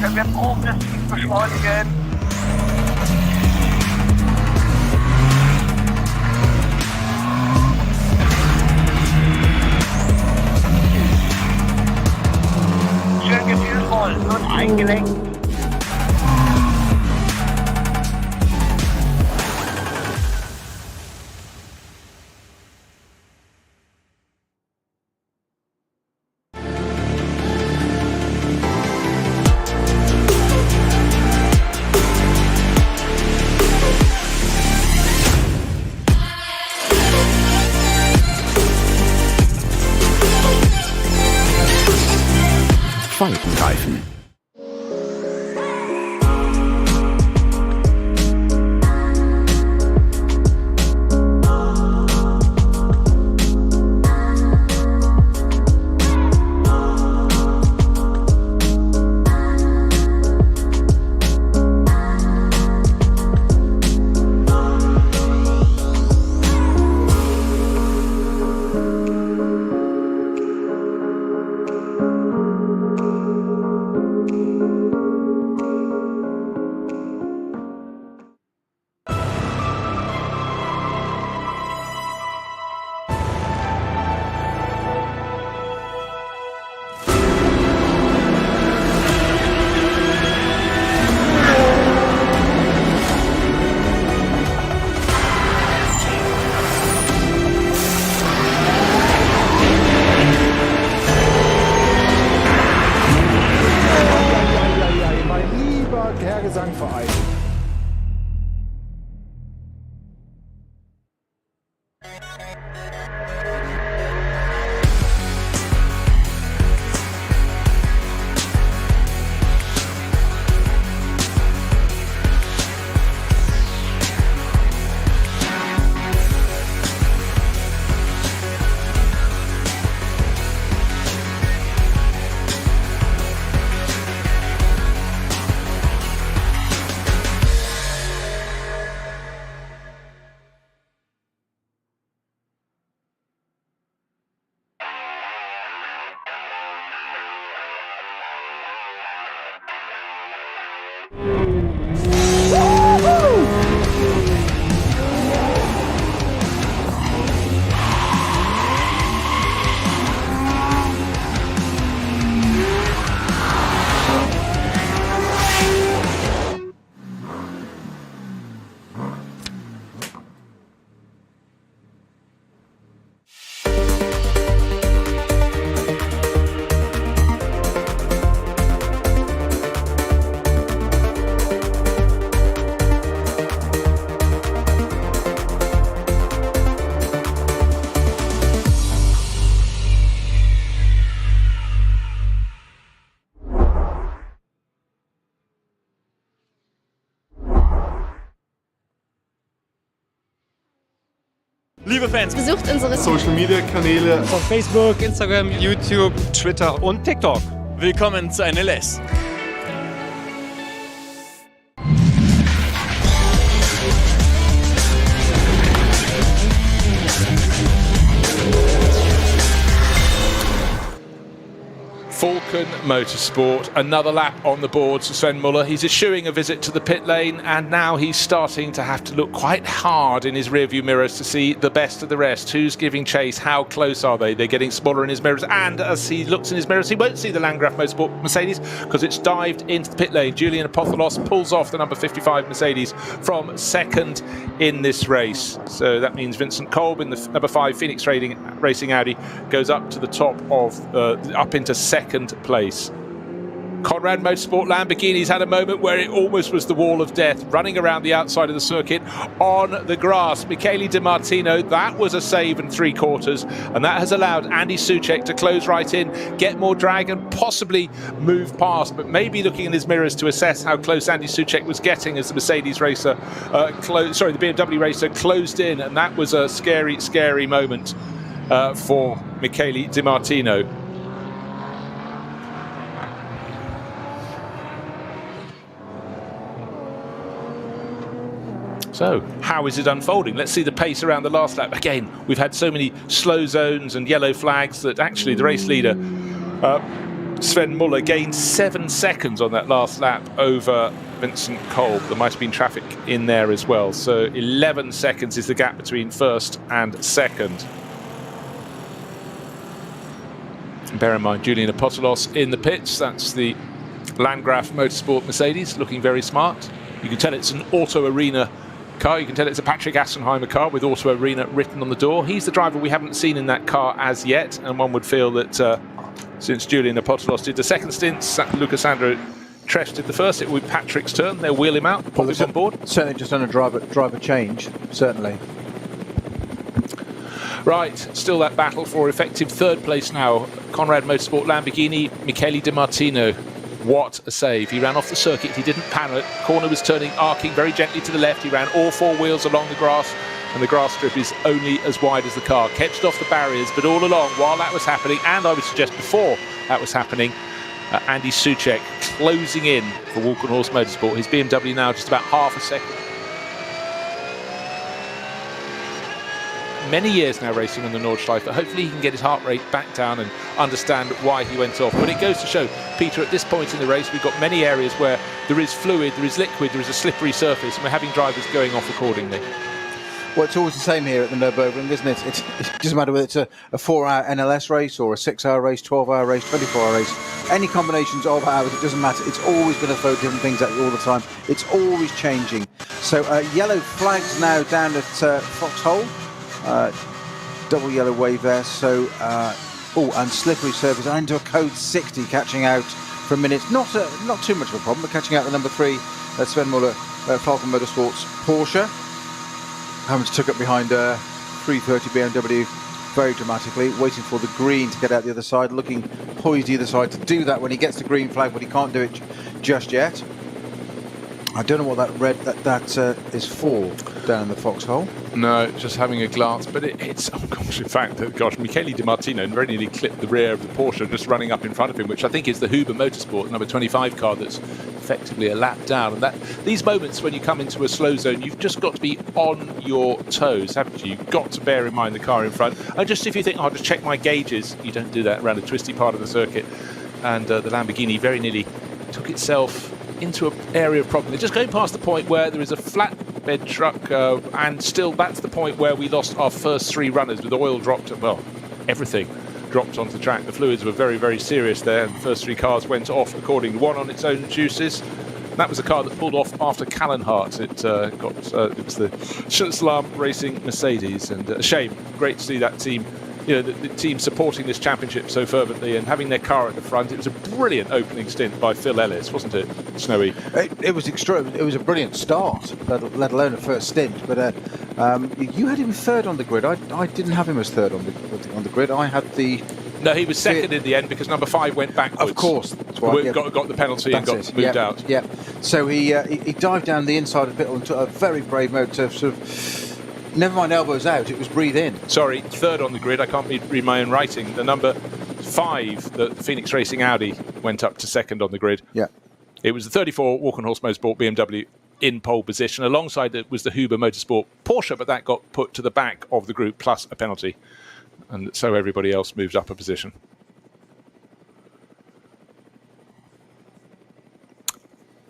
[SPEAKER 7] Können wir progressiv beschleunigen? Schön gefühlvoll und eingelenkt.
[SPEAKER 1] Falkenreifen.
[SPEAKER 8] Liebe Fans,
[SPEAKER 9] besucht unsere
[SPEAKER 10] Social Media Kanäle
[SPEAKER 8] auf Facebook, Instagram, YouTube, Twitter und TikTok. Willkommen zu NLS.
[SPEAKER 3] Falcon Motorsport, another lap on the boards for Sven Muller. He's eschewing a visit to the pit lane, and now he's starting to have to look quite hard in his rearview mirrors to see the best of the rest. Who's giving chase? How close are they? They're getting smaller in his mirrors, and as he looks in his mirrors, he won't see the Landgraf Motorsport Mercedes because it's dived into the pit lane. Julian Apotholos pulls off the number 55 Mercedes from second in this race. So that means Vincent Kolb in the number 5 Phoenix Racing Audi goes up to the top of, up into second place. Conrad Motorsport Lamborghini's had a moment where it almost was the wall of death, running around the outside of the circuit on the grass. Michele Di Martino, that was a save and 3/4, and that has allowed Andy Soucek to close right in, get more drag and possibly move past, but maybe looking in his mirrors to assess how close Andy Soucek was getting as the Mercedes racer, the BMW racer closed in, and that was a scary, scary moment for Michele Di Martino. So, how is it unfolding? Let's see the pace around the last lap. Again, we've had so many slow zones and yellow flags that actually the race leader, Sven Muller, gained 7 seconds on that last lap over Vincent Kolb. There might have been traffic in there as well. So 11 seconds is the gap between first and second. And bear in mind, Julian Apotholos in the pits. That's the Landgraf Motorsport Mercedes, looking very smart. You can tell it's an Auto Arena car. You can tell it's a Patrick Assenheimer car with Auto Arena written on the door. He's the driver we haven't seen in that car as yet, and one would feel that since Julian Apotholos did the second stint, Lucasandro Treff did the first, it will be Patrick's turn. They'll wheel him out, put him on board.
[SPEAKER 4] Certainly just done a driver change, certainly.
[SPEAKER 3] Right, still that battle for effective third place now. Conrad Motorsport Lamborghini, Michele Di Martino. What a save. He ran off the circuit, he didn't panic. Corner was turning, arcing very gently to the left. He ran all 4 wheels along the grass, and the grass strip is only as wide as the car. Kept it off the barriers, but all along, while that was happening, and I would suggest before that was happening, Andy Soucek closing in for Walkenhorst Motorsport. His BMW now just about half a second. Many years now racing on the Nordschleife. Hopefully he can get his heart rate back down and understand why he went off. But it goes to show, Peter, at this point in the race, we've got many areas where there is fluid, there is liquid, there is a slippery surface, and we're having drivers going off accordingly.
[SPEAKER 4] Well, it's always the same here at the Nürburgring, isn't it? It doesn't matter whether it's a 4-hour NLS race or a 6-hour race, 12-hour race, 24-hour race. Any combinations of hours, it doesn't matter. It's always going to throw different things at you all the time. It's always changing. So yellow flags now down at Foxhole. Double yellow wave there. So, and slippery surface. And into a code 60, catching out for a minute. Not too much of a problem, but catching out the number 3, Sven Muller, Falcon Motorsports Porsche. Hamilton took up behind 330 BMW very dramatically, waiting for the green to get out the other side, looking poised either side to do that when he gets the green flag, but he can't do it just yet. I don't know what that red that is for down in the foxhole.
[SPEAKER 3] No, just having a glance, but it's oh gosh, in fact, Michele Di Martino very nearly clipped the rear of the Porsche just running up in front of him, which I think is the Huber Motorsport number 25 car that's effectively a lap down. And that these moments when you come into a slow zone, you've just got to be on your toes, haven't you? You've got to bear in mind the car in front. And just if you think, I'll just check my gauges, you don't do that around a twisty part of the circuit. And the Lamborghini very nearly took itself into an area of problem. They're just going past the point where there is a flatbed truck, and still that's the point where we lost our first 3 runners with oil dropped, well, everything dropped onto the track. The fluids were very, very serious there, and the first 3 cars went off accordingly, one on its own juices. That was the car that pulled off after Callenhart. It was the Schutzlam Racing Mercedes, and a shame. Great to see that team, the team supporting this championship so fervently and having their car at the front. It was a brilliant opening stint by Phil Ellis, wasn't it, Snowy?
[SPEAKER 4] It was extraordinary. It was a brilliant start, let alone a first stint. But you had him third on the grid. I didn't have him as third on the grid. I had the...
[SPEAKER 3] No, he was second in the end because number 5 went backwards.
[SPEAKER 4] Of course. That's why,
[SPEAKER 3] got the penalty and got moved out.
[SPEAKER 4] Yeah. So he dived down the inside of the pit and took a very brave move to sort of... Never mind elbows out, it was breathe in.
[SPEAKER 3] Sorry, third on the grid. I can't read my own writing. The number 5, the Phoenix Racing Audi, went up to second on the grid.
[SPEAKER 4] Yeah.
[SPEAKER 3] It was the 34 Walk-on-Horse Motorsport BMW in pole position. Alongside it was the Huber Motorsport Porsche, but that got put to the back of the group plus a penalty. And so everybody else moved up a position.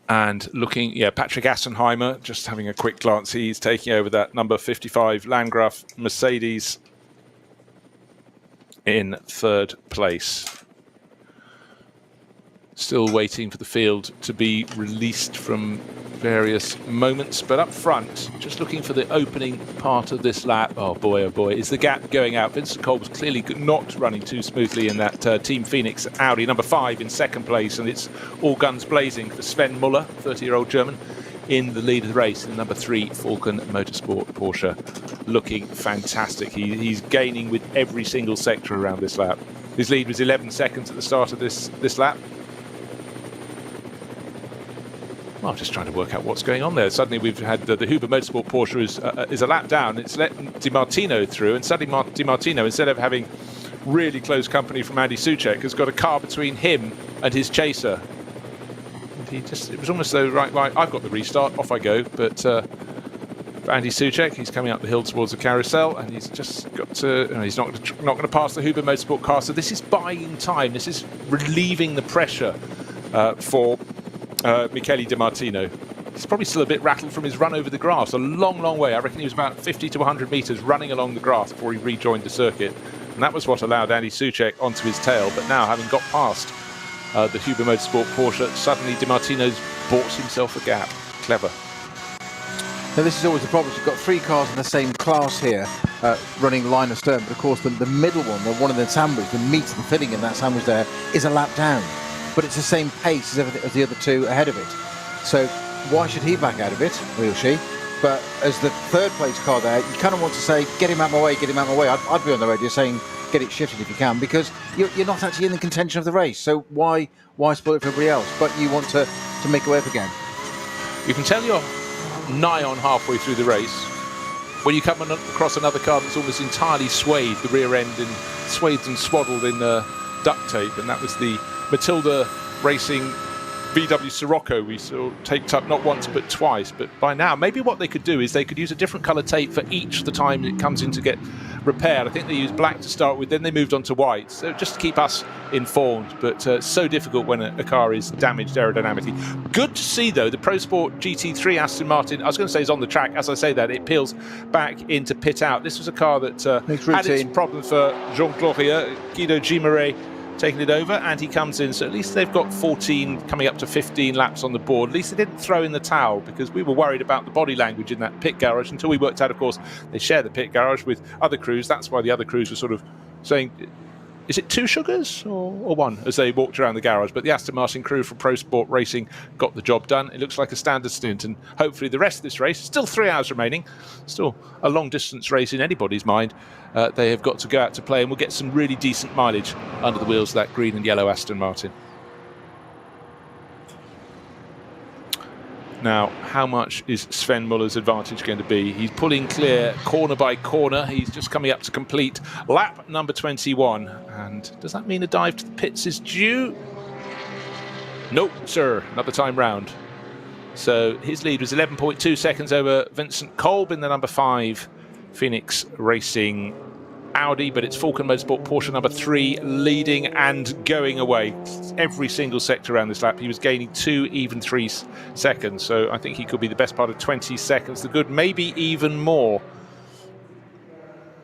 [SPEAKER 3] And looking, Patrick Assenheimer, just having a quick glance, he's taking over that number 55 Landgraf Mercedes in third place. Still waiting for the field to be released from various moments, but up front, just looking for the opening part of this lap. Oh boy, is the gap going out. Vincent Kolb was clearly not running too smoothly in that Team Phoenix Audi, number 5 in second place, and it's all guns blazing for Sven Muller, 30-year-old German, in the lead of the race. And number 3 Falcon Motorsport Porsche, looking fantastic. He's gaining with every single sector around this lap. His lead was 11 seconds at the start of this lap. I'm just trying to work out what's going on there. Suddenly we've had the Huber Motorsport Porsche is a lap down. It's let Di Martino through, and suddenly Di Martino, instead of having really close company from Andy Soucek, has got a car between him and his chaser. And it was almost though, right, I've got the restart, off I go. But for Andy Soucek, he's coming up the hill towards the carousel, and he's just got to, he's not going to pass the Huber Motorsport car. So this is buying time. This is relieving the pressure for Michele Di Martino. He's probably still a bit rattled from his run over the grass. A long way. I reckon he was about 50 to 100 metres running along the grass before he rejoined the circuit. And that was what allowed Andy Soucek onto his tail. But now, having got past the Huber Motorsport Porsche, suddenly Di Martino's bought himself a gap. Clever.
[SPEAKER 4] Now this is always the problem. You've got 3 cars in the same class here, running line of stern. But of course, the middle one of the sandwich, the meat and filling in that sandwich there, is a lap down. But it's the same pace as the other 2 ahead of it. So why should he back out of it, or she? But as the third place car there, you kind of want to say, get him out of my way, get him out of my way. I'd be on the radio saying, get it shifted if you can, because you're not actually in the contention of the race. So why spoil it for everybody else? But you want to make a way up again.
[SPEAKER 3] You can tell you're nigh on halfway through the race when you come across another car that's almost entirely swathed, the rear end, and swathed and swaddled in duct tape, and that was the Matilda Racing VW Sirocco we saw taped up not once but twice. But by now, maybe what they could do is they could use a different colour tape for each the time it comes in to get repaired. I think they used black to start with, then they moved on to white, so just to keep us informed. But so difficult when a car is damaged aerodynamically. Good to see, though, the Pro Sport GT3 Aston Martin, I was going to say is on the track. As I say that, it peels back into pit out. This was a car that had its problems for Jean Glorieux, Guido Guimarães taking it over, and he comes in, so at least they've got 14 coming up to 15 laps on the board. At least they didn't throw in the towel, because we were worried about the body language in that pit garage until we worked out, of course, they share the pit garage with other crews. That's why the other crews were sort of saying, is it 2 sugars or 1, as they walked around the garage. But the Aston Martin crew from Pro Sport Racing got the job done. It looks like a standard stint, and hopefully the rest of this race, still 3 hours remaining, still a long distance race in anybody's mind, they have got to go out to play, and we'll get some really decent mileage under the wheels of that green and yellow Aston Martin. Now, how much is Sven Muller's advantage going to be? He's pulling clear corner by corner. He's just coming up to complete lap number 21. And does that mean a dive to the pits is due? Nope, sir. Another time round. So his lead was 11.2 seconds over Vincent Kolb in the number 5 Phoenix Racing Audi, but it's Falcon Motorsport Porsche number 3 leading and going away every single sector around this lap. He was gaining 2, even 3 seconds, so I think he could be the best part of 20 seconds. The good, maybe even more.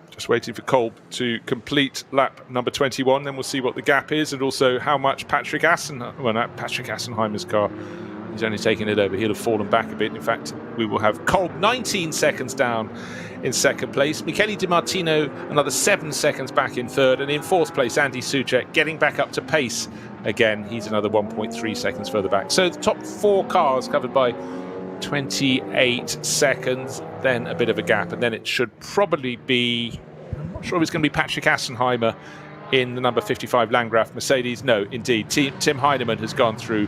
[SPEAKER 3] Just waiting for Kolb to complete lap number 21, then we'll see what the gap is, and also how much Patrick Assenheimer's car, he's only taken it over. He'll have fallen back a bit. In fact, we will have Kolb 19 seconds down in second place. Michele Di Martino another 7 seconds back in third. And in fourth place, Andy Soucek getting back up to pace again. He's another 1.3 seconds further back. So the top 4 cars covered by 28 seconds. Then a bit of a gap. And then it should probably be, I'm not sure if it's going to be Patrick Assenheimer in the number 55 Landgraf Mercedes. No, indeed. Tim Heinemann has gone through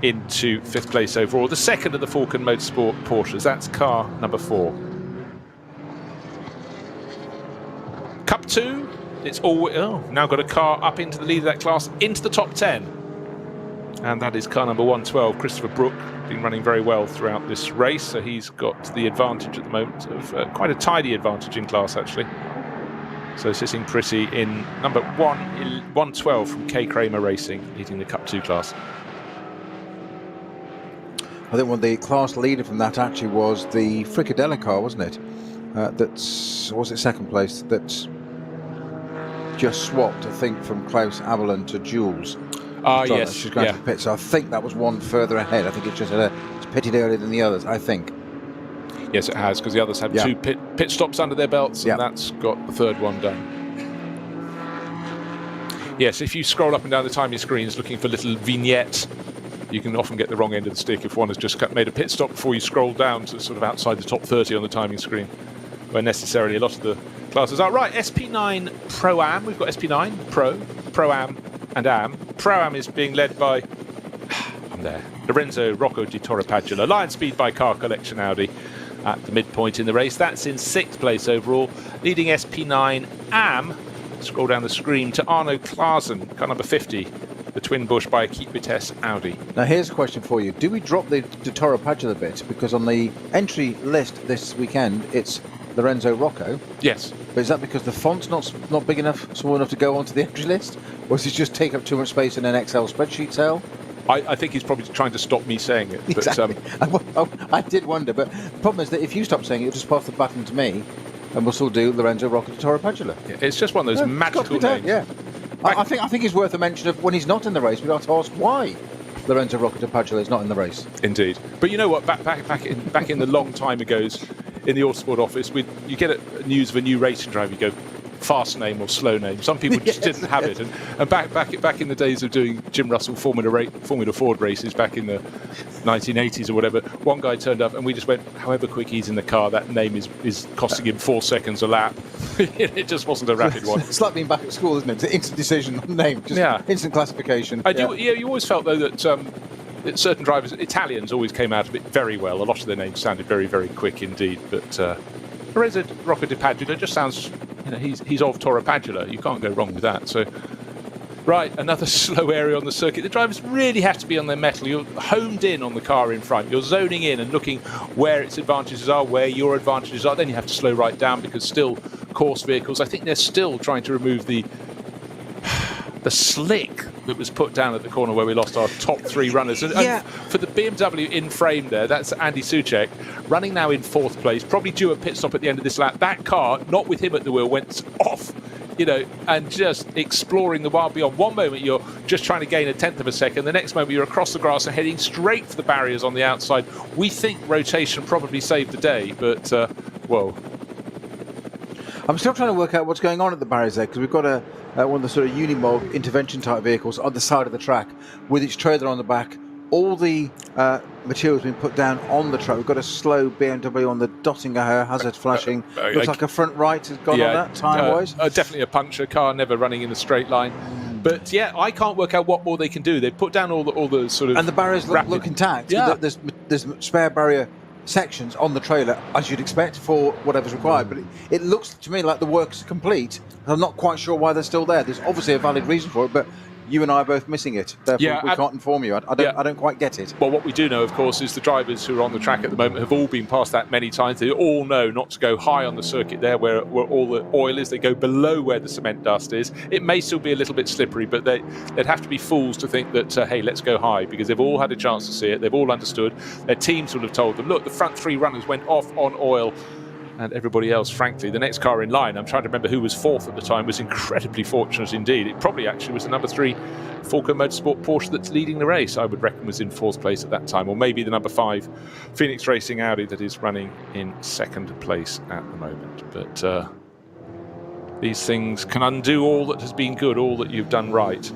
[SPEAKER 3] into 5th place overall. The second of the Falcon Motorsport Porsches. That's car number 4. Cup 2. It's all now got a car up into the lead of that class, into the top 10. And that is car number 112, Christopher Brook, been running very well throughout this race. So he's got the advantage at the moment of quite a tidy advantage in class, actually. So sitting pretty in number 112 from K. Kramer Racing, leading the Cup 2 class.
[SPEAKER 4] I think the class leader from that actually was the Fricadella car, wasn't it? Was it second place? That's just swapped, I think, from Klaus Avelin to Jules.
[SPEAKER 3] Yes.
[SPEAKER 4] She's going to the pit, so I think that was one further ahead. I think it's just it's pitted earlier than the others, I think.
[SPEAKER 3] Yes, it has, because the others had 2 pit stops under their belts, and that's got the third one done. Yes, if you scroll up and down the timing screens looking for little vignettes, you can often get the wrong end of the stick if one has just made a pit stop before you scroll down to sort of outside the top 30 on the timing screen, where necessarily a lot of the classes are. Right, SP9 Pro-Am. We've got SP9 Pro, Pro-Am and Am. Pro-Am is being led by, I'm there, Lorenzo Rocco di Torrepadula. Lion Speed by Car Collection Audi at the midpoint in the race. That's in 6th place overall. Leading SP9 Am, scroll down the screen, to Arno Klaasen, car number 50. The twin bush by Keep Vitesse Audi.
[SPEAKER 4] Now here's a question for you. Do we drop the Toro Padula bit? Because on the entry list this weekend, it's Lorenzo Rocco.
[SPEAKER 3] Yes.
[SPEAKER 4] But is that because the font's not big enough, small enough to go onto the entry list? Or does it just take up too much space in an Excel spreadsheet cell?
[SPEAKER 3] I think he's probably trying to stop me saying it. But,
[SPEAKER 4] exactly. I did wonder, but the problem is that if you stop saying it, it'll just pass the button to me, and we'll still do Lorenzo Rocco di Toro Padula.
[SPEAKER 3] Yeah, it's just one of those magical names.
[SPEAKER 4] Yeah. I think it's worth a mention of when he's not in the race. We have to ask why Lorenzo Rocco di Padula is not in the race.
[SPEAKER 3] Indeed, but you know what? Back in the long time ago's in the Autosport office, you get news of a new racing driver. You go, fast name or slow name. Some people just didn't have it. And back in the days of doing Jim Russell Formula Ford races back in the 1980s or whatever, one guy turned up and we just went, however quick he's in the car, that name is costing him 4 seconds a lap. It just wasn't a rapid one.
[SPEAKER 4] It's like being back at school, isn't it? It's an instant decision on the name, just instant classification.
[SPEAKER 3] You always felt though that certain drivers, Italians, always came out of it very well. A lot of their names sounded very, very quick indeed. But Lorenzo Rocco di Padula just sounds, he's of Toro Padula. You can't go wrong with that. So, right, another slow area on the circuit. The drivers really have to be on their mettle. You're homed in on the car in front. You're zoning in and looking where its advantages are, where your advantages are. Then you have to slow right down because still course vehicles, I think they're still trying to remove the slick that was put down at the corner where we lost our top 3 runners. And for the BMW in frame there, that's Andy Soucek, running now in 4th place, probably due a pit stop at the end of this lap. That car, not with him at the wheel, went off, and just exploring the wild beyond. One moment you're just trying to gain a 1/10 of a second, the next moment you're across the grass and heading straight for the barriers on the outside. We think rotation probably saved the day, but whoa.
[SPEAKER 4] I'm still trying to work out what's going on at the barriers there, because we've got one of the sort of Unimog intervention type vehicles on the side of the track with its trailer on the back. All the material's been put down on the track. We've got a slow BMW on the Dottinger hazard flashing. Looks like a front right has gone on that, tyre-wise.
[SPEAKER 3] Definitely a puncture car, never running in a straight line. But I can't work out what more they can do. They've put down all the sort of...
[SPEAKER 4] And the barriers look intact.
[SPEAKER 3] Yeah.
[SPEAKER 4] There's spare barrier sections on the trailer, as you'd expect, for whatever's required, but it looks to me like the work's complete. I'm not quite sure why they're still there. There's obviously a valid reason for it, but you and I are both missing it. Therefore, we can't inform you. I don't quite get it.
[SPEAKER 3] Well, what we do know, of course, is the drivers who are on the track at the moment have all been past that many times. They all know not to go high on the circuit there where all the oil is. They go below where the cement dust is. It may still be a little bit slippery, but they'd have to be fools to think that, hey, let's go high, because they've all had a chance to see it. They've all understood. Their teams would have told them, look, the front 3 runners went off on oil. And everybody else, frankly, the next car in line, I'm trying to remember who was 4th at the time, was incredibly fortunate indeed. It probably actually was the number 3 Fulco Motorsport Porsche that's leading the race, I would reckon, was in 4th place at that time, or maybe the number 5 Phoenix Racing Audi that is running in 2nd place at the moment. But these things can undo all that has been good, all that you've done right.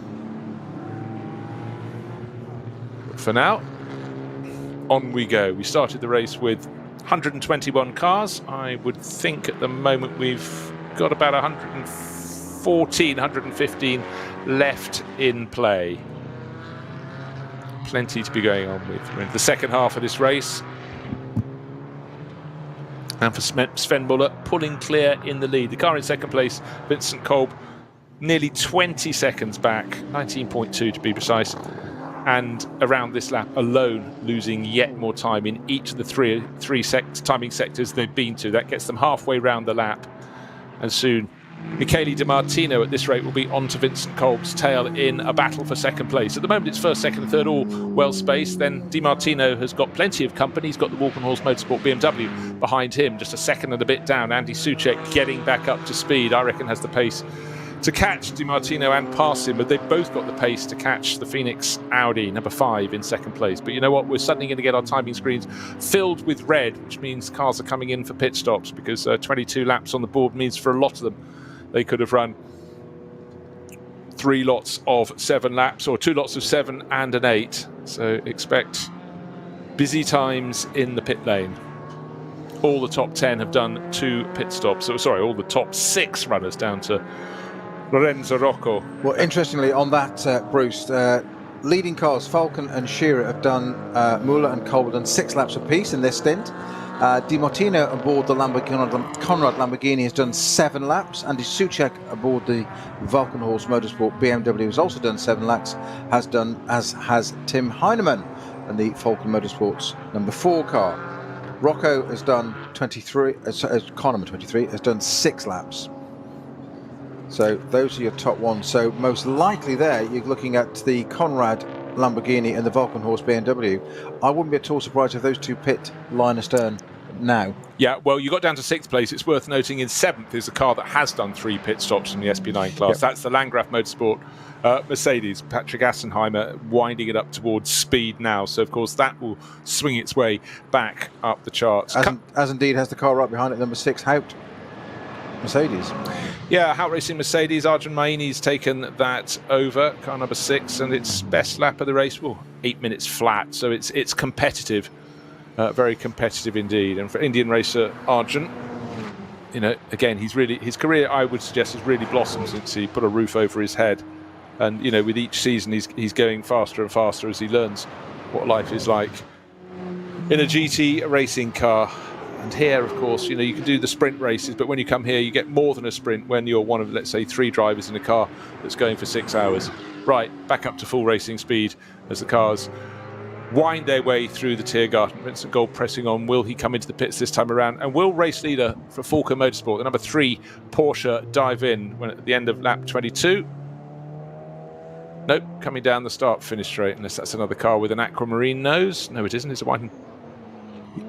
[SPEAKER 3] But for now, on we go. We started the race with 121 cars. I would think at the moment we've got about 115 left in play. Plenty to be going on with. We're in the second half of this race. And for Sven Muller, pulling clear in the lead. The car in second place, Vincent Kolb, nearly 20 seconds back, 19.2 to be precise. And around this lap alone, losing yet more time in each of the three timing sectors they've been to. That gets them halfway round the lap. And soon, Michele Di Martino at this rate will be onto Vincent Kolb's tail in a battle for second place. At the moment, it's first, second, and third, all well spaced. Then Di Martino has got plenty of company. He's got the Walkenhorst Motorsport BMW behind him, just a second and a bit down. Andy Soucek getting back up to speed, I reckon has the pace to catch Di Martino and pass him, but they've both got the pace to catch the Phoenix Audi, number 5 in second place. But you know what? We're suddenly going to get our timing screens filled with red, which means cars are coming in for pit stops, because 22 laps on the board means for a lot of them they could have run 3 lots of 7 laps, or 2 lots of 7 and an 8. So expect busy times in the pit lane. All the top 10 have done 2 pit stops. So, sorry, all the top 6 runners down to Lorenzo Rocco.
[SPEAKER 4] Well, interestingly, on that, Bruce, leading cars, Falcon and Shearer have done, Muller and Kolb have done 6 laps apiece in this stint. Di Martino aboard the Conrad Lamborghini has done 7 laps. Andy Soucek aboard the Walkenhorst Motorsport BMW has also done 7 laps, as has Tim Heinemann and the Falcon Motorsports number 4 car. Rocco has done 23, car number 23 has done 6 laps. So those are your top ones. So most likely there, you're looking at the Conrad Lamborghini and the Walkenhorst BMW. I wouldn't be at all surprised if those 2 pit line astern now.
[SPEAKER 3] Yeah, well, you got down to 6th place. It's worth noting in 7th is a car that has done 3 pit stops from the SP9 class. Yep. That's the Landgraf Motorsport Mercedes. Patrick Assenheimer winding it up towards speed now. So, of course, that will swing its way back up the charts.
[SPEAKER 4] As indeed has the car right behind it, number 6, Haupt Mercedes.
[SPEAKER 3] Yeah, Haupt Racing Mercedes. Arjun Maini's taken that over, car number 6, and its best lap of the race, 8 minutes flat. So it's competitive, very competitive indeed. And for Indian racer Arjun, you know, again, his career, I would suggest, has really blossomed since he put a roof over his head. And you know, with each season, he's going faster and faster as he learns what life is like in a GT racing car. And here, of course, you know, you can do the sprint races, but when you come here, you get more than a sprint when you're one of, let's say, 3 drivers in a car that's going for 6 hours. Right, back up to full racing speed as the cars wind their way through the Tiergarten. Vincent Kolb pressing on. Will he come into the pits this time around? And will race leader for Falco Motorsport, the number 3 Porsche, dive in when at the end of lap 22? Nope, coming down the start-finish straight, unless that's another car with an aquamarine nose. No, it isn't. It's a white.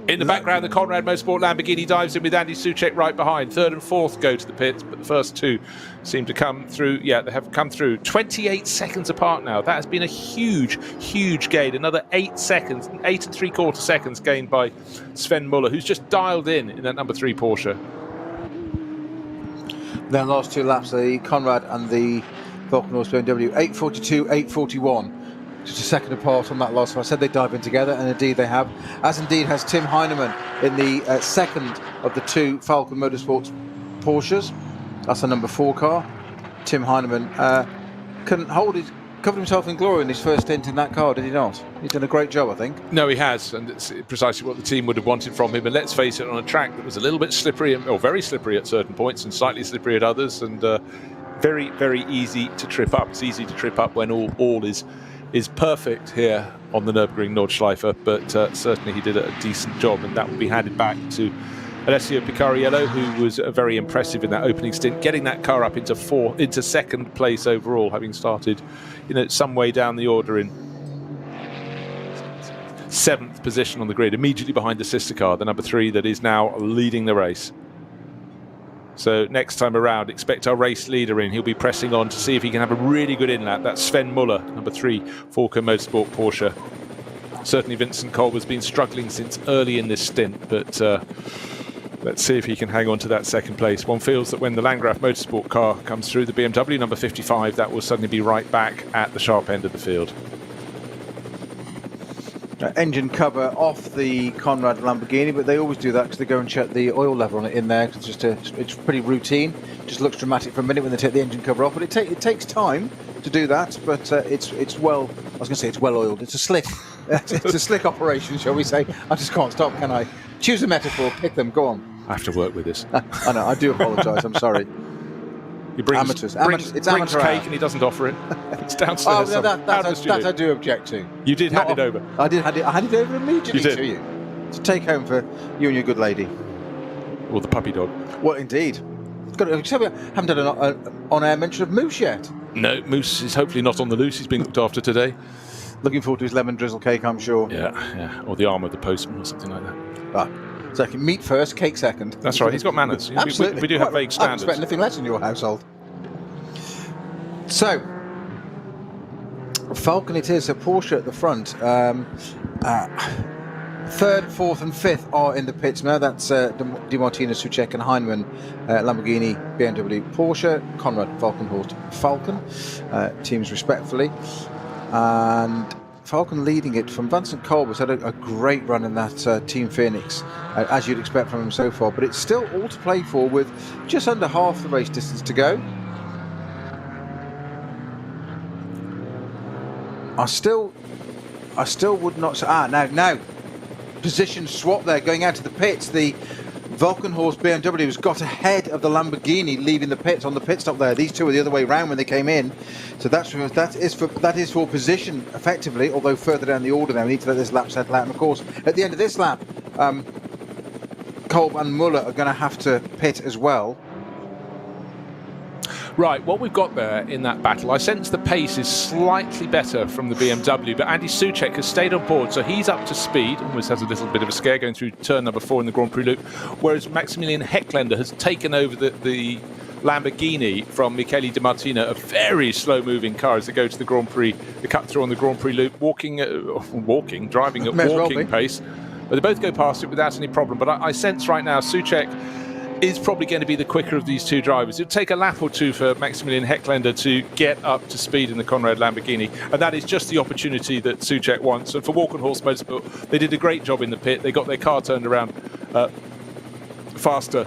[SPEAKER 3] In the background, the Conrad Motorsport Lamborghini dives in with Andy Soucek right behind. 3rd and 4th go to the pits, but the first 2 seem to come through. Yeah, they have come through. 28 seconds apart now. That has been a huge, huge gain. Another 8 seconds, 8 3/4 seconds gained by Sven Muller, who's just dialed in that number 3 Porsche.
[SPEAKER 4] Then last 2 laps, the Conrad and the Walkenhorst BMW, 8:42, 8:41. Just a second apart on that last one. I said they'd dive in together, and indeed they have. As indeed has Tim Heinemann in the second of the 2 Falcon Motorsports Porsches. That's the number 4 car. Tim Heinemann couldn't covered himself in glory in his first stint in that car, did he not? He's done a great job, I think. No,
[SPEAKER 3] he has, and it's precisely what the team would have wanted from him. And let's face it, on a track that was a little bit slippery, or very slippery at certain points, and slightly slippery at others, and very, very easy to trip up. It's easy to trip up when all is perfect here on the Nürburgring Nordschleife, but certainly he did a decent job, and that will be handed back to Alessio Picariello, who was very impressive in that opening stint, getting that car up into 2nd place overall, having started, you know, some way down the order in 7th position on the grid, immediately behind the sister car, the number 3 that is now leading the race. So next time around, expect our race leader in. He'll be pressing on to see if he can have a really good in-lap. That's Sven Muller, number 3, Falco Motorsport Porsche. Certainly Vincent Kolb has been struggling since early in this stint, but let's see if he can hang on to that 2nd place. One feels that when the Landgraf Motorsport car comes through, the BMW number 55, that will suddenly be right back at the sharp end of the field.
[SPEAKER 4] Engine cover off the Conrad Lamborghini, but they always do that because they go and check the oil level on it in there. It's just it's pretty routine. Just looks dramatic for a minute when they take the engine cover off, but it takes time to do that. But it's well, I was going to say it's well oiled. It's a slick, it's a slick operation, shall we say? I just can't stop, can I? Choose a metaphor, pick them. Go on.
[SPEAKER 3] I have to work with this.
[SPEAKER 4] I know, I do apologise, I'm sorry.
[SPEAKER 3] He brings,
[SPEAKER 4] Amateurs.
[SPEAKER 3] brings
[SPEAKER 4] amateur
[SPEAKER 3] cake
[SPEAKER 4] hour.
[SPEAKER 3] and he doesn't offer it. It's downstairs.
[SPEAKER 4] Oh, no, that I do object to.
[SPEAKER 3] You did hand it over.
[SPEAKER 4] I hand it over immediately to you. To take home for you and your good lady.
[SPEAKER 3] Or the puppy dog.
[SPEAKER 4] Well, indeed. Except we haven't done an on-air mention of Moose yet.
[SPEAKER 3] No, Moose is hopefully not on the loose. He's being looked after today.
[SPEAKER 4] Looking forward to his lemon drizzle cake, I'm sure.
[SPEAKER 3] Yeah. Or the arm of the postman or something like that.
[SPEAKER 4] So meat first, cake second.
[SPEAKER 3] That's right. He's got manners.
[SPEAKER 4] Absolutely.
[SPEAKER 3] We do have vague standards.
[SPEAKER 4] I expect nothing less in your household. So, Falcon it is. A Porsche at the front. Third, fourth, and fifth are in the pits now. That's Di Martino, Soucek, and Heinemann. Lamborghini, BMW, Porsche, Conrad, Valkenhorst, Falcon. Teams respectfully. And Falcon leading it from Vincent Kolb has had a great run in that Team Phoenix, as you'd expect from him so far. But it's still all to play for with just under half the race distance to go. I still would not say. Now. Position swap there, going out to the pits. The Valkenhorst BMW has got ahead of the Lamborghini, leaving the pits on the pit stop there. These two were the other way round when they came in, so that is for position effectively. Although further down the order, now we need to let this lap settle out. And of course, at the end of this lap, Kolb and Muller are going to have to pit as well.
[SPEAKER 3] Right, what we've got there in that battle, I sense the pace is slightly better from the BMW, but Andy Soucek has stayed on board, so he's up to speed, almost has a little bit of a scare going through turn number 4 in the Grand Prix loop, whereas Maximilian Heckländer has taken over the Lamborghini from Michele Di Martino, a very slow-moving car as they go to the Grand Prix, the cut-through on the Grand Prix loop, driving at walking pace, but they both go past it without any problem. But I sense right now Soucek is probably going to be the quicker of these two drivers. It'll take a lap or two for Maximilian Heckländer to get up to speed in the Conrad Lamborghini, and that is just the opportunity that Soucek wants. And for Walkenhorst Motorsport, they did a great job in the pit. They got their car turned around faster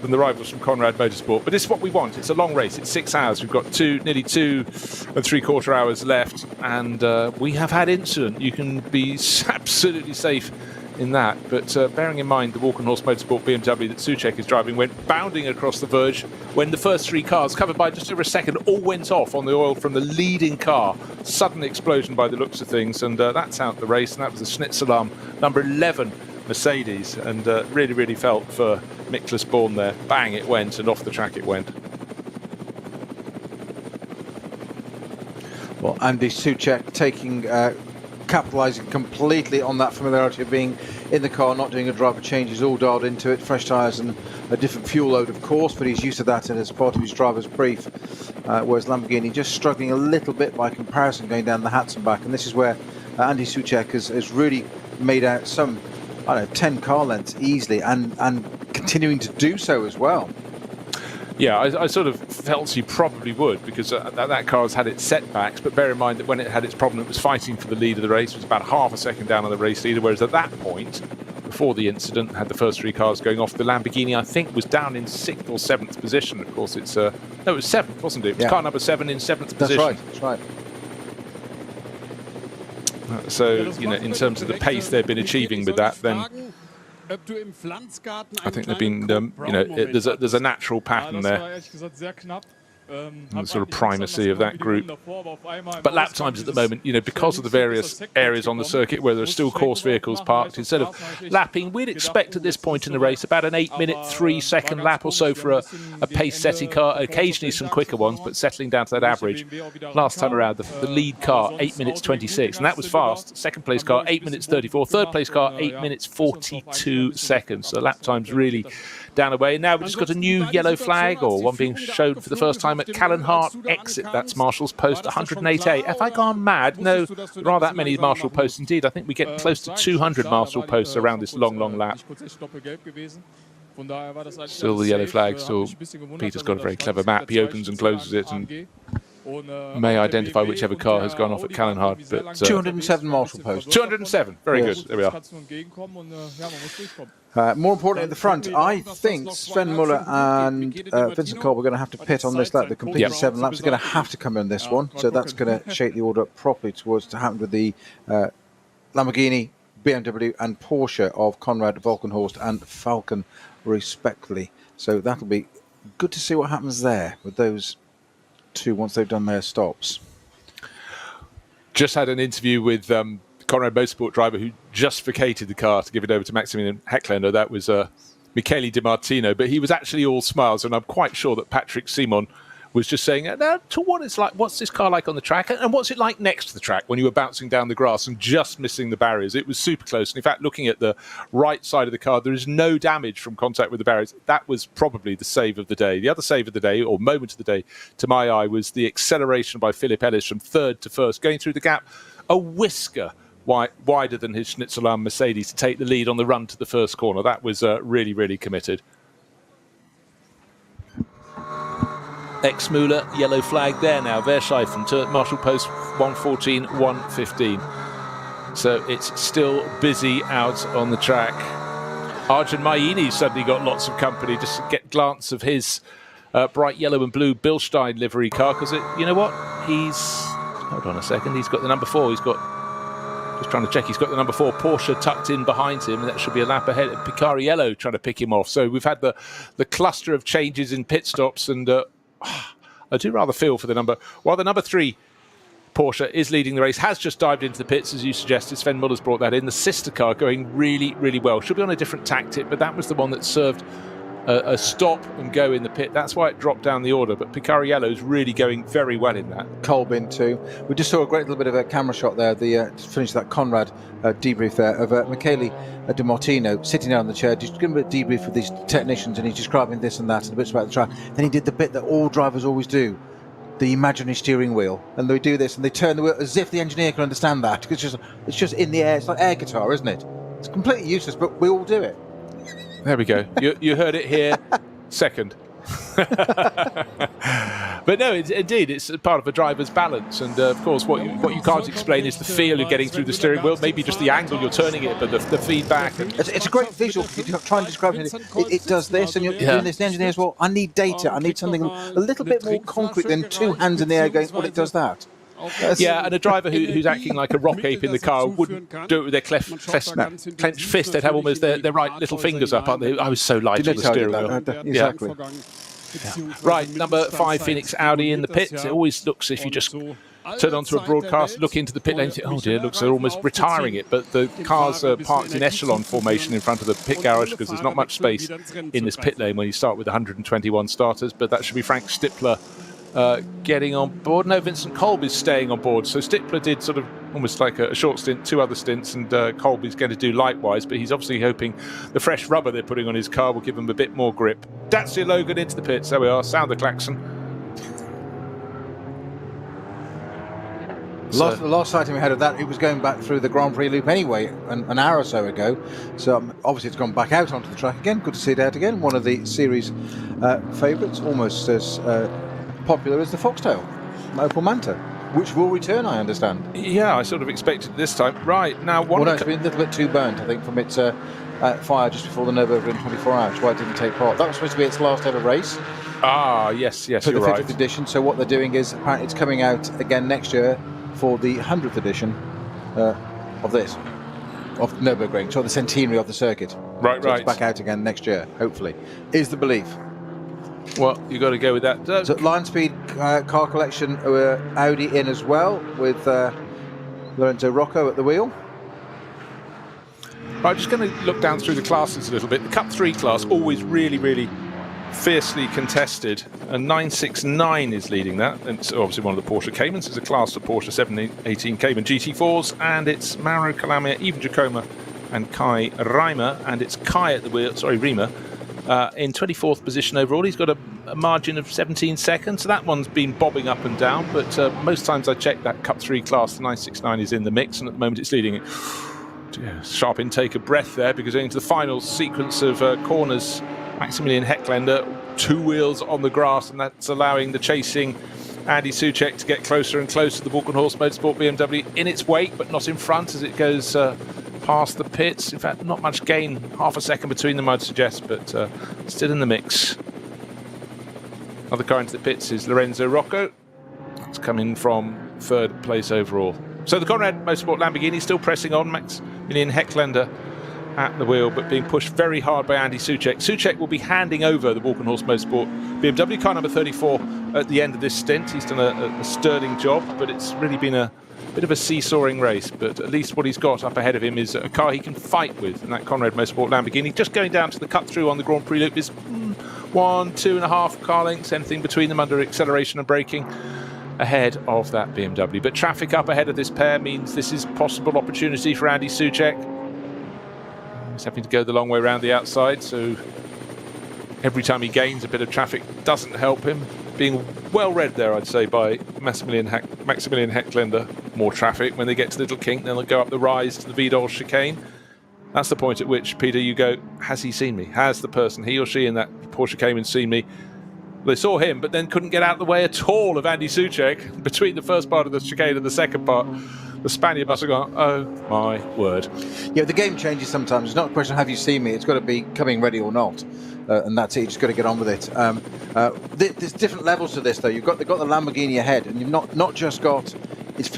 [SPEAKER 3] than the rivals from Conrad Motorsport. But this is what we want. It's a long race. It's 6 hours. We've got nearly 2 3/4 hours left, and we have had incident. You can be absolutely safe in that, but bearing in mind the Walkenhorst Motorsport BMW that Soucek is driving went bounding across the verge when the first 3 cars, covered by just over a second, all went off on the oil from the leading car. Sudden explosion by the looks of things, and that's out the race, and that was the Schnitzelaum number 11 Mercedes, and really felt for Miklas Born there. Bang, it went, and off the track it went.
[SPEAKER 4] Well, Andy Soucek capitalising completely on that familiarity of being in the car, not doing a driver change. He's all dialed into it, fresh tyres and a different fuel load, of course, but he's used to that as part of his driver's brief. Whereas Lamborghini just struggling a little bit by comparison going down the Hatzenbach, and this is where Andy Soucek has really made out some, 10 car lengths easily, and continuing to do so as well.
[SPEAKER 3] Yeah, I sort of felt he probably would, because that car has had its setbacks, but bear in mind that when it had its problem, it was fighting for the lead of the race. It was about half a second down on the race leader, whereas at that point, before the incident, had the first 3 cars going off, the Lamborghini, I think, was down in 6th or 7th position. Of course, it was 7th, wasn't it? It was car number 7 in 7th position.
[SPEAKER 4] That's right.
[SPEAKER 3] So, in terms of the pace they've been achieving with that, then I think they've been, there's a natural pattern there. And the sort of primacy of that group. But lap times at the moment, because of the various areas on the circuit where there are still course vehicles parked, instead of lapping, we'd expect at this point in the race about an 8-minute, 3-second lap or so for a pace-setting car, occasionally some quicker ones, but settling down to that average. Last time around, the lead car, 8 minutes 26, and that was fast. Second place car, 8 minutes 34. Third place car, 8 minutes 42 seconds. So lap times really down away. Now we've just got a new yellow flag, or one being shown for the first time at Callenhart exit. That's Marshall's post 108A. Have I gone mad? No, there are that many Marshall posts indeed. I think we get close to 200 Marshall posts around this long lap. Still the yellow flag, still Peter's got a very clever map. He opens and closes it and may identify whichever car has gone off at Callenhart. But
[SPEAKER 4] 207 Marshall posts.
[SPEAKER 3] 207, very good. There we are.
[SPEAKER 4] More importantly, at the front, I think Sven Muller and Vincent Kolb are going to have to pit on this lap. They completed 7 laps. They're going to have to come in this one. So that's going to shake the order up properly towards to happen with the Lamborghini, BMW and Porsche of Conrad, Valkenhorst and Falcon respectively. So that'll be good to see what happens there with those two once they've done their stops.
[SPEAKER 3] Just had an interview with Conrad Motorsport driver who just vacated the car to give it over to Maximilian Heckländer. That was Michele Di Martino, but he was actually all smiles, and I'm quite sure that Patrick Simon was just saying, to what it's like, what's this car like on the track, and what's it like next to the track when you were bouncing down the grass and just missing the barriers. It was super close, and in fact, looking at the right side of the car, there is no damage from contact with the barriers. That was probably the save of the day. The other save of the day, or moment of the day, to my eye, was the acceleration by Philip Ellis from third to first, going through the gap a whisker wider than his Schnitzelarm Mercedes to take the lead on the run to the first corner. That was really, really committed. Ex-Müller, yellow flag there now. Verschleifen to Marshall Post 114, 115. So it's still busy out on the track. Arjun Mayini suddenly got lots of company. Just to get a glance of his bright yellow and blue Bilstein livery car, because you know what? Hold on a second, he's got the number 4. He's got, just trying to check, he's got the number 4 Porsche tucked in behind him, and that should be a lap ahead. Picariello trying to pick him off. So we've had the cluster of changes in pit stops, and I do rather feel for the number 3 Porsche is leading the race, has just dived into the pits, as you suggested. Sven Muller's brought that in. The sister car going really, really well. Should be on a different tactic, but that was the one that served a stop and go in the pit. That's why it dropped down the order, but Picariello's really going very well in that.
[SPEAKER 4] Colbin too. We just saw a great little bit of a camera shot there, to finish that Conrad debrief there, of Michele Di Martino sitting down on the chair, just giving a debrief with these technicians, and he's describing this and that and the bits about the track. Then he did the bit that all drivers always do, the imaginary steering wheel, and they do this and they turn the wheel as if the engineer can understand that. It's just in the air. It's like air guitar, isn't it? It's completely useless, but we all do it.
[SPEAKER 3] There we go. You heard it here second. But no, indeed, it's part of a driver's balance, and of course what you can't explain is the feel of getting through the steering wheel, maybe just the angle you're turning it, but the feedback.
[SPEAKER 4] It's a great visual. You try and describe it. It does this, and you're doing this. The engineers, well, I need data. I need something a little bit more concrete than two hands in the air going, well, it does that.
[SPEAKER 3] Yeah, and a driver who's acting like a rock ape in the car wouldn't do it with their clenched fist. They'd have almost their right little fingers up, aren't they? I was so light on the steering wheel.
[SPEAKER 4] Exactly.
[SPEAKER 3] Yeah. Right, number 5 Phoenix Audi in the pits. It always looks, if you just turn onto a broadcast, look into the pit lane, and think, oh dear, looks they're almost retiring it. But the cars are parked in echelon formation in front of the pit garage, because there's not much space in this pit lane when you start with 121 starters. But that should be Frank Stippler getting on board. No, Vincent Kolb is staying on board. So Stippler did sort of almost like a short stint, 2 other stints, and Kolb is going to do likewise, but he's obviously hoping the fresh rubber they're putting on his car will give him a bit more grip. Dacia Logan into the pits. There we are. Sound the klaxon.
[SPEAKER 4] The last sighting we had of that, it was going back through the Grand Prix loop anyway, an hour or so ago. So obviously it's gone back out onto the track again. Good to see it out again. One of the series favourites, almost as popular as the Foxtail, Opel Manta, which will return, I understand.
[SPEAKER 3] Yeah, I sort of expected this time. Right, now one...
[SPEAKER 4] Well, no, it's been a little bit too burnt, I think, from its fire just before the Nürburgring 24 hours, why it didn't take part. That was supposed to be its last ever race.
[SPEAKER 3] Ah, yes,
[SPEAKER 4] for
[SPEAKER 3] you're
[SPEAKER 4] the 50th
[SPEAKER 3] right.
[SPEAKER 4] edition. So what they're doing is, apparently it's coming out again next year for the 100th edition of Nürburgring, so the centenary of the circuit.
[SPEAKER 3] Right,
[SPEAKER 4] so
[SPEAKER 3] right.
[SPEAKER 4] It's back out again next year, hopefully, is the belief.
[SPEAKER 3] Well, you've got to go with that.
[SPEAKER 4] So Lion Speed car collection, Audi in as well, with Lorenzo Rocco at the wheel.
[SPEAKER 3] Right, just going to look down through the classes a little bit. The Cup 3 class, always really, really fiercely contested, and 969 is leading that. And it's obviously one of the Porsche Caymans. It's a class of Porsche 718 Cayman GT4s, and it's Mauro Calamia, Ivan Jacoma, and Kai Reimer, and it's Kai at the wheel, Reimer, in 24th position overall. He's got a margin of 17 seconds, so that one's been bobbing up and down, but most times I check that Cup 3 class, the 969 is in the mix, and at the moment it's leading it. Sharp intake of breath there, because going into the final sequence of corners, Maximilian Heckländer, 2 wheels on the grass, and that's allowing the chasing Andy Soucek to get closer and closer to the Walkenhorst Motorsport BMW in its wake, but not in front as it goes past the pits. In fact, not much gain, half a second between them, I'd suggest, but still in the mix. Another car into the pits is Lorenzo Rocco. It's coming from 3rd place overall. So the Conrad Motorsport Lamborghini still pressing on. Maximilian Heckländer at the wheel, but being pushed very hard by Andy Soucek. Soucek will be handing over the Walkenhorst Motorsport BMW car number 34 at the end of this stint. He's done a sterling job, but it's really been a bit of a seesawing race. But at least what he's got up ahead of him is a car he can fight with, and that Conrad Motorsport Lamborghini. Just going down to the cut-through on the Grand Prix loop is 1.5 car lengths, anything between them under acceleration and braking, ahead of that BMW. But traffic up ahead of this pair means this is possible opportunity for Andy Soucek. He's having to go the long way around the outside, so every time he gains a bit of traffic doesn't help him. Being well read there, I'd say, by Maximilian Heckländer. More traffic. When they get to Little Kink, then they'll go up the rise to the Wiedol chicane. That's the point at which, Peter, you go, has he seen me? Has the person, he or she in that Porsche Cayman, seen me? They saw him, but then couldn't get out of the way at all of Andy Soucek. Between the first part of the chicane and the second part, the Spaniard must have gone, oh my word.
[SPEAKER 4] Yeah, the game changes sometimes. It's not a question of have you seen me, it's got to be coming ready or not. And that's it, you just got to get on with it. There's different levels to this, though. They've got the Lamborghini ahead, and you've not just got it's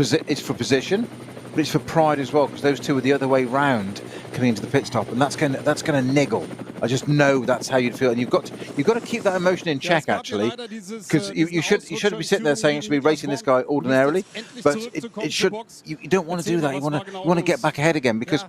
[SPEAKER 4] for position, but it's for pride as well, because those two are the other way round coming into the pit stop, and that's going to niggle. I just know that's how you'd feel, and you've got to keep that emotion in check, actually, because you shouldn't be sitting there saying you should be racing this guy ordinarily, but it should. You don't want to do that. You want to get back ahead again, because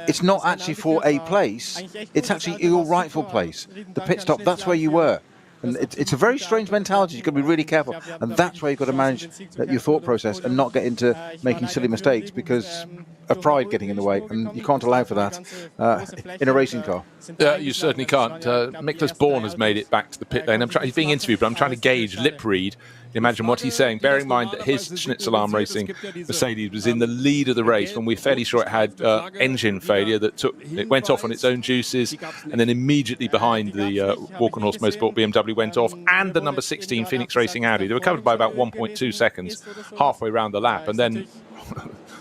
[SPEAKER 4] it's not actually for a place. It's actually your rightful place. The pit stop. That's where you were. And it's a very strange mentality. You've got to be really careful, and that's where you've got to manage your thought process and not get into making silly mistakes because of pride getting in the way, and you can't allow for that in a racing car.
[SPEAKER 3] You certainly can't. Nicholas Bourne has made it back to the pit lane. He's being interviewed, but I'm trying to gauge lip read. Imagine what he's saying, bearing in mind that his Schnitzelarm Racing Mercedes was in the lead of the race when we're fairly sure it had engine failure it went off on its own juices, and then immediately behind the Walkenhorst Motorsport BMW went off, and the number 16 Phoenix Racing Audi. They were covered by about 1.2 seconds halfway around the lap, and then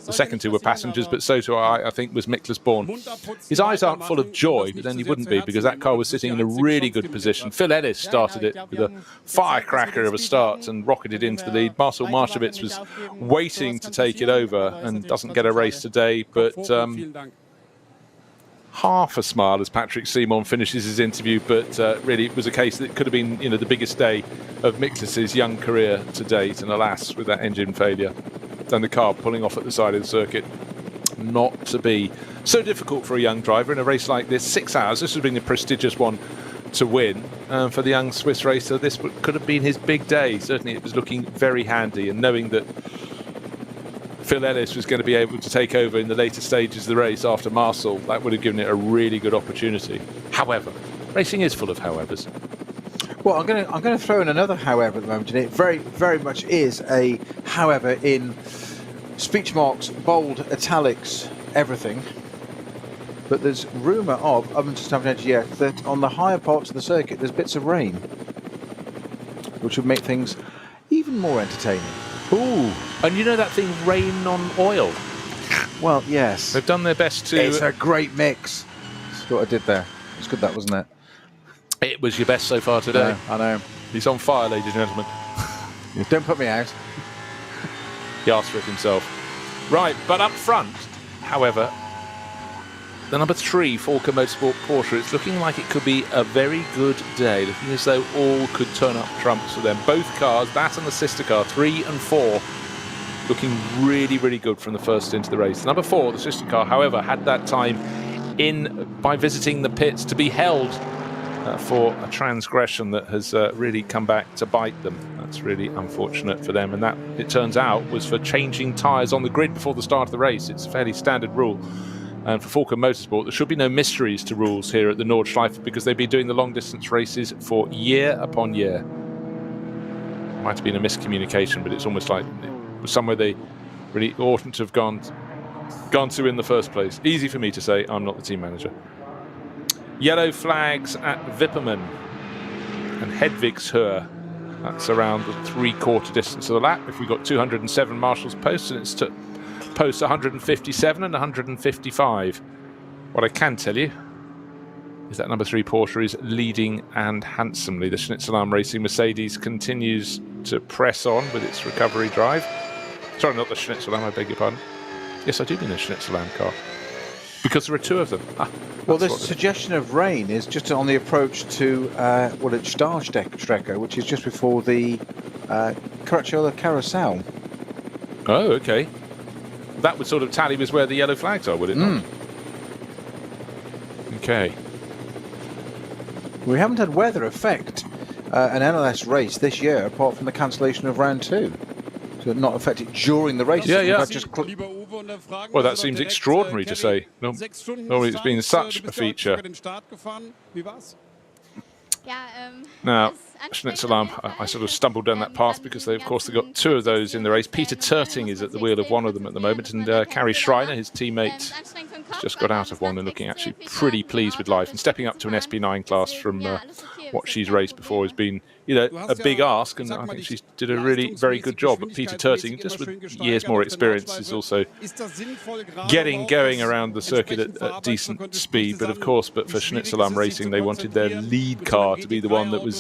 [SPEAKER 3] the second two were passengers, but so too I think was Miklas Bourne. His eyes aren't full of joy, but then he wouldn't be, because that car was sitting in a really good position. Phil Ellis started it with a firecracker of a start and rocketed into the lead. Marcel Marschewitz was waiting to take it over and doesn't get a race today, but half a smile as Patrick Simon finishes his interview, but really it was a case that could have been the biggest day of Miklas's young career to date, and alas, with that engine failure. And the car pulling off at the side of the circuit. Not to be so difficult for a young driver in a race like this. 6 hours, this would have been a prestigious one to win. For the young Swiss racer, this could have been his big day. Certainly it was looking very handy, and knowing that Phil Ellis was going to be able to take over in the later stages of the race after Marcel, that would have given it a really good opportunity. However, racing is full of howevers.
[SPEAKER 4] Well, I'm going to throw in another however at the moment, and it very, very much is a however in speech marks, bold, italics, everything. But there's rumour of, I haven't just haven't yet, that on the higher parts of the circuit there's bits of rain, which would make things even more entertaining.
[SPEAKER 3] Ooh, and you know that thing, rain on oil?
[SPEAKER 4] Well, yes.
[SPEAKER 3] They've done their best to...
[SPEAKER 4] It's a great mix. That's what I did there. It's good, that, wasn't it?
[SPEAKER 3] It was your best so far today.
[SPEAKER 4] Yeah, I know.
[SPEAKER 3] He's on fire, ladies and gentlemen.
[SPEAKER 4] Don't put me out.
[SPEAKER 3] He asked for it himself. Right, but up front, however, the number 3 Falker Motorsport Porsche, it's looking like it could be a very good day, looking as though all could turn up trumps for them. Both cars, that and the sister car, 3 and 4, looking really, really good from the first into the race. Number 4, the sister car, however, had that time in by visiting the pits to be held for a transgression that has really come back to bite them. That's really unfortunate for them, and that, it turns out, was for changing tyres on the grid before the start of the race. It's a fairly standard rule. And for Falker Motorsport, there should be no mysteries to rules here at the Nordschleife, because they've been doing the long-distance races for year upon year. Might have been a miscommunication, but it's almost like it was somewhere they really oughtn't to have gone to in the first place. Easy for me to say, I'm not the team manager. Yellow flags at Wipperman and Hedvigshöhe. That's around the 3/4 distance of the lap. If we got 207 marshals posts, and it's to posts 157 and 155. What I can tell you is that number 3 Porsche is leading, and handsomely. The Schnitzelarm Racing Mercedes continues to press on with its recovery drive. Sorry, not the Schnitzelarm, I beg your pardon. Yes, I do mean the Schnitzelarm car. Because there are two of them.
[SPEAKER 4] Well, this suggestion of rain is just on the approach to it's Starstrecke, which is just before the Caracciolo Carousel.
[SPEAKER 3] Oh, okay. That would sort of tally with where the yellow flags are, would it not? Okay.
[SPEAKER 4] We haven't had weather affect an NLS race this year, apart from the cancellation of round 2. So not affected during the race.
[SPEAKER 3] Yeah. Well, that seems extraordinary to say. Normally it's been such a feature. Now, Schnitzelarm, I sort of stumbled down that path because they, of course, they've got two of those in the race. Peter Terting is at the wheel of one of them at the moment, and Carrie Schreiner, his teammate, has just got out of one and looking actually pretty pleased with life. And stepping up to an SP9 class from what she's raced before has been, a big ask, and I think she did a really very good job. But Peter Terting, just with years more experience, is also getting going around the circuit at decent speed. But of course, for Schnitzelarm Racing, they wanted their lead car to be the one that was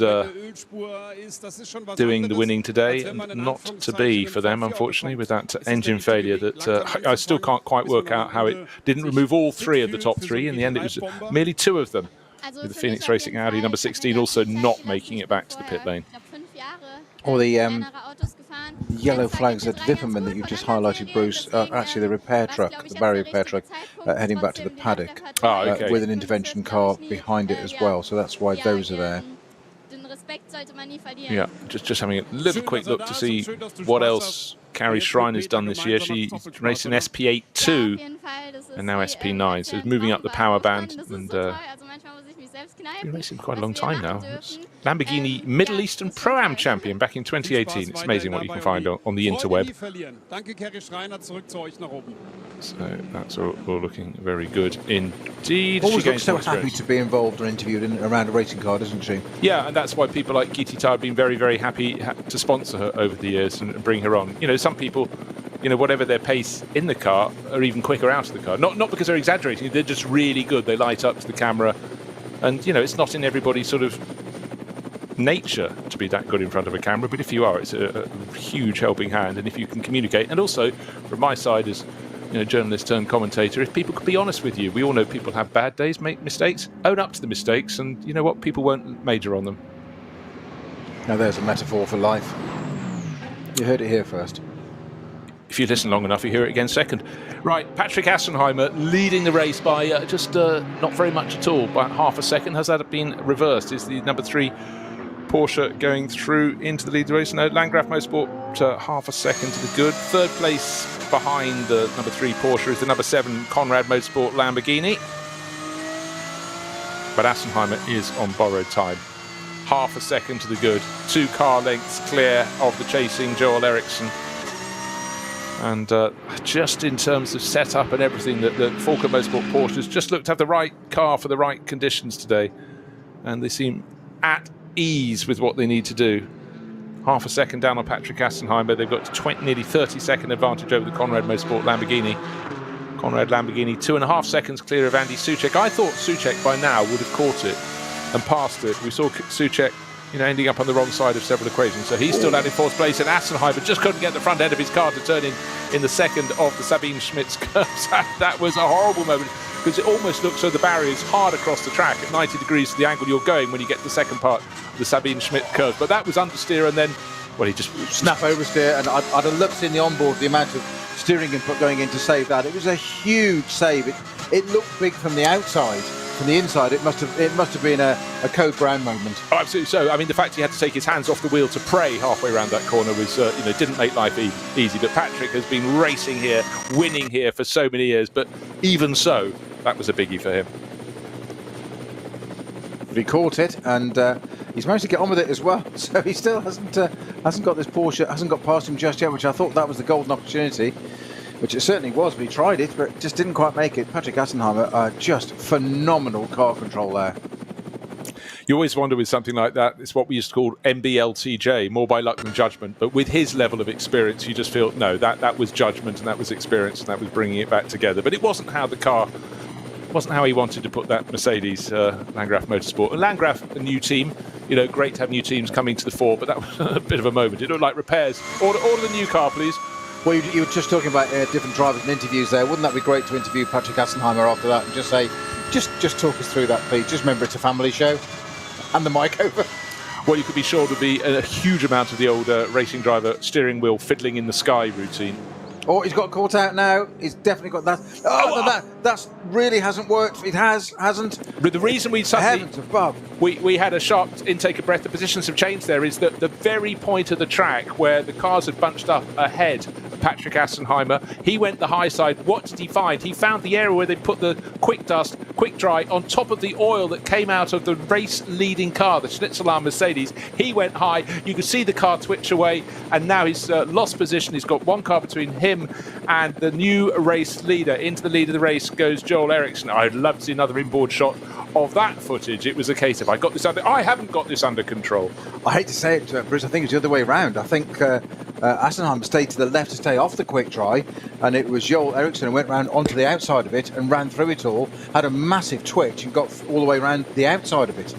[SPEAKER 3] doing the winning today, and not to be for them, unfortunately, with that engine failure that I still can't quite work out how it didn't remove all three of the top three. In the end, it was merely two of them, with the Phoenix Racing Audi number 16 also not making it back to the pit lane.
[SPEAKER 4] Or the yellow flags at Wipperman that you've just highlighted, Bruce, actually the repair truck, the barrier repair truck, heading back to the paddock with an intervention car behind it as well. So that's why those are there.
[SPEAKER 3] Yeah, just having a little quick look to see what else Carrie Schreiner's done this year. She raced in SP8-2 and now SP9, so moving up the power band, and been racing quite a long time now. It's Lamborghini Middle Eastern Pro-Am champion back in 2018. It's amazing what you can find on the interweb. So that's all looking very good indeed.
[SPEAKER 4] Always looks so happy to be involved or interviewed around a racing car, doesn't she?
[SPEAKER 3] Yeah, and that's why people like Giti Tar have been very, very happy to sponsor her over the years and bring her on. Some people, whatever their pace in the car, are even quicker out of the car. Not because they're exaggerating, they're just really good. They light up to the camera. And, it's not in everybody's sort of nature to be that good in front of a camera, but if you are, it's a huge helping hand. And if you can communicate, and also from my side as journalist turned commentator, if people could be honest with you, we all know people have bad days, make mistakes, own up to the mistakes, and you know what, people won't major on them.
[SPEAKER 4] Now there's a metaphor for life. You heard it here first.
[SPEAKER 3] If you listen long enough, you hear it again second. Right, Patrick Assenheimer leading the race by just not very much at all, by half a second. Has that been reversed? Is the number 3 Porsche going through into the lead of the race? No, Landgraf Motorsport half a second to the good. Third place behind the number 3 Porsche is the number 7 Conrad Motorsport Lamborghini. But Assenheimer is on borrowed time. Half a second to the good. 2 car lengths clear of the chasing Joel Eriksson. And just in terms of setup and everything, that the Falken Motorsport Porsches just looked to have the right car for the right conditions today. And they seem at ease with what they need to do. Half a second down on Patrick Assenheimer. They've got nearly 30-second advantage over the Conrad Motorsport Lamborghini. Conrad Lamborghini 2.5 seconds clear of Andy Soucek. I thought Soucek by now would have caught it and passed it. We saw Soucek ending up on the wrong side of several equations. So he's still out in 4th place, and Assenheimer just couldn't get the front end of his car to turn in the second of the Sabine Schmitz curves. That was a horrible moment, because it almost looks so the barrier is hard across the track at 90 degrees to the angle you're going when you get to the second part of the Sabine Schmitz curve. But that was understeer, and then, well, he just
[SPEAKER 4] snap oversteer, and I'd have looked in the onboard, the amount of steering input going in to save that. It was a huge save. It looked big from the outside. From the inside, it must have been a Code Brown moment.
[SPEAKER 3] Oh, absolutely so. I mean, the fact he had to take his hands off the wheel to pray halfway around that corner was, didn't make life easy. But Patrick has been racing here, winning here for so many years. But even so, that was a biggie for him.
[SPEAKER 4] But he caught it, and he's managed to get on with it as well. So he still hasn't got this Porsche, hasn't got past him just yet, which I thought that was the golden opportunity. Which it certainly was, but he tried it, but just didn't quite make it. Patrick Assenheimer, just phenomenal car control there.
[SPEAKER 3] You always wonder with something like that, it's what we used to call MBLTJ, more by luck than judgment. But with his level of experience, you just feel, no, that was judgment and that was experience and that was bringing it back together. But it wasn't how he wanted to put that Mercedes Landgraf Motorsport. And Landgraf, a new team, great to have new teams coming to the fore, but that was a bit of a moment. It looked like repairs. Order the new car, please.
[SPEAKER 4] Well, you were just talking about different drivers and interviews there. Wouldn't that be great to interview Patrick Assenheimer after that and just say, just talk us through that, please. Just remember it's a family show. And the mic over.
[SPEAKER 3] Well, you could be sure there'll be a huge amount of the old racing driver steering wheel fiddling in the sky routine.
[SPEAKER 4] Oh, he's got caught out now. He's definitely got that. That really hasn't worked. It hasn't.
[SPEAKER 3] But the reason we suddenly
[SPEAKER 4] heavens above.
[SPEAKER 3] we had a sharp intake of breath. The positions have changed. There is the very point of the track where the cars had bunched up ahead of Patrick Assenheimer. He went the high side. What did he find? He found the area where they put the quick dry on top of the oil that came out of the race leading car, the Schnitzelar Mercedes. He went high. You could see the car twitch away, and now he's lost position. He's got one car between him and the new race leader. Into the lead of the race goes Joel Eriksson. I'd love to see another inboard shot of that footage. It was a case of I haven't got this under control.
[SPEAKER 4] I hate to say it, Bruce, I think it's the other way around. I think Assenheimer stayed to the left to stay off the quick dry, and it was Joel Eriksson who went round onto the outside of it and ran through it all, had a massive twitch and got all the way around the outside of it.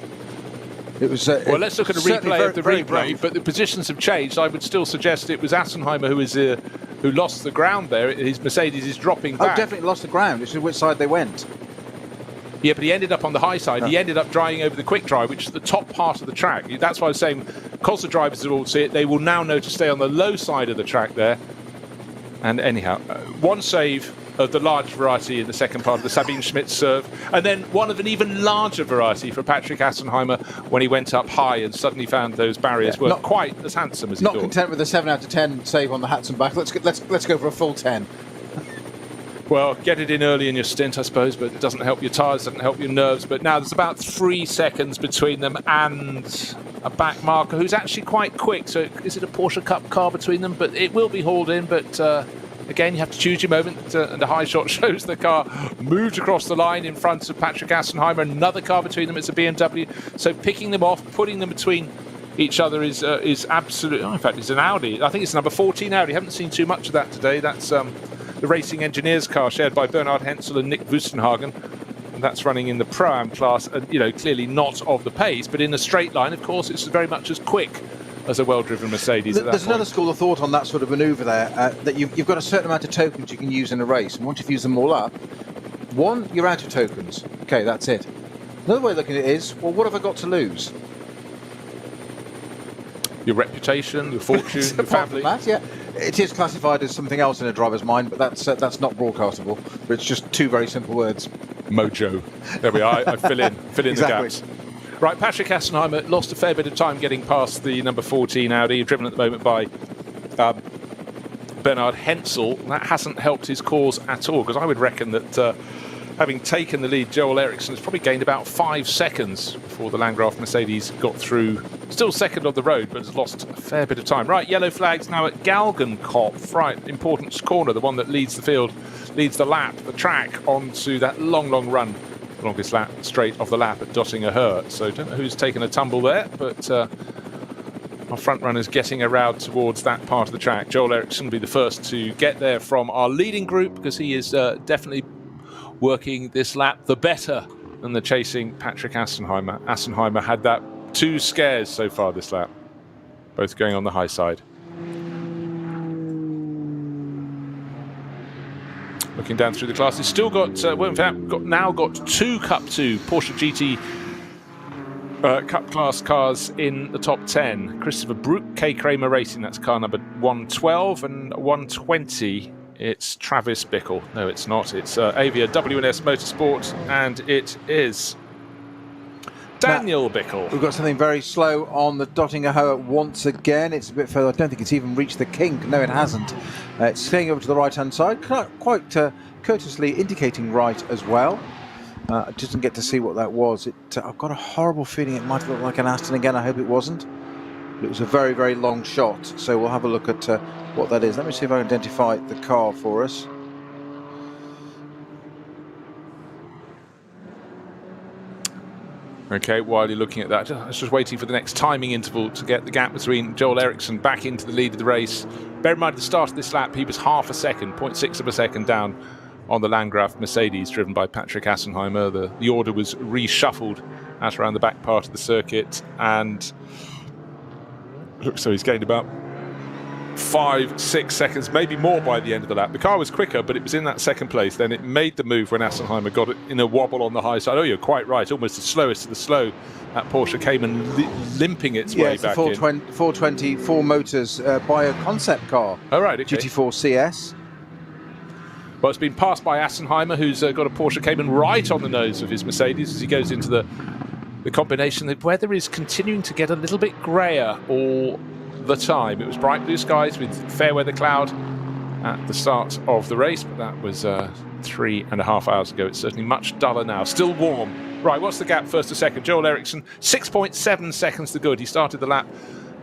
[SPEAKER 4] It was well,
[SPEAKER 3] let's look at a replay of the replay, but the positions have changed. I would still suggest it was Assenheimer who lost the ground there. His Mercedes is dropping back.
[SPEAKER 4] Oh, definitely lost the ground. It's which side they went.
[SPEAKER 3] Yeah, but he ended up on the high side. He ended up driving over the quick dry, which is the top part of the track. That's why I was saying, because the drivers will see it, they will now know to stay on the low side of the track there. And anyhow, one save of the large variety in the second part of the Sabine Schmidt serve, and then one of an even larger variety for Patrick Assenheimer when he went up high and suddenly found those barriers were not quite as handsome as he thought.
[SPEAKER 4] Not content with a 7 out of 10 save on the hats and back. Let's go for a full 10.
[SPEAKER 3] Well, get it in early in your stint, I suppose, but it doesn't help your tyres, doesn't help your nerves. But now there's about 3 seconds between them and a back marker who's actually quite quick. So is it a Porsche Cup car between them? But it will be hauled in. But again, you have to choose your moment. And the high shot shows the car moved across the line in front of Patrick Assenheimer. Another car between them. It's a BMW. So picking them off, putting them between each other is absolute. Oh, in fact, it's an Audi. I think it's number 14 Audi. Haven't seen too much of that today. That's the Racing Engineers car shared by Bernhard Hensel and Nick Wustenhagen. And that's running in the Pro-Am class, and clearly not of the pace, but in a straight line, of course, it's very much as quick as a well-driven Mercedes.
[SPEAKER 4] There's another school of thought on that sort of manoeuvre there, that you've got a certain amount of tokens you can use in a race, and once you've used them all up, one, you're out of tokens. Okay, that's it. Another way of looking at it is, well, what have I got to lose?
[SPEAKER 3] Your reputation, your fortune, your family.
[SPEAKER 4] That, yeah. It is classified as something else in a driver's mind, but that's not broadcastable. But it's just 2 very simple words.
[SPEAKER 3] Mojo. There we are. I fill in exactly. The gaps. Right, Patrick Assenheimer lost a fair bit of time getting past the number 14 Audi, driven at the moment by Bernhard Hensel. That hasn't helped his cause at all, because I would reckon that having taken the lead, Joel Eriksson has probably gained about 5 seconds before the Landgraf Mercedes got through. Still second on the road, but has lost a fair bit of time. Right, yellow flags now at Galgenkopf. Right, important corner, the one that leads the field, leads the lap, the track, onto that long run. The longest lap straight of the lap at Dottinger Höhe. So don't know who's taken a tumble there, but our front runner's getting around towards that part of the track. Joel Eriksson will be the first to get there from our leading group, because he is definitely working this lap the better than the chasing Patrick Assenheimer. Assenheimer had that 2 scares so far this lap, both going on the high side. Looking down through the class, he's still got, now got 2 Cup 2 Porsche GT Cup class cars in the top 10. Christopher Brook, K. Kramer Racing, that's car number 112, and 120. It's Travis Bickle. No, it's not. It's Avia W&S Motorsport, and it is Daniel Bickle.
[SPEAKER 4] We've got something very slow on the Dottinger Höhe once again. It's a bit further. I don't think it's even reached the kink. No, it hasn't. It's staying over to the right-hand side, quite courteously indicating right as well. I just didn't get to see what that was. I've got a horrible feeling it might look like an Aston again. I hope it wasn't. It was a very, very long shot, so we'll have a look at what that is. Let me see if I can identify the car for us.
[SPEAKER 3] Okay, while you're looking at that, I was just waiting for the next timing interval to get the gap between Joel Eriksson back into the lead of the race. Bear in mind, at the start of this lap, he was half a second, 0.6 of a second down on the Landgraf Mercedes, driven by Patrick Assenheimer. The order was reshuffled out around the back part of the circuit, and so he's gained about 5-6 seconds, maybe more by the end of the lap. The car was quicker, but it was in that second place. Then it made the move when Assenheimer got it in a wobble on the high side. Oh, you're quite right. Almost the slowest of the slow. That Porsche came and limping its way
[SPEAKER 4] it's
[SPEAKER 3] back
[SPEAKER 4] the
[SPEAKER 3] in.
[SPEAKER 4] 420 Four Motors Bio concept car.
[SPEAKER 3] Oh, right, okay.
[SPEAKER 4] GT4 CS.
[SPEAKER 3] Well, it's been passed by Assenheimer, who's got a Porsche Cayman right on the nose of his Mercedes as he goes into the combination. The weather is continuing to get a little bit greyer all the time. It was bright blue skies with fair weather cloud at the start of the race, but that was 3.5 hours ago. It's certainly much duller now. Still warm. Right, what's the gap first to second? Joel Eriksson, 6.7 seconds to good. He started the lap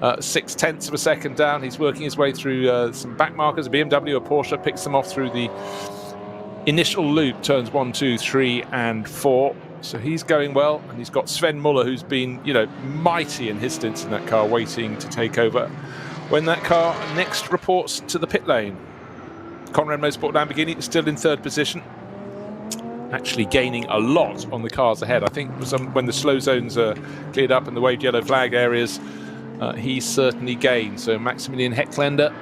[SPEAKER 3] 0.6 of a second down. He's working his way through some back markers. A BMW, a Porsche picks them off through the initial loop, turns 1, 2, 3 and 4. So he's going well, and he's got Sven Muller, who's been, mighty in his stints in that car, waiting to take over when that car next reports to the pit lane. Conrad Motorsport Lamborghini is still in third position, actually gaining a lot on the cars ahead. I think when the slow zones are cleared up and the waved yellow flag areas, he certainly gained. So Maximilian Heckländer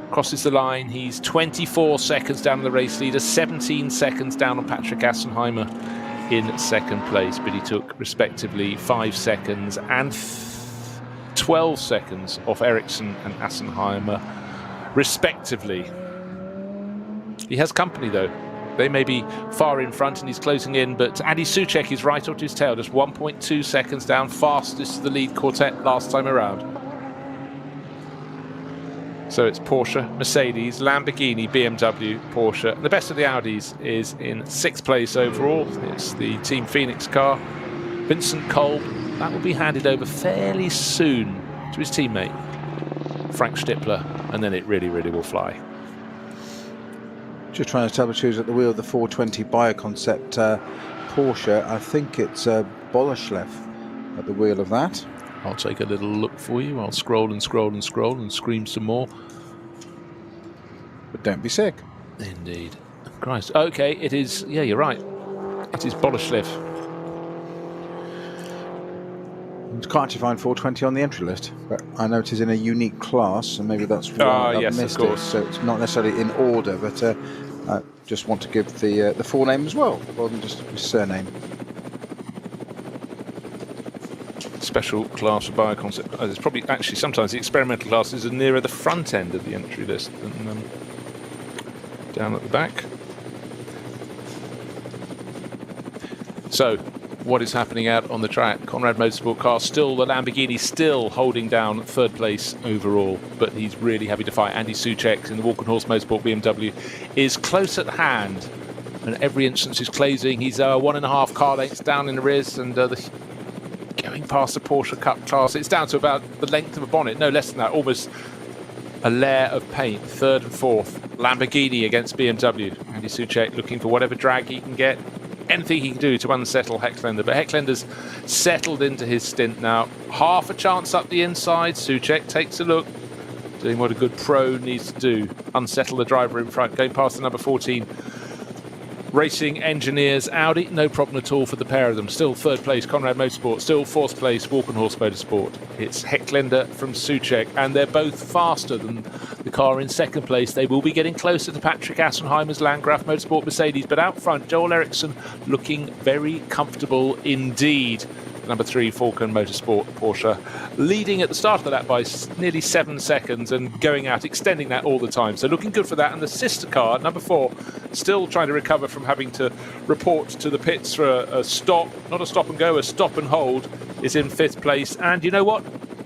[SPEAKER 3] crosses the line. He's 24 seconds down on the race leader, 17 seconds down on Patrick Assenheimer in second place, but he took respectively 5 seconds and 12 seconds off Eriksson and Assenheimer respectively. He has company though. They may be far in front and he's closing in, but Adi Soucek is right onto his tail, just 1.2 seconds down, fastest of the lead quartet last time around. So it's Porsche, Mercedes, Lamborghini, BMW, Porsche. And the best of the Audis is in 6th place overall. It's the Team Phoenix car. Vincent Kolb, that will be handed over fairly soon to his teammate, Frank Stippler, and then it really, really will fly.
[SPEAKER 4] Just trying to establish who's at the wheel of the 420 Bio concept Porsche. I think it's Bolashlev at the wheel of that.
[SPEAKER 3] I'll take a little look for you. I'll scroll and scroll and scroll and scream some more.
[SPEAKER 4] But don't be sick.
[SPEAKER 3] Indeed. Christ. Okay, it is. Yeah, you're right. It is Bolashlev.
[SPEAKER 4] Can't actually find 420 on the entry list, but I know it is in a unique class, and maybe that's why I've missed it. So it's not necessarily in order, but I just want to give the full name as well, rather than just his surname.
[SPEAKER 3] Special class of Bio concept. There's probably actually sometimes the experimental classes are nearer the front end of the entry list than down at the back. So, what is happening out on the track? Conrad Motorsport car, still the Lamborghini, still holding down third place overall, but he's really having to fight. Andy Soucek in the Walkenhorst Motorsport BMW is close at hand, and every instance is closing. He's 1.5 car lengths down in the rears, and going past the Porsche Cup class, it's down to about the length of a bonnet, no less than that, almost a layer of paint. Third and fourth, Lamborghini against BMW. Andy Soucek looking for whatever drag he can get, anything he can do to unsettle Heckländer, but Hecklander's settled into his stint now. Half a chance up the inside. Soucek takes a look, doing what a good pro needs to do, unsettle the driver in front, going past the number 14 Racing Engineers Audi. No problem at all for the pair of them. Still third place Conrad Motorsport, still fourth place Walkenhorst Motorsport. It's Heckländer from Soucek, and they're both faster than the car in second place. They will be getting closer to Patrick Assenheimer's Landgraf Motorsport Mercedes, but out front Joel Eriksson looking very comfortable indeed. Number 3 Falcon Motorsport Porsche leading at the start of the lap by nearly 7 seconds and going out, extending that all the time. So looking good for that. And the sister car, number 4, still trying to recover from having to report to the pits for a stop, not a stop and go, a stop and hold, is in 5th place. And you know what?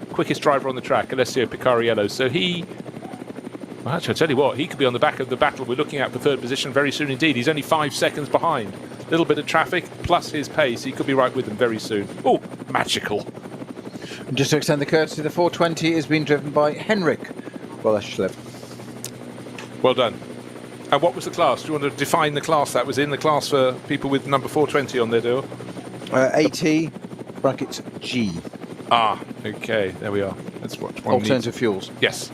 [SPEAKER 3] Quickest driver on the track, Alessio Picariello. So he, well, actually, I'll tell you what, he could be on the back of the battle we're looking at for third position very soon indeed. He's only 5 seconds behind. Little bit of traffic plus his pace, he could be right with them very soon. Oh, magical.
[SPEAKER 4] And just to extend the courtesy, the 420 is being driven by Henrik Bolashlev.
[SPEAKER 3] Well done. And what was the class? Do you want to define the class that was in? The class for people with number 420 on their door?
[SPEAKER 4] AT brackets G.
[SPEAKER 3] Ah, okay, there we are. That's what one
[SPEAKER 4] Alternative
[SPEAKER 3] needs.
[SPEAKER 4] fuels.
[SPEAKER 3] Yes.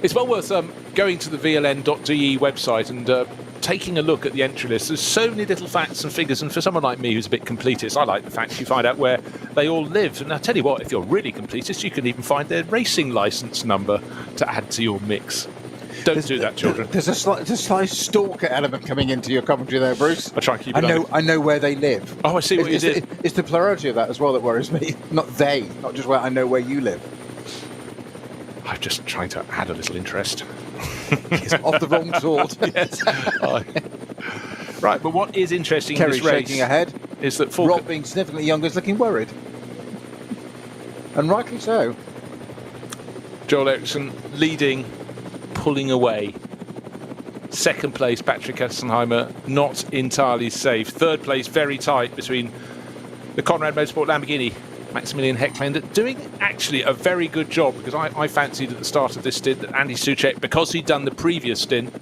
[SPEAKER 3] It's well worth going to the vln.de website and taking a look at the entry list, there's so many little facts and figures, and for someone like me who's a bit completist, I like the fact you find out where they all live. And I tell you what, if you're really completist, you can even find their racing licence number to add to your mix. Don't do that, children.
[SPEAKER 4] There's a slight stalker element coming into your commentary there, Bruce.
[SPEAKER 3] I try and keep it
[SPEAKER 4] I know where they live.
[SPEAKER 3] Oh, I see what you did.
[SPEAKER 4] It's the plurality of that as well that worries me. Not they, not just where I know where you live.
[SPEAKER 3] I'm just trying to add a little interest.
[SPEAKER 4] It's of the wrong sort.
[SPEAKER 3] Yes. Right, but what is interesting
[SPEAKER 4] Kerry
[SPEAKER 3] in this race
[SPEAKER 4] shaking her head.
[SPEAKER 3] Is that
[SPEAKER 4] Rob, being significantly younger, is looking worried. And rightly so.
[SPEAKER 3] Joel Eriksson leading, pulling away. Second place, Patrick Assenheimer, not entirely safe. Third place, very tight between the Conrad Motorsport Lamborghini, Maximilian Heckländer, doing actually a very good job, because I fancied at the start of this stint that Andy Soucek, because he'd done the previous stint,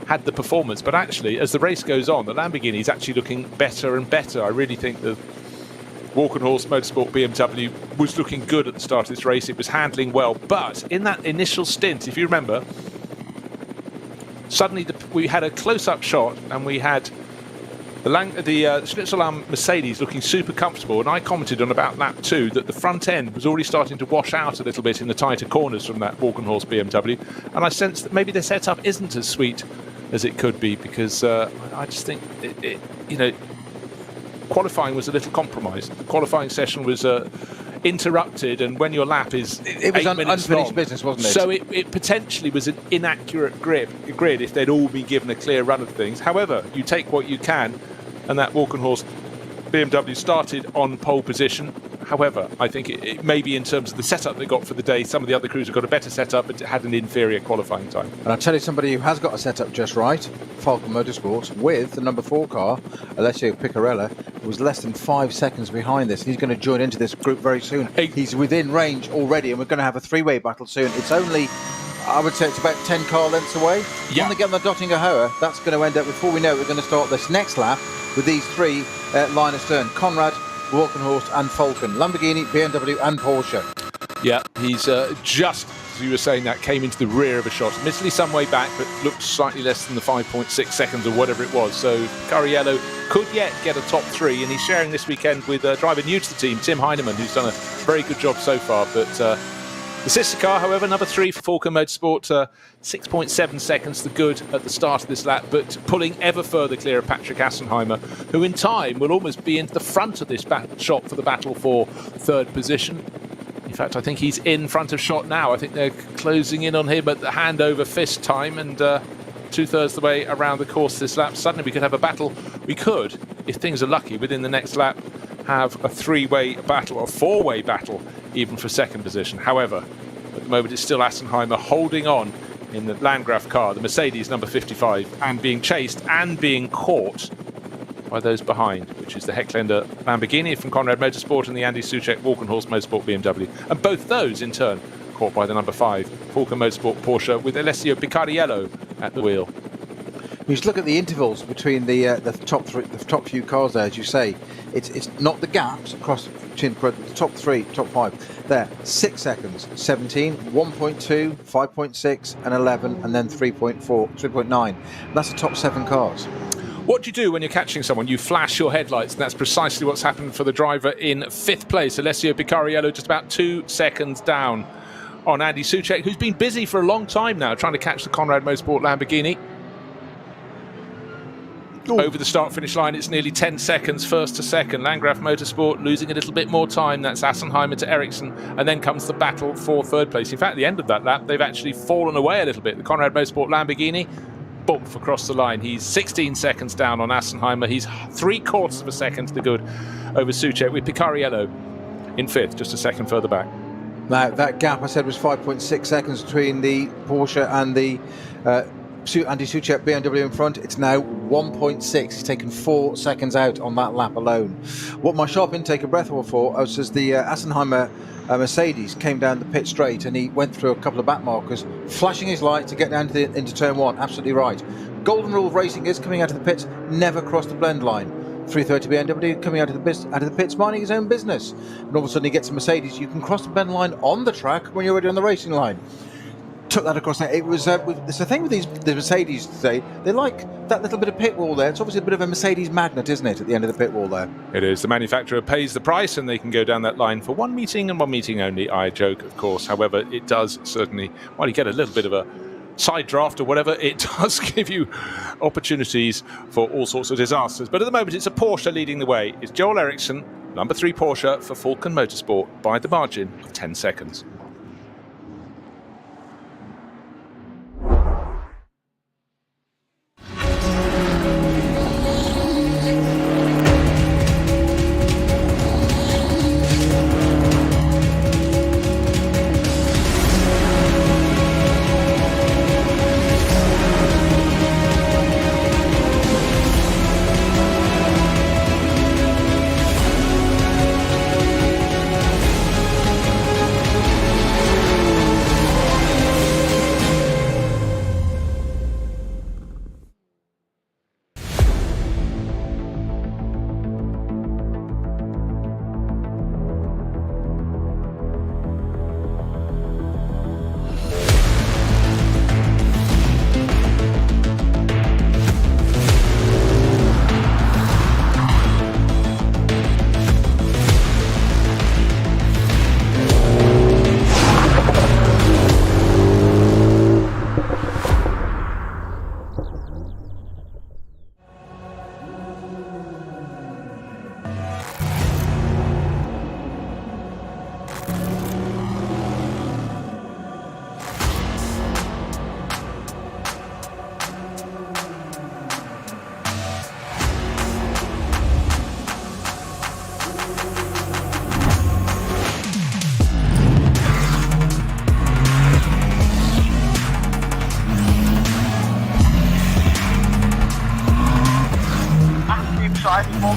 [SPEAKER 3] had the performance. But actually, as the race goes on, the Lamborghini is actually looking better and better. I really think the Walkenhorst Motorsport BMW was looking good at the start of this race. It was handling well. But in that initial stint, if you remember, suddenly we had a close-up shot and we had the Schlitzolam Mercedes looking super comfortable, and I commented on about lap 2 that the front end was already starting to wash out a little bit in the tighter corners from that Walkenhorst BMW, and I sensed that maybe the setup isn't as sweet as it could be, because I just think qualifying was a little compromised. The qualifying session was interrupted, and when your lap is
[SPEAKER 4] it was unfinished long, business, wasn't it?
[SPEAKER 3] So it potentially was an inaccurate grid if they'd all been given a clear run of things. However, you take what you can, and that Walkenhorst BMW started on pole position. However, I think it maybe in terms of the setup they got for the day, some of the other crews have got a better setup, but it had an inferior qualifying time.
[SPEAKER 4] And I'll tell you somebody who has got a setup just right, Falcon Motorsports, with the number 4 car, Alessio Piccarella, who was less than 5 seconds behind this. He's going to join into this group very soon. He's within range already, and we're going to have a 3-way battle soon. It's only, I would say, it's about 10 car lengths away.
[SPEAKER 3] Yeah.
[SPEAKER 4] When they get on the Dottinger Hoa, that's going to end up, before we know it, we're going to start this next lap with these 3 line astern: Conrad, Walkenhorst and Falcon, Lamborghini, BMW and Porsche.
[SPEAKER 3] Yeah, he's just, as you were saying, that came into the rear of a shot. Admittedly some way back, but looked slightly less than the 5.6 seconds or whatever it was. So Cariello could yet get a top 3, and he's sharing this weekend with a driver new to the team, Tim Heinemann, who's done a very good job so far. But the sister car, however, number 3 for Falcon Motorsport, 6.7 seconds the good at the start of this lap, but pulling ever further clear of Patrick Assenheimer, who in time will almost be into the front of this shot for the battle for 3rd position. In fact, I think he's in front of shot now. I think they're closing in on him at the handover fist time, and 2/3 the way around the course this lap. Suddenly we could have a battle. We could, if things are lucky, within the next lap, have a 3-way battle or 4-way battle even for 2nd position. However, at the moment it's still Assenheimer holding on in the Landgraf car, the Mercedes number 55, and being chased and being caught by those behind, which is the Heckländer Lamborghini from Conrad Motorsport and the Andy Soucek Walkenhorst Motorsport BMW. And both those in turn caught by the number 5 Falcon Motorsport Porsche, with Alessio Picariello at the wheel.
[SPEAKER 4] You just look at the intervals between the top few cars there, as you say. It's not the gaps across between the top 3, top 5. There, 6 seconds, 17, 1.2, 5.6, and 11, and then 3.4, 3.9. That's the top 7 cars.
[SPEAKER 3] What do you do when you're catching someone? You flash your headlights, and that's precisely what's happened for the driver in 5th place, Alessio Picariello, just about 2 seconds down on Andy Soucek, who's been busy for a long time now trying to catch the Conrad Motorsport Lamborghini. Ooh. Over the start-finish line, it's nearly 10 seconds, 1st to 2nd. Landgraf Motorsport losing a little bit more time. That's Assenheimer to Eriksson, and then comes the battle for 3rd place. In fact, at the end of that lap, they've actually fallen away a little bit. The Conrad Motorsport Lamborghini, bump across the line. He's 16 seconds down on Assenheimer. He's 3/4 of a second to the good over Soucek, with Picariello in 5th, just a second further back.
[SPEAKER 4] Now, that gap I said was 5.6 seconds between the Porsche and the Andy Soucek BMW in front. It's now 1.6. He's taken 4 seconds out on that lap alone. What my sharp intake of breath was for was as the Assenheimer Mercedes came down the pit straight, and he went through a couple of back markers, flashing his light to get down to into turn 1. Absolutely right. Golden rule of racing is coming out of the pits, never cross the blend line. 330 BMW coming out of the pits, minding his own business, and all of a sudden he gets a Mercedes. You can cross the blend line on the track when you're already on the racing line. took that across. It was it's the thing with the Mercedes today. They like that little bit of pit wall there. It's obviously a bit of a Mercedes magnet, isn't it, at the end of the pit wall there?
[SPEAKER 3] It is. The manufacturer pays the price, and they can go down that line for one meeting and one meeting only. I joke, of course. However, it does certainly, while you get a little bit of a side draft or whatever, it does give you opportunities for all sorts of disasters. But at the moment, it's a Porsche leading the way. It's Joel Eriksson, number 3 Porsche for Falcon Motorsport by the margin of 10 seconds.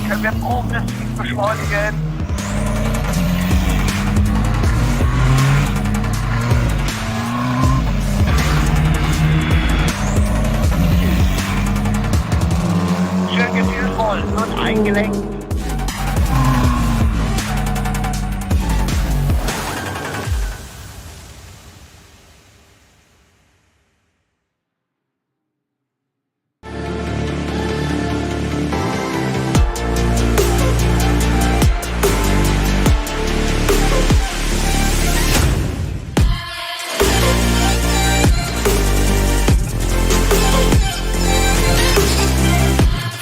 [SPEAKER 7] Können wir progressiv beschleunigen. Schön gefühlvoll und eingelenkt.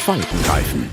[SPEAKER 1] Falkenreifen.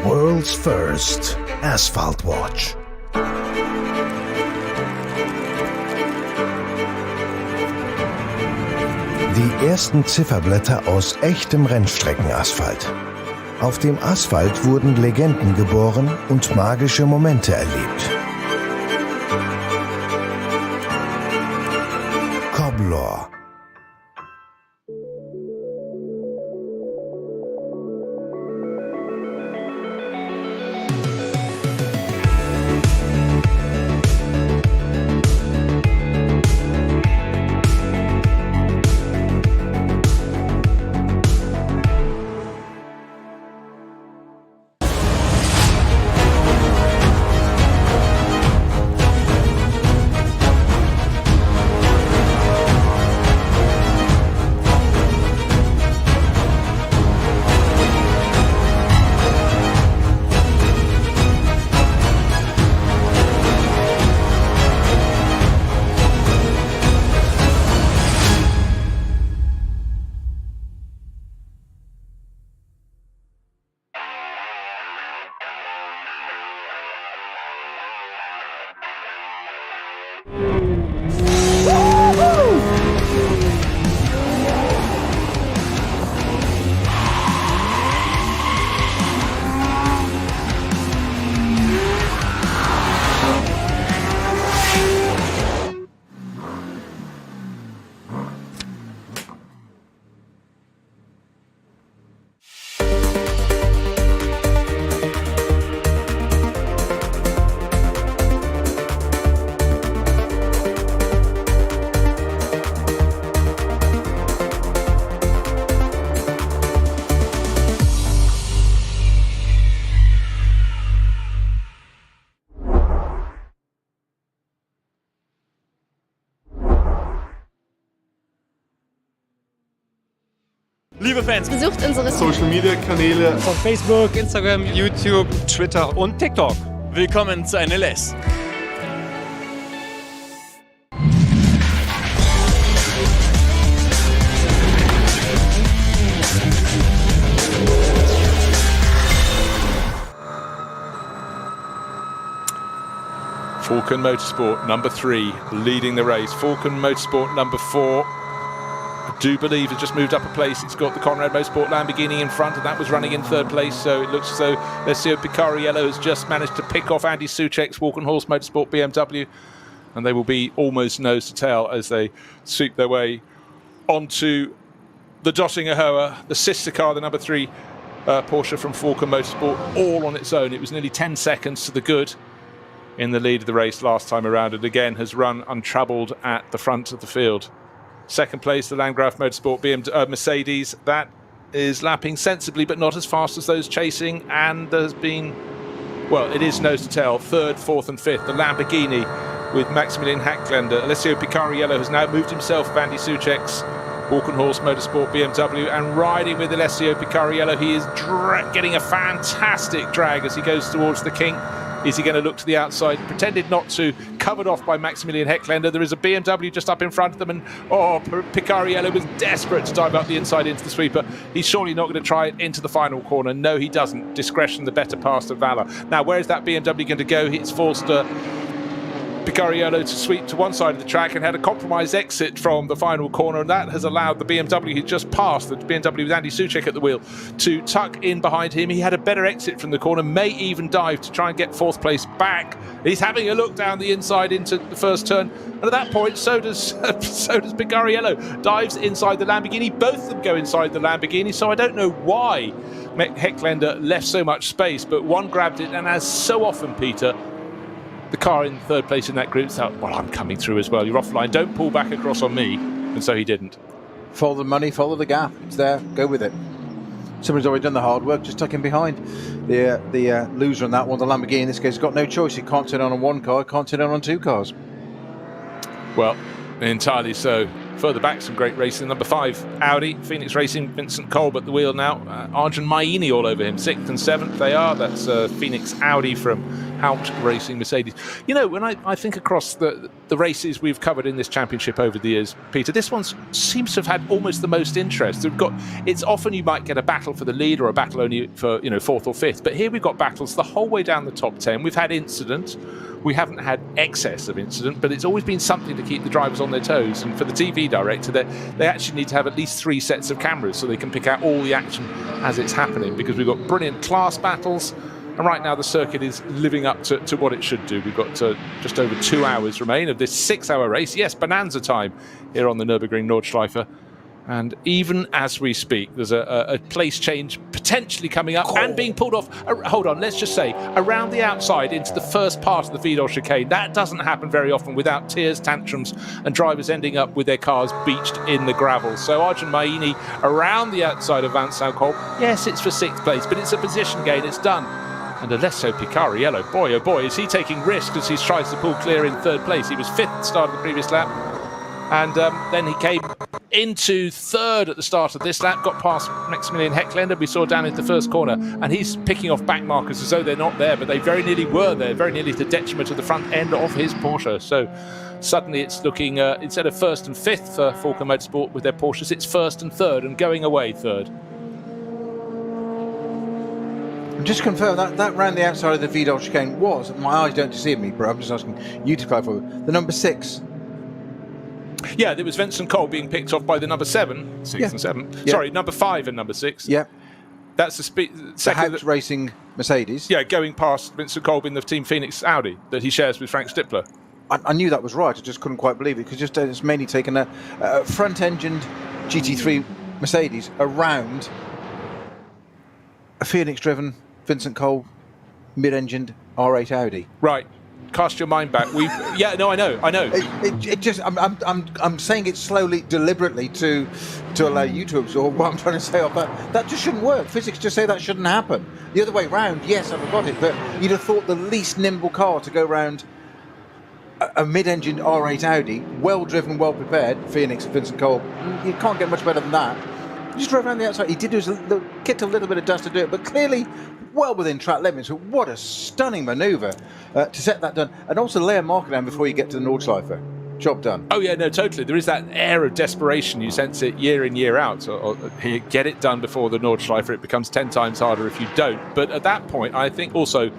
[SPEAKER 5] World's First Asphalt Watch. Die ersten Zifferblätter aus echtem Rennstreckenasphalt. Auf dem Asphalt wurden Legenden geboren und magische Momente erlebt. Coblor.
[SPEAKER 8] Liebe Fans,
[SPEAKER 9] Besucht unsere
[SPEAKER 10] Social-Media-Kanäle
[SPEAKER 8] von Facebook, Instagram, YouTube, Twitter und TikTok. Willkommen zu NLS.
[SPEAKER 3] Falcon Motorsport number 3 leading the race. Falcon Motorsport number 4, I do believe, has just moved up a place. It's got the Conrad Motorsport Lamborghini in front, and that was running in 3rd place. So it looks as though Alessio Picariello has just managed to pick off Andy Soucek's Walkenhorst Motorsport BMW, and they will be almost nose to tail as they sweep their way onto the Dottinger Hoa, the sister car, the number 3 Porsche from Falcon Motorsport, all on its own. It was nearly 10 seconds to the good in the lead of the race last time around, and again has run untroubled at the front of the field. 2nd place, the Landgraf Motorsport Mercedes. That is lapping sensibly, but not as fast as those chasing. And there's been, well, it is nose to tail. 3rd, 4th and 5th, the Lamborghini with Maximilian Hackländer. Alessio Picariello has now moved himself of Andy Soucek's Walkenhorst Motorsport BMW and riding with Alessio Picariello. He is getting a fantastic drag as he goes towards the kink. Is he going to look to the outside? Pretended not to, covered off by Maximilian Hackländer. There is a BMW just up in front of them, and Picariello was desperate to dive up the inside into the sweeper. He's surely not going to try it into the final corner. No, he doesn't. Discretion, the better path of valour. Now, where is that BMW going to go? It's forced Picariello to sweep to one side of the track and had a compromised exit from the final corner, and that has allowed the BMW he just passed, the BMW with Andy Soucek at the wheel, to tuck in behind him. He had a better exit from the corner, may even dive to try and get 4th place back. He's having a look down the inside into the first turn, and at that point so does Picariello. Dives inside the Lamborghini. Both of them go inside the Lamborghini, so I don't know why Hackländer left so much space, but one grabbed it, and as so often, Peter, the car in 3rd place in that group thought, well, I'm coming through as well. You're offline. Don't pull back across on me. And so he didn't.
[SPEAKER 4] Follow the money, follow the gap. It's there. Go with it. Someone's already done the hard work. Just tuck him behind. The loser on that one, the Lamborghini in this case, has got no choice. He can't turn on one car. Can't turn on 2 cars.
[SPEAKER 3] Well, entirely so. Further back, some great racing. Number 5, Audi, Phoenix Racing, Vincent Kolb at the wheel now. Arjun Maini all over him. 6th and 7th they are. That's Phoenix Audi from Haupt Racing Mercedes. You know, when I think across the races we've covered in this championship over the years, Peter, this one seems to have had almost the most interest. It's often you might get a battle for the lead or a battle only for 4th or 5th, but here we've got battles the whole way down the top 10. We've had incident. We haven't had excess of incident, but it's always been something to keep the drivers on their toes. And for the TV director, they actually need to have at least 3 sets of cameras so they can pick out all the action as it's happening, because we've got brilliant class battles. And right now the circuit is living up to what it should do. We've got just over 2 hours remain of this 6-hour race. Yes, bonanza time here on the Nürburgring Nordschleife. And even as we speak, there's a place change potentially coming up and being pulled off. Hold on, let's just say around the outside into the first part of the Vidal chicane. That doesn't happen very often without tears, tantrums, and drivers ending up with their cars beached in the gravel. So Arjun Maini around the outside of Vincent Kolb. Yes, it's for 6th place, but it's a position gain. It's done. And Alessio Picariello, boy oh boy, is he taking risks as he tries to pull clear in 3rd place. He was 5th at the start of the previous lap. And then he came into 3rd at the start of this lap, got past Maximilian Hackländer, we saw down into the first corner, and he's picking off back markers as though they're not there, but they very nearly were there, very nearly to the detriment of the front end of his Porsche. So suddenly it's looking, instead of 1st and 5th for Falcon Motorsport with their Porsches, it's 1st and 3rd, and going away 3rd.
[SPEAKER 4] Just confirm that round the outside of the Vidal chicane was, my eyes don't deceive me, bro, I'm just asking you to clarify, the number 6.
[SPEAKER 3] Yeah, there was Vincent Kolb being picked off by the number 7, 6th and 7th. Yeah. Sorry, number 5 and number 6.
[SPEAKER 4] Yeah.
[SPEAKER 3] That's the
[SPEAKER 4] second Racing Mercedes.
[SPEAKER 3] Yeah, going past Vincent Kolb in the Team Phoenix Audi that he shares with Frank Stippler.
[SPEAKER 4] I knew that was right, I just couldn't quite believe it, because it's mainly taken a front-engined GT3 Mercedes around a Phoenix-driven Vincent Kolb mid-engined R8 Audi.
[SPEAKER 3] Right. Cast your mind back. Yeah, no, I know.
[SPEAKER 4] It just, I'm saying it slowly, deliberately to allow you to absorb what I'm trying to say. But that just shouldn't work. Physics just say that shouldn't happen. The other way round, yes, I've got it, but you'd have thought the least nimble car to go round a mid-engined R8 Audi, well driven, well prepared, Phoenix and Vincent Kolb. You can't get much better than that. He just drove around the outside. He did kicked a little bit of dust to do it, but clearly well within track limits. So what a stunning manoeuvre to set that done. And also lay a marker down before you get to the Nordschleife. Job done.
[SPEAKER 3] Oh yeah, no, totally. There is that air of desperation. You sense it year in, year out. Or get it done before the Nordschleife. It becomes 10 times harder if you don't. But at that point, I think also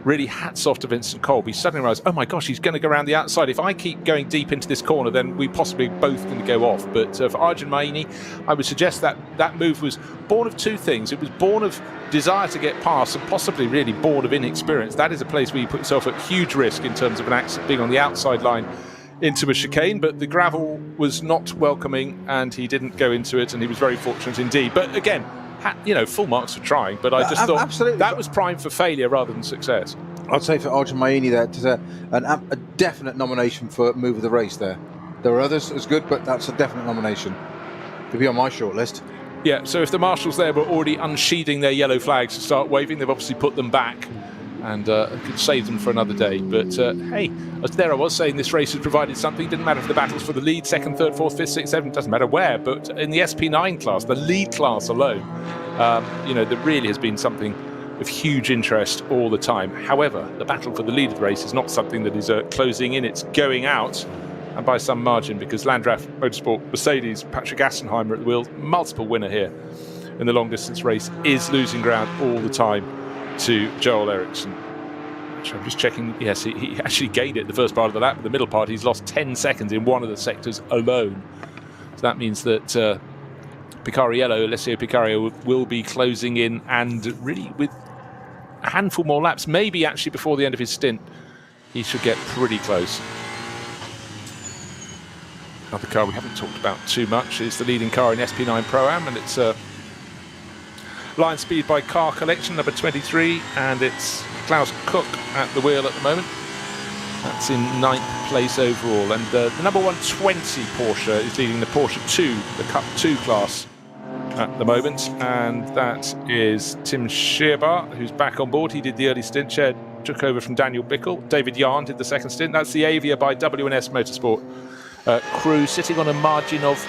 [SPEAKER 3] really hats off to Vincent Kolb. He suddenly realised, oh my gosh, he's going to go around the outside. If I keep going deep into this corner, then we possibly both going to go off. But for Arjun Maini, I would suggest that that move was born of two things. It was born of desire to get past and possibly really born of inexperience. That is a place where you put yourself at huge risk in terms of an accident being on the outside line into a chicane, but the gravel was not welcoming and he didn't go into it, and he was very fortunate indeed. But again, full marks for trying, but I just thought absolutely that was primed for failure rather than success.
[SPEAKER 4] I'd say for Arjun Maini there's a definite nomination for move of the race there. There are others as good, but that's a definite nomination. Could be on my shortlist.
[SPEAKER 3] Yeah, so if the marshals there were already unsheathing their yellow flags to start waving, they've obviously put them back and could save them for another day. But hey, there I was saying this race has provided something. Didn't matter if the battles for the lead, second, third, fourth, fifth, sixth, seventh, doesn't matter where. But in the SP9 class, the lead class alone, there really has been something of huge interest all the time. However, the battle for the lead of the race is not something that is closing in. It's going out, and by some margin, because Landraff Motorsport, Mercedes, Patrick Assenheimer at the wheel, multiple winner here in the long distance race, is losing ground all the time to Joel Eriksson. I'm just checking. Yes, he actually gained it the first part of the lap. But the middle part, he's lost 10 seconds in one of the sectors alone. So that means that Alessio Picariello will be closing in, and really with a handful more laps, maybe actually before the end of his stint, he should get pretty close. Another car we haven't talked about too much is the leading car in SP9 Pro-Am, and it's Lion Speed by Car Collection, number 23, and it's Klaus Cook at the wheel at the moment. That's in 9th place overall, and the number 120 Porsche is leading the Porsche 2, the Cup 2 class at the moment, and that is Tim Scheerbar, who's back on board. He did the early stint, took over from Daniel Bickel. David Yarn did the second stint. That's the Avia by W&S Motorsport crew, sitting on a margin of,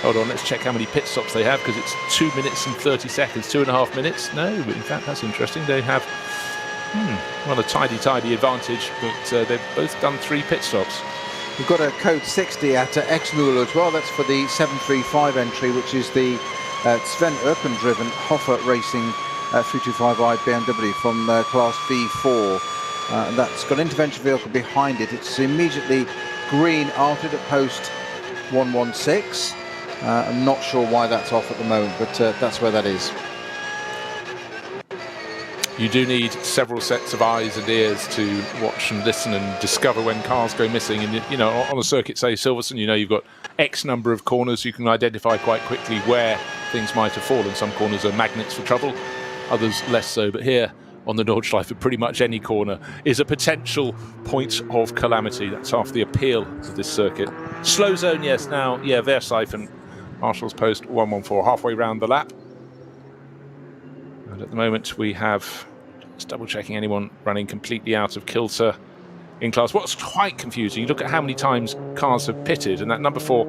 [SPEAKER 3] hold on, let's check how many pit stops they have, because it's 2 minutes and 30 seconds, 2.5 minutes. No, in fact, that's interesting. They have, a tidy advantage, but they've both done 3 pit stops.
[SPEAKER 4] We've got a code 60 at Exmoor as well. That's for the 735 entry, which is the Sven Erpen-driven Hoffer Racing 325i BMW from Class V4. That's got an intervention vehicle behind it. It's immediately green altered at post 116. I'm not sure why that's off at the moment, but that's where that is.
[SPEAKER 3] You do need several sets of eyes and ears to watch and listen and discover when cars go missing. And on a circuit, say Silverstone, you've got X number of corners. You can identify quite quickly where things might have fallen. Some corners are magnets for trouble, others less so. But here on the Nordschleife, pretty much any corner is a potential point of calamity. That's half the appeal of this circuit. Slow zone, yes. Now, Versteifen, Marshall's Post 114, halfway round the lap. And at the moment we have, just double checking anyone running completely out of kilter in class. What's quite confusing, you look at how many times cars have pitted, and that number 4,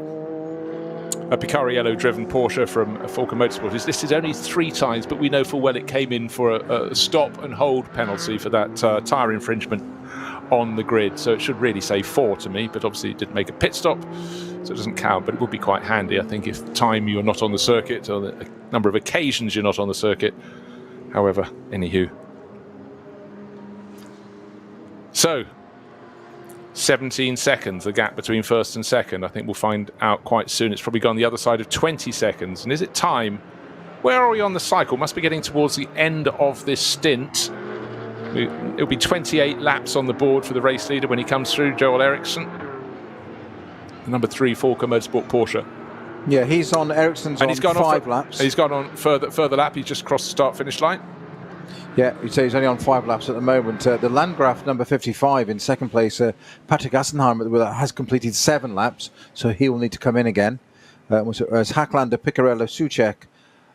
[SPEAKER 3] a Picariello driven Porsche from Falken Motorsport, is listed only 3 times, but we know full well it came in for a stop and hold penalty for that tyre infringement on the grid. So it should really say 4 to me, but obviously it didn't make a pit stop, so it doesn't count. But it would be quite handy, I think, if the time you're not on the circuit, or the number of occasions you're not on the circuit. However, anywho. So, 17 seconds, the gap between first and second. I think we'll find out quite soon. It's probably gone the other side of 20 seconds. And is it time? Where are we on the cycle? Must be getting towards the end of this stint. It'll be 28 laps on the board for the race leader when he comes through, Joel Eriksson. The number 3 Falken Motorsport Porsche.
[SPEAKER 4] Yeah, he's on Ericsson's on 5 laps.
[SPEAKER 3] He's gone on further lap. He's just crossed the start-finish line.
[SPEAKER 4] Yeah, so he's only on 5 laps at the moment. The Landgraf number 55 in second place, Patrick Assenheimer, has completed 7 laps, so he will need to come in again. Whereas Hacklander, Picariello, Suchek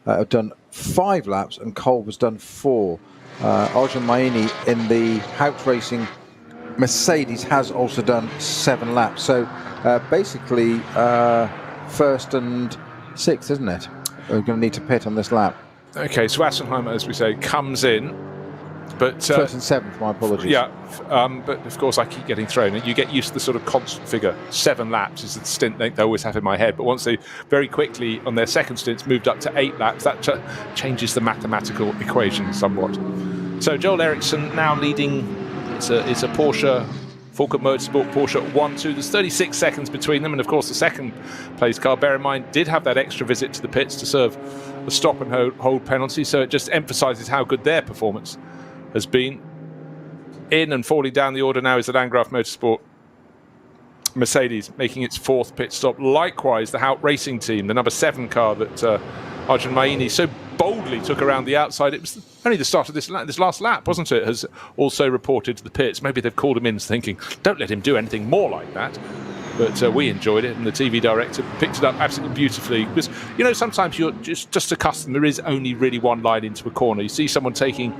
[SPEAKER 4] have done 5 laps, and Kolb has done 4. Arjun Maini in the Hout Racing Mercedes has also done 7 laps. So basically, first and 6th, isn't it? going to need to pit on this lap.
[SPEAKER 3] Okay, so Assenheimer, as we say, comes in. But
[SPEAKER 4] first and 7th, my apologies.
[SPEAKER 3] Yeah, but of course I keep getting thrown. You get used to the sort of constant figure. 7 laps is the stint they always have in my head. But once they very quickly, on their second stints, moved up to 8 laps, that changes the mathematical equation somewhat. So Joel Eriksson now leading. It's a Porsche, Falcon Motorsport Porsche 1-2. There's 36 seconds between them. And of course the second place car, bear in mind, did have that extra visit to the pits to serve a stop and hold penalty. So it just emphasises how good their performance has been. In and falling down the order now is the Landgraf Motorsport Mercedes, making its 4th pit stop. Likewise, the Hout Racing team, the number 7 car that Arjun Maini so boldly took around the outside. It was only the start of this last lap, wasn't it? Has also reported to the pits. Maybe they've called him in thinking, don't let him do anything more like that. But we enjoyed it, and the TV director picked it up absolutely beautifully. Because, you know, sometimes you're just accustomed. There is only really one line into a corner. You see someone taking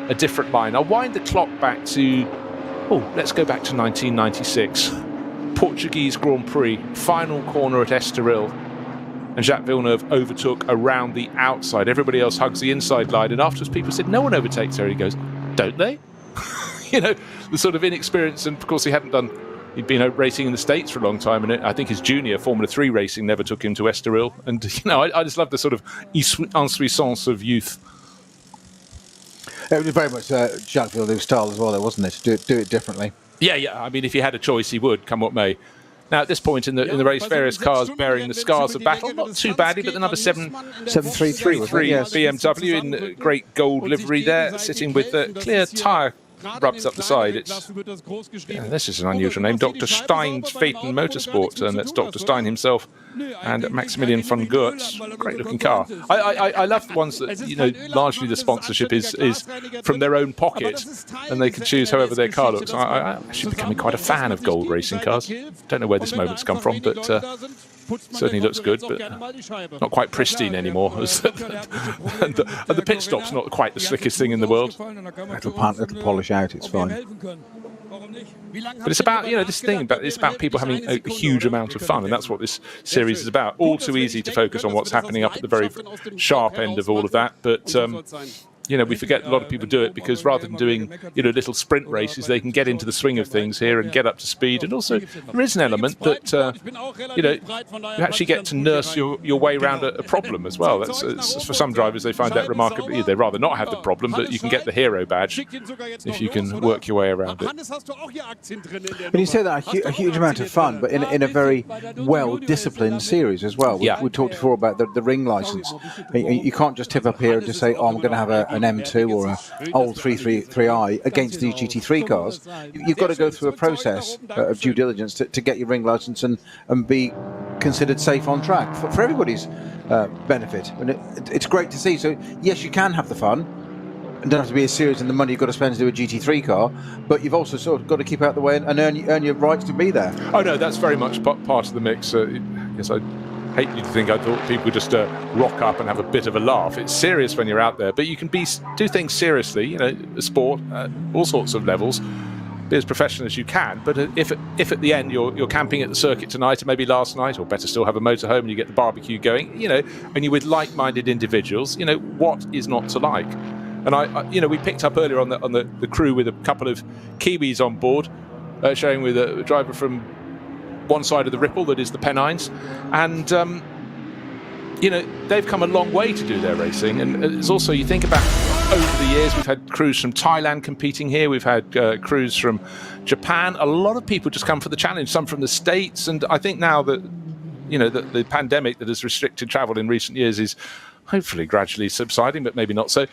[SPEAKER 3] a different line. I'll wind the clock back to, let's go back to 1996. Portuguese Grand Prix, final corner at Estoril. And Jacques Villeneuve overtook around the outside. Everybody else hugs the inside line. And afterwards people said, no one overtakes her. He goes, don't they? You know, the sort of inexperience. And of course he'd been racing in the States for a long time. And I think his junior Formula 3 racing never took him to Estoril. And, you know, I just love the sort of insouciance of youth.
[SPEAKER 4] It was very much Jacques Villeneuve's style as well, though, wasn't it? Do it differently.
[SPEAKER 3] Yeah. I mean, if he had a choice, he would, come what may. Now, at this point in the race, various cars bearing the scars of battle, not too badly, but the number 733
[SPEAKER 4] yes.
[SPEAKER 3] BMW in great gold livery there, sitting with clear tyre rubs up the side. This is an unusual name, Dr. Stein's Phaeton Motorsport, and that's Dr. Stein himself and Maximilian von Goertz. Great looking car. I love the ones that, you know, largely the sponsorship is from their own pocket, and they can choose however their car looks. I'm actually becoming quite a fan of gold racing cars. Don't know where this moment's come from, but certainly looks good, but not quite pristine anymore. And the pit stop's not quite the slickest thing in the world.
[SPEAKER 4] It'll polish out, it's fine.
[SPEAKER 3] But it's about, you know, this thing, it's about people having a huge amount of fun, and that's what this series is about. All too easy to focus on what's happening up at the very sharp end of all of that, but you know, we forget a lot of people do it because rather than doing, you know, little sprint races, they can get into the swing of things here and get up to speed. And also, there is an element that, you know, you actually get to nurse your way around a problem as well. That's for some drivers, they find that remarkable. They'd rather not have the problem, but you can get the hero badge if you can work your way around it.
[SPEAKER 4] When you say that, a huge amount of fun, but in a very well-disciplined series as well.
[SPEAKER 3] Yeah.
[SPEAKER 4] We talked before about the ring license. You can't just tip up here and just say, I'm going to have an M2 or an old 333i against these GT3 cars. You've got to go through a process of due diligence to get your ring license and be considered safe on track for everybody's benefit. And it's great to see. So yes, you can have the fun. It don't have to be as serious in the money you've got to spend to do a GT3 car, but you've also sort of got to keep out the way and earn your rights to be there.
[SPEAKER 3] Oh no, that's very much part of the mix. Yes, I hate you to think I thought people would just rock up and have a bit of a laugh. It's serious when you're out there, but you can do things seriously, you know, sport, all sorts of levels, be as professional as you can. But if at the end you're camping at the circuit tonight, or maybe last night, or better still have a motorhome and you get the barbecue going, you know, and you're with like-minded individuals, you know, what is not to like? And I you know, we picked up earlier on the crew with a couple of Kiwis on board, showing with a driver from one side of the Ripple, that is the Pennines, and you know, they've come a long way to do their racing. And it's also, you think about over the years, we've had crews from Thailand competing here, we've had crews from Japan. A lot of people just come for the challenge, some from the States, and I think now that, you know, the pandemic that has restricted travel in recent years is hopefully gradually subsiding, but maybe not so,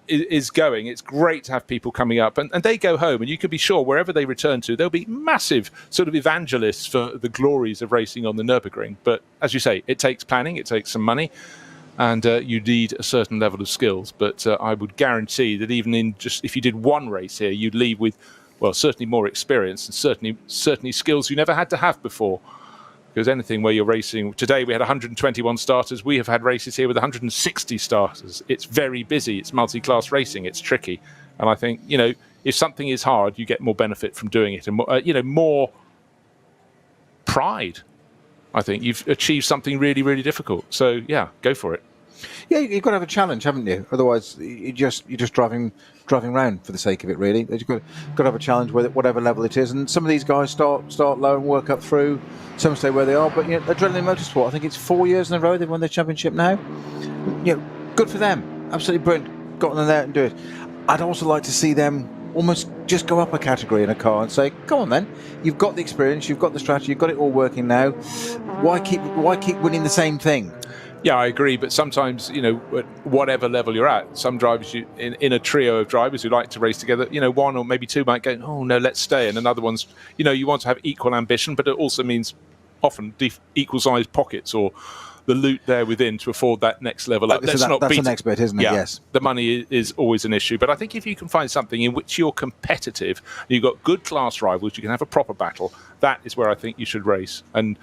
[SPEAKER 3] is going. It's great to have people coming up, and they go home, and you can be sure wherever they return to, there'll be massive sort of evangelists for the glories of racing on the Nürburgring. But as you say, it takes planning, it takes some money, and you need a certain level of skills. But I would guarantee that even in just, if you did one race here, you'd leave with, well, certainly more experience and certainly skills you never had to have before. Because anything where you're racing, today we had 121 starters, we have had races here with 160 starters. It's very busy, it's multi-class racing, it's tricky. And I think, you know, if something is hard, you get more benefit from doing it, and more, you know, more pride. I think you've achieved something really, really difficult. So yeah, go for it.
[SPEAKER 4] Yeah, you've got to have a challenge, haven't you? Otherwise, you're just driving around for the sake of it, really. You've got to have a challenge with it, whatever level it is. And some of these guys start low and work up through. Some stay where they are. But Adrenaline Motorsport, I think it's 4 years in a row they've won their championship now. Good for them. Absolutely brilliant. Got on there and do it. I'd also like to see them almost just go up a category in a car and say, come on then, you've got the experience, you've got the strategy, you've got it all working now. Why keep winning the same thing?
[SPEAKER 3] Yeah, I agree. But sometimes, at whatever level you're at, some drivers, in a trio of drivers who like to race together, one or maybe two might go, oh no, let's stay. And another one's, you want to have equal ambition, but it also means often equal sized pockets or the loot there within to afford that next level up.
[SPEAKER 4] That's the next bit, isn't it?
[SPEAKER 3] Yeah,
[SPEAKER 4] yes.
[SPEAKER 3] The money is always an issue. But I think if you can find something in which you're competitive, you've got good class rivals, you can have a proper battle, that is where I think you should race. And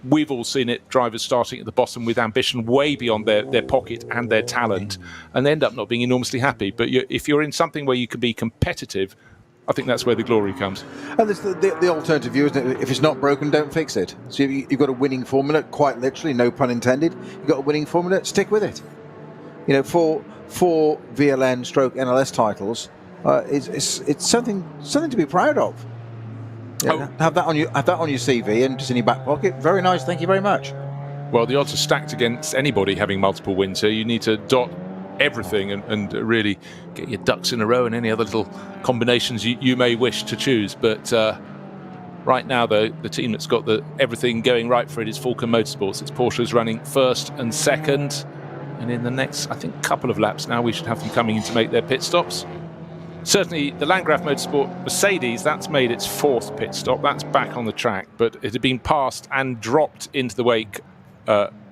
[SPEAKER 3] we've all seen it, drivers starting at the bottom with ambition way beyond their pocket and their talent, and they end up not being enormously happy. But if you're in something where you can be competitive, I think that's where the glory comes.
[SPEAKER 4] And there's the alternative view, isn't it? If it's not broken, don't fix it. So you've got a winning formula, quite literally, no pun intended. You've got a winning formula, stick with it. Four VLN/ NLS titles, it's something to be proud of. Have that on your CV and just in your back pocket. Very nice, thank you very much.
[SPEAKER 3] Well, the odds are stacked against anybody having multiple wins, so you need to dot everything and really get your ducks in a row and any other little combinations you may wish to choose. But right now, though, the team that's got everything going right for it is Falcon Motorsports. It's Porsche's running first and second, and in the next, I think, couple of laps now, we should have them coming in to make their pit stops. Certainly, the Landgraf Motorsport Mercedes, that's made its fourth pit stop. That's back on the track, but it had been passed and dropped into the wake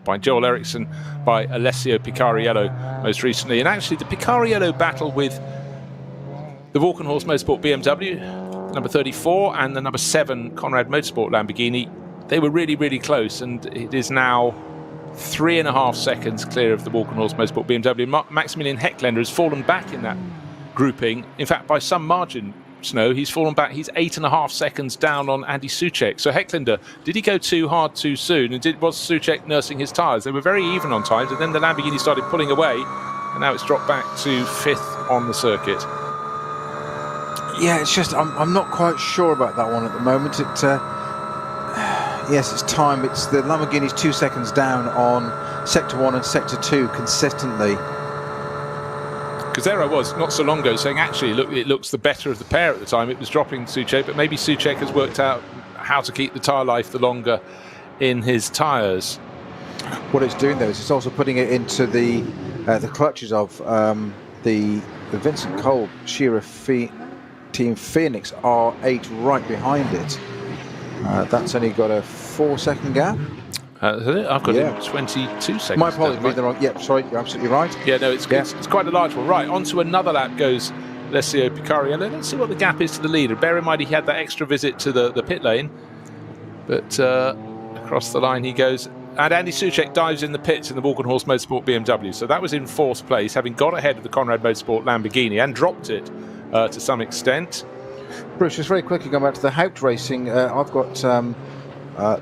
[SPEAKER 3] by Joel Eriksson, by Alessio Picariello most recently. And actually the Picariello battle with the Walkenhorst Motorsport BMW, number 34, and the number 7 Conrad Motorsport Lamborghini, they were really, really close, and it is now 3.5 seconds clear of the Walkenhorst Motorsport BMW. Maximilian Heckländer has fallen back in that grouping, in fact by some margin. Snow, he's fallen back. He's 8.5 seconds down on Andy Soucek. So Heckländer, did he go too hard too soon? And was Soucek nursing his tyres? They were very even on times, and then the Lamborghini started pulling away, and now it's dropped back to 5th on the circuit.
[SPEAKER 4] Yeah, it's just I'm not quite sure about that one at the moment. Yes, it's time. It's the Lamborghini's 2 seconds down on Sector 1 and Sector 2 consistently.
[SPEAKER 3] Because there I was not so long ago saying, actually, look, it looks the better of the pair at the time. It was dropping Soucek, but maybe Soucek has worked out how to keep the tyre life the longer in his tyres.
[SPEAKER 4] What it's doing, though, is it's also putting it into the clutches of the Vincent Cole Shearer Team Phoenix R8 right behind it. That's only got a 4-second gap.
[SPEAKER 3] I've got it 22 seconds.
[SPEAKER 4] My apologies, wrong. Yeah, sorry, you're absolutely right.
[SPEAKER 3] Yeah, no, it's quite a large one. Right, onto another lap goes Alessio Picariello. Let's see what the gap is to the leader. Bear in mind he had that extra visit to the pit lane, but across the line he goes. And Andy Soucek dives in the pits in the Walkenhorst Motorsport BMW. So that was in 4th place, having got ahead of the Conrad Motorsport Lamborghini and dropped it to some extent.
[SPEAKER 4] Bruce, just very quickly going back to the Haupt Racing, I've got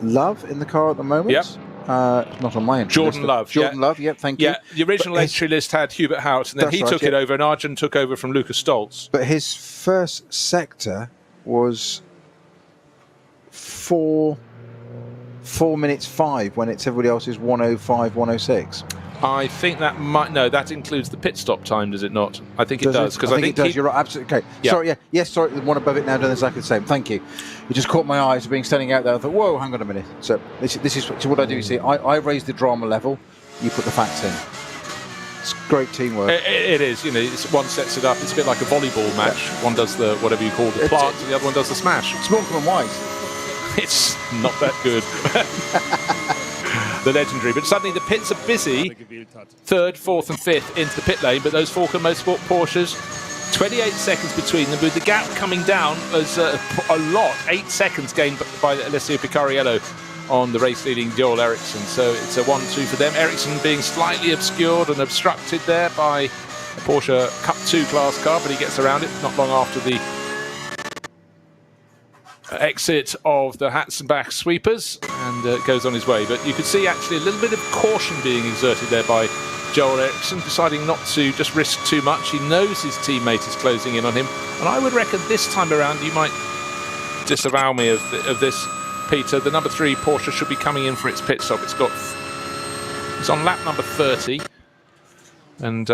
[SPEAKER 4] Love in the car at the moment.
[SPEAKER 3] Yep.
[SPEAKER 4] Not on my entry
[SPEAKER 3] Jordan
[SPEAKER 4] list.
[SPEAKER 3] Love.
[SPEAKER 4] Jordan Love, yep, thank you.
[SPEAKER 3] Yeah, the original entry list had Hubert Haupt, and then he took it over, and Arjun took over from Lucas Stoltz.
[SPEAKER 4] But his first sector was 4 minutes 5 when it's everybody else's 1:05, 1:06.
[SPEAKER 3] I think that might, no, that includes the pit stop time, does it not? I think it does.
[SPEAKER 4] Because I think it does. You're right, absolutely. Okay. Yeah. Sorry, yes, sorry, the one above it now done exactly the same. Thank you. It just caught my eyes being standing out there. I thought, whoa, hang on a minute. So this is what I do. You see, I raise the drama level, you put the facts in. It's great teamwork.
[SPEAKER 3] It is, one sets it up. It's a bit like a volleyball match. Yeah. One does the, whatever you call the plant, and the other one does the smash.
[SPEAKER 4] It's Morecambe and Wise.
[SPEAKER 3] It's not that good. The legendary, but suddenly the pits are busy. 3rd, 4th and 5th into the pit lane, but those Falcon Motorsport Porsches, 28 seconds between them, with the gap coming down as a lot. 8 seconds gained by Alessio Picariello on the race-leading Joel Eriksson. So it's a 1-2 for them. Eriksson being slightly obscured and obstructed there by a Porsche Cup 2 class car, but he gets around it not long after the exit of the Hatzenbach sweepers, and goes on his way. But you could see actually a little bit of caution being exerted there by Joel Eriksson, deciding not to just risk too much. He knows his teammate is closing in on him, and I would reckon this time around, you might disavow me of this, Peter, the number 3 Porsche should be coming in for its pit stop. It's on lap number 30, and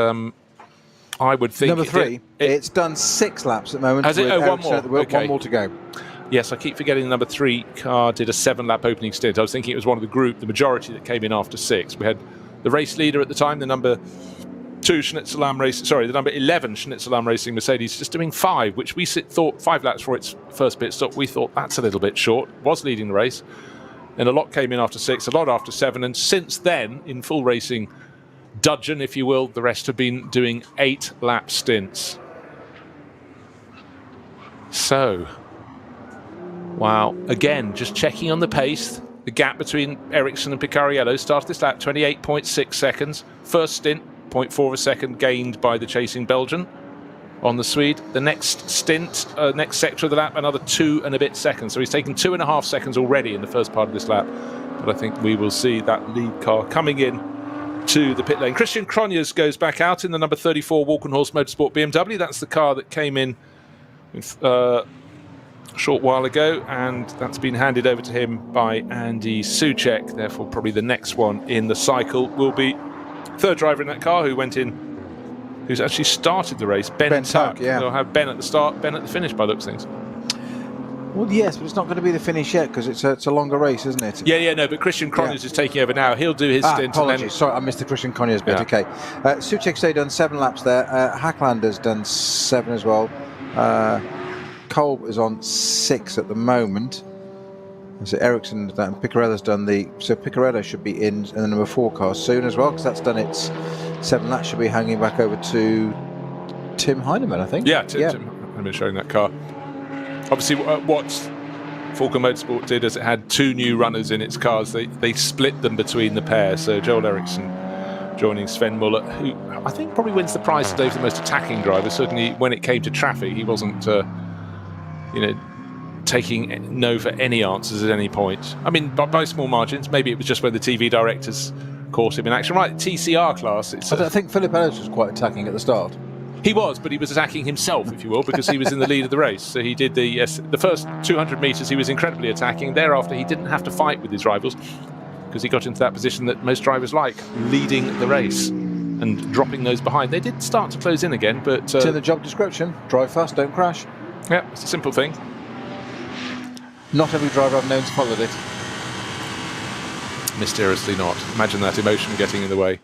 [SPEAKER 3] I would think...
[SPEAKER 4] Number 3, it's done 6 laps at the moment.
[SPEAKER 3] Has it? Oh, one more. Okay.
[SPEAKER 4] One more to go.
[SPEAKER 3] Yes, I keep forgetting the number 3 car did a 7-lap opening stint. I was thinking it was one of the group, the majority that came in after 6. We had the race leader at the time, the number 2 Schnitzelam Racing, sorry, the number 11 Schnitzelam Racing Mercedes, just doing 5, which we thought 5 laps for its first pit stop. We thought that's a little bit short. Was leading the race, and a lot came in after 6, a lot after 7, and since then, in full racing dudgeon, if you will, the rest have been doing 8-lap stints. So, wow, again, just checking on the pace. The gap between Ericsson and Picariello started this lap 28.6 seconds. First stint, 0.4 of a second gained by the chasing Belgian on the Swede. The next stint, next sector of the lap, another 2 and a bit seconds. So he's taken 2.5 seconds already in the first part of this lap. But I think we will see that lead car coming in to the pit lane. Christian Cronjes goes back out in the number 34 Walkenhorst Motorsport BMW. That's the car that came in with, a short while ago, and that's been handed over to him by Andy Soucek. Therefore, probably the next one in the cycle will be third driver in that car who went in, who's actually started the race, Ben Tuck.
[SPEAKER 4] Yeah.
[SPEAKER 3] They'll have Ben at the start, Ben at the finish by the looks of things.
[SPEAKER 4] Well, yes, but it's not going to be the finish yet because it's a longer race, isn't it?
[SPEAKER 3] Yeah, no, but Christian Cronjes is taking over now. He'll do his stint.
[SPEAKER 4] Apologies,
[SPEAKER 3] and then...
[SPEAKER 4] sorry, I missed the Christian Cronjes bit.
[SPEAKER 3] Yeah.
[SPEAKER 4] Okay, Soucek's done 7 laps there. Hacklander's done 7 as well. Kolb is on 6 at the moment. So Ericsson and Picarella's done so Picarella should be in the number 4 car soon as well, because that's done its 7. That should be hanging back over to Tim Heinemann, I think.
[SPEAKER 3] Yeah, Tim Heinemann showing that car. Obviously, what Falcon Motorsport did is it had 2 new runners in its cars. They split them between the pair. So Joel Eriksson joining Sven Muller, who I think probably wins the prize today for the most attacking driver. Certainly when it came to traffic, he wasn't taking no for any answers at any point. I mean, by small margins. Maybe it was just when the TV directors caught him in action. Right, TCR class.
[SPEAKER 4] I think Philip Ellis was quite attacking at the start.
[SPEAKER 3] He was, but he was attacking himself, if you will, because he was in the lead of the race. So he did the first 200 metres, he was incredibly attacking. Thereafter, he didn't have to fight with his rivals because he got into that position that most drivers like, leading the race and dropping those behind. They did start to close in again, but...
[SPEAKER 4] it's in the job description. Drive fast, don't crash.
[SPEAKER 3] Yeah, it's a simple thing.
[SPEAKER 4] Not every driver I've known has followed it.
[SPEAKER 3] Mysteriously not. Imagine that emotion getting in the way.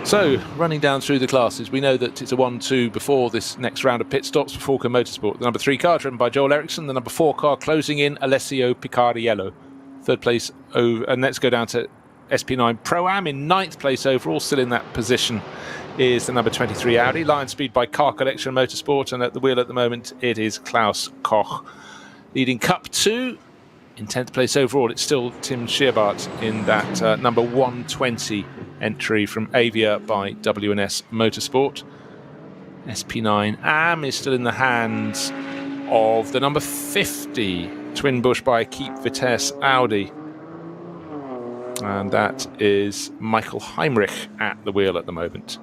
[SPEAKER 3] So, running down through the classes, we know that it's a 1-2 before this next round of pit stops for Falcon Motorsport. The number 3 car driven by Joel Eriksson, the number 4 car closing in Alessio Picariello. Third place over, and let's go down to SP9 Pro-Am in 9th place overall, still in that position is the number 23 Audi. Lion Speed by Car Collection Motorsport, and at the wheel at the moment it is Klaus Koch. Leading Cup 2, in 10th place overall, it's still Tim Scherbart in that number 120 entry from Avia by W&S Motorsport. SP9 Am is still in the hands of the number 50 Twin Bush by Keep Vitesse Audi. And that is Michael Heinrich at the wheel at the moment.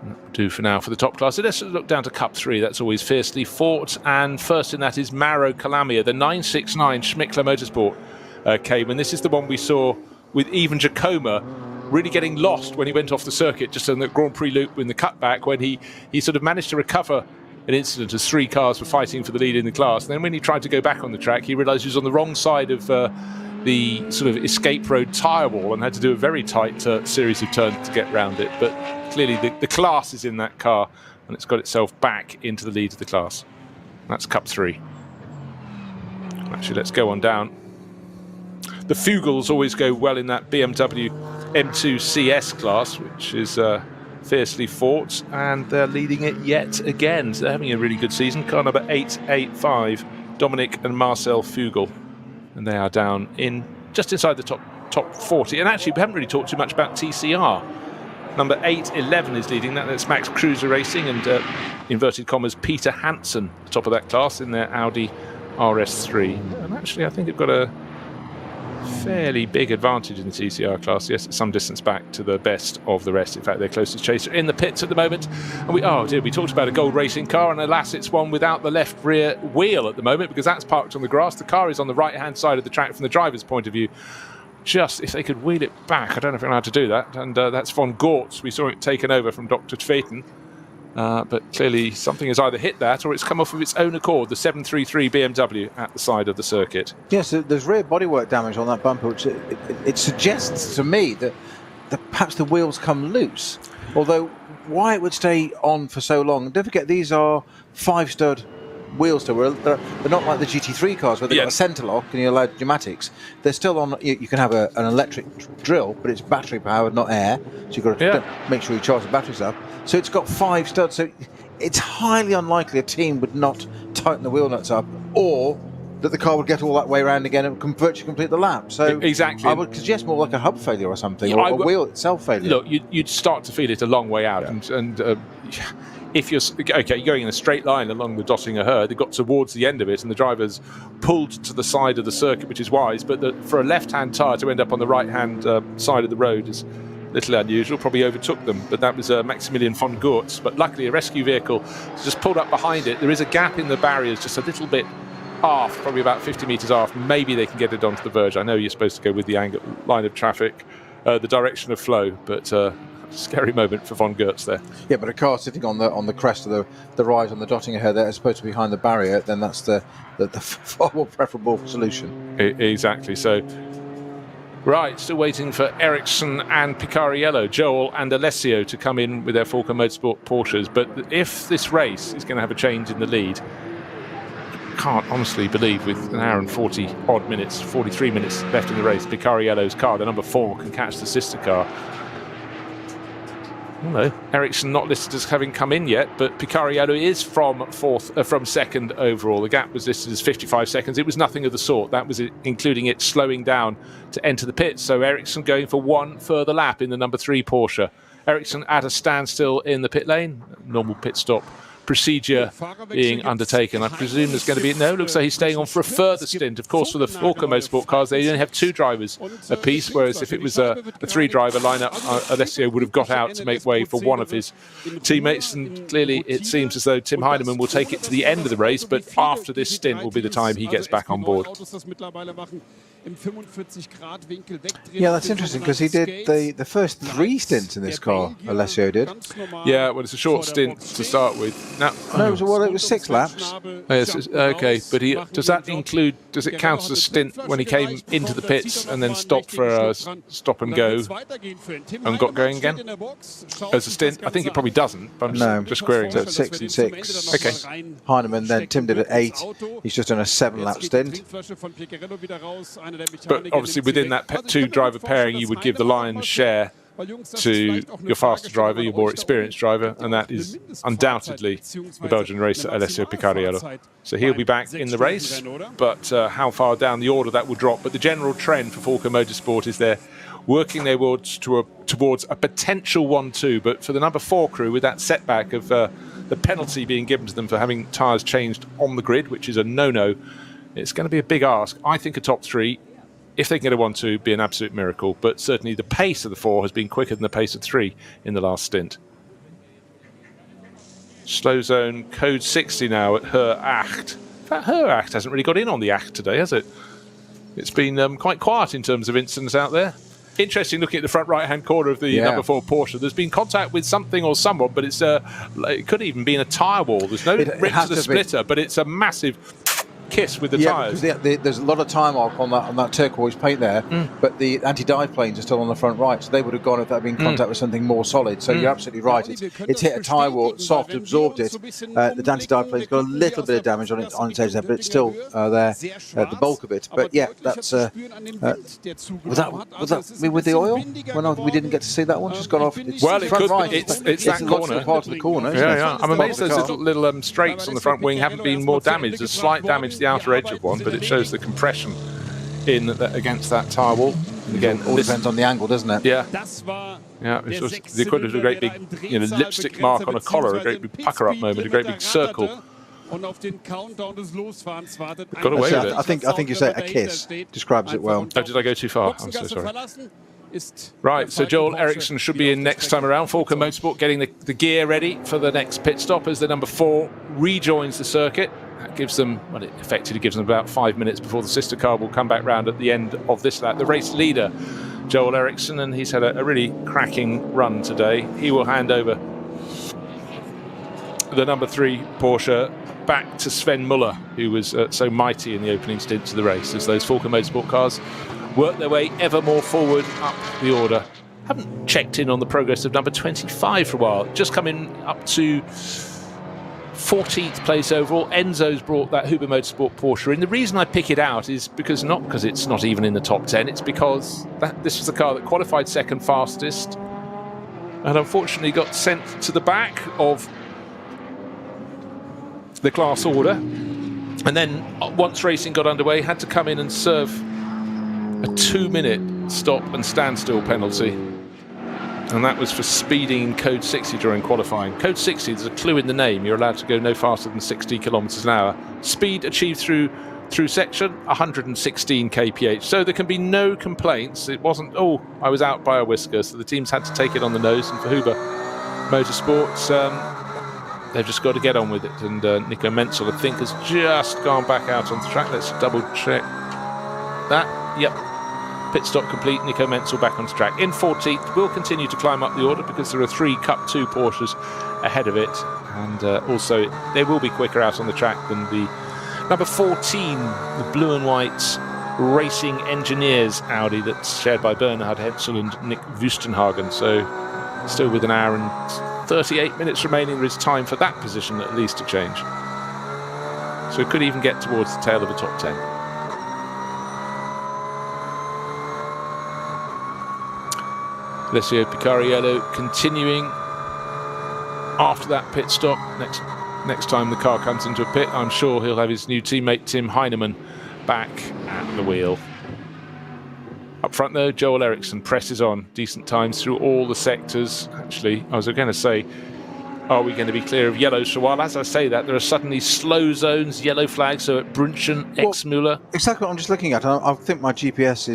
[SPEAKER 3] That'll do for now for the top class. So let's look down to Cup 3. That's always fiercely fought. And first in that is Mauro Calamia, the 969 Schmickler Motorsport came. And this is the one we saw with Ivan Giacomo really getting lost when he went off the circuit just on the Grand Prix loop in the cutback, when he sort of managed to recover an incident as 3 cars were fighting for the lead in the class. And then when he tried to go back on the track, he realised he was on the wrong side of the sort of escape road tyre wall and had to do a very tight series of turns to get round it. But clearly the class is in that car, and it's got itself back into the lead of the class. That's Cup 3. Actually, let's go on down. The Fugels always go well in that BMW M2 CS class, which is fiercely fought, and they're leading it yet again. So they're having a really good season. Car number 885, Dominic and Marcel Fugel. And they are down in just inside the top 40. And actually, we haven't really talked too much about TCR. Number 811 is leading that. That's Max Cruiser Racing and inverted commas Peter Hansen, top of that class in their Audi RS3. And actually, I think they've got a fairly big advantage in the TCR class. Yes, it's some distance back to the best of the rest. In fact, their closest chaser in the pits at the moment. And we talked about a gold racing car, and alas, it's one without the left rear wheel at the moment because that's parked on the grass. The car is on the right-hand side of the track from the driver's point of view. Just if they could wheel it back, I don't know if they're allowed to do that. And that's von Gortz. We saw it taken over from Dr. Tveten. But clearly something has either hit that or it's come off of its own accord, the 733 BMW at the side of the circuit.
[SPEAKER 4] Yes, there's rear bodywork damage on that bumper, which it suggests to me that perhaps the wheels come loose. Although why it would stay on for so long, don't forget these are 5-stud wheels still. They're not like the GT3 cars where they've got a centre lock and you're allowed pneumatics. They're still on. You can have an electric drill, but it's battery powered, not air. So you've got to make sure you charge the batteries up. So it's got 5 studs. So it's highly unlikely a team would not tighten the wheel nuts up, or that the car would get all that way around again and virtually complete the lap. So
[SPEAKER 3] exactly,
[SPEAKER 4] I would suggest more like a hub failure or something, or a wheel itself failure.
[SPEAKER 3] Look, you'd start to feel it a long way out, and if you're going in a straight line along the Dottinger Herd, they got towards the end of it and the drivers pulled to the side of the circuit, which is wise, but for a left-hand tyre to end up on the right-hand side of the road is a little unusual, probably overtook them, but that was Maximilian von Gortz. But luckily a rescue vehicle just pulled up behind it. There is a gap in the barriers just a little bit aft, probably about 50 metres aft. Maybe they can get it onto the verge. I know you're supposed to go with the angle, line of traffic, the direction of flow, but scary moment for von Gortz there. Yeah,
[SPEAKER 4] but a car sitting on the crest of the rise on the Dottinger Herd there, as opposed to behind the barrier, then that's the far more preferable solution.
[SPEAKER 3] Exactly. So, right, still waiting for Ericsson and Picariello, Joel and Alessio to come in with their Falco Motorsport Porsches. But if this race is going to have a change in the lead, I can't honestly believe with an hour and 40 odd minutes, 43 minutes left in the race, Picariello's car, the number 4, can catch the sister car. No, Ericsson not listed as having come in yet, but Picariello is from second overall. The gap was listed as 55 seconds. It was nothing of the sort. That was including it slowing down to enter the pits. So Ericsson going for one further lap in the number 3 Porsche. Ericsson at a standstill in the pit lane. Normal pit stop procedure being undertaken. I presume there's going to be looks like he's staying on for a further stint. Of course, for the Falco Motorsport cars, they only have 2 drivers apiece, whereas if it was a 3-driver lineup, Alessio would have got out to make way for one of his teammates. And clearly, it seems as though Tim Heinemann will take it to the end of the race, but after this stint will be the time he gets back on board.
[SPEAKER 4] Yeah, that's interesting because he did the first 3 stints in this car. Alessio did.
[SPEAKER 3] Yeah, well, it's a short stint to start with. Now,
[SPEAKER 4] it was 6 laps.
[SPEAKER 3] Yes, okay, but does it count as a stint when he came into the pits and then stopped for a stop and go and got going again? As a stint? I think it probably doesn't, but I'm just querying.
[SPEAKER 4] So 6 and 6.
[SPEAKER 3] Okay.
[SPEAKER 4] Heinemann, then Tim did at 8. He's just done a 7-lap stint.
[SPEAKER 3] But obviously within that 2-driver pairing, you would give the lion's share to your faster driver, your more experienced driver, and that is undoubtedly the Belgian racer Alessio Picariello. So he'll be back in the race, but how far down the order that will drop. But the general trend for Falco Motorsport is they're working their towards a potential 1-2, but for the number 4 crew, with that setback of the penalty being given to them for having tyres changed on the grid, which is a no-no, it's going to be a big ask. I think a top 3, if they can get a 1-2, be an absolute miracle. But certainly the pace of the 4 has been quicker than the pace of 3 in the last stint. Slow zone code 60 now at Her Acht. In fact, Her Acht hasn't really got in on the Acht today, has it? It's been quite quiet in terms of incidents out there. Interesting looking at the front right-hand corner of the number 4 Porsche. There's been contact with something or someone, but it could even be in a tyre wall. There's no rip to the splitter, but it's a massive kiss with the tyres.
[SPEAKER 4] There's a lot of time mark on that turquoise paint there, but the anti-dive planes are still on the front right, so they would have gone if that had been contact with something more solid. So you're absolutely right. It's hit a tyre wall, soft, absorbed it. The anti-dive plane's got a little bit of damage on its edge there, but it's still there, the bulk of it. But yeah, that's was that me with the oil? We didn't get to see that one. Just gone off.
[SPEAKER 3] It's it could. Right. It's that corner.
[SPEAKER 4] Part of the corner.
[SPEAKER 3] Yeah. I'm amazed those little straights on the front wing haven't been more damaged. There's slight damage to the outer edge of one, but it shows the compression against that tyre wall. Again,
[SPEAKER 4] all depends on the angle, doesn't it?
[SPEAKER 3] Yeah. It's the equivalent of a great big lipstick mark on a collar, a great big pucker up moment, a great big circle Got away with it.
[SPEAKER 4] I think you say a kiss describes it well.
[SPEAKER 3] Oh, did I go too far? I'm so sorry. Right, so Joel Eriksson should be in next time around. Falken Motorsport getting the gear ready for the next pit stop as the number 4 rejoins the circuit. That gives them, well, it effectively gives them about 5 minutes before the sister car will come back round at the end of this lap. The race leader, Joel Eriksson, and he's had a really cracking run today. He will hand over the number 3 Porsche back to Sven Muller, who was so mighty in the opening stint of the race as those Falken Motorsport cars work their way ever more forward up the order. Haven't checked in on the progress of number 25 for a while. Just coming up to 14th place overall. Enzo's brought that Huber Motorsport Porsche in. The reason I pick it out is because it's not even in the top 10. It's because this was the car that qualified second fastest and unfortunately got sent to the back of the class order. And then once racing got underway, had to come in and serve a 2-minute stop and standstill penalty, and that was for speeding in code 60 during qualifying. Code 60, there's a clue in the name. You're allowed to go no faster than 60 kilometers an hour. Speed achieved through section 116 kph, so there can be no complaints. It wasn't, oh, I was out by a whisker, so the teams had to take it on the nose. And for Huber Motorsports, they've just got to get on with it. And Nico Menzel, I think, has just gone back out on the track. Let's double check that. Yep, pit stop complete. Nico Menzel back on track in 14th. Will continue to climb up the order because there are 3 Cup 2 Porsches ahead of it, and also they will be quicker out on the track than the number 14, the blue and white Racing Engineers Audi that's shared by Bernhard Hensel and Nick Wustenhagen. So still with an hour and 38 minutes remaining, there is time for that position at least to change. So it could even get towards the tail of the top 10. Alessio Picariello continuing after that pit stop. Next time the car comes into a pit, I'm sure he'll have his new teammate Tim Heinemann back at the wheel. Up front though, Joel Eriksson presses on. Decent times through all the sectors. Actually, I was going to say, are we going to be clear of yellows for a while? As I say that, there are suddenly slow zones, yellow flags, so at Brunchen, Exmüller.
[SPEAKER 4] Exactly what I'm just looking at. I think my GPS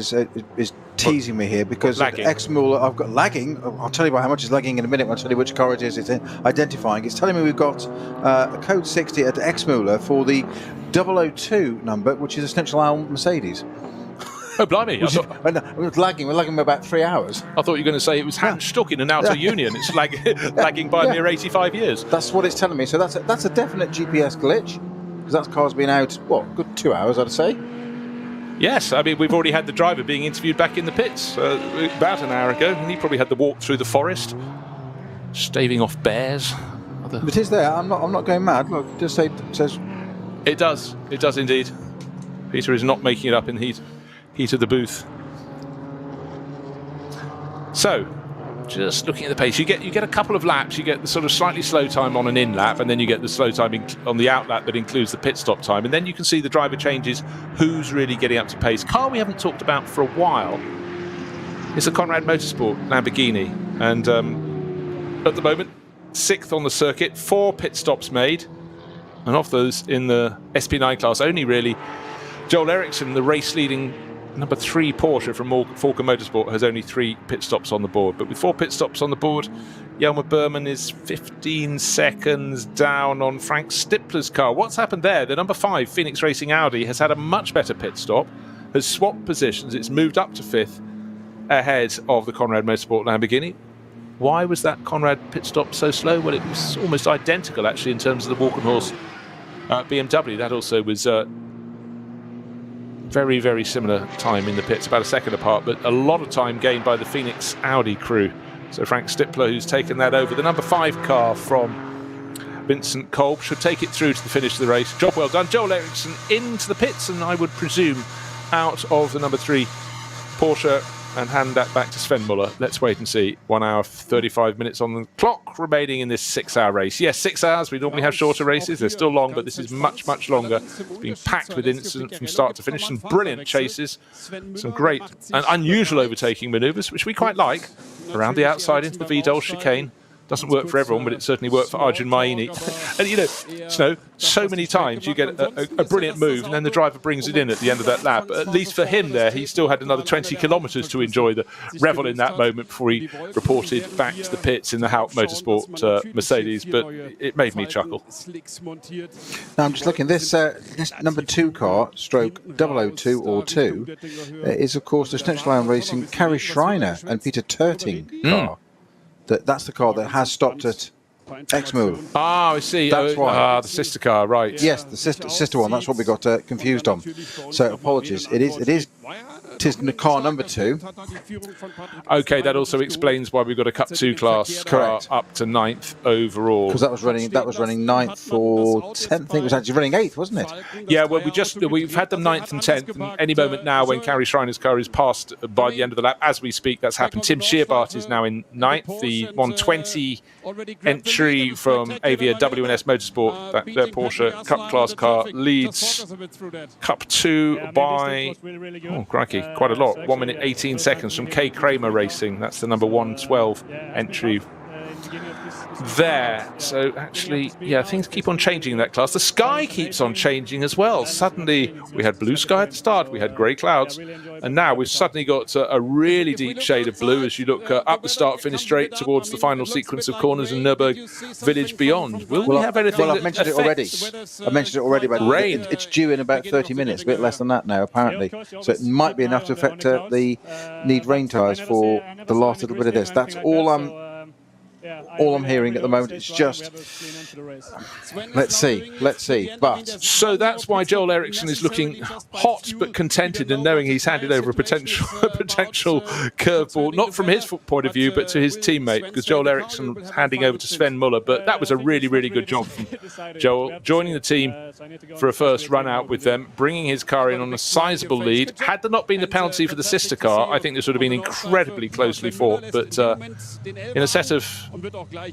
[SPEAKER 4] is teasing me here because at Exmüller I've got lagging. I'll tell you about how much is lagging in a minute. I'll tell you which car it is it's identifying. It's telling me we've got a code 60 at Exmüller for the 002 number, which is a Central Isle Mercedes.
[SPEAKER 3] Oh, blimey.
[SPEAKER 4] We're lagging by about 3 hours.
[SPEAKER 3] I thought you were going to say it was Hans Stuck in an Auto Union. It's lagging by mere 85 years.
[SPEAKER 4] That's what it's telling me. So that's a definite GPS glitch, because that car's been out, what, good 2 hours, I'd say.
[SPEAKER 3] Yes, I mean, we've already had the driver being interviewed back in the pits about an hour ago, and he probably had the walk through the forest, staving off bears.
[SPEAKER 4] It is there. I'm not going mad. Look, just says.
[SPEAKER 3] It does indeed. Peter is not making it up in heat of the booth. So, just looking at the pace, you get a couple of laps. You get the sort of slightly slow time on an in lap, and then you get the slow time on the out lap that includes the pit stop time, and then you can see the driver changes. Who's really getting up to pace? Car we haven't talked about for a while is the Conrad Motorsport Lamborghini, and at the moment 6th on the circuit, 4 pit stops made, and of those in the SP9 class, only really Joel Eriksson, the race leading number 3 Porsche from Falken Motorsport, has only 3 pit stops on the board. But with 4 pit stops on the board, Jelmer Berman is 15 seconds down on Frank Stippler's car. What's happened there? The number 5 Phoenix Racing Audi has had a much better pit stop, has swapped positions. It's moved up to 5th ahead of the Conrad Motorsport Lamborghini. Why was that Conrad pit stop so slow? Well, it was almost identical actually in terms of the Walkenhorst BMW. That also was very, very similar time in the pits, about a second apart, but a lot of time gained by the Phoenix Audi crew. So Frank Stippler, who's taken that over. The number 5 car from Vincent Kolb should take it through to the finish of the race. Job well done. Joel Eriksson into the pits, and I would presume out of the number 3 Porsche, and hand that back to Sven Muller. Let's wait and see. 1 hour 35 minutes on the clock remaining in this 6-hour race. Yes, 6 hours. We normally have shorter races. They're still long, but this is much, much longer. It's been packed with incidents from start to finish. Some brilliant chases, some great and unusual overtaking manoeuvres, which we quite like. Around the outside into the Vidal chicane. Doesn't work for everyone, but it certainly worked for Arjun Maini. And, you know, Snow, so many times you get a brilliant move and then the driver brings it in at the end of that lap. But at least for him there, he still had another 20 kilometres to enjoy the revel in that moment before he reported back to the pits in the Haupt Motorsport Mercedes. But it made me chuckle.
[SPEAKER 4] Now I'm just looking, this number 2 car, stroke 002 or 2, is of course the Schnitzelauer Racing Carrie Schreiner and Peter Terting car. That's the car that has stopped at Exmoor.
[SPEAKER 3] Ah, I see.
[SPEAKER 4] That's why.
[SPEAKER 3] The sister car, right.
[SPEAKER 4] Yes, the sister one. That's what we got confused on. So apologies. It is car number 2.
[SPEAKER 3] Okay, that also explains why we've got a Cup 2 class car up to 9th overall.
[SPEAKER 4] Because that was running 9th or 10th. I think it was actually running 8th, wasn't it?
[SPEAKER 3] Yeah, well, we've had them 9th and 10th. And any moment now, when Carrie Schreiner's car is passed by the end of the lap, as we speak, that's happened. Tim Scheerbart is now in 9th. The 120 entry from Avia W&S Motorsport, their Porsche Cup class car, leads Cup 2 by, oh, crikey, quite a lot. 1 minute 18 seconds from Kay Kramer Racing. That's the number 112 entry there. So actually, yeah, things keep on changing in that class. The sky keeps on changing as well. Suddenly we had blue sky at the start, we had grey clouds, and now we've suddenly got a really deep shade of blue as you look up the start finish straight towards the final sequence of corners and Nürburg Village beyond. Will we have anything?
[SPEAKER 4] Well, I've mentioned it already. I've mentioned it already about
[SPEAKER 3] rain.
[SPEAKER 4] It's due in about 30 minutes, a bit less than that now apparently. So it might be enough to affect the need rain tyres for the last little bit of this. That's all I'm hearing at the moment. It's just let's see. But
[SPEAKER 3] so that's why Joel Eriksson is looking hot but contented and knowing he's handed over a potential curveball, not from his point of view, but to his teammate, because Joel Eriksson was handing over to Sven Muller. But that was a really, really good job from Joel, joining the team for a first run out with them, bringing his car in on a sizable lead. Had there not been the penalty for the sister car, I think this would have been incredibly closely fought. But in a set of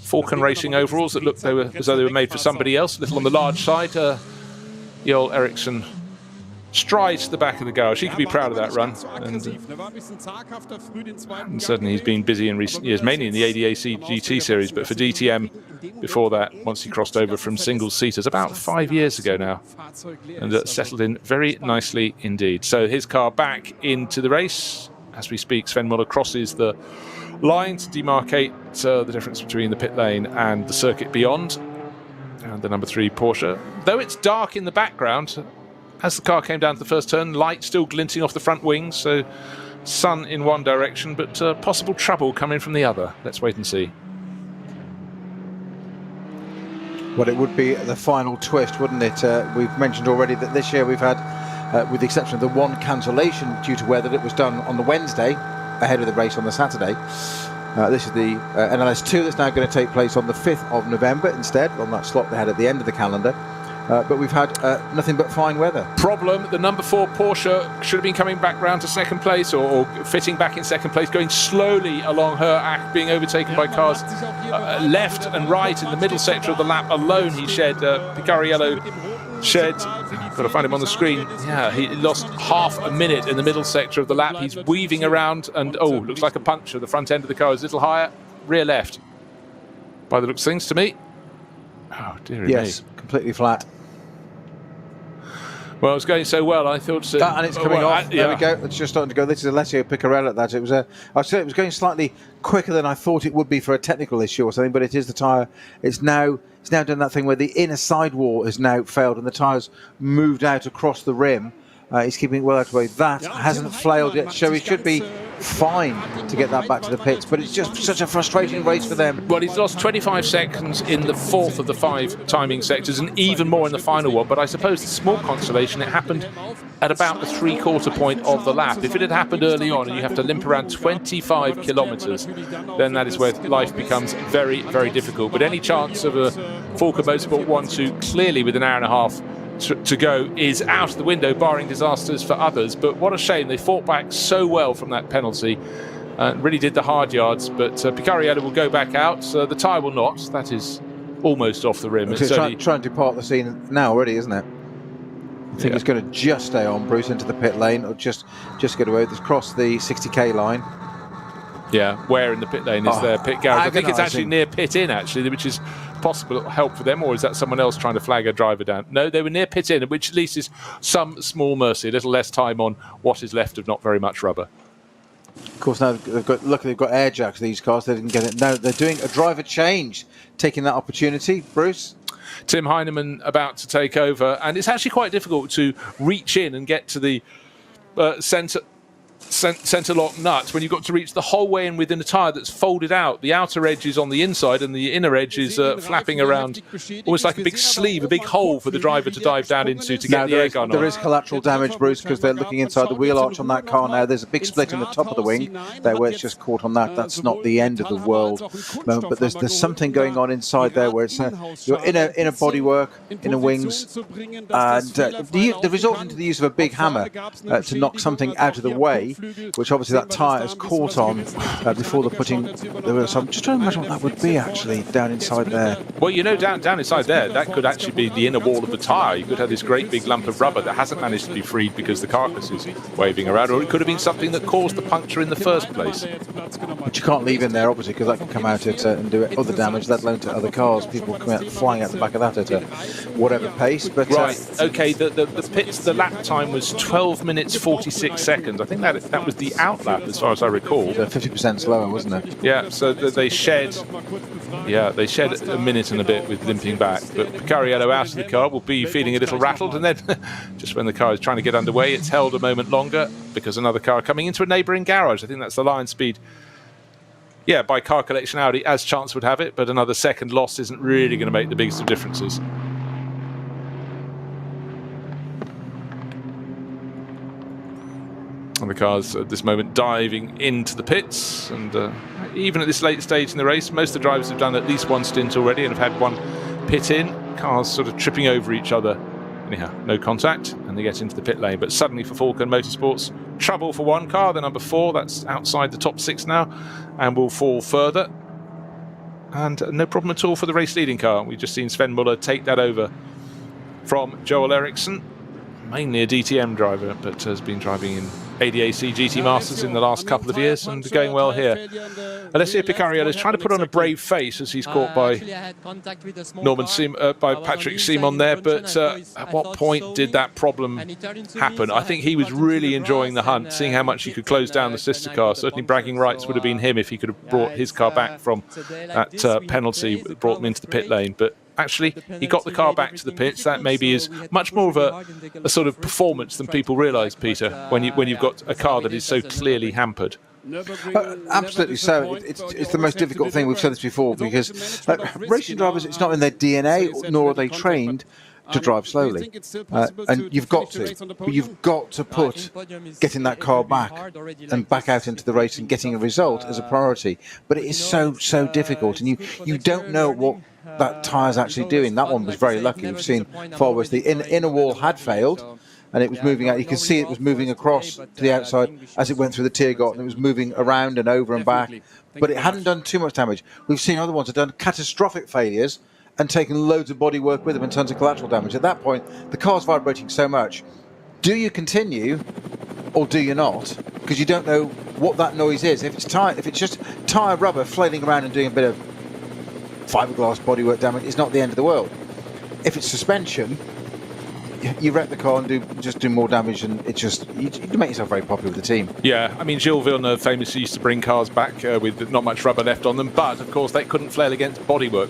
[SPEAKER 3] Falcon Racing overalls that looked as though they were made for somebody else, a little on the large side, Joel Eriksson strides to the back of the garage. He could be proud of that run. And certainly he's been busy in recent years, mainly in the ADAC GT series, but for DTM before that, once he crossed over from single-seaters about 5 years ago now, and settled in very nicely indeed. So his car back into the race. As we speak, Sven Muller crosses the line to demarcate the difference between the pit lane and the circuit beyond. And the number 3 Porsche, though it's dark in the background, as the car came down to the first turn, light still glinting off the front wings, so sun in one direction, but possible trouble coming from the other. Let's wait and see.
[SPEAKER 4] Well, it would be the final twist, wouldn't it? We've mentioned already that this year we've had, with the exception of the one cancellation due to weather that was done on the Wednesday ahead of the race on the Saturday. This is the NLS 2 that's now going to take place on the 5th of November instead, on that slot they had at the end of the calendar. But we've had nothing but fine weather.
[SPEAKER 3] Problem, the number 4 Porsche should have been coming back round to second place, or fitting back in second place, going slowly along her, being overtaken by cars left and right in the middle sector of the lap alone. He shed, Picariello shed, got to find him on the screen. Yeah, he lost half a minute in the middle sector of the lap. He's weaving around and, looks like a puncture. The front end of the car is a little higher, rear left. By the looks of things to me. Oh, dearie me.
[SPEAKER 4] Yes, completely flat.
[SPEAKER 3] Well, it was going so well, I thought...
[SPEAKER 4] and it's coming off. There we go. It's just starting to go. This is Alessio Piccarello. That it was I'd say it was going slightly quicker than I thought it would be for a technical issue or something, but it is the tyre. It's now done that thing where the inner sidewall has now failed and the tyre's moved out across the rim. He's keeping it well out of the way. That hasn't flailed yet, so he should be fine to get that back to the pits, but it's just such a frustrating race for them.
[SPEAKER 3] Well, he's lost 25 seconds in the 4th of the 5 timing sectors and even more in the final one, but I suppose the small consolation, it happened at about the 3/4 point of the lap. If it had happened early on and you have to limp around 25 kilometres, then that is where life becomes very, very difficult. But any chance of a Falcon Motorsport 1-2 clearly with an hour and a half to go is out of the window, barring disasters for others. But what a shame, they fought back so well from that penalty, really did the hard yards. But Picariello will go back out, the tyre will not. That is almost off the rim.
[SPEAKER 4] It's trying to depart the scene now already, isn't it? I think it's going to just stay on, Bruce, into the pit lane, or just get away. Just cross the 60k line.
[SPEAKER 3] Yeah, where in the pit lane is their pit garage? I think it's actually near pit in, actually, which is possible help for them, or is that someone else trying to flag a driver down? No, they were near pit in, which at least is some small mercy, a little less time on what is left of not very much rubber.
[SPEAKER 4] Of course, now luckily they've got air jacks, these cars. They didn't get it. No, they're doing a driver change, taking that opportunity. Bruce?
[SPEAKER 3] Tim Heinemann about to take over, and it's actually quite difficult to reach in and get to the centre lock nut when you've got to reach the whole way in within a tyre that's folded out. The outer edge is on the inside and the inner edge is flapping around, almost like a big sleeve, a big hole for the driver to dive down into to get the air gun on.
[SPEAKER 4] There is collateral damage, Bruce, because they're looking inside the wheel arch on that car now. There's a big split in the top of the wing there where it's just caught on that. That's not the end of the world, but there's something going on inside there where it's your inner bodywork, inner wings, and the result into the use of a big hammer to knock something out of the way, which obviously that tyre is caught on before the putting. So I'm just trying to imagine what that would be actually down inside there.
[SPEAKER 3] Well, you know, down inside there, that could actually be the inner wall of the tyre. You could have this great big lump of rubber that hasn't managed to be freed because the carcass is waving around, or it could have been something that caused the puncture in the first place.
[SPEAKER 4] But you can't leave in there, obviously, because that can come out and do other damage, let alone to other cars. People coming out, flying out the back of that at whatever pace. But
[SPEAKER 3] right, okay, the lap time was 12 minutes 46 seconds. I think that was the out lap, as far as I recall.
[SPEAKER 4] 50% slower, wasn't it?
[SPEAKER 3] Yeah, so they shed a minute and a bit with limping back. But Picariello out of the car will be feeling a little rattled, and then just when the car is trying to get underway, it's held a moment longer because another car coming into a neighbouring garage. I think that's the line speed. Yeah, by car collection Audi, as chance would have it, but another second loss isn't really going to make the biggest of differences. And the car's at this moment diving into the pits, and even at this late stage in the race, most of the drivers have done at least one stint already and have had one pit in. Cars sort of tripping over each other. Anyhow, no contact, and they get into the pit lane. But suddenly for Falcon Motorsports, trouble for one car, the number 4, that's outside the top 6 now, and will fall further. And no problem at all for the race leading car. We've just seen Sven Muller take that over from Joel Eriksson, mainly a DTM driver, but has been driving in ADAC GT Masters in the last couple of years and going well here. Alessio Picariello is trying to put on a brave face as he's caught by by Patrick Simon there, but at what point did that problem happen? I think he was really enjoying the hunt, seeing how much he could close down the sister car. Certainly bragging rights would have been him if he could have brought his car back from that penalty that brought him into the pit lane. But actually, he got the car back to the pits. That maybe is much more of a sort of performance than people realise, Peter, when you've got a car that is so clearly hampered.
[SPEAKER 4] Absolutely so. It's the most difficult thing. We've said this before, because racing drivers, it's not in their DNA, nor are they trained to drive slowly, and you've got to put getting that car back and back out into the race and getting a result as a priority. But it is so difficult, and you don't know what that tyre's actually doing. That one was very lucky. We've seen far worse. The inner wall had failed, and it was moving out. You can see it was moving across to the outside as it went through the Tiergarten, and it was moving around and over and back, but it hadn't done too much damage. We've seen other ones that have done catastrophic failures and taken loads of bodywork with them in terms of collateral damage. At that point, the car's vibrating so much. Do you continue or do you not? Because you don't know what that noise is. If it's just tyre rubber flailing around and doing a bit of fiberglass bodywork damage, it's not the end of the world. If it's suspension, you wreck the car and do more damage, and you make yourself very popular with the team.
[SPEAKER 3] Yeah, I mean, Gilles Villeneuve famously used to bring cars back with not much rubber left on them, but of course they couldn't flail against bodywork.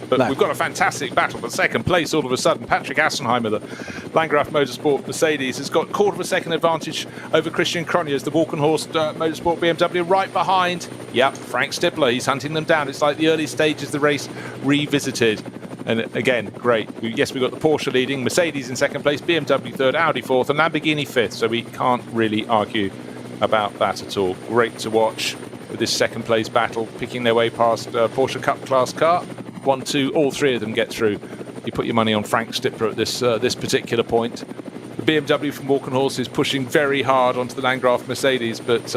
[SPEAKER 3] But no. We've got a fantastic battle for second place all of a sudden. Patrick Assenheimer, the Landgraf Motorsport Mercedes, has got a quarter of a second advantage over Christian Cronjes, the Walkenhorst Motorsport BMW, right behind. Yep, Frank Stippler, he's hunting them down. It's like the early stages of the race revisited. And again, great. Yes, we've got the Porsche leading, Mercedes in second place, BMW third, Audi fourth, and Lamborghini fifth. So we can't really argue about that at all. Great to watch with this second place battle, picking their way past Porsche Cup class car. 1, 2, all three of them get through. You put your money on Frank Stippler at this particular point. The BMW from Walkenhorst is pushing very hard onto the Landgraf Mercedes, but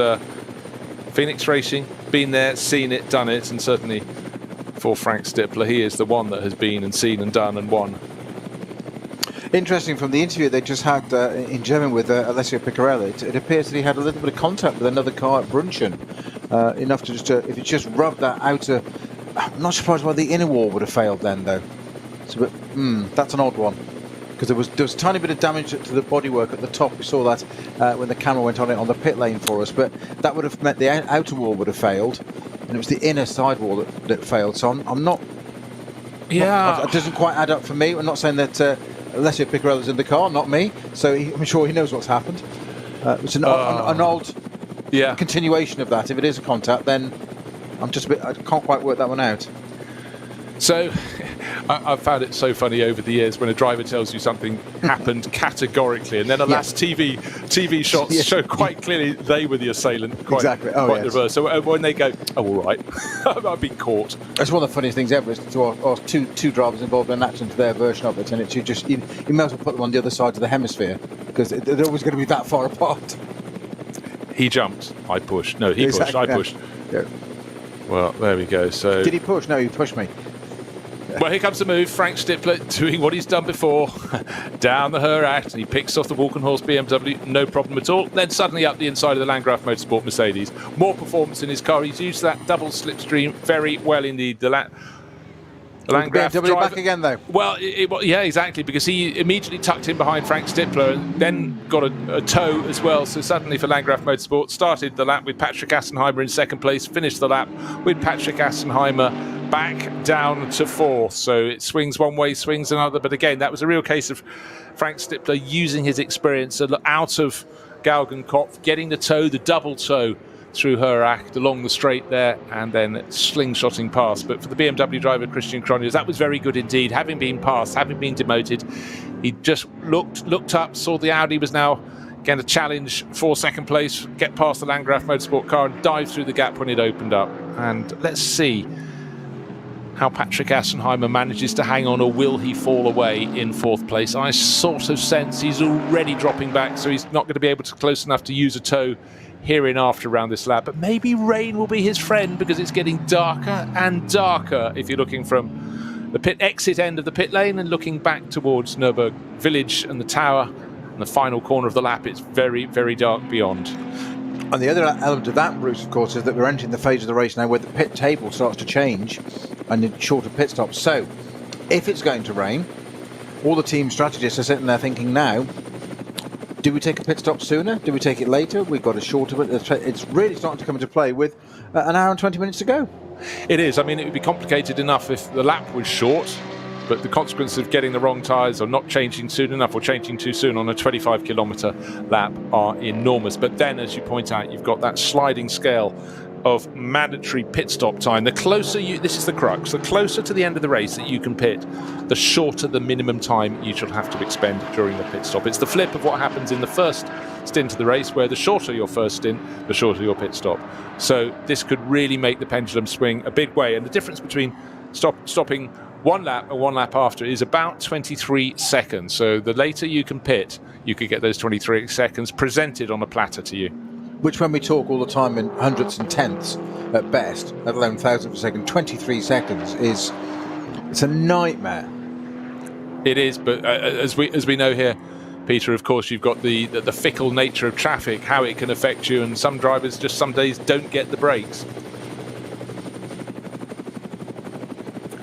[SPEAKER 3] Phoenix Racing, been there, seen it, done it, and certainly for Frank Stippler, he is the one that has been and seen and done and won.
[SPEAKER 4] Interesting, from the interview they just had in German with Alessio Picariello, it appears that he had a little bit of contact with another car at Brunchen enough to just if it just rubbed that outer. I'm not surprised why the inner wall would have failed then, though. So, that's an odd one, because there was a tiny bit of damage to the bodywork at the top. We saw that when the camera went on it on the pit lane for us, but that would have meant the outer wall would have failed, and it was the inner side wall that failed. So I'm not.
[SPEAKER 3] Yeah,
[SPEAKER 4] it doesn't quite add up for me. I'm not saying that Alessio Picarella's in the car, not me. So I'm sure he knows what's happened. It's an old continuation of that. If it is a contact, then I'm just a bit. I can't quite work that one out.
[SPEAKER 3] So I've found it so funny over the years when a driver tells you something happened categorically, and then alas, TV shots show quite clearly they were the assailant.
[SPEAKER 4] Exactly. Oh,
[SPEAKER 3] quite the reverse. So when they go, oh, all right, I've been caught.
[SPEAKER 4] It's one of the funniest things ever is to two drivers involved in an accident to their version of it, and it's you may as well put them on the other side of the hemisphere, because they're always going to be that far apart.
[SPEAKER 3] He jumped, I pushed. No, he pushed, I pushed.
[SPEAKER 4] Yeah.
[SPEAKER 3] Well, there we go. So
[SPEAKER 4] did he push? No, he pushed me.
[SPEAKER 3] Well, here comes the move. Frank Stippler doing what he's done before. Down the Heract, and he picks off the Walkenhorst BMW, no problem at all. Then suddenly up the inside of the Landgraf Motorsport Mercedes. More performance in his car. He's used that double slipstream very well indeed. The Landgraf
[SPEAKER 4] BMW
[SPEAKER 3] driver,
[SPEAKER 4] back again, though.
[SPEAKER 3] Well, yeah, exactly, because he immediately tucked in behind Frank Stippler and then got a tow as well. So suddenly for Landgraf Motorsport, started the lap with Patrick Assenheimer in second place, finished the lap with Patrick Assenheimer back down to fourth. So it swings one way, swings another. But again, that was a real case of Frank Stippler using his experience out of Galgenkopf, getting the tow, the double tow through Heract along the straight there, and then slingshotting past. But for the BMW driver Christian Cronjes, that was very good indeed. Having been passed, having been demoted, he just looked up, saw the Audi was now going to challenge for second place, get past the Landgraf Motorsport car and dive through the gap when it opened up. And let's see how Patrick Assenheimer manages to hang on, or will he fall away in fourth place? I sort of sense he's already dropping back, so he's not going to be able to close enough to use a tow hereinafter around this lap. But maybe rain will be his friend, because it's getting darker and darker if you're looking from the pit exit end of the pit lane and looking back towards Nürburgring Village and the tower and the final corner of the lap. It's very, very dark beyond.
[SPEAKER 4] And the other element of that, Bruce, of course, is that we're entering the phase of the race now where the pit table starts to change and the shorter pit stops. So if it's going to rain, all the team strategists are sitting there thinking now, do we take a pit stop sooner? Do we take it later? We've got a shorter bit. It's really starting to come into play with an hour and 20 minutes to go.
[SPEAKER 3] It is. I mean, it would be complicated enough if the lap was short, but the consequences of getting the wrong tyres or not changing soon enough or changing too soon on a 25-kilometre lap are enormous. But then, as you point out, you've got that sliding scale of mandatory pit stop time. The closer this is the crux, the closer to the end of the race that you can pit, the shorter the minimum time you shall have to expend during the pit stop. It's the flip of what happens in the first stint of the race, where the shorter your first stint, the shorter your pit stop. So this could really make the pendulum swing a big way. And the difference between stopping one lap and one lap after is about 23 seconds. So the later you can pit, you could get those 23 seconds presented on a platter to you.
[SPEAKER 4] Which, when we talk all the time in hundredths and tenths at best, let alone thousandths of a second, 23 seconds it's a nightmare.
[SPEAKER 3] It is, but as we know here, Peter, of course, you've got the fickle nature of traffic, how it can affect you, and some drivers just some days don't get the brakes.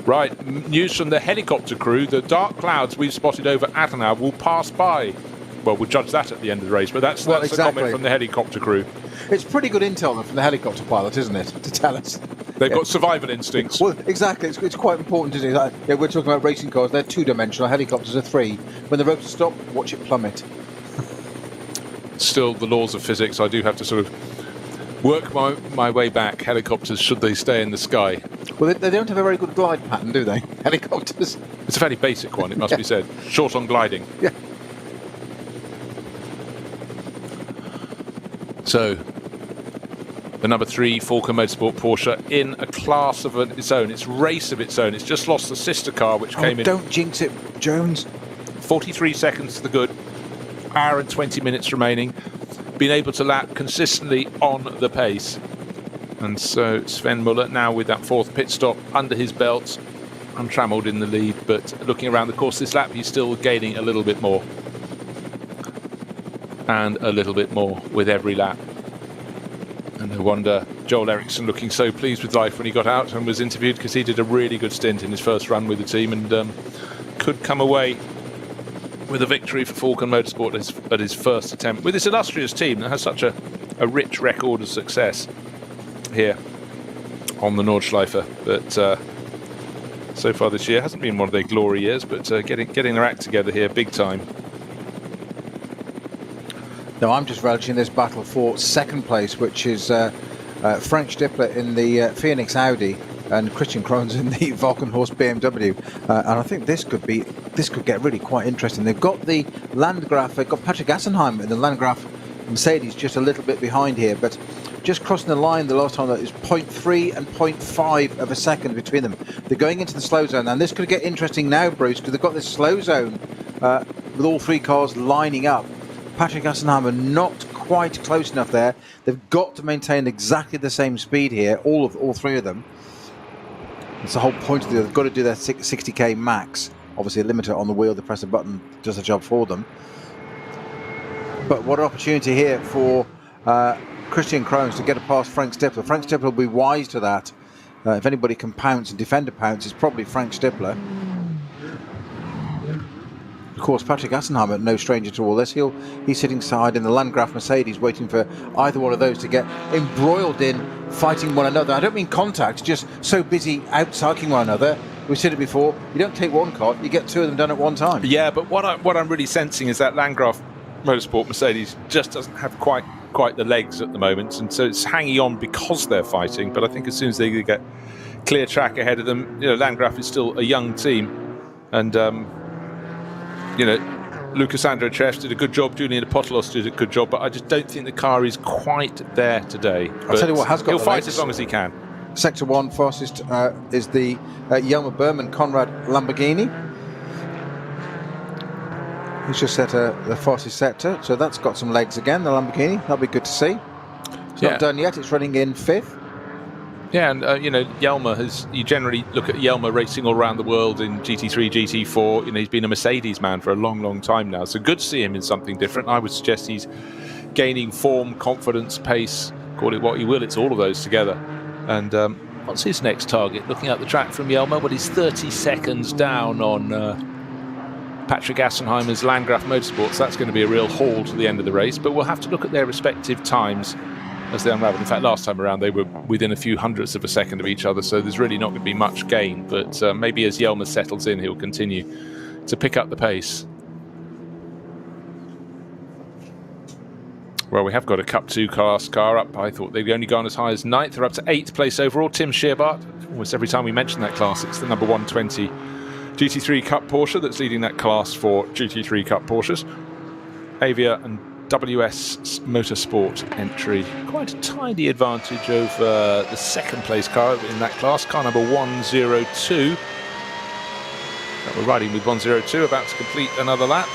[SPEAKER 3] Right, news from the helicopter crew: the dark clouds we've spotted over Adenauer will pass by. Well, we'll judge that at the end of the race, but that's exactly. A comment from the helicopter crew.
[SPEAKER 4] It's pretty good intel from the helicopter pilot, isn't it, to tell us?
[SPEAKER 3] They've got survival instincts.
[SPEAKER 4] Well, exactly. It's quite important, isn't it? Yeah, we're talking about racing cars. They're two-dimensional. Helicopters are three. When the ropes stop, watch it plummet.
[SPEAKER 3] Still, the laws of physics, I do have to sort of work my way back. Helicopters, should they stay in the sky?
[SPEAKER 4] Well, they don't have a very good glide pattern, do they? Helicopters.
[SPEAKER 3] It's a fairly basic one, it must be said. Short on gliding.
[SPEAKER 4] Yeah. So, the number 3 Falken Motorsport Porsche in a class of its own. It's race of its own. It's just lost the sister car, which came in.
[SPEAKER 9] Don't jinx it, Jones.
[SPEAKER 3] 43 seconds to the good. Hour and 20 minutes remaining. Been able to lap consistently on the pace. And so Sven Muller now with that fourth pit stop under his belt, untrammeled in the lead, but looking around the course this lap, he's still gaining a little bit more. And a little bit more with every lap. And no wonder Joel Eriksson looking so pleased with life when he got out and was interviewed, because he did a really good stint in his first run with the team and could come away with a victory for Falcon Motorsport at his first attempt with this illustrious team that has such a rich record of success here on the Nordschleife. But so far this year hasn't been one of their glory years, but getting their act together here big time.
[SPEAKER 4] No, I'm just relishing this battle for second place, which is Frank Stippler in the Phoenix Audi and Christian Krones in the Valkenhorst BMW, and I think this could get really quite interesting. They've got the Landgraf, they've got Patrick Assenheim in the Landgraf Mercedes just a little bit behind here, but just crossing the line the last time that is 0.3 and 0.5 of a second between them. They're going into the slow zone, and this could get interesting now, Bruce, because they've got this slow zone with all three cars lining up. Patrick Assenheim are not quite close enough there. They've got to maintain exactly the same speed here, all three of them. It's the whole point of they've got to do their 60k max. Obviously a limiter on the wheel, they press a button, does the job for them. But what an opportunity here for Christian Krones to get past Frank Stippler. Frank Stippler will be wise to that. If anybody can pounce and defend a pounce, it's probably Frank Stippler. Of course, Patrick Assenheim, no stranger to all this. He's sitting side in the Landgraf Mercedes, waiting for either one of those to get embroiled in fighting one another. I don't mean contact, just so busy out-cycling one another. We've said it before, you don't take one car, you get two of them done at one time.
[SPEAKER 3] Yeah, but what I'm really sensing is that Landgraf Motorsport Mercedes just doesn't have quite the legs at the moment, and so it's hanging on because they're fighting. But I think as soon as they get clear track ahead of them, Landgraf is still a young team, and Lucas André did a good job, Julian Apostolos did a good job, but I just don't think the car is quite there today.
[SPEAKER 4] I'll tell you what has got
[SPEAKER 3] he'll
[SPEAKER 4] the
[SPEAKER 3] fight
[SPEAKER 4] legs.
[SPEAKER 3] as long as he can.
[SPEAKER 4] Sector 1 fastest is the Jelmer Berman Conrad Lamborghini. He's just set the fastest sector, so that's got some legs again, the Lamborghini. That'll be good to see. It's not done yet, it's running in 5th.
[SPEAKER 3] Yeah, and Jelmer you generally look at Jelmer racing all around the world in GT3, GT4. He's been a Mercedes man for a long, long time now. So good to see him in something different. I would suggest he's gaining form, confidence, pace, call it what you will. It's all of those together. And what's his next target? Looking at the track from Jelmer, but he's 30 seconds down on Patrick Assenheimer's Landgraf Motorsports. That's going to be a real haul to the end of the race. But we'll have to look at their respective times as they unravel. In fact, last time around they were within a few hundredths of a second of each other, so there's really not going to be much gain. But maybe as Jelmer settles in, he'll continue to pick up the pace. Well, we have got a Cup 2 class car up. I thought they'd only gone as high as 9th. They're up to 8th place overall. Tim Scherbart, almost every time we mention that class, it's the number 120 GT3 Cup Porsche that's leading that class for GT3 Cup Porsches. Avia and WS Motorsport entry. Quite a tiny advantage over the second place car in that class, car number 102. We're riding with 102, about to complete another lap.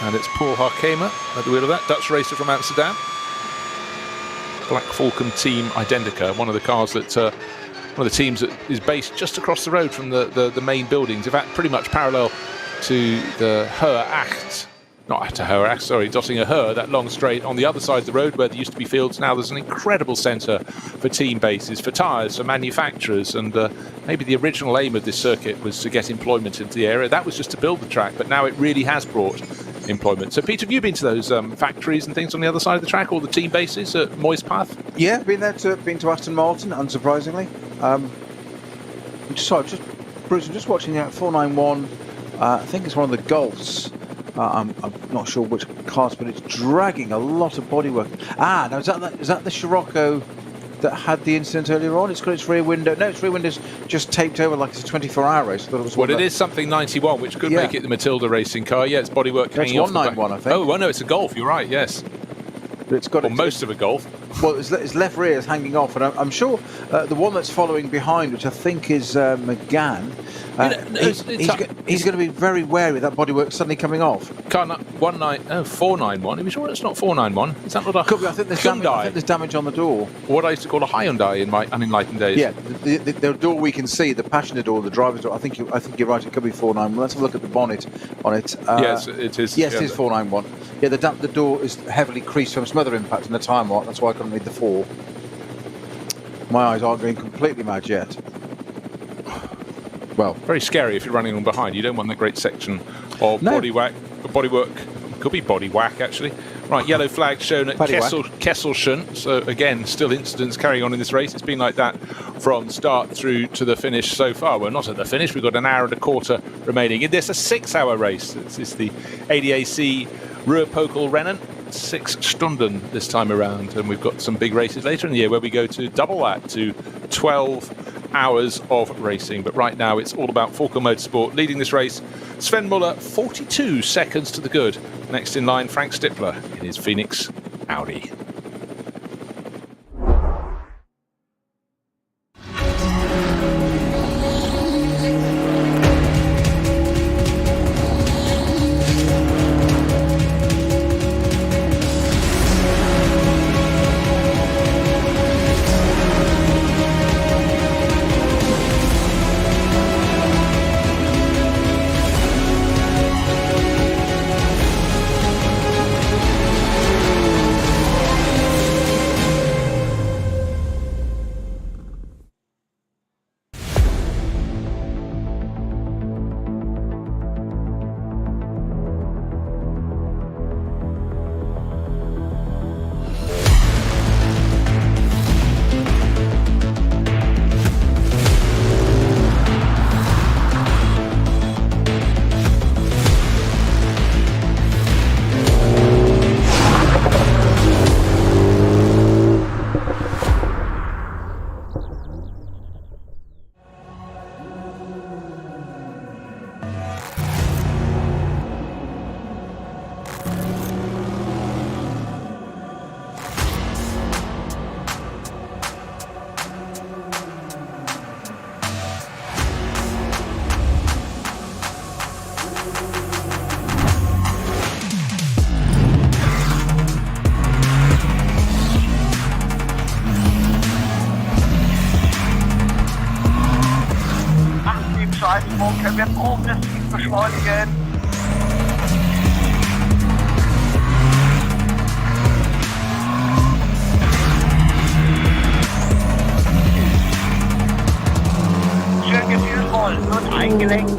[SPEAKER 3] And it's Paul Harkema at the wheel of that, Dutch racer from Amsterdam. Black Falcon Team Identica, one of the cars that, one of the teams that is based just across the road from the main buildings. In fact, pretty much parallel to the Dottinger Höhe, that long straight on the other side of the road where there used to be fields. Now there's an incredible centre for team bases, for tyres, for manufacturers, and maybe the original aim of this circuit was to get employment into the area. That was just to build the track, but now it really has brought employment. So Peter, have you been to those factories and things on the other side of the track, all the team bases at Moispath?
[SPEAKER 4] Yeah, been to Aston Martin, unsurprisingly. Bruce, I'm just watching that 491. I think it's one of the Golfs. I'm not sure which class, but it's dragging a lot of bodywork. Now is that the Scirocco that had the incident earlier on? It's got its rear window. No, its rear window's just taped over like it's a 24-hour race. I thought it was
[SPEAKER 3] it is something 91, which could make it the Matilda racing car. Yeah, it's bodywork hanging off the back.
[SPEAKER 4] 191, I think.
[SPEAKER 3] Oh, well, no, it's a Golf. You're right. Yes.
[SPEAKER 4] But it's got
[SPEAKER 3] most of a Golf.
[SPEAKER 4] Well, its left rear is hanging off, and I'm sure the one that's following behind, which I think is McGann, he's going to be very wary of that bodywork suddenly coming off.
[SPEAKER 3] Car 491. Are we sure it's not 491? Is that not a
[SPEAKER 4] Could be. I think there's damage on the door.
[SPEAKER 3] What I used to call a Hyundai in my unenlightened days.
[SPEAKER 4] Yeah, the door we can see, the passenger door, the driver's door. I think you're right. It could be 491. Let's have a look at the bonnet on it.
[SPEAKER 3] Yes, it is.
[SPEAKER 4] Yes, it is 491. Yeah, the door is heavily creased from some other impact in the time mark. That's why I couldn't read the 4. My eyes aren't going completely mad yet. Well,
[SPEAKER 3] very scary if you're running on behind. You don't want that great section of bodywork. Could be body whack, actually. Right, yellow flag shown at Kesselschen. So again, still incidents carrying on in this race. It's been like that from start through to the finish so far. We're not at the finish. We've got an hour and a quarter remaining. This is a 6-hour race. This is the ADAC Ruhr-Trophy 6 Stunden this time around. And we've got some big races later in the year where we go to double that, to 12 hours of racing. But right now, it's all about Falco Motorsport leading this race. Sven Muller, 42 seconds to the good. Next in line, Frank Stippler in his Phoenix Audi.
[SPEAKER 7] Können wir progressiv beschleunigen. Schön gefühlvoll und eingelenkt.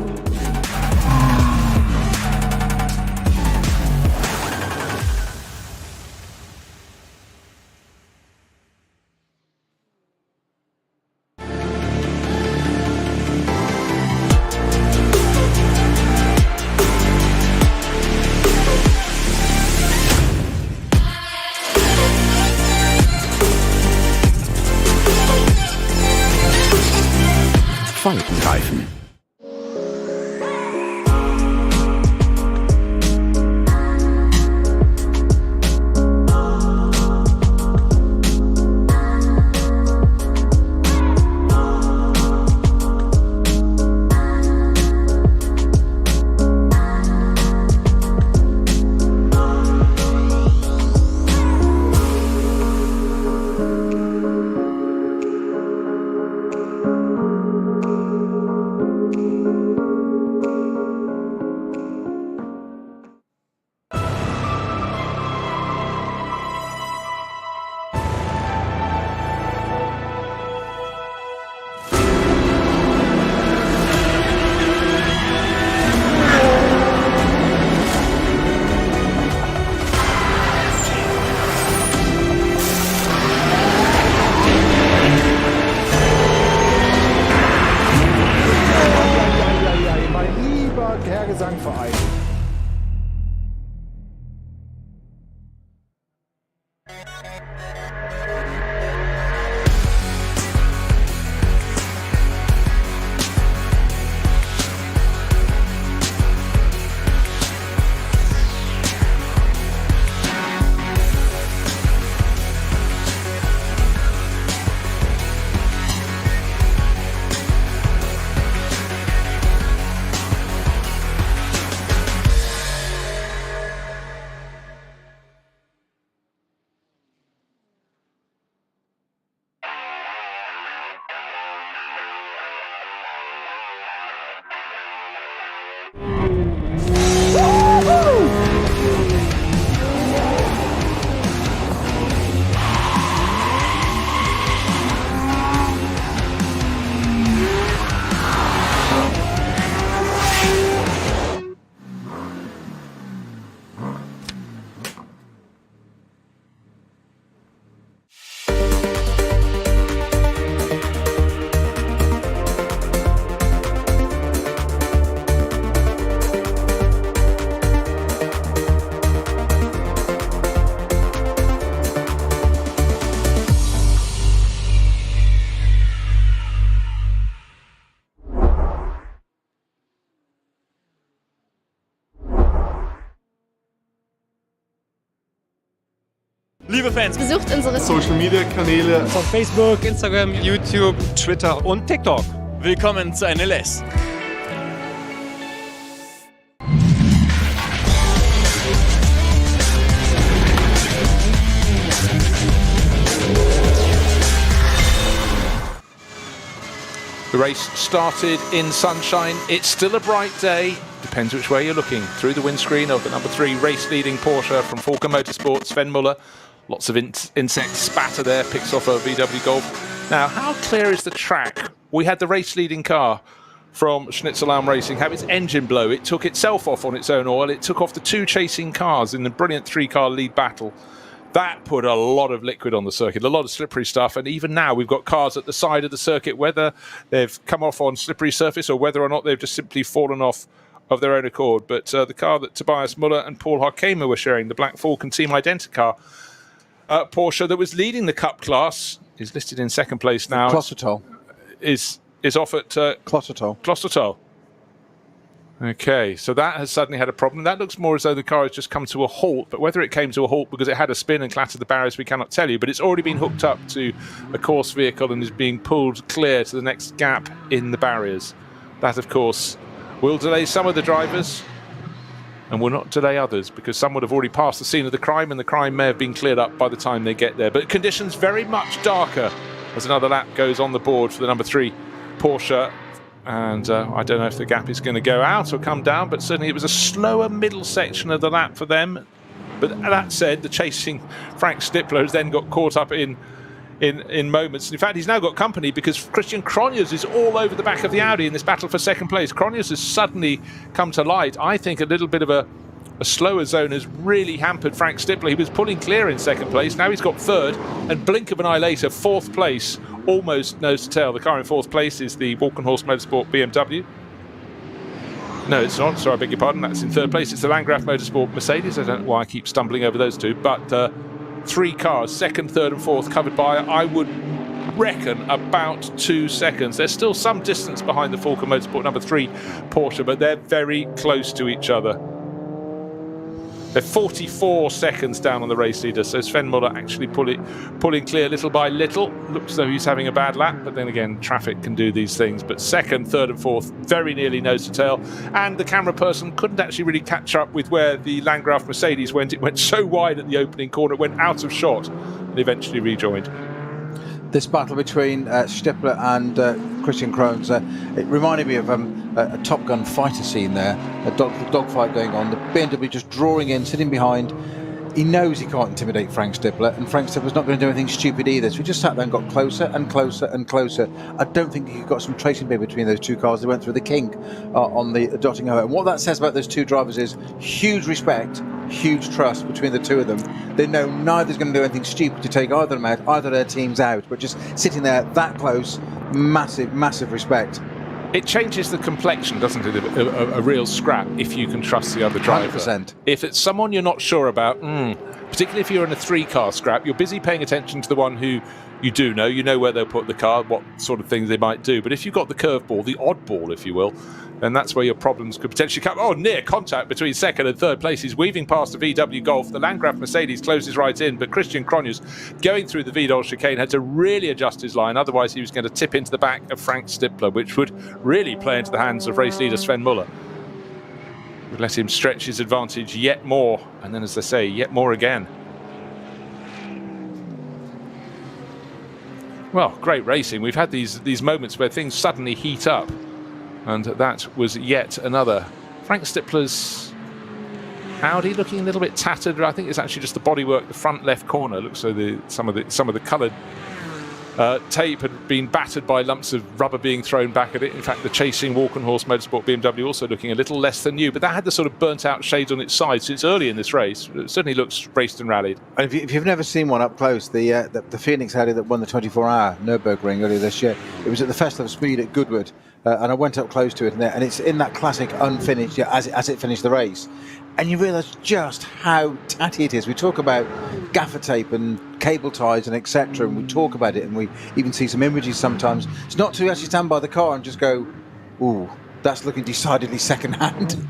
[SPEAKER 1] Falkenreifen.
[SPEAKER 8] Liebe Fans,
[SPEAKER 9] Besucht unsere
[SPEAKER 10] Social-Media-Kanäle
[SPEAKER 8] von Facebook, Instagram, YouTube, Twitter und TikTok. Willkommen zu NLS.
[SPEAKER 3] The race started in sunshine. It's still a bright day. Depends which way you're looking. Through the windscreen of the number 3 race-leading Porsche from Falken Motorsport, Sven Muller. Lots of insect spatter there, picks off a VW Golf. Now, how clear is the track? We had the race-leading car from Schnitzelarm Racing have its engine blow. It took itself off on its own oil. It took off the 2 chasing cars in the brilliant 3-car lead battle. That put a lot of liquid on the circuit, a lot of slippery stuff. And even now, we've got cars at the side of the circuit, whether they've come off on slippery surface or whether or not they've just simply fallen off of their own accord. But the car that Tobias Muller and Paul Harkema were sharing, the Black Falcon Team Identicar Porsche that was leading the Cup class, is listed in second place now.
[SPEAKER 4] Klostotol.
[SPEAKER 3] Is off at Klostotol. Okay, so that has suddenly had a problem. That looks more as though the car has just come to a halt, but whether it came to a halt because it had a spin and clattered the barriers, we cannot tell you. But it's already been hooked up to a course vehicle and is being pulled clear to the next gap in the barriers. That, of course, will delay some of the drivers and will not delay others because some would have already passed the scene of the crime and the crime may have been cleared up by the time they get there. But conditions very much darker as another lap goes on the board for the number 3 Porsche. And I don't know if the gap is going to go out or come down, but certainly it was a slower middle section of the lap for them. But that said, the chasing Frank Stippler has then got caught up in moments. In fact, he's now got company because Christian Cronjes is all over the back of the Audi in this battle for second place. Cronjes has suddenly come to light. I think a little bit of a slower zone has really hampered Frank Stippler. He was pulling clear in second place. Now he's got third, and blink of an eye later, fourth place. Almost nose to tail. The car in fourth place is the Walkenhorst Motorsport BMW. No, it's not. Sorry, I beg your pardon. That's in third place. It's the Landgraf Motorsport Mercedes. I don't know why I keep stumbling over those two. But 3 cars, second, third and fourth, covered by, I would reckon, about 2 seconds. There's still some distance behind the Falken Motorsport number 3 Porsche, but they're very close to each other. They're 44 seconds down on the race leader, so Sven Muller actually pulling clear little by little. Looks as though he's having a bad lap, but then again, traffic can do these things. But second, third and fourth, very nearly nose to tail. And the camera person couldn't actually really catch up with where the Landgraf Mercedes went. It went so wide at the opening corner, it went out of shot and eventually rejoined.
[SPEAKER 4] This battle between Stippler and Christian Krones, it reminded me of a Top Gun fighter scene there, a dogfight going on, the BMW just drawing in, sitting behind. He knows he can't intimidate Frank Stippler, and Frank Stippler's not going to do anything stupid either, so he just sat there and got closer and closer and closer. I don't think he got some tracing paper between those 2 cars. They went through the kink on the dotting over. And what that says about those 2 drivers is huge respect, huge trust between the 2 of them. They know neither's going to do anything stupid to take either of them out, either their teams out, but just sitting there that close, massive respect.
[SPEAKER 3] It changes the complexion, doesn't it, a real scrap if you can trust the other driver.
[SPEAKER 4] 100%.
[SPEAKER 3] If it's someone you're not sure about, particularly if you're in a 3-car scrap, you're busy paying attention to the one who you do know. You know where they'll put the car, what sort of things they might do. But if you've got the curveball, the oddball, if you will, then that's where your problems could potentially come. Oh, near contact between second and third place. He's weaving past the VW Golf. The Landgraf Mercedes closes right in, but Christian Cronjes, going through the Vidal chicane, had to really adjust his line. Otherwise, he was going to tip into the back of Frank Stippler, which would really play into the hands of race leader Sven Muller. Would let him stretch his advantage yet more, and then, as they say, yet more again. Well, great racing. We've had these moments where things suddenly heat up. And that was yet another. Frank Stippler's Audi looking a little bit tattered. I think it's actually just the bodywork, the front left corner. Looks so some of the coloured tape had been battered by lumps of rubber being thrown back at it. In fact, the chasing Walkenhorst Motorsport BMW also looking a little less than new, but that had the sort of burnt out shades on its side. So it's early in this race. It certainly looks raced and rallied.
[SPEAKER 4] And if you've never seen one up close, the Phoenix Audi that won the 24-hour Nürburgring earlier this year, it was at the Festival of Speed at Goodwood. And I went up close to it, and it's in that classic unfinished, as it finished the race. And you realise just how tatty it is. We talk about gaffer tape and cable ties and etc. And we talk about it, and we even see some images sometimes. It's not to actually stand by the car and just go, ooh, that's looking decidedly second-hand.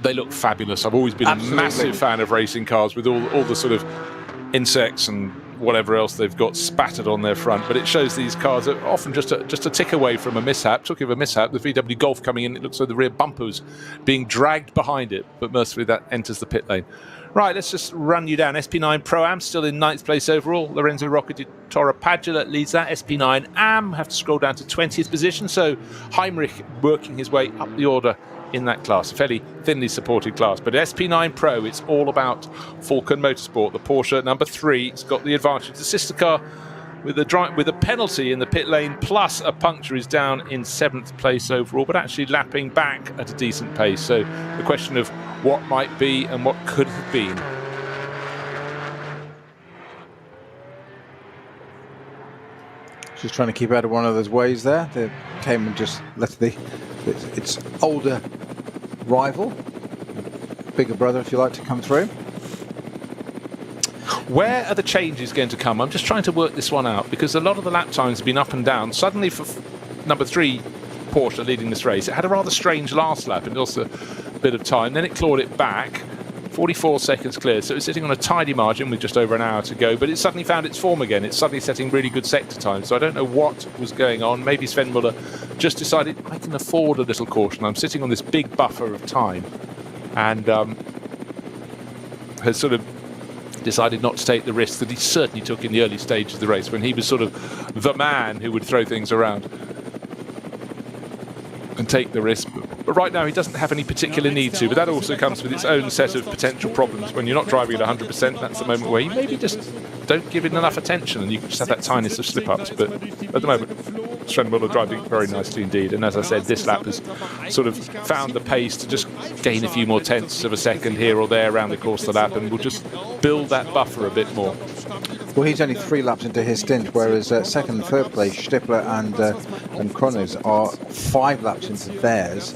[SPEAKER 3] They look fabulous. I've always been a massive fan of racing cars with all the sort of insects and whatever else they've got spattered on their front. But it shows these cars are often just a tick away from a mishap. Talking of a mishap, the VW Golf coming in, it looks like the rear bumper was being dragged behind it, but mercifully that enters the pit lane. Right, let's just run you down. SP9 Pro-Am still in 9th place overall. Lorenzo Rocca di Torre-Padula leads that. SP9 Am have to scroll down to 20th position. So Heinrich working his way up the order in that class, a fairly thinly supported class. But SP9 Pro, it's all about Falcon Motorsport. The Porsche number 3, it's got the advantage. The sister car with a penalty in the pit lane plus a puncture is down in 7th place overall, but actually lapping back at a decent pace. So the question of what might be and what could have been.
[SPEAKER 4] Just trying to keep out of one of those ways there. They came and just let its older rival, bigger brother if you like, to come through.
[SPEAKER 3] Where are the changes going to come? I'm just trying to work this one out, because a lot of the lap times have been up and down. Suddenly for number 3 Porsche leading this race, it had a rather strange last lap and also a bit of time. Then it clawed it back. 44 seconds clear, so it's sitting on a tidy margin with just over an hour to go, but it suddenly found its form again. It's suddenly setting really good sector time, so I don't know what was going on. Maybe Sven Muller just decided, I can afford a little caution. I'm sitting on this big buffer of time, and has sort of decided not to take the risk that he certainly took in the early stages of the race, when he was sort of the man who would throw things around and take the risk. But right now he doesn't have any particular need to, but that also comes with its own set of potential problems. When you're not driving at 100%, that's the moment where you maybe just don't give it enough attention and you can just have that tiniest of slip-ups. But at the moment, Sven Muller driving very nicely indeed, and as I said, this lap has sort of found the pace to just gain a few more tenths of a second here or there around the course of the lap, and we'll just build that buffer a bit more.
[SPEAKER 4] Well, he's only 3 laps into his stint, whereas second and third place, Stippler and Krones are 5 laps into theirs.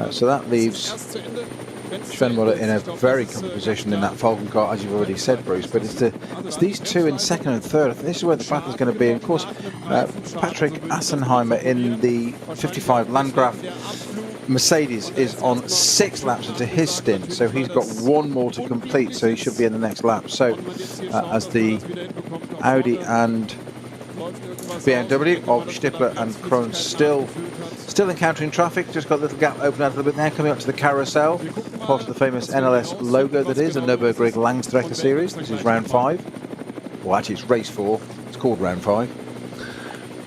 [SPEAKER 4] So that leaves Sven Muller in a very comfortable position in that Falcon car, as you've already said, Bruce. But it's these two in second and third. This is where the battle's going to be. And of course, Patrick Assenheimer in the 55 Landgraf Mercedes is on 6 laps into his stint, so he's got 1 more to complete, so he should be in the next lap. So as the Audi and BMW of Stippler and Krones still encountering traffic, just got a little gap open out a little bit there, coming up to the carousel, part of the famous NLS logo that is the Nürburgring Langstrecken Series. This is round 5. Well, actually it's race 4, it's called round 5.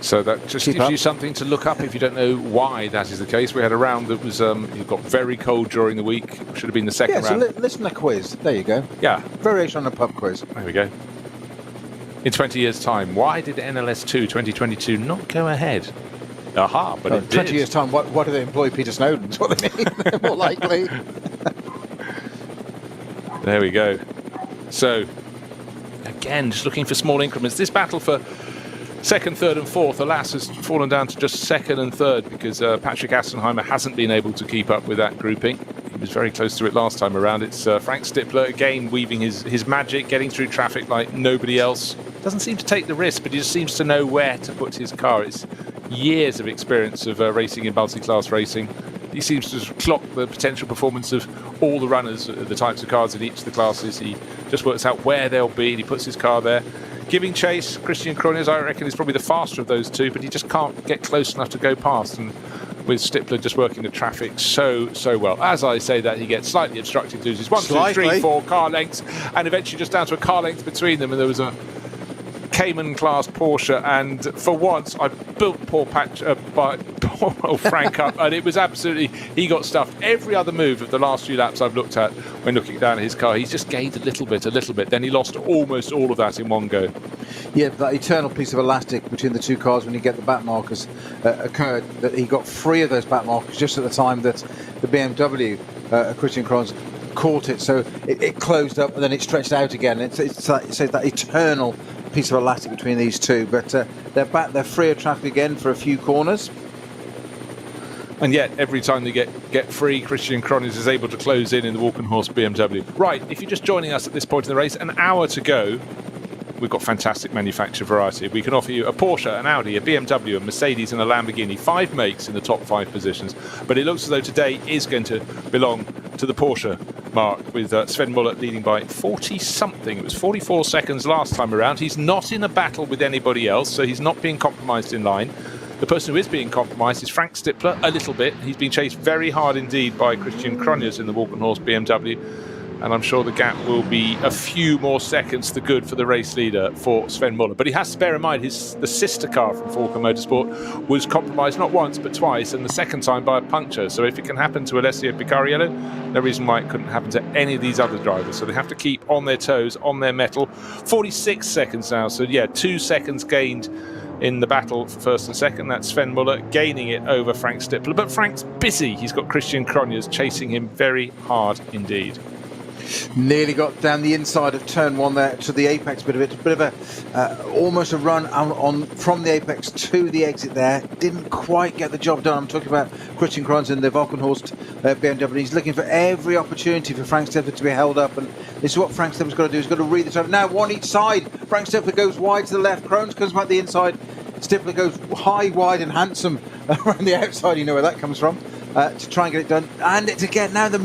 [SPEAKER 3] So that just gives you something to look up if you don't know why that is the case. We had a round that was it got very cold during the week. Should have been the second round.
[SPEAKER 4] So listen to a quiz. There you go.
[SPEAKER 3] Yeah.
[SPEAKER 4] Variation on a pub quiz.
[SPEAKER 3] There we go. In 20 years' time, why did NLS 2 2022 not go ahead? Aha, but it did.
[SPEAKER 4] 20 years' time, why do they employ Peter Snowden? That's what they mean. More likely.
[SPEAKER 3] There we go. So, again, just looking for small increments. This battle for second, third and fourth, alas, has fallen down to just second and third because Patrick Assenheimer hasn't been able to keep up with that grouping. He was very close to it last time around. It's Frank Stippler, again, weaving his magic, getting through traffic like nobody else. Doesn't seem to take the risk, but he just seems to know where to put his car. It's years of experience of racing in multi-class racing. He seems to clock the potential performance of all the runners, the types of cars in each of the classes. He just works out where they'll be and he puts his car there. Giving chase, Christian Krones, I reckon, is probably the faster of those two, but he just can't get close enough to go past. And with Stippler just working the traffic so well. As I say that, he gets slightly obstructed, loses 1, 2, 3, 4 car lengths, and eventually just down to a car length between them. And there was a Cayman class Porsche, and for once I built poor old Frank up, and it was absolutely, he got stuffed. Every other move of the last few laps I've looked at when looking down at his car, he's just gained a little bit, then he lost almost all of that in one go.
[SPEAKER 4] Yeah, that eternal piece of elastic between the two cars when you get the back markers occurred, that he got 3 of those back markers just at the time that the BMW Christian Krones caught it, so it closed up and then it stretched out again. It's that eternal piece of elastic between these two, but they're back, they're free of traffic again for a few corners.
[SPEAKER 3] And yet, every time they get free, Christian Krones is able to close in the Walkenhorst BMW. Right, if you're just joining us at this point in the race, an hour to go, we've got fantastic manufacturer variety. We can offer you a Porsche, an Audi, a BMW, a Mercedes and a Lamborghini. 5 makes in the top 5 positions. But it looks as though today is going to belong to the Porsche mark, with Sven Muller leading by 40-something. It was 44 seconds last time around. He's not in a battle with anybody else, so he's not being compromised in line. The person who is being compromised is Frank Stippler, a little bit. He's been chased very hard indeed by Christian Cronjes in the Walkenhorst BMW. And I'm sure the gap will be a few more seconds to good for the race leader for Sven Muller. But he has to bear in mind the sister car from Falken Motorsport was compromised not once but twice, and the second time by a puncture. So if it can happen to Alessio Picariello, no reason why it couldn't happen to any of these other drivers. So they have to keep on their toes, on their mettle. 46 seconds now. So yeah, 2 seconds gained in the battle for first and second. That's Sven Muller gaining it over Frank Stippler. But Frank's busy. He's got Christian Cronjes chasing him very hard indeed.
[SPEAKER 4] Nearly got down the inside of turn 1 there to the apex. Bit of a almost a run on from the apex to the exit there. Didn't quite get the job done. I'm talking about Christian Cronjes in the Walkenhorst BMW. He's looking for every opportunity for Frank Stippler to be held up, and this is what Frank Stippler's got to do. He's got to read this over. Now one each side. Frank Stippler goes wide to the left. Cronjes comes back the inside. Stippler goes high, wide, and handsome around the outside. You know where that comes from. To try and get it done. And it's again now the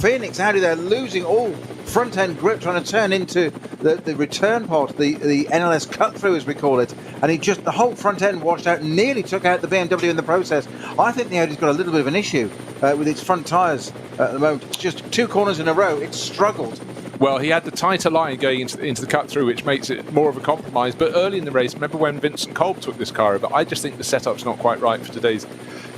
[SPEAKER 4] Phoenix Audi, they're losing all front end grip, trying to turn into the return part, the NLS cut through as we call it. And the whole front end washed out and nearly took out the BMW in the process. I think the Audi's got a little bit of an issue with its front tyres at the moment. It's just 2 corners in a row. It's struggled.
[SPEAKER 3] Well, he had the tighter line going into the cut-through, which makes it more of a compromise. But early in the race, remember when Vincent Kolb took this car over? I just think the setup's not quite right for today's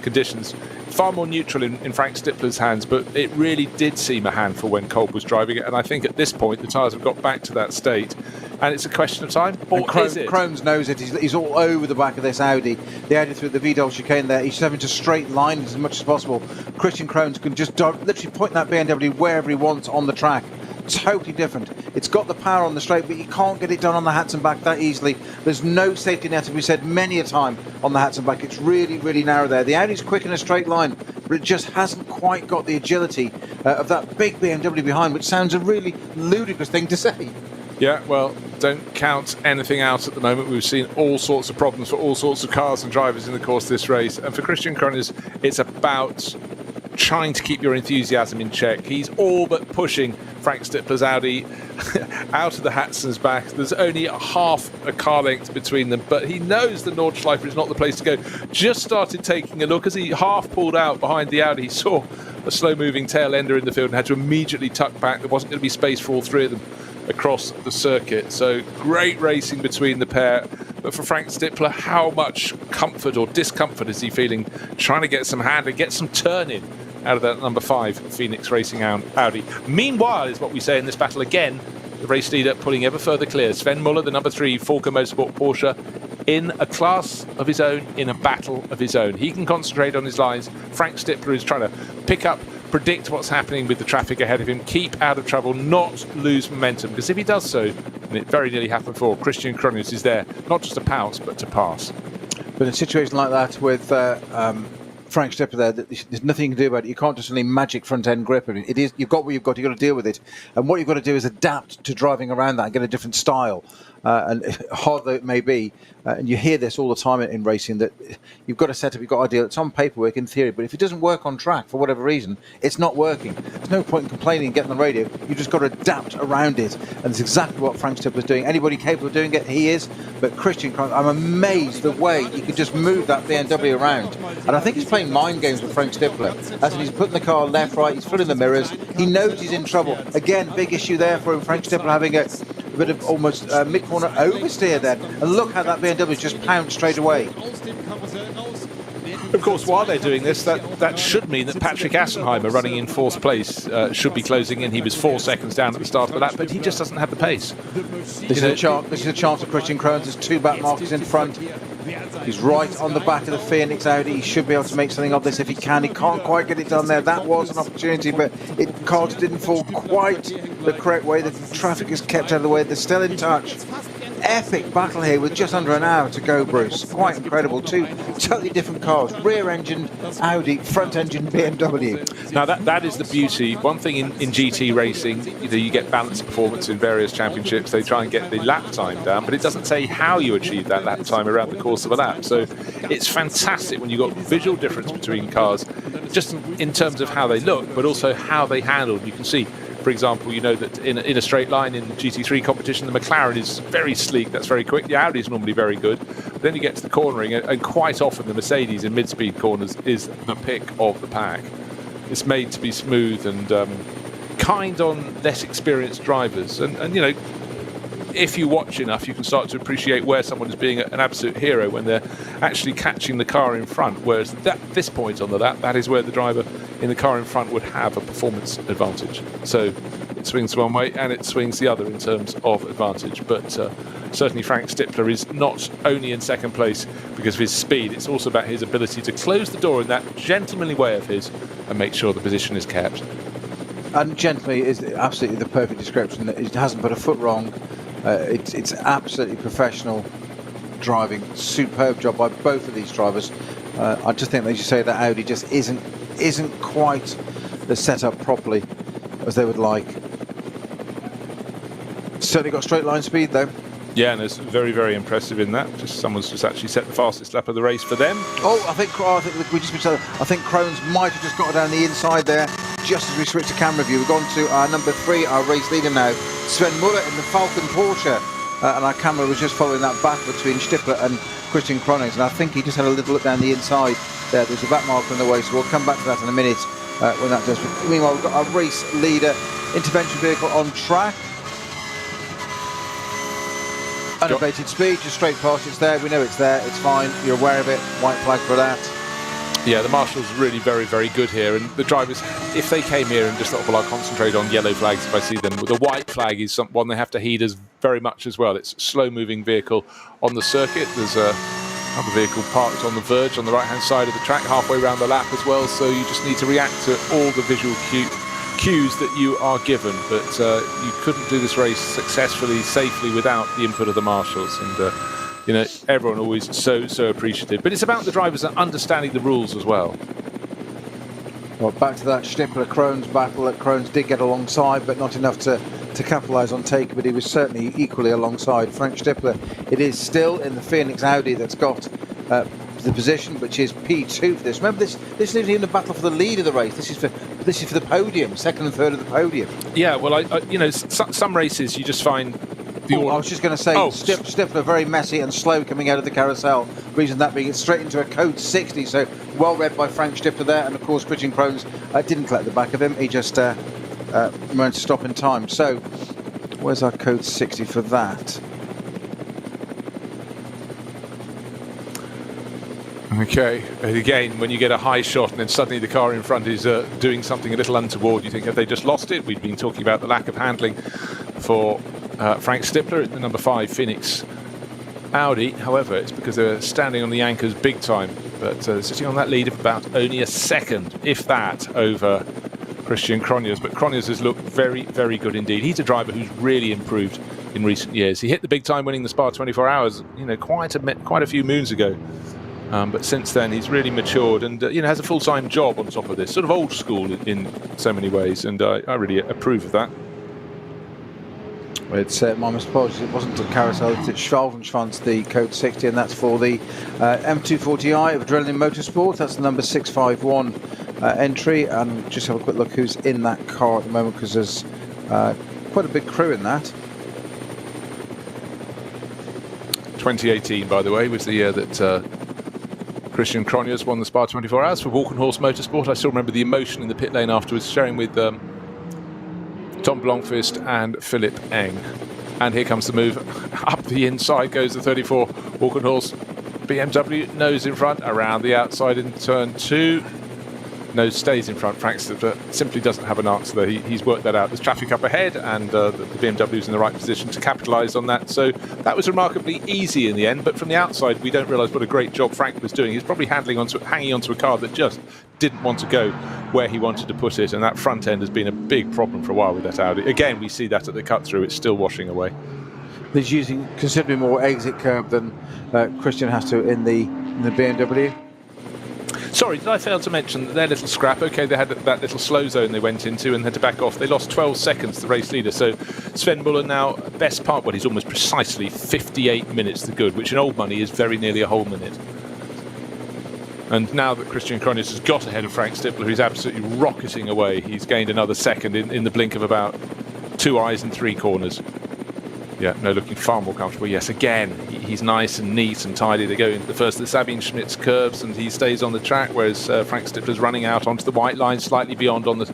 [SPEAKER 3] conditions. Far more neutral in Frank Stippler's hands, but it really did seem a handful when Kolb was driving it. And I think at this point, the tyres have got back to that state. And it's a question of time, or is it?
[SPEAKER 4] Cronjes knows it. He's all over the back of this Audi. The Audi through the Vidal chicane there. He's having to straight line as much as possible. Christian Cronjes can just literally point that BMW wherever he wants on the track. Totally different. It's got the power on the straight, but you can't get it done on the hats and back that easily. There's no safety net, as we said many a time, on the hats and back. It's really, really narrow there. The Audi's quick in a straight line, but it just hasn't quite got the agility of that big BMW behind, which sounds a really ludicrous thing to say.
[SPEAKER 3] Yeah, well, don't count anything out at the moment. We've seen all sorts of problems for all sorts of cars and drivers in the course of this race. And for Christian Cronjes, it's about trying to keep your enthusiasm in check. He's all but pushing Frank Stippler's Audi out of the Hatzens back. There's only half a car length between them, but he knows the Nordschleife is not the place to go. Just started taking a look as he half pulled out behind the Audi. He saw a slow-moving tail ender in the field and had to immediately tuck back. There wasn't going to be space for all three of them across the circuit. So great racing between the pair. But for Frank Stippler, how much comfort or discomfort is he feeling trying to get some hand and get some turning out of that number 5 Phoenix Racing Audi? Meanwhile, is what we say in this battle again, the race leader pulling ever further clear. Sven Muller, the number 3 Falken Motorsport Porsche, in a class of his own, in a battle of his own. He can concentrate on his lines. Frank Stippler is trying to pick up, predict what's happening with the traffic ahead of him, keep out of trouble, not lose momentum. Because if he does so, and it very nearly happened before, Christian Cronjes is there, not just to pounce, but to pass.
[SPEAKER 4] But in a situation like that with Frank Stippler there, there's nothing you can do about it. You can't just only magic front end grip. I mean, it is, you've got what you've got. You've got to deal with it, and what you've got to do is adapt to driving around that and get a different style. And hard though it may be, and you hear this all the time in racing, that you've got a setup, you've got an idea. It's on paperwork in theory, but if it doesn't work on track for whatever reason, it's not working. There's no point in complaining and getting on the radio. You just got to adapt around it, and it's exactly what Frank Stippler's doing. Anybody capable of doing it, he is. But Christian Cronjes, I'm amazed the way he can just move that BMW around. And I think he's playing mind games with Frank Stippler. As in, he's putting the car left, right, he's filling the mirrors. He knows he's in trouble. Again, big issue there for him. Frank Stippler having a bit of almost mid-corner oversteer then. And look how that BMW just pounced straight away.
[SPEAKER 3] Of course, while they're doing this, that should mean that Patrick Assenheimer, running in 4th place, should be closing in. He was 4 seconds down at the start of the lap, but he just doesn't have the pace.
[SPEAKER 4] This is a chance for Christian Cronjes. There's 2 back markers in front. He's right on the back of the Phoenix Audi. He should be able to make something of this if he can. He can't quite get it done there. That was an opportunity, but car didn't fall quite the correct way. The traffic is kept out of the way. They're still in touch. Epic battle here with just under an hour to go, Bruce. Quite incredible. 2 totally different cars. Rear-engined Audi, front-engined BMW.
[SPEAKER 3] Now that is the beauty. One thing in GT racing, you get balanced performance in various championships. They try and get the lap time down, but it doesn't say how you achieve that lap time around the course of a lap. So it's fantastic when you've got visual difference between cars. just in terms of how they look, but also how they handled. You can see, for example, you know that in a straight line in GT3 competition, the McLaren is very sleek, that's very quick. The Audi is normally very good. But then you get to the cornering, and quite often the Mercedes in mid-speed corners is the pick of the pack. It's made to be smooth and kind on less experienced drivers. And you know, if you watch enough, you can start to appreciate where someone is being an absolute hero when they're actually catching the car in front. Whereas at this point on the lap, that is where the driver in the car in front would have a performance advantage. So it swings one way and it swings the other in terms of advantage. But certainly Frank Stippler is not only in second place because of his speed, it's also about his ability to close the door in that gentlemanly way of his and make sure the position is kept.
[SPEAKER 4] And gently is absolutely the perfect description. It hasn't put a foot wrong. It's absolutely professional driving. Superb job by both of these drivers. I just think, as you say, that Audi just isn't quite set up properly as they would like. Certainly got straight line speed though.
[SPEAKER 3] Yeah, and it's very, very impressive in that. Someone's just actually set the fastest lap of the race for them.
[SPEAKER 4] Oh, I think Krones might have just got down the inside there just as we switch to camera view. We've gone to our number 3, our race leader now, Sven Muller in the Falcon Porsche. And our camera was just following that battle between Stippler and Christian Krones. And I think he just had a little look down the inside there. There's a back marker in the way, so we'll come back to that in a minute when that does. Meanwhile, we've got our race leader intervention vehicle on track. Unabated speed, just straight past. It's there, we know it's there, it's fine, you're aware of it, white flag for that.
[SPEAKER 3] Yeah, the marshal's really very, very good here, and the drivers, if they came here and just thought, well, I'll concentrate on yellow flags if I see them, the white flag is one they have to heed as very much as well. It's a slow-moving vehicle on the circuit. There's another vehicle parked on the verge on the right-hand side of the track, halfway around the lap as well, so you just need to react to all the visual cues that you are given, but you couldn't do this race successfully, safely without the input of the marshals, and you know, everyone always so appreciative. But it's about the drivers understanding the rules as well.
[SPEAKER 4] Well, back to that Stippler-Krones battle. That Krones did get alongside, but not enough to capitalise on take, but he was certainly equally alongside Frank Stippler. It is still in the Phoenix Audi that's got the position, which is P2 for this. Remember, this isn't even a battle for the lead of the race. This is for the podium, second and third of the podium.
[SPEAKER 3] Yeah, well, you know, some races you just find.
[SPEAKER 4] I was just going to say, Stippler very messy and slow coming out of the carousel. Reason that being it's straight into a code 60. So well read by Frank Stippler there, and of course Christian Krones didn't collect the back of him. He just managed to stop in time. So where's our code 60 for that?
[SPEAKER 3] Okay, and again, when you get a high shot and then suddenly the car in front is doing something a little untoward, you think, have they just lost it? We've been talking about the lack of handling for Frank Stippler, the number 5 Phoenix Audi. However, it's because they're standing on the anchors big time, but sitting on that lead of about only a second, if that, over Christian Krones. But Krones has looked very, very good indeed. He's a driver who's really improved in recent years. He hit the big time winning the Spa 24 Hours, you know, quite a few moons ago. But since then, he's really matured and you know, has a full-time job on top of this, sort of old school in so many ways, and I really approve of that.
[SPEAKER 4] It's my apologies, it wasn't a carousel, it's Schwalbenschwanz, the code 60, and that's for the M240i of Adrenaline Motorsport. That's the number 651 entry, and just have a quick look who's in that car at the moment, because there's quite a big crew in that.
[SPEAKER 3] 2018, by the way, was the year that Christian Krones won the Spa 24 Hours for Walkenhorst Motorsport. I still remember the emotion in the pit lane afterwards, sharing with Tom Blomqvist and Philip Eng. And here comes the move. Up the inside goes the 34 Walkenhorst BMW. Nose in front, around the outside in turn 2. Nose stays in front. Frank Stippler simply doesn't have an answer there. He's worked that out. There's traffic up ahead, and the BMW's in the right position to capitalise on that. So that was remarkably easy in the end. But from the outside, we don't realise what a great job Frank was doing. He's probably hanging onto a car that just didn't want to go where he wanted to put it. And that front end has been a big problem for a while with that Audi. Again, we see that at the cut through. It's still washing away.
[SPEAKER 4] He's using considerably more exit curb than Christian has to in the BMW.
[SPEAKER 3] Sorry, did I fail to mention their little scrap? Okay, they had that little slow zone they went into and had to back off. They lost 12 seconds, the race leader. So Sven Muller now best part, well, he's almost precisely 58 minutes to good, which in old money is very nearly a whole minute. And now that Christian Cronjes has got ahead of Frank Stippler, who's absolutely rocketing away, he's gained another second in the blink of about 2 eyes and 3 corners. Yeah, no, looking far more comfortable. Yes, again, he's nice and neat and tidy. They go into the first of the Sabine Schmitz curves and he stays on the track, whereas Frank Stippler's running out onto the white line slightly beyond on the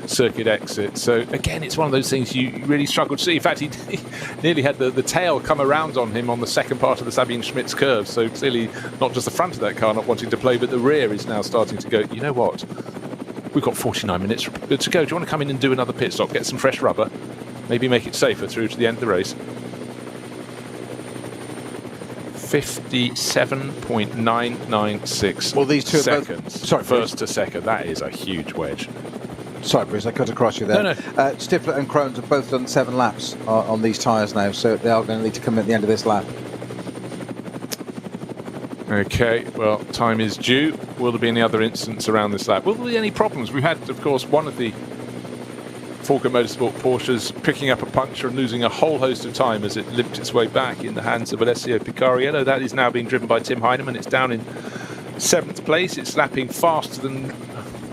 [SPEAKER 3] circuit exit. So again, it's one of those things you really struggle to see. In fact, he nearly had the tail come around on him on the second part of the Sabine Schmitz curve. So clearly not just the front of that car not wanting to play, but the rear is now starting to go, you know what? We've got 49 minutes to go. Do you want to come in and do another pit stop, get some fresh rubber? Maybe make it safer through to the end of the race. 57.996
[SPEAKER 4] well, these two
[SPEAKER 3] seconds.
[SPEAKER 4] are both, sorry,
[SPEAKER 3] first to second. That is a huge wedge.
[SPEAKER 4] Sorry, Bruce, I cut across you there.
[SPEAKER 3] No.
[SPEAKER 4] Stippler and Krones have both done 7 laps on these tyres now, so they are going to need to come at the end of this lap.
[SPEAKER 3] Okay, well, time is due. Will there be any other incidents around this lap? Will there be any problems? We've had, of course, one of the Falken Motorsport Porsches picking up a puncture and losing a whole host of time as it limped its way back in the hands of Alessio Picariello. That is now being driven by Tim Heinemann. It's down in 7th place. It's lapping faster than,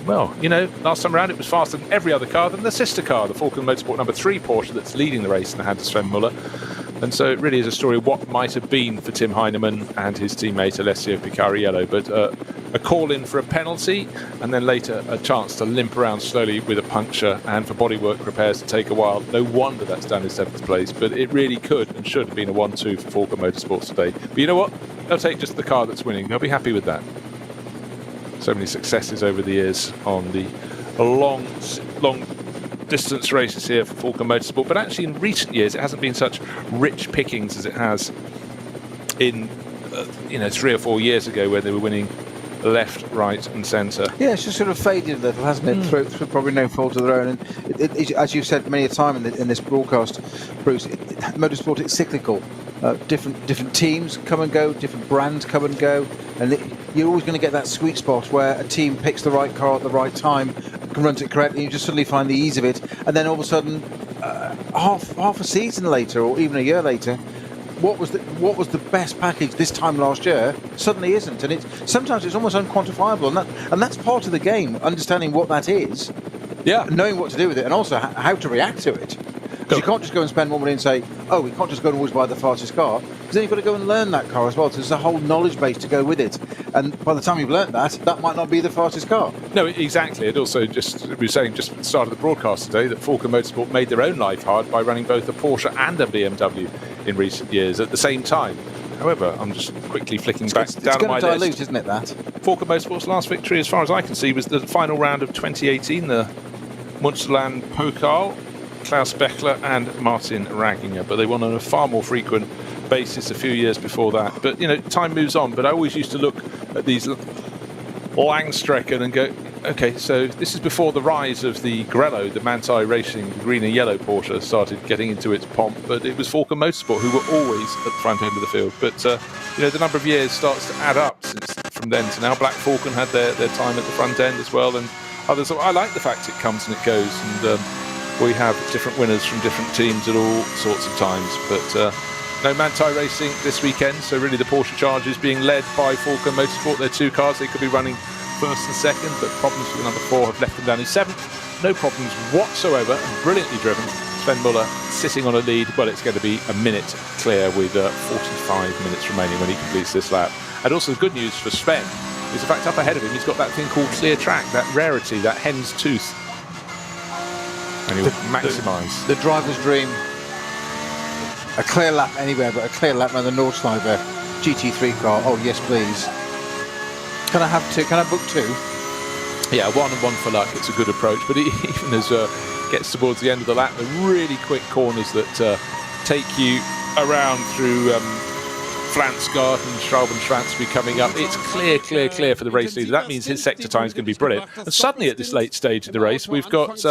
[SPEAKER 3] well, you know, last time around it was faster than every other car than the sister car, the Falken Motorsport number 3 Porsche that's leading the race in the hands of Sven Muller. And so it really is a story of what might have been for Tim Heinemann and his teammate Alessio Picariello. But a call in for a penalty and then later a chance to limp around slowly with a puncture and for bodywork repairs to take a while. No wonder that's down in 7th place, but it really could and should have been a 1-2 for Falken Motorsports today. But you know what? They'll take just the car that's winning. They'll be happy with that. So many successes over the years on the long distance races here for Falken Motorsport, but actually in recent years it hasn't been such rich pickings as it has in 3 or 4 years ago, where they were winning left, right and centre.
[SPEAKER 4] Yeah, it's just sort of faded a little, hasn't it? Through probably no fault of their own. And as you've said many a time in this broadcast, Bruce, motorsport, it's cyclical. Different teams come and go, different brands come and go, and you're always going to get that sweet spot where a team picks the right car at the right time, runs it correctly, and you just suddenly find the ease of it, and then all of a sudden, half a season later, or even a year later, what was the best package this time last year suddenly isn't, and sometimes it's almost unquantifiable, and that's part of the game, understanding what that is, knowing what to do with it, and also how to react to it. Because you can't just go and spend more money and say, oh, we can't just go and always buy the fastest car, because then you've got to go and learn that car as well. So there's a whole knowledge base to go with it. And by the time you've learned that might not be the fastest car.
[SPEAKER 3] No, exactly. It also we were saying just at the start of the broadcast today that Falken Motorsport made their own life hard by running both a Porsche and a BMW in recent years at the same time. However, I'm just quickly flicking back down on my list.
[SPEAKER 4] It's going to dilute, isn't it, that?
[SPEAKER 3] Falken Motorsport's last victory, as far as I can see, was the final round of 2018, the Münsterland Pokal. Klaus Bechler and Martin Raginger, but they won on a far more frequent basis a few years before that. But you know, time moves on, but I always used to look at these Langstrecken and go, okay, so this is before the rise of the Grello, the Manthey Racing green and yellow Porsche started getting into its pomp, but it was Falken Motorsport who were always at the front end of the field. But the number of years starts to add up from then to now. Black Falken had their time at the front end as well, and others. I like the fact it comes and it goes, and we have different winners from different teams at all sorts of times, but no Manthey Racing this weekend, so really the Porsche charge is being led by Falken Motorsport. They're 2 cars, they could be running first and second, but problems with the number 4 have left them down in 7th. No problems whatsoever, and brilliantly driven. Sven Muller sitting on a lead. Well, it's going to be a minute clear with 45 minutes remaining when he completes this lap. And also the good news for Sven is the fact up ahead of him, he's got that thing called clear track, that rarity, that hen's tooth. And he'll maximise.
[SPEAKER 4] The driver's dream. A clear lap anywhere, but a clear lap on the Nordschleife GT3 car. Oh, yes, please. Can I have 2? Can I book 2?
[SPEAKER 3] Yeah, 1 and 1 for luck. It's a good approach. But even as gets towards the end of the lap, the really quick corners that take you around through Flansgard and Schraubenschwanz will be coming up. It's clear for the race leader. That means his sector time is going to be brilliant. And suddenly at this late stage of the race, we've got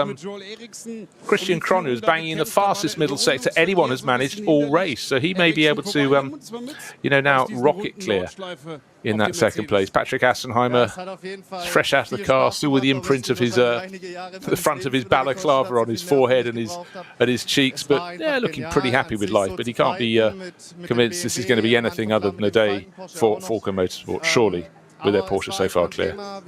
[SPEAKER 3] Christian Cronjes banging in the fastest middle sector anyone has managed all race. So he may be able to, now rocket clear in that second place. Patrick Assenheimer, fresh out of the car, still with the imprint of his the front of his balaclava on his forehead and his cheeks, but yeah, looking pretty happy with life. But he can't be convinced this is going to be anything other than a day for Falken Motorsport, surely. with their Porsche so far clear. But,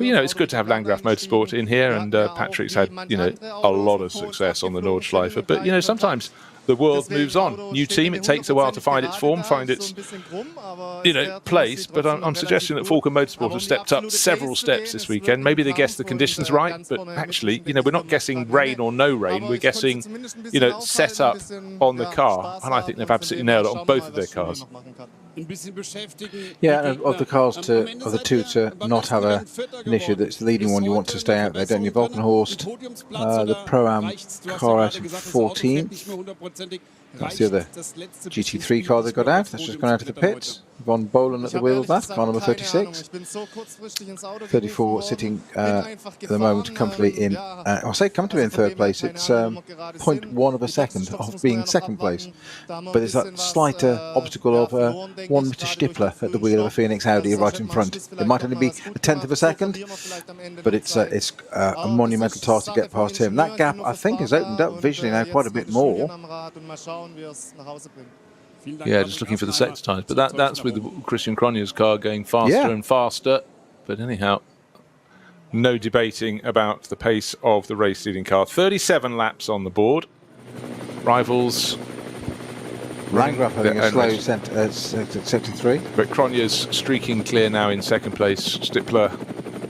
[SPEAKER 3] you know, it's good to have Landgraf Motorsport in here, and Patrick's had, you know, a lot of success on the Nordschleife. But, you know, sometimes the world moves on. New team, it takes a while to find its form, find its, you know, place. But I'm suggesting that Falken Motorsport have stepped up several steps this weekend. Maybe they guessed the conditions right, but actually, you know, we're not guessing rain or no rain. We're guessing, you know, set up on the car. And I think they've absolutely nailed it on both of their cars.
[SPEAKER 4] Yeah, and of the two to not have an issue that's the leading one, you want to stay out there, don't you? Volkenhorst, the Pro-Am car out in 14th. That's the other GT3 car they got out. That's just gone out of the pits. Von Bohlen at the wheel of that, car number 36. 34 sitting at the moment comfortably in, I'll say comfortably in third place. It's 0.1 of a second of being second place. But there's that slight obstacle of one Mr. Stippler at the wheel of a Phoenix Audi right in front. It might only be a tenth of a second, but it's a monumental task to get past him. That gap, I think, has opened up visually now quite a bit more.
[SPEAKER 3] Yeah, just looking for the sector times. But that's with Christian Cronje's car going faster and faster. But anyhow, no debating about the pace of the race-leading car. 37 laps on the board. Rivals...
[SPEAKER 4] Landgraf having a slow sector 3.
[SPEAKER 3] But Cronje's streaking clear now in second place. Stippler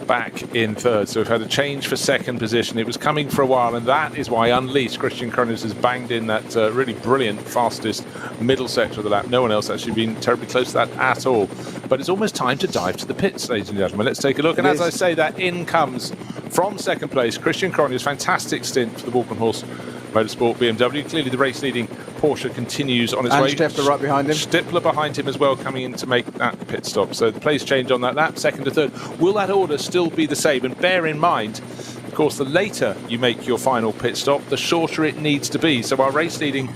[SPEAKER 3] back in third. So we've had a change for second position. It was coming for a while, and that is why Unleashed Christian Cronje has banged in that really brilliant fastest middle sector of the lap. No one else actually been terribly close to that at all. But it's almost time to dive to the pits, ladies and gentlemen. Let's take a look. And as I say, that in comes from second place Christian Cronje's fantastic stint for the Walkenhorst Motorsport BMW. Clearly the race leading Porsche continues on its way.
[SPEAKER 4] Stippler right behind him.
[SPEAKER 3] Stippler behind him as well, coming in to make that pit stop. So the place change on that lap, second to third. Will that order still be the same? And bear in mind, of course, the later you make your final pit stop, the shorter it needs to be. So our race leading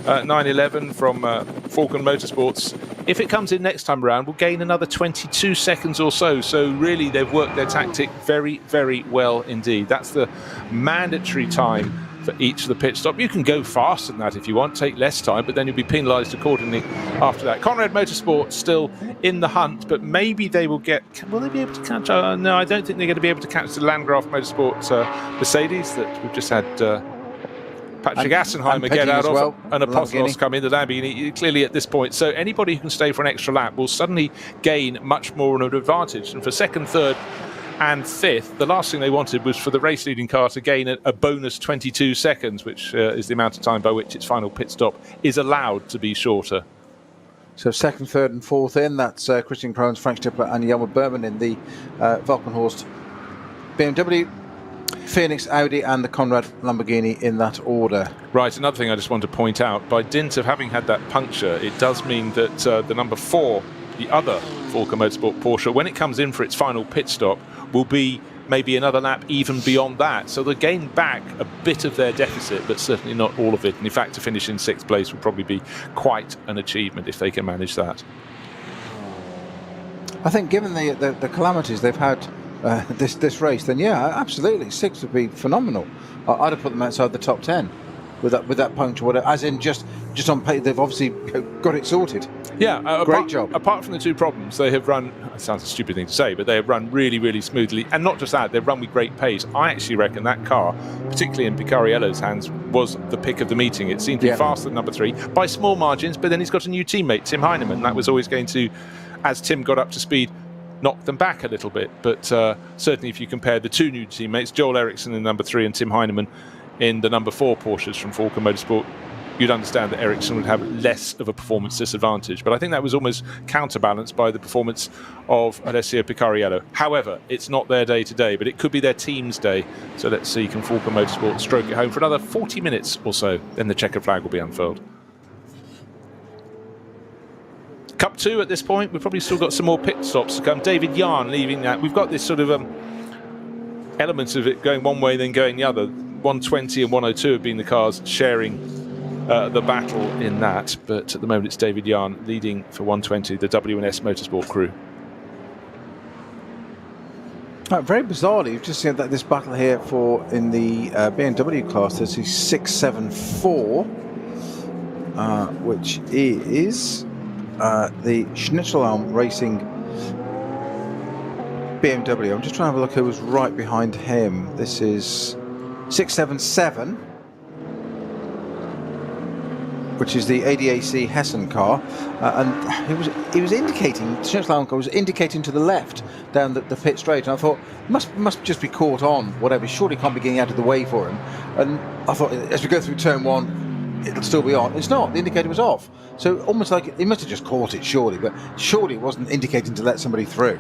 [SPEAKER 3] 911 from Falken Motorsports, if it comes in next time around, will gain another 22 seconds or so. So really, they've worked their tactic very, very well indeed. That's the mandatory time for each of the pit stop. You can go faster than that if you want, take less time, but then you'll be penalised accordingly after that. Conrad Motorsport still in the hunt, but maybe they will get... Will they be able to catch... no, I don't think they're going to be able to catch the Landgraf Motorsport Mercedes that we've just had Patrick Assenheimer get out of, and Apostolos come in the Lamborghini clearly at this point. So anybody who can stay for an extra lap will suddenly gain much more of an advantage. And for second, third and fifth, the last thing they wanted was for the race leading car to gain a bonus 22 seconds, which is the amount of time by which its final pit stop is allowed to be shorter.
[SPEAKER 4] So second, third and fourth in, that's Christian Cronje, Frank Stippler and Jelmer Berman in the Volkenhorst BMW, Phoenix Audi and the Conrad Lamborghini in that order.
[SPEAKER 3] Right, another thing I just want to point out, by dint of having had that puncture, it does mean that the number 4, the other Falken Motorsport Porsche, when it comes in for its final pit stop, will be maybe another lap even beyond that. So they'll gain back a bit of their deficit, but certainly not all of it. And in fact, to finish in 6th place would probably be quite an achievement if they can manage that.
[SPEAKER 4] I think given the calamities they've had this race, then yeah, absolutely, 6th would be phenomenal. I'd have put them outside the top 10 with that puncture, whatever, as in just on paper. They've obviously got it sorted.
[SPEAKER 3] Yeah,
[SPEAKER 4] great job.
[SPEAKER 3] Apart from the two problems, they have run, it sounds a stupid thing to say, but they have run really, really smoothly. And not just that, they've run with great pace. I actually reckon that car, particularly in Picariello's hands, was the pick of the meeting. It seemed to be faster than number 3 by small margins, but then he's got a new teammate, Tim Heinemann. That was always going to, as Tim got up to speed, knock them back a little bit. But certainly if you compare the two new teammates, Joel Eriksson in number 3 and Tim Heinemann in the number 4 Porsches from Falken Motorsport, you'd understand that Ericsson would have less of a performance disadvantage. But I think that was almost counterbalanced by the performance of Alessio Picariello. However, it's not their day today, but it could be their team's day. So let's see, can Falken Motorsport stroke it home for another 40 minutes or so, then the checkered flag will be unfurled. Cup 2 at this point, we've probably still got some more pit stops to come. David Yarn leaving that. We've got this sort of elements of it going one way then going the other. 120 and 102 have been the cars sharing the battle in that, but at the moment it's David Yarn leading for 120, the W&S Motorsport crew.
[SPEAKER 4] Very bizarrely, you've just seen that this battle here for in the BMW class. There's a 674, which is the Schnitzelalm Racing BMW. I'm just trying to have a look who was right behind him. This is 677, which is the ADAC Hessen car, and he was indicating, Schnitzelalm car was indicating to the left down the pit straight, and I thought must just be caught on whatever. Surely can't be getting out of the way for him. And I thought as we go through turn one, it'll still be on. It's not. The indicator was off. So almost like he must have just caught it, surely, but surely it wasn't indicating to let somebody through.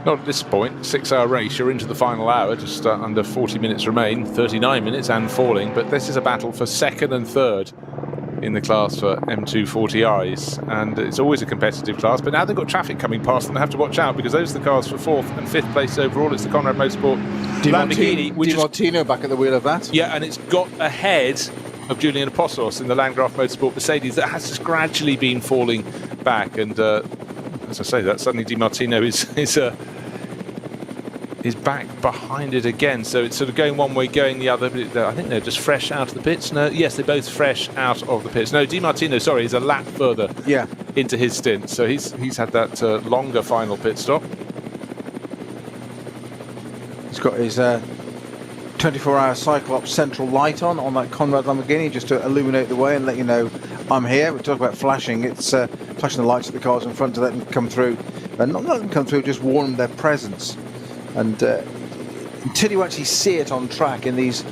[SPEAKER 3] Not at this point. 6-hour race. You're into the final hour. Just under 40 minutes remain. 39 minutes and falling. But this is a battle for second and third in the class for M240Is, and it's always a competitive class, but now they've got traffic coming past them. They have to watch out because those are the cars for 4th and 5th place overall. It's the Conrad Motorsport Lamborghini,
[SPEAKER 4] Di Martino back at the wheel of that.
[SPEAKER 3] Yeah, and it's got ahead of Julian Apostos in the Landgraf Motorsport Mercedes that has just gradually been falling back, and as I say, that suddenly Di Martino is back behind it again, so it's sort of going one way, going the other. But I think they're just fresh out of the pits. No, yes, they're both fresh out of the pits. No, Di Martino, sorry, is a lap further into his stint, so he's had that longer final pit stop.
[SPEAKER 4] He's got his 24-hour Cyclops central light on that Conrad Lamborghini, just to illuminate the way and let you know I'm here. We talk about flashing. It's flashing the lights at the cars in front to let them come through, and not let them come through, just warn their presence. And until you actually see it on track in these,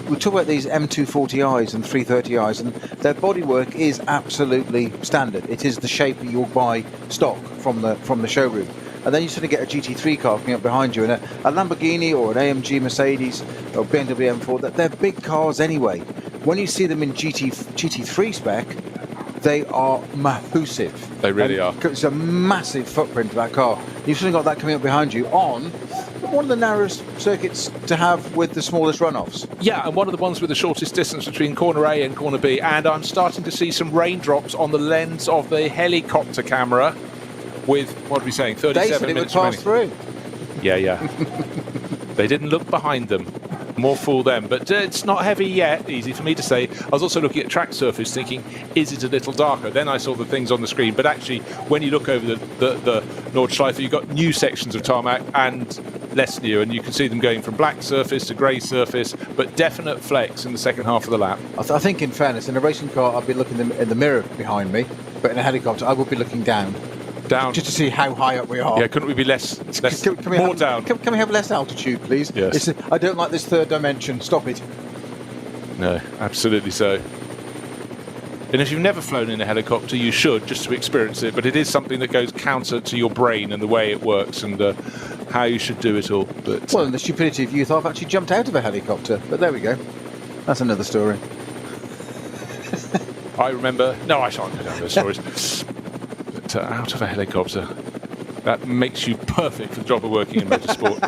[SPEAKER 4] we talk about these M240Is and 330Is, and their bodywork is absolutely standard. It is the shape that you'll buy stock from the showroom. And then you sort of get a GT3 car coming up behind you, and a Lamborghini or an AMG Mercedes or BMW M4, they're big cars anyway. When you see them in GT3 spec, they are massive.
[SPEAKER 3] They really are.
[SPEAKER 4] It's a massive footprint of that car. You've sort of got that coming up behind you on one of the narrowest circuits to have with the smallest runoffs.
[SPEAKER 3] Yeah, and one of the ones with the shortest distance between corner A and corner B. And I'm starting to see some raindrops on the lens of the helicopter camera with, what are we saying, 37 minutes remaining.
[SPEAKER 4] They said it would pass through.
[SPEAKER 3] Yeah. They didn't look behind them. More fool them, but it's not heavy yet. Easy for me to say. I was also looking at track surface thinking, is it a little darker? Then I saw the things on the screen, but actually when you look over the Nordschleife, you've got new sections of tarmac and less new, and you can see them going from black surface to grey surface, but definite flex in the second half of the lap.
[SPEAKER 4] I think in fairness, in a racing car I'd be looking in the mirror behind me, but in a helicopter I would be looking down just to see how high up we are.
[SPEAKER 3] Yeah, couldn't we be less down?
[SPEAKER 4] Can we have less altitude, please?
[SPEAKER 3] Yes.
[SPEAKER 4] I don't like this third dimension. Stop it.
[SPEAKER 3] No, absolutely so. And if you've never flown in a helicopter, you should, just to experience it. But it is something that goes counter to your brain and the way it works and how you should do it all. But
[SPEAKER 4] well, in the stupidity of youth, I've actually jumped out of a helicopter. But there we go. That's another story.
[SPEAKER 3] I remember... No, I shan't go down those stories. Out of a helicopter, that makes you perfect for the job of working in motorsport.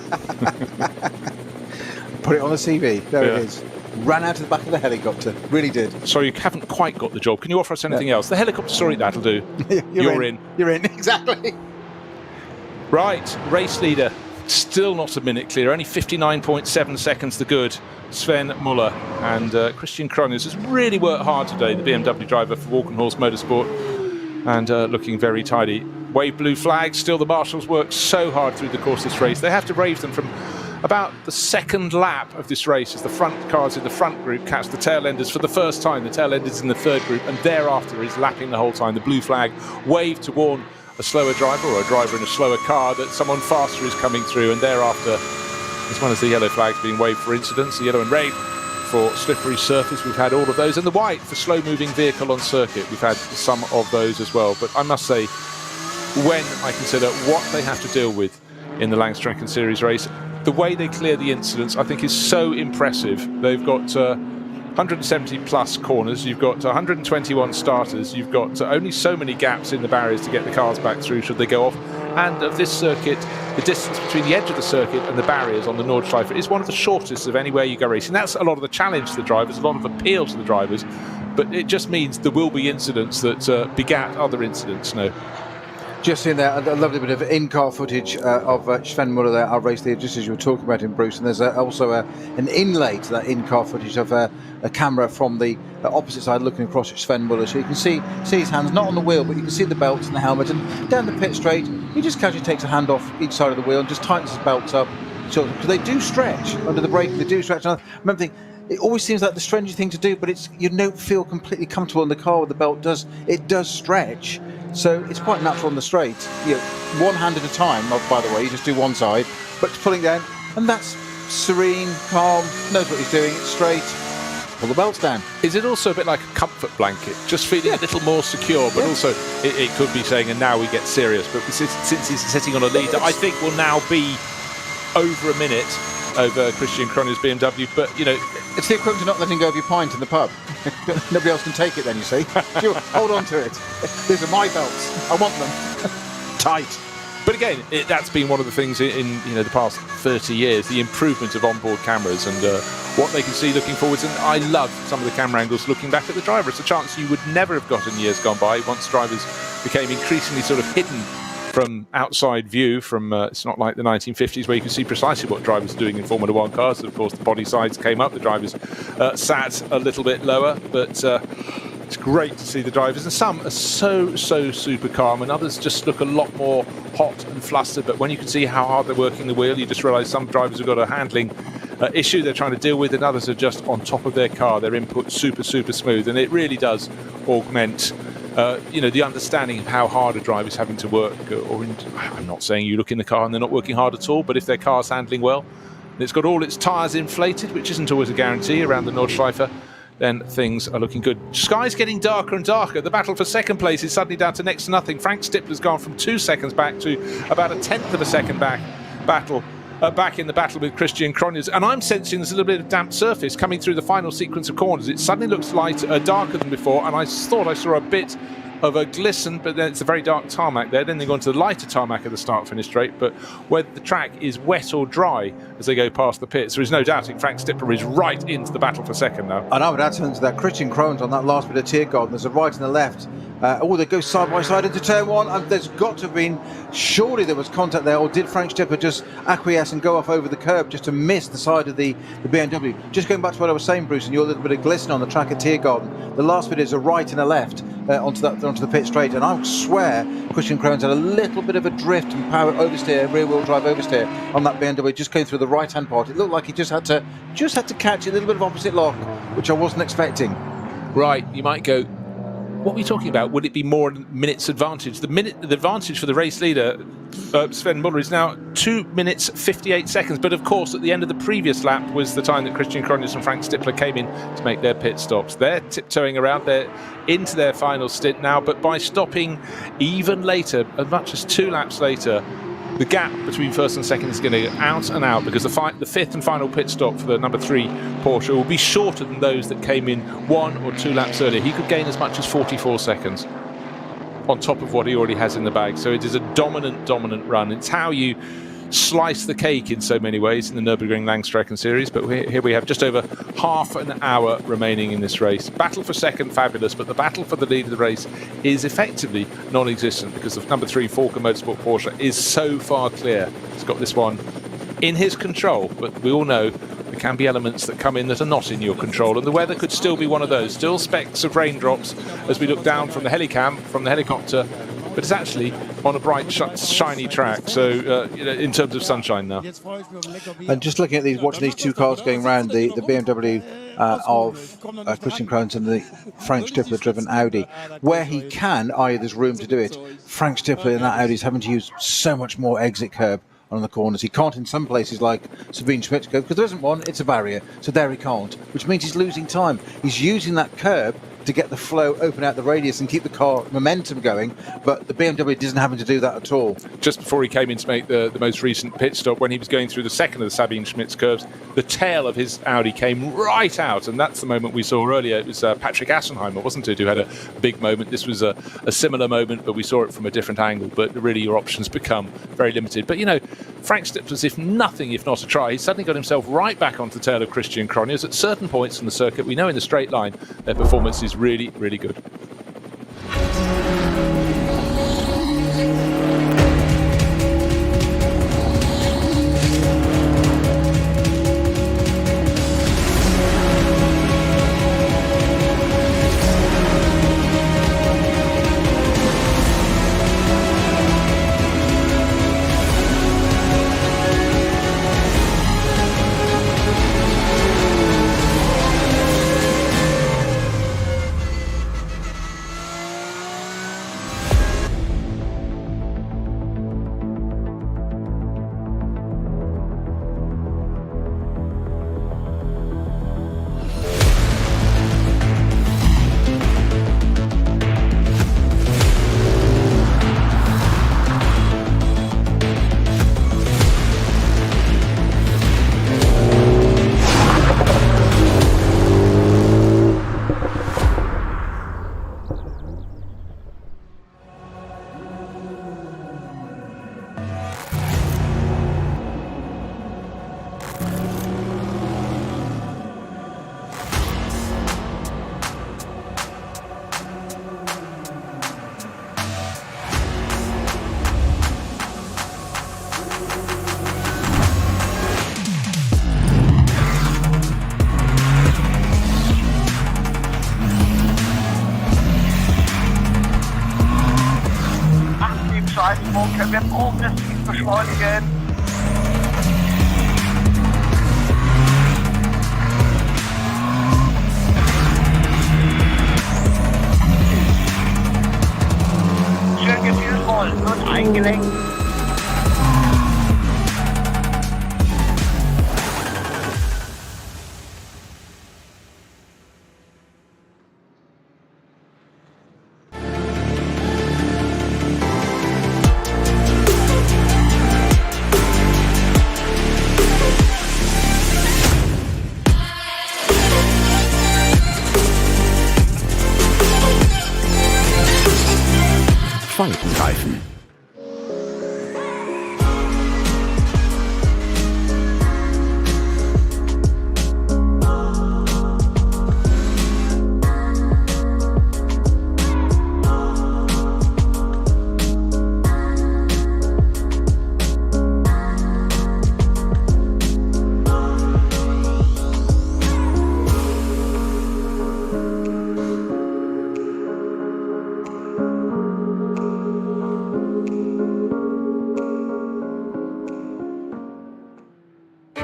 [SPEAKER 4] Put it on a CV. There it is. Ran out of the back of the helicopter. Really did.
[SPEAKER 3] Sorry, you haven't quite got the job. Can you offer us anything else? The helicopter story, that'll do. You're in.
[SPEAKER 4] You're in, exactly.
[SPEAKER 3] Right, race leader. Still not a minute clear. Only 59.7 seconds to good. Sven Muller and Christian Krones has really worked hard today, the BMW driver for Walkenhorst Motorsport. And looking very tidy. Wave blue flag. Still the marshals work so hard through the course of this race. They have to wave them from about the second lap of this race as the front cars in the front group catch the tail enders for the first time. The tail enders in the third group, and thereafter is lapping the whole time. The blue flag waved to warn a slower driver or a driver in a slower car that someone faster is coming through, and thereafter, as well as the yellow flags being waved for incidents, the yellow and red for slippery surface, we've had all of those, and the white for slow-moving vehicle on circuit, we've had some of those as well. But I must say, when I consider what they have to deal with in the Langstrecken Series race, the way they clear the incidents, I think, is so impressive. They've got 170 plus corners, you've got 121 starters, you've got only so many gaps in the barriers to get the cars back through should they go off. And of this circuit, the distance between the edge of the circuit and the barriers on the Nordschleife is one of the shortest of anywhere you go racing. That's a lot of the challenge to the drivers, a lot of appeal to the drivers, but it just means there will be incidents that begat other incidents. No.
[SPEAKER 4] Just seeing there a lovely bit of in-car footage of Sven Muller there, our race leader, just as you were talking about him, Bruce. And there's also an inlay to that in-car footage of a camera from the opposite side looking across at Sven Muller. So you can see his hands, not on the wheel, but you can see the belts and the helmet. And down the pit straight, he just casually takes a hand off each side of the wheel and just tightens his belts up. So, because they do stretch under the brake, they do stretch. And I remember thinking, it always seems like the strangest thing to do, but you don't feel completely comfortable in the car with the belt. It does stretch. So it's quite natural on the straight. One hand at a time, by the way, you just do one side, but pulling down, and that's serene, calm, knows what he's doing, it's straight, pull the belts down.
[SPEAKER 3] Is it also a bit like a comfort blanket, just feeling a little more secure, but also it could be saying, and now we get serious, but since he's sitting on a leader, I think will now be over a minute over Christian Cronje's BMW, but
[SPEAKER 4] it's the equivalent of not letting go of your pint in the pub. Nobody else can take it then, you see. Hold on to it. These are my belts. I want them. Tight.
[SPEAKER 3] But again, that's been one of the things in the past 30 years, the improvement of onboard cameras and what they can see looking forwards. And I love some of the camera angles looking back at the driver. It's a chance you would never have got in years gone by once drivers became increasingly sort of hidden from outside view. It's not like the 1950s where you can see precisely what drivers are doing in Formula One cars. Of course, the body sides came up, the drivers sat a little bit lower, but it's great to see the drivers, and some are so super calm, and others just look a lot more hot and flustered. But when you can see how hard they're working the wheel, you just realise some drivers have got a handling issue they're trying to deal with, and others are just on top of their car, their input super smooth, and it really does augment the understanding of how hard a driver is having to work. I'm not saying you look in the car and they're not working hard at all, but if their car's handling well, and it's got all its tyres inflated, which isn't always a guarantee around the Nordschleife, then things are looking good. Sky's getting darker and darker. The battle for second place is suddenly down to next to nothing. Frank Stippler's gone from 2 seconds back to about a tenth of a second back in the battle with Christian Cronje. And I'm sensing there's a little bit of damp surface coming through the final sequence of corners. It suddenly looks darker than before, and I thought I saw a bit of a glisten, but then it's a very dark tarmac there. Then they go into the lighter tarmac at the start-finish straight, but whether the track is wet or dry as they go past the pits, there is no doubting Frank Stippler is right into the battle for second now.
[SPEAKER 4] And I would add something to that. Christian Cronje on that last bit of Tiergarten, there's a right and a left. They go side by side into turn one, and there's got to have been, surely there was contact there, or did Frank Stippler just acquiesce and go off over the curb just to miss the side of the BMW? Just going back to what I was saying, Bruce, and your little bit of glisten on the track at Tiergarten, the last bit is a right and a left onto the pit straight, and I swear Christian Cronje had a little bit of a drift and power oversteer, rear wheel drive oversteer on that BMW, just going through the right hand part. It looked like he just had to catch a little bit of opposite lock, which I wasn't expecting.
[SPEAKER 3] Right, you might go, what are we talking about? Would it be more minutes advantage? The advantage for the race leader, Sven Muller, is now 2 minutes 58 seconds. But of course, at the end of the previous lap was the time that Christian Cronje and Frank Stippler came in to make their pit stops. They're tiptoeing around. They're into their final stint now. But by stopping even later, as much as 2 laps later, the gap between first and second is going to go out and out, because the fifth and final pit stop for the number 3 Porsche will be shorter than those that came in 1 or 2 laps earlier. He could gain as much as 44 seconds on top of what he already has in the bag. So it is a dominant run. It's how you slice the cake in so many ways in the Nürburgring Langstrecken Series. But here we have just over half an hour remaining in this race. Battle for second, fabulous, but the battle for the lead of the race is effectively non-existent, because the number 3 Falken Motorsport Porsche is so far clear. He's got this one in his control, but we all know there can be elements that come in that are not in your control, and the weather could still be one of those. Still specks of raindrops as we look down from the helicopter, but it's actually on a bright, shiny track. So, in terms of sunshine now.
[SPEAKER 4] And just looking at watching these 2 cars going round, the BMW of Christian Cronje and the Frank Stippler-driven Audi, where he can, i.e. there's room to do it, Frank Stippler in that Audi is having to use so much more exit curb on the corners. He can't in some places like Sabine Schmidt's curb, because there isn't one, it's a barrier, so there he can't, which means he's losing time. He's using that curb to get the flow, open out the radius and keep the car momentum going, but the BMW isn't having to do that at all.
[SPEAKER 3] Just before he came in to make the most recent pit stop, when he was going through the second of the Sabine Schmidt's curves, the tail of his Audi came right out, and that's the moment we saw earlier. It was Patrick Assenheimer, wasn't it, who had a big moment. This was a similar moment, but we saw it from a different angle. But really your options become very limited. But Frank Stippler's, if not a try, he suddenly got himself right back onto the tail of Christian Cronje. As at certain points in the circuit, we know in the straight line their performance is really good.
[SPEAKER 7] Seitenschwung können wir progressiv beschleunigen. Schön gefühlvoll und eingelenkt.
[SPEAKER 1] Falkenreifen.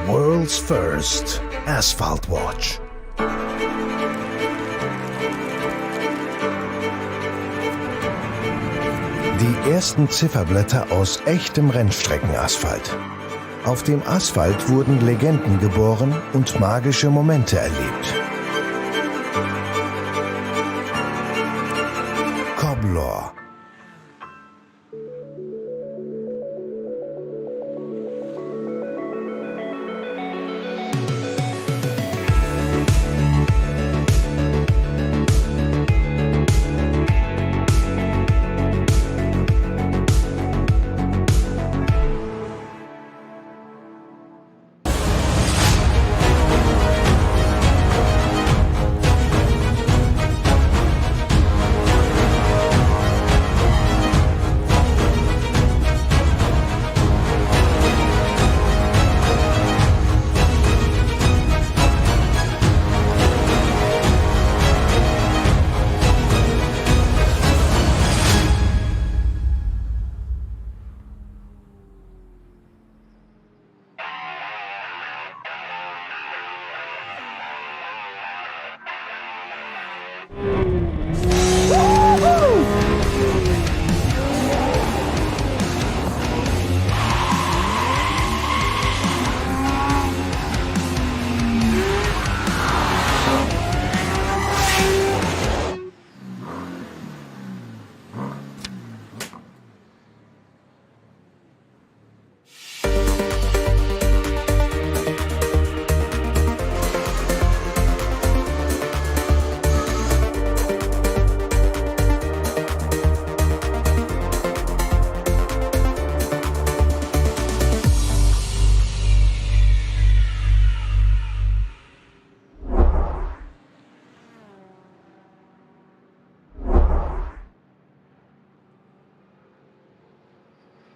[SPEAKER 5] World's First Asphalt Watch. Die ersten Zifferblätter aus echtem Rennstreckenasphalt. Auf dem Asphalt wurden Legenden geboren und magische Momente erlebt. Coblor.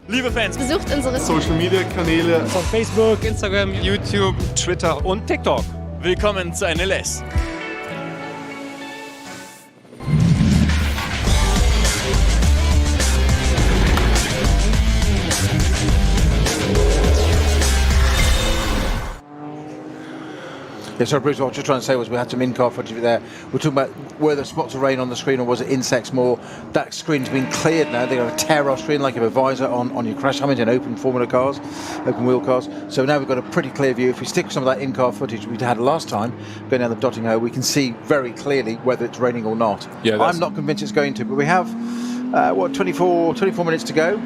[SPEAKER 8] Liebe Fans,
[SPEAKER 9] besucht unsere
[SPEAKER 6] Social-Media-Kanäle
[SPEAKER 8] von Facebook, Instagram, YouTube, Twitter und TikTok. Willkommen zu NLS.
[SPEAKER 4] Yeah, so Bruce, what I was just trying to say was we had some in-car footage there. We're talking about were there spots of rain on the screen or was it insects more? That screen's been cleared now. They've got a tear-off screen like a visor on your crash helmet in open Formula cars, open wheel cars. So now we've got a pretty clear view. If we stick with some of that in-car footage we had last time, going down the Dotting Hill, we can see very clearly whether it's raining or not.
[SPEAKER 3] Yeah,
[SPEAKER 4] I'm not convinced it's going to, but we have 24 minutes to go.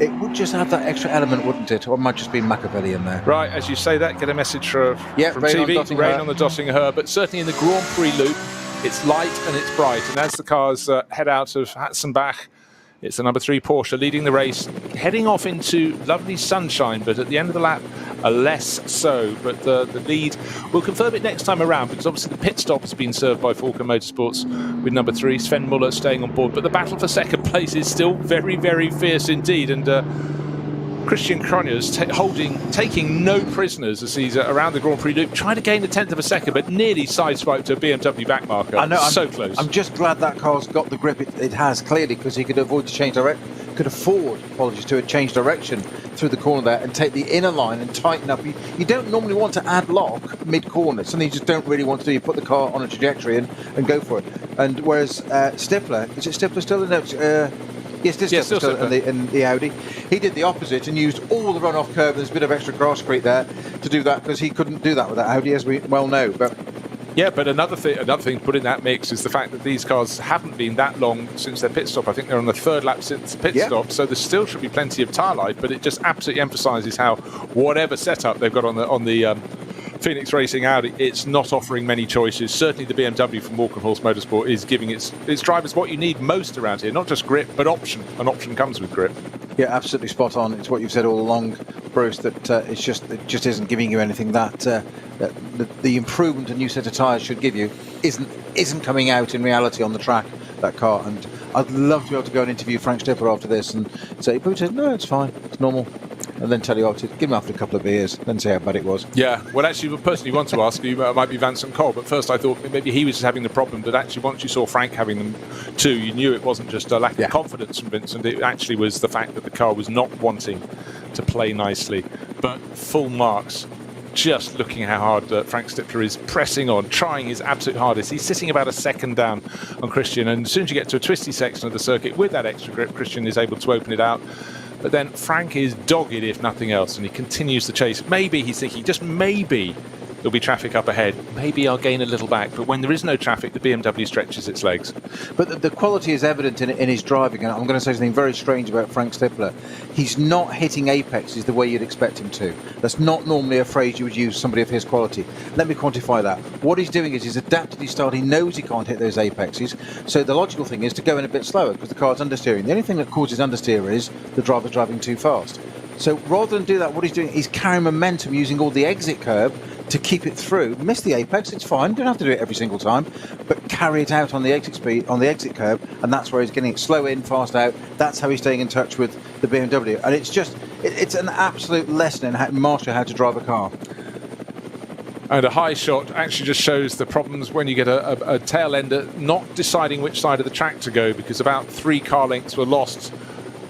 [SPEAKER 4] It would just have that extra element, wouldn't it? Or it might just be Machiavelli in there.
[SPEAKER 3] Right, as you say that, get a message from
[SPEAKER 4] rain
[SPEAKER 3] TV, rain on the Dotting Hill, but certainly in the Grand Prix loop, it's light and it's bright. And as the cars head out of Hatzenbach, it's the number 3 Porsche leading the race, heading off into lovely sunshine, but at the end of the lap, less so. But the lead, we'll confirm it next time around, because obviously the pit stop has been served by Falken Motorsports with number 3, Sven Muller, staying on board. But the battle for second place is still very, very fierce indeed. And Christian Cronjes taking no prisoners as he's around the Grand Prix loop, trying to gain a tenth of a second, but nearly sideswiped a BMW backmarker.
[SPEAKER 4] I know,
[SPEAKER 3] so close.
[SPEAKER 4] I'm just glad that car's got the grip it has, clearly, because he could avoid the change direct. could afford, apologies to it, change direction through the corner there and take the inner line and tighten up. You don't normally want to add lock mid-corner. Something you just don't really want to do. You put the car on a trajectory and go for it. And whereas Stifler, is it Stifler still in there? Yes, this is still in the Audi. He did the opposite and used all the runoff curve. There's a bit of extra grass creep there to do that because he couldn't do that with that Audi, as we well know. But
[SPEAKER 3] yeah, but another thing to put in that mix is the fact that these cars haven't been that long since their pit stop. I think they're on the third lap since the pit stop, so there still should be plenty of tyre life. But it just absolutely emphasises how whatever setup they've got on the Phoenix Racing Audi, it's not offering many choices. Certainly the BMW from Walkenhorst Motorsport is giving its drivers what you need most around here, not just grip, but option. An option comes with grip.
[SPEAKER 4] Yeah, absolutely spot on. It's what you've said all along, Bruce, that it just isn't giving you anything that the improvement a new set of tyres should give you isn't coming out in reality on the track, that car. And I'd love to be able to go and interview Frank Stifler after this and say, Bruce, no, it's fine, it's normal. And then tell you to give him after a couple of beers, then say how bad it was.
[SPEAKER 3] Yeah, well, actually, the person you want to ask you might be Vincent Cole, but first I thought maybe he was just having the problem, but actually once you saw Frank having them too, you knew it wasn't just a lack of confidence from Vincent, it actually was the fact that the car was not wanting to play nicely. But full marks, just looking how hard Frank Stifler is pressing on, trying his absolute hardest. He's sitting about a second down on Christian, and as soon as you get to a twisty section of the circuit with that extra grip, Christian is able to open it out. But then Frank is dogged, if nothing else, and he continues to chase. Maybe he's thinking, just maybe there'll be traffic up ahead. Maybe I'll gain a little back. But when there is no traffic, the BMW stretches its legs.
[SPEAKER 4] But the quality is evident in his driving. And I'm going to say something very strange about Frank Stifler. He's not hitting apexes the way you'd expect him to. That's not normally a phrase you would use somebody of his quality. Let me quantify that. What he's doing is he's adapted his style. He knows he can't hit those apexes. So the logical thing is to go in a bit slower because the car's understeering. The only thing that causes understeer is the driver's driving too fast. So rather than do that, what he's doing is carrying momentum using all the exit curb to keep it through. Miss the apex, it's fine. You don't have to do it every single time, but carry it out on the exit speed, on the exit curb, and that's where he's getting it slow in, fast out. That's how he's staying in touch with the BMW, and it's an absolute lesson in mastering how to drive a car.
[SPEAKER 3] And a high shot actually just shows the problems when you get a tail ender not deciding which side of the track to go, because about 3 car lengths were lost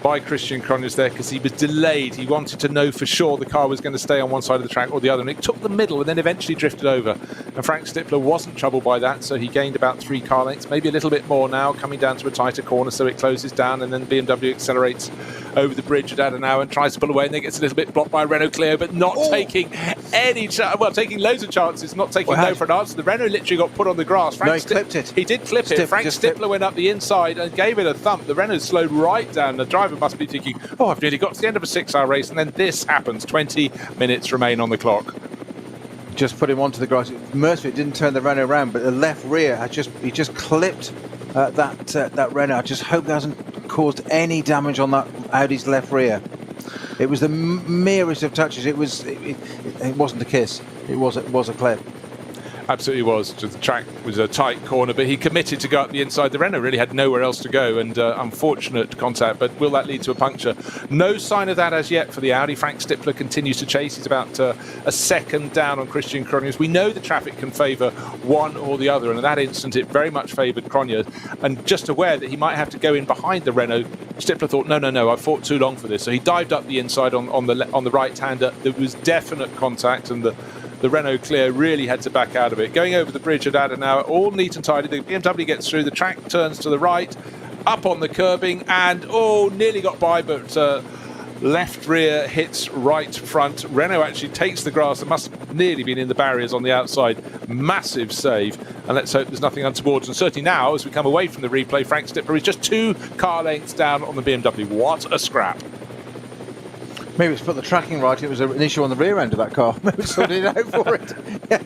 [SPEAKER 3] by Christian Cronjes there because he was delayed. He wanted to know for sure the car was going to stay on one side of the track or the other, and it took the middle and then eventually drifted over. And Frank Stifler wasn't troubled by that, so he gained about 3 car lengths, maybe a little bit more now, coming down to a tighter corner, so it closes down, and then BMW accelerates over the bridge at Adenauer and tries to pull away, and then gets a little bit blocked by Renault Clio, but not taking any taking loads of chances, not taking no for an answer. The Renault literally got put on the grass.
[SPEAKER 4] He clipped it.
[SPEAKER 3] He did clip it. Frank Stifler went up the inside and gave it a thump. The Renault slowed right down. The driver must be thinking, I've nearly got to the end of a 6-hour race, and then this happens. 20 minutes remain on the clock.
[SPEAKER 4] Just put him onto the grass. Mercifully, it didn't turn the Renault around, but the left rear he just clipped that Renault. I just hope that hasn't caused any damage on that Audi's left rear. It was the merest of touches. It wasn't a kiss. It was a clip.
[SPEAKER 3] Absolutely was. The track was a tight corner, but he committed to go up the inside. The Renault really had nowhere else to go, and unfortunate contact, but will that lead to a puncture? No sign of that as yet for the Audi. Frank Stifler continues to chase. He's about a second down on Christian Cronjes. We know the traffic can favour one or the other, and in that instant it very much favoured Cronjes. And just aware that he might have to go in behind the Renault, Stifler thought, no, I've fought too long for this. So he dived up the inside on the right-hander. There was definite contact, and the Renault Clio really had to back out of it. Going over the bridge at Adenauer, all neat and tidy. The BMW gets through, the track turns to the right, up on the curbing, and nearly got by, but left rear hits right front. Renault actually takes the grass. It must have nearly been in the barriers on the outside. Massive save, and let's hope there's nothing untoward. And certainly now, as we come away from the replay, Frank Stifler is just 2 car lengths down on the BMW. What a scrap.
[SPEAKER 4] Maybe it's put the tracking right. It was an issue on the rear end of that car. Maybe sorted it out for it. Yeah.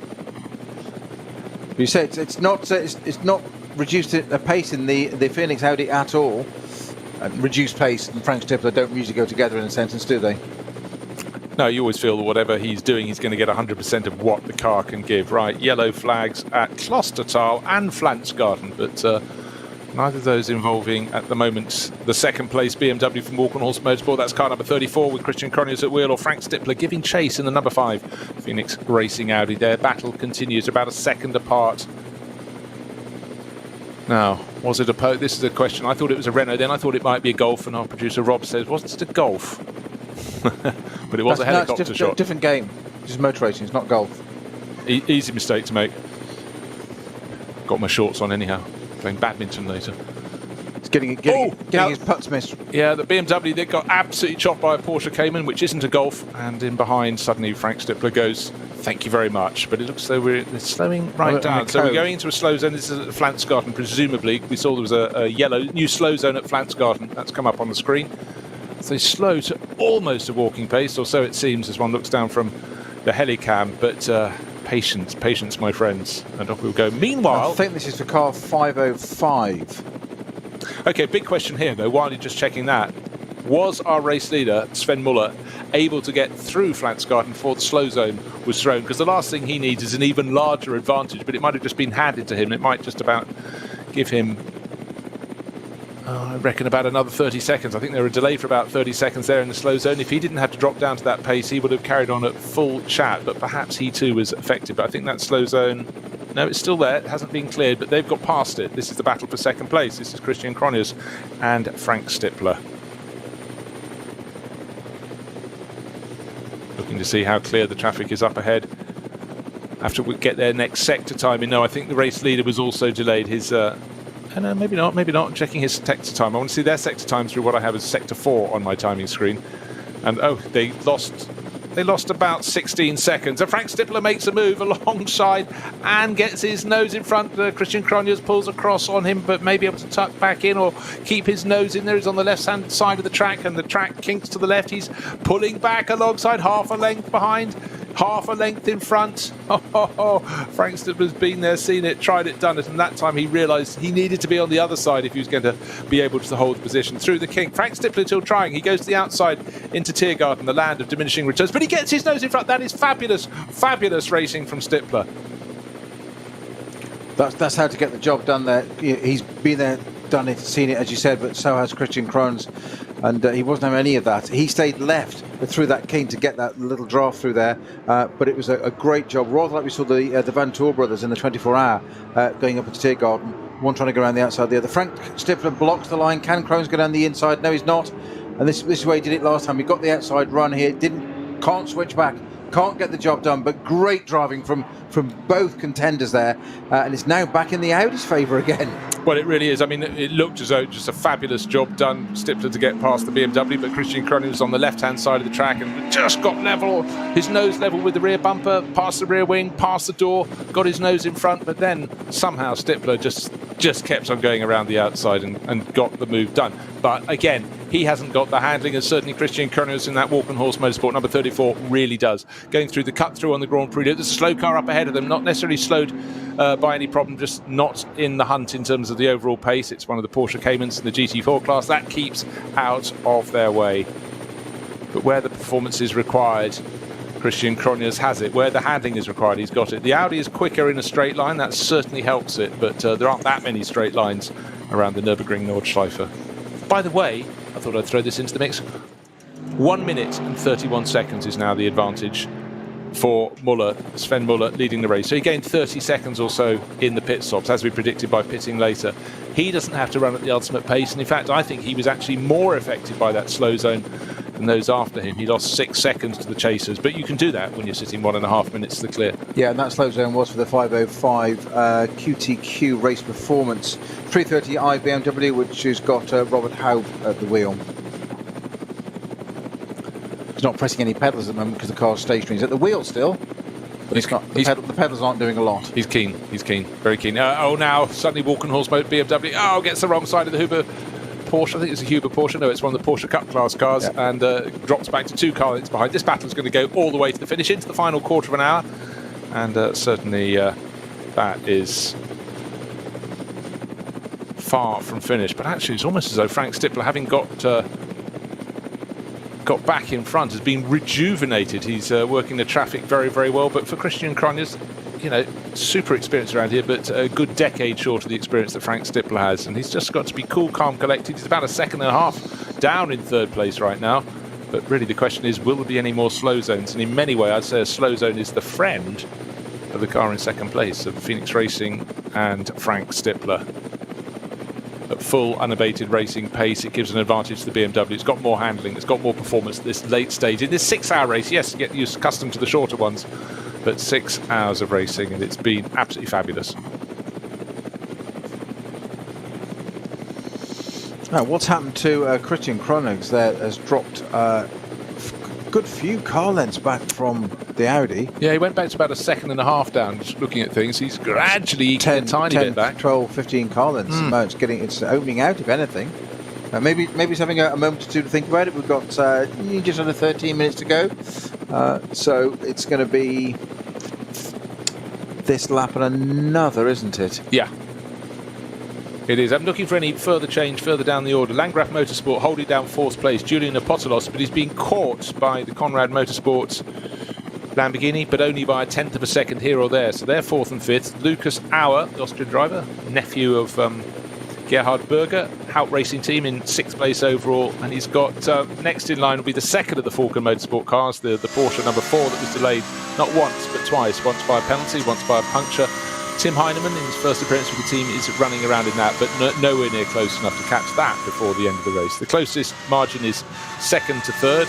[SPEAKER 4] You say it's not reduced a pace in the Phoenix Audi at all. Reduced pace and Frank Stifler don't usually go together in a sentence, do they?
[SPEAKER 3] No, you always feel that whatever he's doing, he's going to get 100% of what the car can give. Right, yellow flags at Klostertal and Pflanzgarten, but neither of those involving, at the moment, the second place BMW from Walkenhorst Motorsport. That's car number 34 with Christian Cronjes at wheel, or Frank Stifler giving chase in the number 5 Phoenix Racing Audi. Their battle continues, about a second apart. Now, was it a this is a question. I thought it was a Renault, then I thought it might be a Golf, and our producer Rob says, wasn't it a Golf? But it was a helicopter shot.
[SPEAKER 4] Different game. Just motor racing, it's not golf.
[SPEAKER 3] Easy mistake to make. Got my shorts on anyhow. Playing badminton later.
[SPEAKER 4] It's getting his putts missed.
[SPEAKER 3] Yeah, the BMW, they got absolutely chopped by a Porsche Cayman, which isn't a Golf, and in behind, suddenly Frank Stippler goes, thank you very much. But it looks as though we're slowing right down. So we're going into a slow zone. This is at Flansgarten, presumably. We saw there was a yellow new slow zone at Flansgarten. That's come up on the screen. So slow to almost a walking pace, or so it seems as one looks down from the helicam. But patience, my friends. And off we'll go. Meanwhile,
[SPEAKER 4] I think this is for car 505.
[SPEAKER 3] Okay, big question here, though, while you're just checking that. Was our race leader, Sven Muller, able to get through Flansgarten before the slow zone was thrown? Because the last thing he needs is an even larger advantage, but it might have just been handed to him. It might just about give him, I reckon, about another 30 seconds. I think there were a delay for about 30 seconds there in the slow zone. If he didn't have to drop down to that pace, he would have carried on at full chat, but perhaps he too was affected. But I think that slow zone... No, it's still there. It hasn't been cleared, but they've got past it. This is the battle for second place. This is Christian Cronjes and Frank Stippler. Looking to see how clear the traffic is up ahead. After we get their next sector timing. No, I think the race leader was also delayed. His, no, maybe not. I'm checking his sector time. I want to see their sector time through what I have as sector 4 on my timing screen. And oh, they lost about 16 seconds. And Frank Stippler makes a move alongside and gets his nose in front. Christian Cronjes pulls across on him, but may be able to tuck back in or keep his nose in there. He's on the left-hand side of the track, and the track kinks to the left. He's pulling back alongside, half a length behind, half a length in front. Frank Stippler's been there, seen it, tried it, done it, and that time he realised he needed to be on the other side if he was going to be able to hold the position through the kink. Frank Stippler still trying. He goes to the outside into Tiergarten, the land of diminishing returns, but he gets his nose in front. That is fabulous, fabulous racing from Stippler.
[SPEAKER 4] That's how to get the job done there. He's been there, done it, seen it, as you said, but so has Christian Cronjes, and he wasn't having any of that. He stayed left through that kink to get that little draft through there, but it was a great job, rather like we saw the Van Toor brothers in the 24-hour going up into Tiergarten, one trying to go around the outside, the other. Frank Stippler blocks the line. Can Cronjes go down the inside? No, he's not. And this is where he did it last time. He got the outside run here, can't switch back, can't get the job done, but great driving from both contenders there, and it's now back in the Audi's favour again.
[SPEAKER 3] Well, it really is. I mean, it looked as though just a fabulous job done, Stippler, to get past the BMW, but Christian Cronjes was on the left-hand side of the track and just got level, his nose level with the rear bumper, past the rear wing, past the door, got his nose in front, but then somehow Stippler just kept on going around the outside and got the move done. But again, he hasn't got the handling, and certainly Christian Cronjes in that Walkenhorst Motorsport number 34 really does. Going through the cut-through on the Grand Prix, there's a slow car up ahead of them, not necessarily slowed by any problem, just not in the hunt in terms of the overall pace. It's one of the Porsche Caymans in the GT4 class. That keeps out of their way. But where the performance is required, Christian Cronjes has it. Where the handling is required, he's got it. The Audi is quicker in a straight line. That certainly helps it, but there aren't that many straight lines around the Nürburgring Nordschleife. By the way, I thought I'd throw this into the mix. 1 minute and 31 seconds is now the advantage for Muller, Sven Muller leading the race. So he gained 30 seconds or so in the pit stops, as we predicted by pitting later. He doesn't have to run at the ultimate pace, and in fact I think he was actually more affected by that slow zone than those after him. He lost 6 seconds to the chasers, but you can do that when you're sitting 1.5 minutes to the clear.
[SPEAKER 4] Yeah, and that slow zone was for the 505 QTQ race performance 330i BMW, which has got Robert Haub at the wheel. He's not pressing any pedals at the moment because the car's stationary. He's at the wheel still, but the pedals aren't doing a lot.
[SPEAKER 3] He's keen, very keen. Now suddenly Walkenhorst BMW, gets the wrong side of the Huber Porsche. I think it's a Huber Porsche. No, it's one of the Porsche Cup class cars, yeah. And drops back to 2 car lengths behind. This battle is going to go all the way to the finish, into the final quarter of an hour, and certainly that is far from finished. But actually, it's almost as though Frank Stippler, having got back in front, has been rejuvenated. He's working the traffic very, very well. But for Christian Cronjes, super experienced around here, but a good decade short of the experience that Frank Stippler has. And he's just got to be cool, calm, collected. He's about 1.5 seconds down in 3rd place right now. But really the question is, will there be any more slow zones? And in many ways, I'd say a slow zone is the friend of the car in 2nd place, of Phoenix Racing and Frank Stippler. at full unabated racing pace, it gives an advantage to the BMW. It's got more handling, it's got more performance at this late stage. In this 6-hour race, yes, get used accustomed to the shorter ones, but 6 hours of racing, and it's been absolutely fabulous.
[SPEAKER 4] Now, what's happened to Christian Kronegs there has dropped a good few car lengths back from the Audi.
[SPEAKER 3] Yeah, he went back to about a second and a half down, just looking at things. He's gradually a tiny bit back.
[SPEAKER 4] 12, 15 car lengths. It's opening out, if anything. Maybe he's having a moment or two to think about it. We've got just under 13 minutes to go. So it's going to be this lap and another, isn't it?
[SPEAKER 3] Yeah. It is. I'm looking for any further change further down the order. Landgraf Motorsport holding down 4th place, Julian Apostolos, but he's been caught by the Conrad Motorsports Lamborghini, but only by a 1/10 of a second here or there. So they're 4th and 5th. Lucas Auer, the Austrian driver, nephew of Gerhard Berger, Hout Racing Team in 6th place overall. And he's got, next in line will be the second of the Falken Motorsport cars, the Porsche number 4 that was delayed not once, but twice. Once by a penalty, once by a puncture. Tim Heinemann, in his first appearance with the team, is running around in that, but nowhere near close enough to catch that before the end of the race. The closest margin is 2nd to 3rd,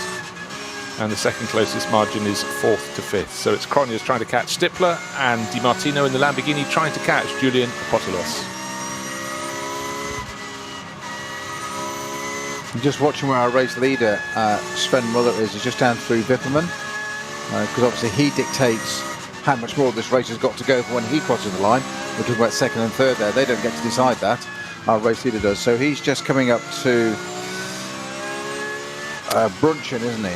[SPEAKER 3] and the second closest margin is 4th to 5th. So it's Kronius trying to catch Stippler, and Di Martino in the Lamborghini trying to catch Julian Apostolos.
[SPEAKER 4] I'm just watching where our race leader, Sven Muller, is. He's just down through Wipperman, because obviously he dictates how much more this race has got to go for when he crosses the line. We're talking about 2nd and 3rd there. They don't get to decide that. Our race leader does. So he's just coming up to Brunchen, isn't he?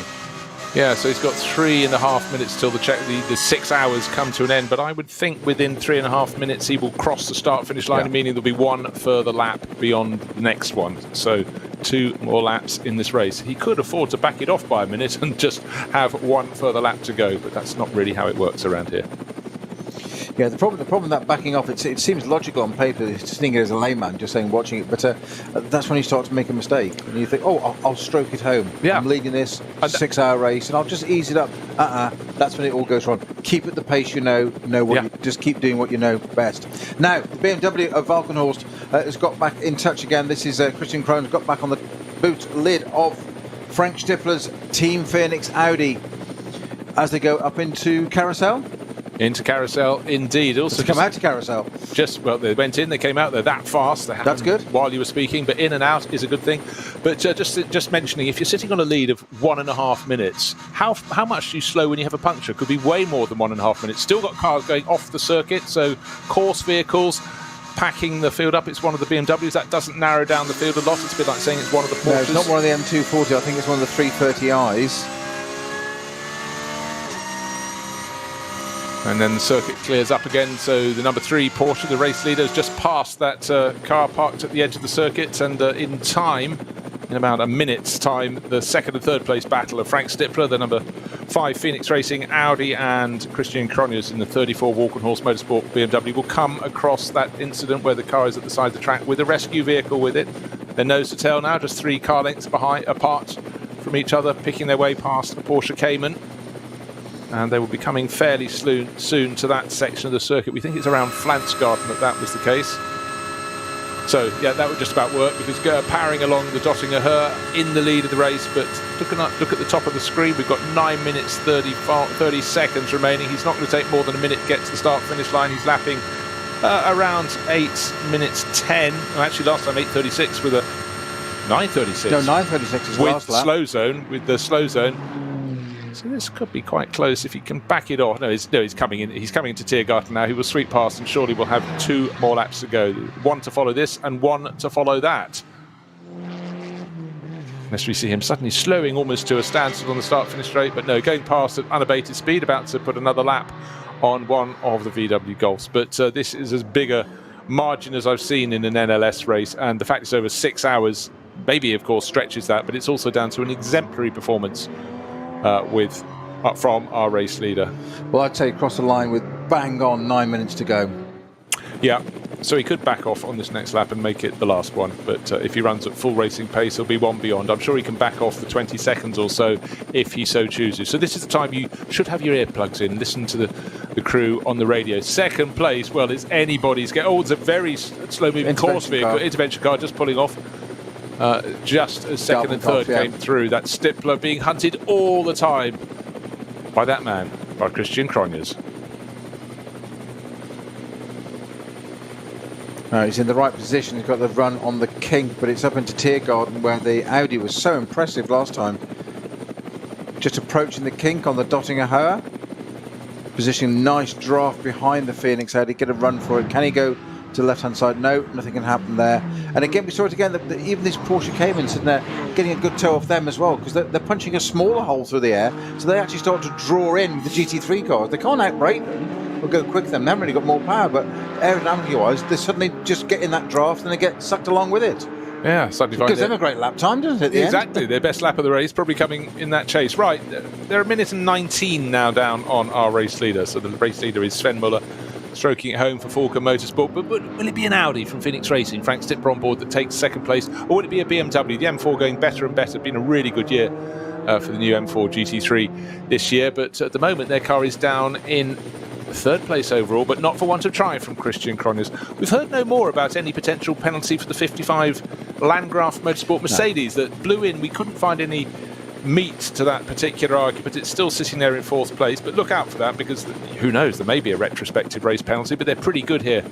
[SPEAKER 3] Yeah, so he's got 3.5 minutes till the 6 hours come to an end. But I would think within 3.5 minutes he will cross the start-finish line, meaning there'll be one further lap beyond the next one. So 2 more laps in this race. He could afford to back it off by a minute and just have one further lap to go, but that's not really how it works around here.
[SPEAKER 4] Yeah, the problem that backing off, it seems logical on paper, seeing it as a layman, just saying watching it, but that's when you start to make a mistake. And you think, oh, I'll stroke it home.
[SPEAKER 3] Yeah.
[SPEAKER 4] I'm leading this 6-hour race, and I'll just ease it up. That's when it all goes wrong. Keep at the pace you know what you, just keep doing what you know best. Now, the BMW of Valkenhorst has got back in touch again. This is Christian Kronegs, got back on the boot lid of Frank Stippler's Team Phoenix Audi as they go up into Carousel.
[SPEAKER 3] Into Carousel, indeed. Also,
[SPEAKER 4] come out to Carousel.
[SPEAKER 3] They went in, they came out, they're that fast.
[SPEAKER 4] That's good.
[SPEAKER 3] While you were speaking, but in and out is a good thing. But just mentioning, if you're sitting on a lead of 1.5 minutes, how much do you slow when you have a puncture? Could be way more than 1.5 minutes. Still got cars going off the circuit, so course vehicles packing the field up. It's one of the BMWs. That doesn't narrow down the field a lot. It's a bit like saying it's one of the Porsches.
[SPEAKER 4] No, it's not one of the M240. I think it's one of the 330i's.
[SPEAKER 3] And then the circuit clears up again, so the number 3 Porsche, the race leader, has just passed that car parked at the edge of the circuit, and in about a minute's time, the 2nd and 3rd place battle of Frank Stippler, the number 5 Phoenix Racing Audi, and Christian Kronegs in the 34 Walkenhorst Motorsport BMW will come across that incident where the car is at the side of the track with a rescue vehicle with it. They're nose to tail now, just 3 car lengths apart from each other, picking their way past a Porsche Cayman. And they will be coming fairly soon to that section of the circuit. We think it's around Flansgarten that was the case. So, yeah, that would just about work, because powering along the Dottinger Her in the lead of the race. But look at the top of the screen. We've got 9 minutes 30 seconds remaining. He's not going to take more than a minute to get to the start-finish line. He's lapping around 8 minutes 10. Well, actually, last time 8:36 with a 9:36.
[SPEAKER 4] No, 9:36 is the last lap.
[SPEAKER 3] With the slow zone. So this could be quite close if he can back it off. No, he's coming in. He's coming into Tiergarten now. He will sweep past, and surely we'll have 2 more laps to go. 1 to follow this, and 1 to follow that. Unless we see him suddenly slowing almost to a standstill on the start-finish straight, but no, going past at unabated speed, about to put another lap on one of the VW Golfs. But this is as big a margin as I've seen in an NLS race, and the fact it's over 6 hours, maybe of course stretches that, but it's also down to an exemplary performance from our race leader.
[SPEAKER 4] Well, I'd say cross the line with bang on 9 minutes to go.
[SPEAKER 3] Yeah, so he could back off on this next lap and make it the last one, but if he runs at full racing pace, he'll be one beyond. I'm sure he can back off the 20 seconds or so if he so chooses. So this is the time you should have your earplugs in, listen to the crew on the radio. Second place, well, it's anybody's get. Oh, it's a very slow-moving course vehicle, intervention car just pulling off. Just as second and third came through. That Stippler being hunted all the time by that man, by Christian Cronjes.
[SPEAKER 4] He's in the right position. He's got the run on the kink, but it's up into Tiergarten where the Audi was so impressive last time. Just approaching the kink on the Dottinger Höhe. Positioning nice draft behind the Phoenix Audi. Get a run for it. Can he go to the left-hand side? No, nothing can happen there. And again, we saw it again, that even this Porsche Cayman sitting there getting a good toe off them as well, because they're punching a smaller hole through the air, so they actually start to draw in the GT3 cars. They can't outbrake them or go quick them. They haven't really got more power, but aerodynamically-wise, they suddenly just get in that draft and they get sucked along with it.
[SPEAKER 3] Yeah, suddenly
[SPEAKER 4] it gives them a great lap time, doesn't it, at the
[SPEAKER 3] exactly,
[SPEAKER 4] end?
[SPEAKER 3] Their best lap of the race, probably coming in that chase. Right, they're 1:19 now down on our race leader, so the race leader is Sven Muller, stroking it home for Falken Motorsport. But will it be an Audi from Phoenix Racing, Frank Stippler on board, that takes second place, or would it be a BMW? The M4 going better and better, been a really good year for the new M4 GT3 this year, but at the moment their car is down in third place overall, but not for want of try from Christian Cronjes. We've heard no more about any potential penalty for the 55 Landgraf Motorsport Mercedes that blew in. We couldn't find any meat to that particular argument, but it's still sitting there in fourth place. But look out for that, because who knows, there may be a retrospective race penalty, but they're pretty good here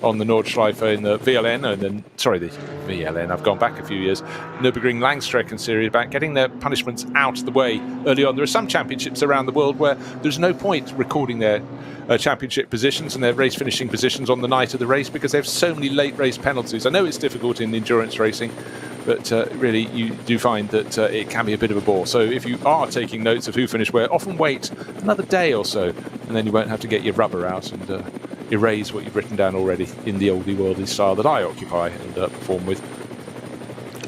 [SPEAKER 3] on the Nordschleife in the VLN, and then, sorry, the VLN, I've gone back a few years, Nürburgring Langstrecken Series, about getting their punishments out of the way early on. There are some championships around the world where there's no point recording their championship positions and their race finishing positions on the night of the race, because they have so many late race penalties. I know it's difficult in endurance racing, but really you do find that it can be a bit of a bore. So if you are taking notes of who finished where, often wait another day or so, and then you won't have to get your rubber out and erase what you've written down already in the oldie worldly style that I occupy and perform with.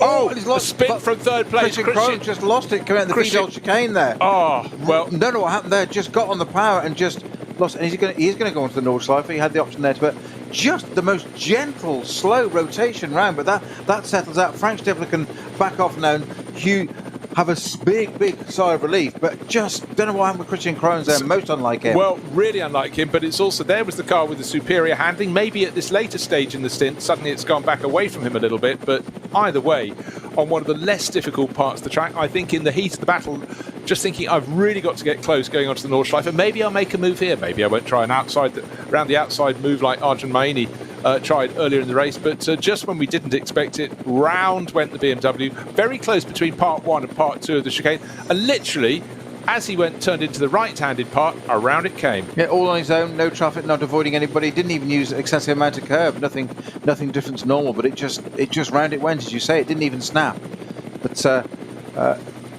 [SPEAKER 3] Oh, he's lost, a spin from third place.
[SPEAKER 4] Christian just lost it coming out the Vidal chicane there.
[SPEAKER 3] Oh, well.
[SPEAKER 4] Don't know what happened there. Just got on the power and just lost. And he's going to go into the Nordschleife. He had the option there, but just the most gentle, slow rotation round. But that settles out. Frank Stippler can back off now. And have a big sigh of relief, but just don't know what happened with Christian Cronjes there. Most unlike him.
[SPEAKER 3] Well, really unlike him, but it's also, there was the car with the superior handling. Maybe at this later stage in the stint, suddenly it's gone back away from him a little bit, but either way, on one of the less difficult parts of the track, I think in the heat of the battle, just thinking I've really got to get close going onto the Nordschleife, and maybe I'll make a move here. Maybe I won't try an round the outside move like Arjun Maini tried earlier in the race, but just when we didn't expect it, round went the BMW, very close between part one and part two of the chicane, and literally as he turned into the right-handed part, around it came.
[SPEAKER 4] Yeah, all on his own, no traffic, not avoiding anybody, didn't even use excessive amount of curb, nothing different to normal, but it just round it went, as you say. It didn't even snap. But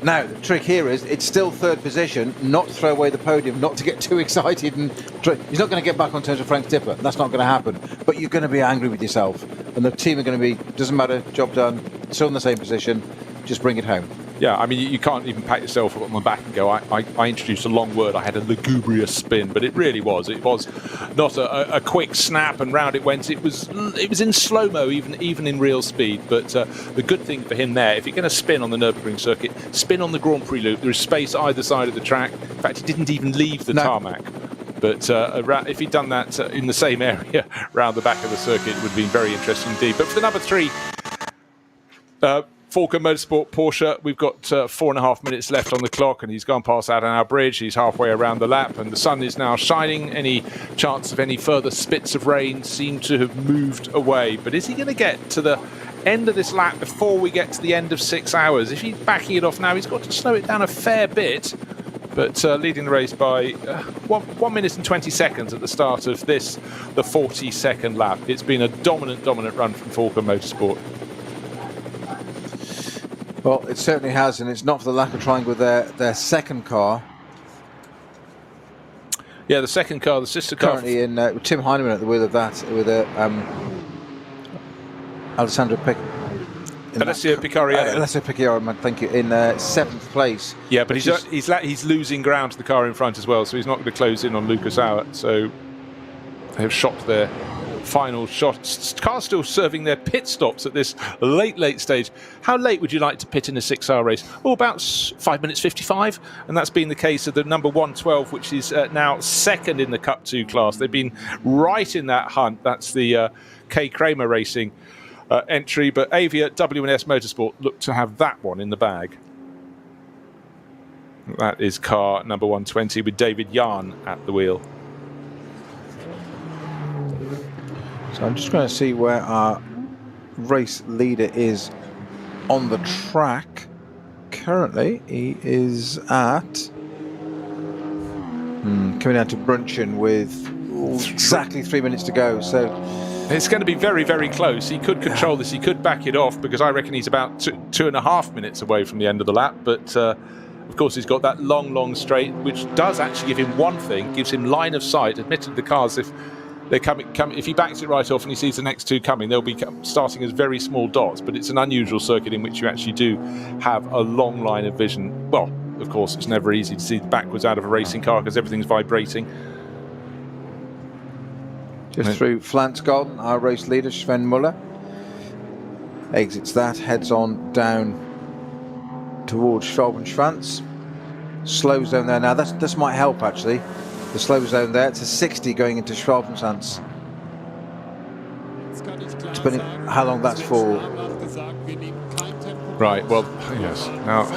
[SPEAKER 4] now the trick here is it's still third position, not to throw away the podium, not to get too excited, and he's not going to get back on terms with Frank Stippler. That's not going to happen. But you're going to be angry with yourself, and the team are going to be, doesn't matter, job done, still in the same position, just bring it home.
[SPEAKER 3] Yeah, I mean, you can't even pat yourself on the back and go, I introduced a long word, I had a lugubrious spin, but it really was. It was not a quick snap and round it went. It was in slow-mo, even in real speed. But the good thing for him there, if you're going to spin on the Nürburgring circuit, spin on the Grand Prix loop. There is space either side of the track. In fact, he didn't even leave the tarmac. But if he'd done that in the same area round the back of the circuit, it would have been very interesting indeed. But for the number three, Falken Motorsport Porsche, we've got 4.5 minutes left on the clock, and he's gone past Adenauer Bridge. He's halfway around the lap, and the sun is now shining. Any chance of any further spits of rain seem to have moved away. But is he going to get to the end of this lap before we get to the end of 6 hours? If he's backing it off now, he's got to slow it down a fair bit. But leading the race by 1 minute and 20 seconds at the start of the 40-second lap. It's been a dominant run from Falken Motorsport.
[SPEAKER 4] Well, it certainly has, and it's not for the lack of trying with their second car.
[SPEAKER 3] Yeah, the second car, the sister car.
[SPEAKER 4] Currently in Tim Heinemann at the wheel of that, with Alessandro
[SPEAKER 3] Alessio Picariello.
[SPEAKER 4] Alessio Picariello, thank you, in 7th place.
[SPEAKER 3] Yeah, but he's losing ground to the car in front as well, so he's not going to close in on Lucas Auer. So they have shopped their final shots. Cars still serving their pit stops at this late stage. How late would you like to pit in a 6-hour race? Oh, about 5 minutes 55, and that's been the case of the number 112, which is now second in the Cup 2 class. They've been right in that hunt. That's the K. Kramer Racing entry, but Avia W&S Motorsport look to have that one in the bag. That is car number 120 with David Yarn at the wheel.
[SPEAKER 4] So I'm just going to see where our race leader is on the track. Currently, he is at coming down to Brunchen with exactly 3 minutes to go. So
[SPEAKER 3] it's going to be very, very close. He could control this. He could back it off, because I reckon he's about 2.5 minutes away from the end of the lap. But of course, he's got that long straight, which does actually give him one thing: gives him line of sight. Admittedly, the cars, if they come, if he backs it right off and he sees the next two coming, they'll be starting as very small dots. But it's an unusual circuit in which you actually do have a long line of vision. Well, of course, it's never easy to see backwards out of a racing car because everything's vibrating.
[SPEAKER 4] Just through Flensgarden, our race leader, Sven Muller, exits that, heads on down towards Schwalbenschwanz. Slow zone there now. This might help, actually. The slow zone there. It's a 60 going into Schwalbenschwanz. Depending how long that's for.
[SPEAKER 3] Right, well, yes. Now,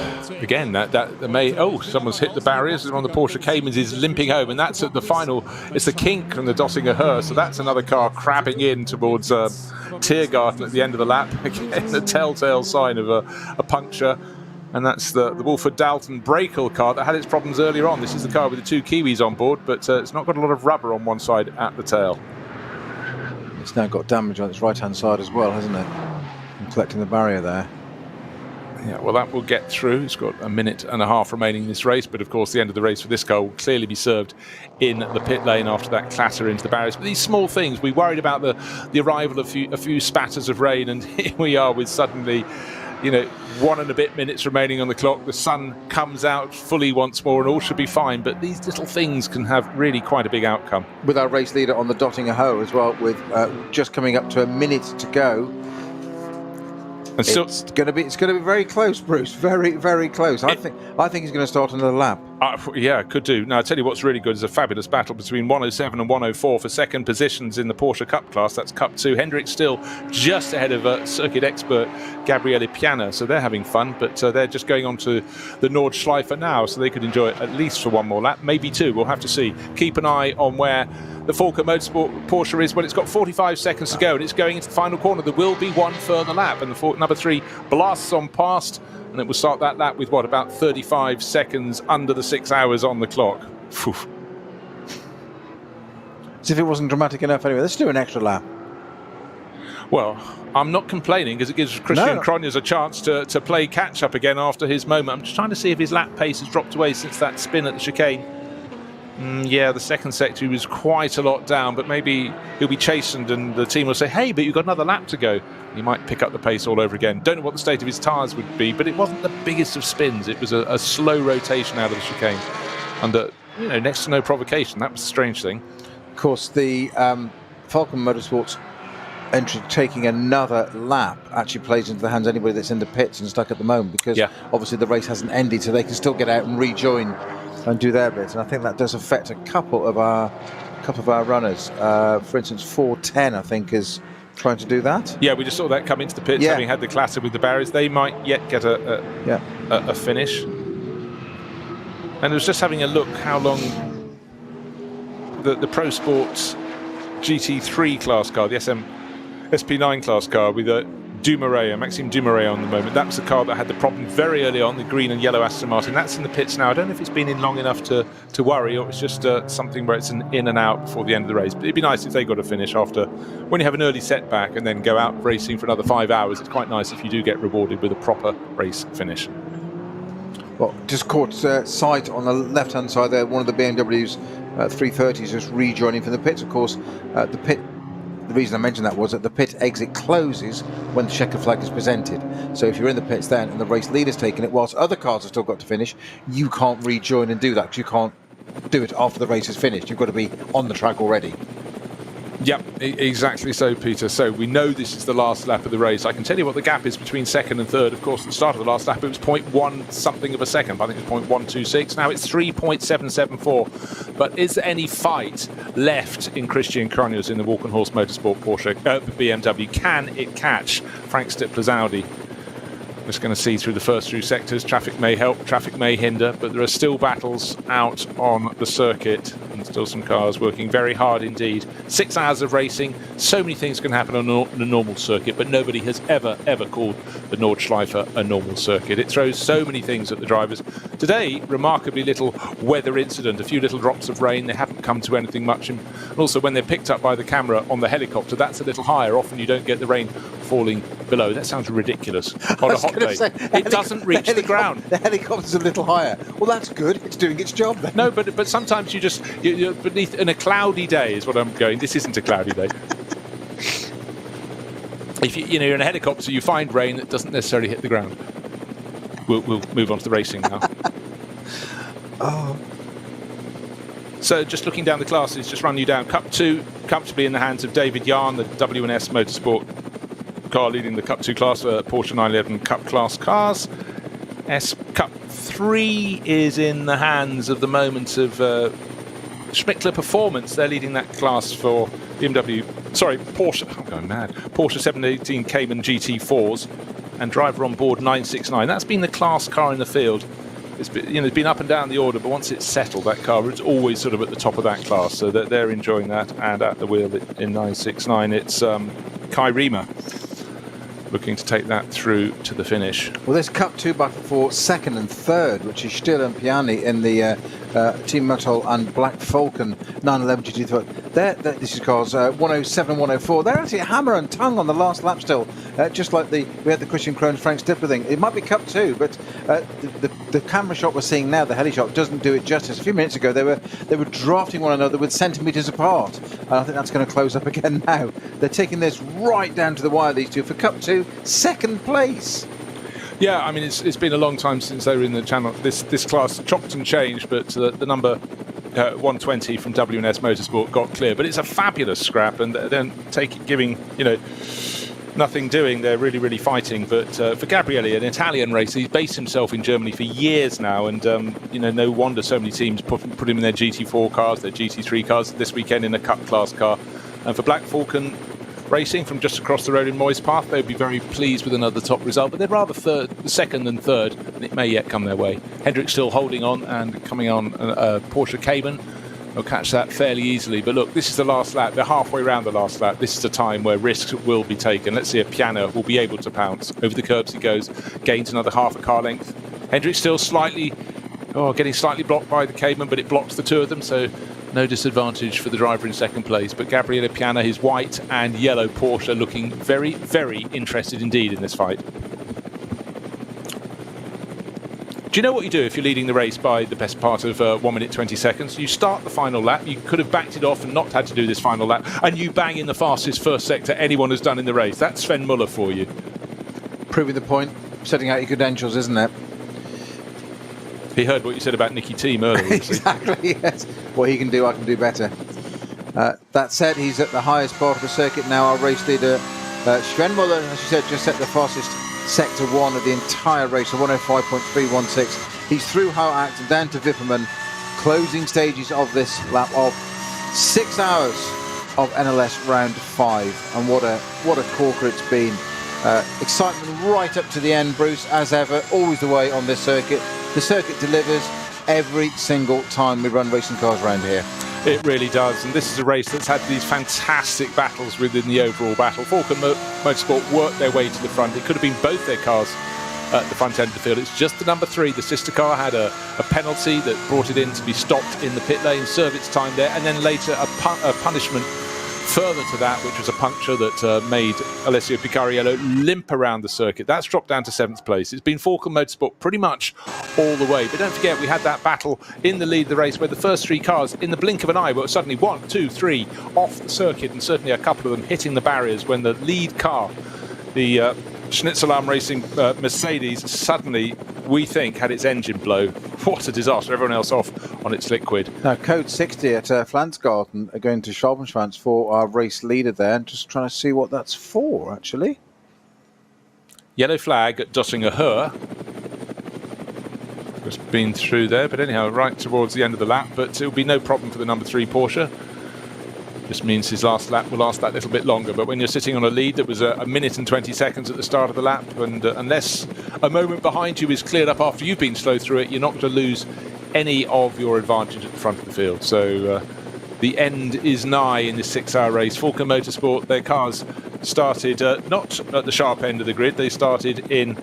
[SPEAKER 3] again, that may... Oh, someone's hit the barriers. One of the Porsche Caymans is limping home, and that's at the final. It's the kink from the Dottinger Höhe, so that's another car crabbing in towards Tiergarten at the end of the lap. Again, the telltale sign of a puncture. And that's the Wolford Dalton Brakel car that had its problems earlier on. This is the car with the two Kiwis on board, but it's not got a lot of rubber on one side at the tail.
[SPEAKER 4] It's now got damage on its right-hand side as well, hasn't it? And collecting the barrier there.
[SPEAKER 3] Yeah, well, that will get through. It's got 1.5 minutes remaining in this race, but of course the end of the race for this car will clearly be served in the pit lane after that clatter into the barriers. But these small things, we worried about the arrival of a few spatters of rain, and here we are with suddenly, 1 and a bit minutes remaining on the clock. The sun comes out fully once more and all should be fine, but these little things can have really quite a big outcome.
[SPEAKER 4] With our race leader on the Dottinger Höhe as well, with just coming up to 1 minute to go. And still, it's going to be very close, Bruce. Very, very close. I think he's going to start another lap.
[SPEAKER 3] Yeah, could do. Now, I tell you what's really good is a fabulous battle between 107 and 104 for second positions in the Porsche Cup class. That's Cup 2. Hendrick still just ahead of circuit expert Gabriele Piana. So they're having fun, but they're just going on to the Nordschleife now, so they could enjoy it at least for one more lap, maybe two. We'll have to see. Keep an eye on where the Falker Motorsport Porsche is. Well, it's got 45 seconds to go, and it's going into the final corner. There will be one further lap, and the number 3 blasts on past, and it will start that lap with, about 35 seconds under the 6 hours on the clock. Phew.
[SPEAKER 4] As if it wasn't dramatic enough anyway. Let's do an extra lap.
[SPEAKER 3] Well, I'm not complaining, because it gives Christian Cronjes a chance to play catch-up again after his moment. I'm just trying to see if his lap pace has dropped away since that spin at the chicane. Yeah, the second sector he was quite a lot down, but maybe he'll be chastened and the team will say, hey, but you've got another lap to go. He might pick up the pace all over again. Don't know what the state of his tyres would be, but it wasn't the biggest of spins. It was a slow rotation out of the chicane under, next to no provocation. That was the strange thing.
[SPEAKER 4] Of course, the Falcon Motorsports entry taking another lap actually plays into the hands of anybody that's in the pits and stuck at the moment, because obviously the race hasn't ended, so they can still get out and rejoin and do their bit. And I think that does affect a couple of our runners. For instance, 410, I think, is trying to do that.
[SPEAKER 3] Yeah, we just saw that come into the pits, having had the clatter with the barriers. They might yet get a finish. And I was just having a look how long the Pro Sports GT3 class car, the SP9 class car with Maxime Dumouriez on the moment. That was the car that had the problem very early on, the green and yellow Aston Martin. That's in the pits now. I don't know if it's been in long enough to worry, or it's just something where it's an in and out before the end of the race. But it'd be nice if they got a finish after, when you have an early setback and then go out racing for another 5 hours. It's quite nice if you do get rewarded with a proper race finish.
[SPEAKER 4] Well, just caught sight on the left-hand side there, one of the BMW's 330s just rejoining from the pits. Of course, the reason I mentioned that was that the pit exit closes when the checker flag is presented. So if you're in the pits then and the race leader's taking it, whilst other cars have still got to finish, you can't rejoin and do that, because you can't do it after the race is finished. You've got to be on the track already.
[SPEAKER 3] Yep, exactly so, Peter. So we know this is the last lap of the race. I can tell you what the gap is between second and third. Of course, at the start of the last lap, it was 0.1 something of a second. I think it was 0.126. Now it's 3.774. But is there any fight left in Christian Cronjes in the Walk and Horse Motorsport Porsche BMW? Can it catch Frank Stippler's Audi? Just going to see through the first few sectors. Traffic may help, traffic may hinder, but there are still battles out on the circuit and still some cars working very hard indeed. 6 hours of racing, so many things can happen on a normal circuit, but nobody has ever called the Nordschleife a normal circuit. It throws so many things at the drivers. Today, remarkably little weather incident, a few little drops of rain. They haven't come to anything much. And also when they're picked up by the camera on the helicopter, that's a little higher. Often you don't get the rain falling below. That sounds ridiculous on a hot day. It doesn't reach the ground.
[SPEAKER 4] The helicopter's a little higher. Well, that's good. It's doing its job then.
[SPEAKER 3] No, but sometimes you're beneath in a cloudy day is what I'm going. This isn't a cloudy day. If you're in a helicopter, you find rain that doesn't necessarily hit the ground. We'll move on to the racing now.
[SPEAKER 4] Oh.
[SPEAKER 3] So just looking down the classes, just run you down. Cup 2 comfortably in the hands of David Yarn, the W&S Motorsport car leading the Cup 2 class for Porsche 911 Cup class cars. Cup 3 is in the hands of the moment of Schmickler Performance. They're leading that class for Porsche. I'm going mad. Porsche 718 Cayman GT4s and driver on board 969. That's been the class car in the field. It's been up and down the order, but once it's settled, that car is always sort of at the top of that class. So they're enjoying that. And at the wheel in 969, it's Kai Riemer looking to take that through to the finish.
[SPEAKER 4] Well, there's Cup 2 battle for second and third, which is Still and Piani in the Team Motul and Black Falcon 911 GT3. This is cars 107 and 104. They're actually hammer and tongue on the last lap still, just like we had the Christian Cronjes Frank Stippler thing. It might be Cup 2, but the camera shot we're seeing now, the heli shot, doesn't do it justice. A few minutes ago, they were drafting one another with centimetres apart. And I think that's going to close up again now. They're taking this right down to the wire, these two, for Cup 2, second place.
[SPEAKER 3] Yeah, I mean, it's been a long time since they were in the channel. This class chopped and changed, but the number 120 from W&S Motorsport got clear. But it's a fabulous scrap, and then giving nothing doing. They're really fighting. But for Gabriele, an Italian racer, he's based himself in Germany for years now, and no wonder so many teams put him in their GT4 cars, their GT3 cars. This weekend in a Cup class car, and for Black Falcon Racing from just across the road in Moyes Path, they'd be very pleased with another top result, but they'd rather second than third, and it may yet come their way. Hendrick still holding on and coming on Porsche Cayman. They'll catch that fairly easily, but look, this is the last lap. They're halfway around the last lap. This is a time where risks will be taken. Let's see if Piana will be able to pounce. Over the curbs he goes, gains another half a car length. Hendrick still getting slightly blocked by the Cayman, but it blocks the two of them, so no disadvantage for the driver in second place. But Gabriele Piana, his white and yellow Porsche, looking very interested indeed in this fight. Do you know what you do if you're leading the race by the best part of 1 minute 20 seconds? You start the final lap. You could have backed it off and not had to do this final lap, and you bang in the fastest first sector anyone has done in the race. That's Sven Muller for you.
[SPEAKER 4] Proving the point, setting out your credentials, isn't it?
[SPEAKER 3] He heard what you said about Nicky Thiem earlier.
[SPEAKER 4] Exactly, yes. What he can do, I can do better. That said, he's at the highest part of the circuit now. Our race leader, Sven Muller, as you said, just set the fastest sector 1 of the entire race, a 105.316. He's through Houacht and down to Wipperman. Closing stages of this lap of 6 hours of NLS round 5. And what a corker it's been. Excitement right up to the end, Bruce, as ever, always the way on this circuit. The circuit delivers every single time we run racing cars around here.
[SPEAKER 3] It really does, and this is a race that's had these fantastic battles within the overall battle. Falcon Motorsport worked their way to the front. It could have been both their cars at the front end of the field. It's just the number 3, the sister car, had a penalty that brought it in to be stopped in the pit lane, serve its time there, and then later a punishment further to that, which was a puncture that made Alessio Picariello limp around the circuit. That's dropped down to 7th place. It's been Falcon Motorsport pretty much all the way. But don't forget, we had that battle in the lead of the race where the first 3 cars, in the blink of an eye, were suddenly 1, 2, 3 off the circuit, and certainly a couple of them hitting the barriers when the lead car, the Schnitzelarm Racing Mercedes suddenly, we think, had its engine blow. What a disaster. Everyone else off on its liquid.
[SPEAKER 4] Now, code 60 at Flansgarten are going to Schwalbenschwanz for our race leader there. And just trying to see what that's for, actually.
[SPEAKER 3] Yellow flag at Döttinger Höhe. Just been through there, but anyhow, right towards the end of the lap. But it'll be no problem for the number 3 Porsche. Just means his last lap will last that little bit longer. But when you're sitting on a lead that was a minute and 20 seconds at the start of the lap, and unless a moment behind you is cleared up after you've been slow through it, you're not going to lose any of your advantage at the front of the field. So the end is nigh in this 6-hour race. Falken Motorsport, their cars started not at the sharp end of the grid. They started in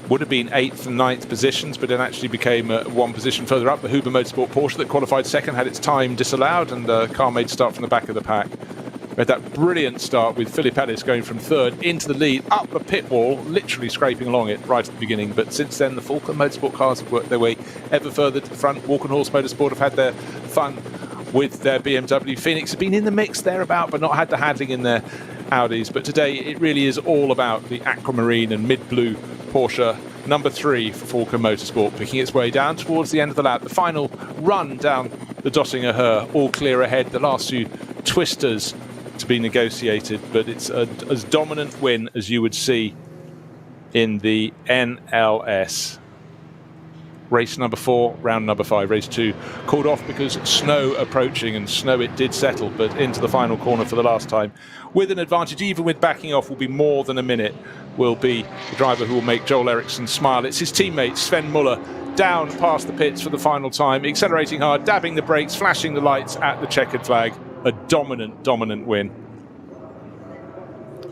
[SPEAKER 3] would have been 8th and 9th positions, but then actually became one position further up. The Huber Motorsport Porsche that qualified second had its time disallowed, and the car made start from the back of the pack. We had that brilliant start with Philippe Ellis going from third into the lead, up the pit wall, literally scraping along it right at the beginning. But since then, the Falken Motorsport cars have worked their way ever further to the front. Walkenhorst Motorsport have had their fun with their BMW. Phoenix have been in the mix thereabout, but not had the handling in their Audis. But today, it really is all about the aquamarine and mid-blue Porsche number 3 for Falken Motorsport, picking its way down towards the end of the lap. The final run down the Döttinger Höhe, all clear ahead. The last few twisters to be negotiated, but it's as dominant win as you would see in the NLS. Race number 4, round number 5, race 2 called off because snow approaching, and snow it did settle, but into the final corner for the last time with an advantage. Even with backing off, will be more than a minute, will be the driver who will make Joel Eriksson smile. It's his teammate Sven Muller down past the pits for the final time, accelerating hard, dabbing the brakes, flashing the lights at the checkered flag. A dominant win.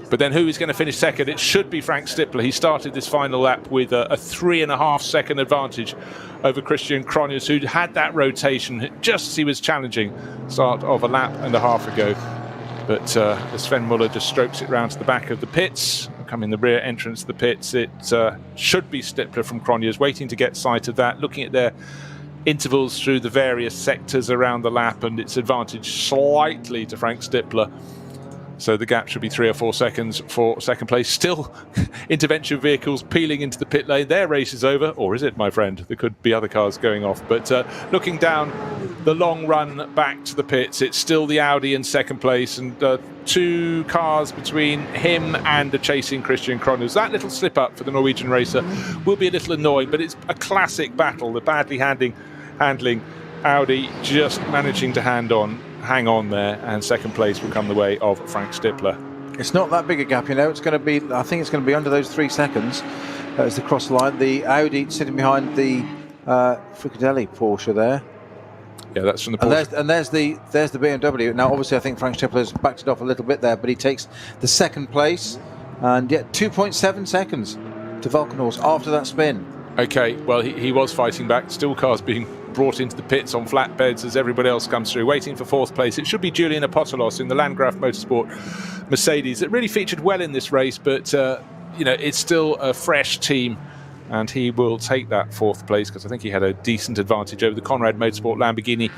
[SPEAKER 3] But then who is going to finish second? It should be Frank Stippler. He started this final lap with a 3.5 second advantage over Christian Cronjes, who had that rotation just as he was challenging start of a lap and a half ago. But Sven Muller just strokes it round to the back of the pits. Coming the rear entrance to the pits, it should be Stippler from Cronjes, waiting to get sight of that, looking at their intervals through the various sectors around the lap, and its advantage slightly to Frank Stippler. So the gap should be 3 or 4 seconds for second place. Still intervention vehicles peeling into the pit lane. Their race is over, or is it, my friend? There could be other cars going off. But looking down the long run back to the pits, it's still the Audi in second place, and 2 cars between him and the chasing Christian Cronjes. That little slip up for the Norwegian racer will be a little annoying, but it's a classic battle. The badly handling Audi just managing to hang on there, and second place will come the way of Frank Stippler.
[SPEAKER 4] It's not that big a gap, you know. It's going to be, I think it's going to be under those 3 seconds as the cross line. The Audi sitting behind the Fricadelli Porsche there.
[SPEAKER 3] Yeah, that's from the Porsche.
[SPEAKER 4] And there's the BMW. Now, obviously, I think Frank Stippler's backed it off a little bit there, but he takes the second place, and yet 2.7 seconds to Valkenhorst after that spin.
[SPEAKER 3] Okay, well, he was fighting back. Still cars being brought into the pits on flatbeds as everybody else comes through, waiting for 4th place. It should be Julian Apostolos in the Landgraf Motorsport Mercedes. It really featured well in this race, but you know, it's still a fresh team, and he will take that 4th place because I think he had a decent advantage over the Conrad Motorsport Lamborghini.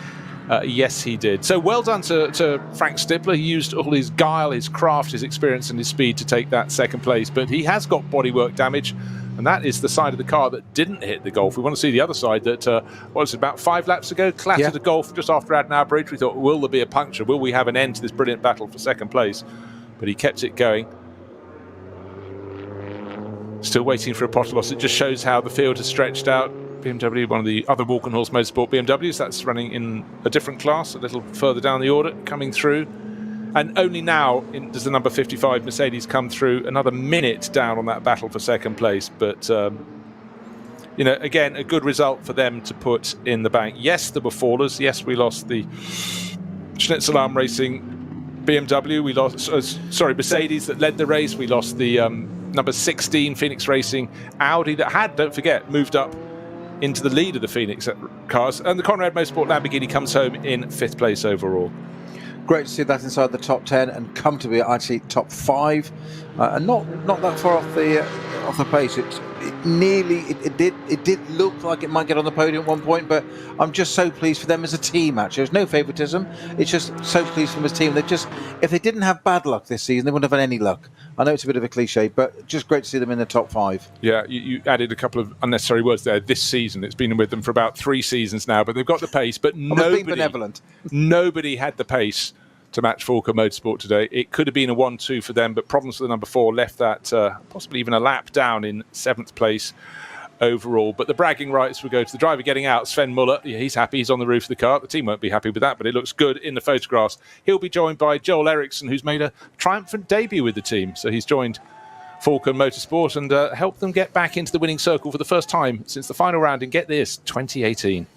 [SPEAKER 3] Yes, he did. So well done to Frank Stippler. He used all his guile, his craft, his experience and his speed to take that second place, but he has got bodywork damage, and that is the side of the car that didn't hit the Golf. We want to see the other side that, what was it, about 5 laps ago, clattered a Golf just after Adenauer Bridge. We thought, will there be a puncture? Will we have an end to this brilliant battle for second place? But he kept it going. Still waiting for Apostolos. It just shows how the field has stretched out. BMW, one of the other Walkenhorst Motorsport BMWs, that's running in a different class, a little further down the order, coming through. And only now does the number 55 Mercedes come through, another minute down on that battle for second place. But, you know, again, a good result for them to put in the bank. Yes, there were fallers. Yes, we lost the Schnitzelarm Racing BMW. We lost, Mercedes that led the race. We lost the number 16 Phoenix Racing Audi that had, don't forget, moved up into the lead of the Phoenix cars. And the Conrad Motorsport Lamborghini comes home in 5th place overall.
[SPEAKER 4] Great to see that inside the top 10 and come to be actually top 5, and not that far off the off the pace. It did look like it might get on the podium at one point, but I'm just so pleased for them as a team. Actually, there's no favouritism. It's just so pleased for them as a team. If they didn't have bad luck this season, they wouldn't have had any luck. I know it's a bit of a cliche, but just great to see them in the top 5.
[SPEAKER 3] Yeah, you added a couple of unnecessary words there. This season, it's been with them for about 3 seasons now, but they've got the pace. But
[SPEAKER 4] being benevolent.
[SPEAKER 3] Nobody had the pace to match Falco Motorsport today. It could have been a 1-2 for them, but problems with the number 4 left that possibly even a lap down in 7th place overall. But the bragging rights will go to the driver getting out, Sven Muller. Yeah, he's happy. He's on the roof of the car. The team won't be happy with that, but it looks good in the photographs. He'll be joined by Joel Eriksson, who's made a triumphant debut with the team. So he's joined Falcon Motorsport and helped them get back into the winning circle for the first time since the final round in, get this, 2018.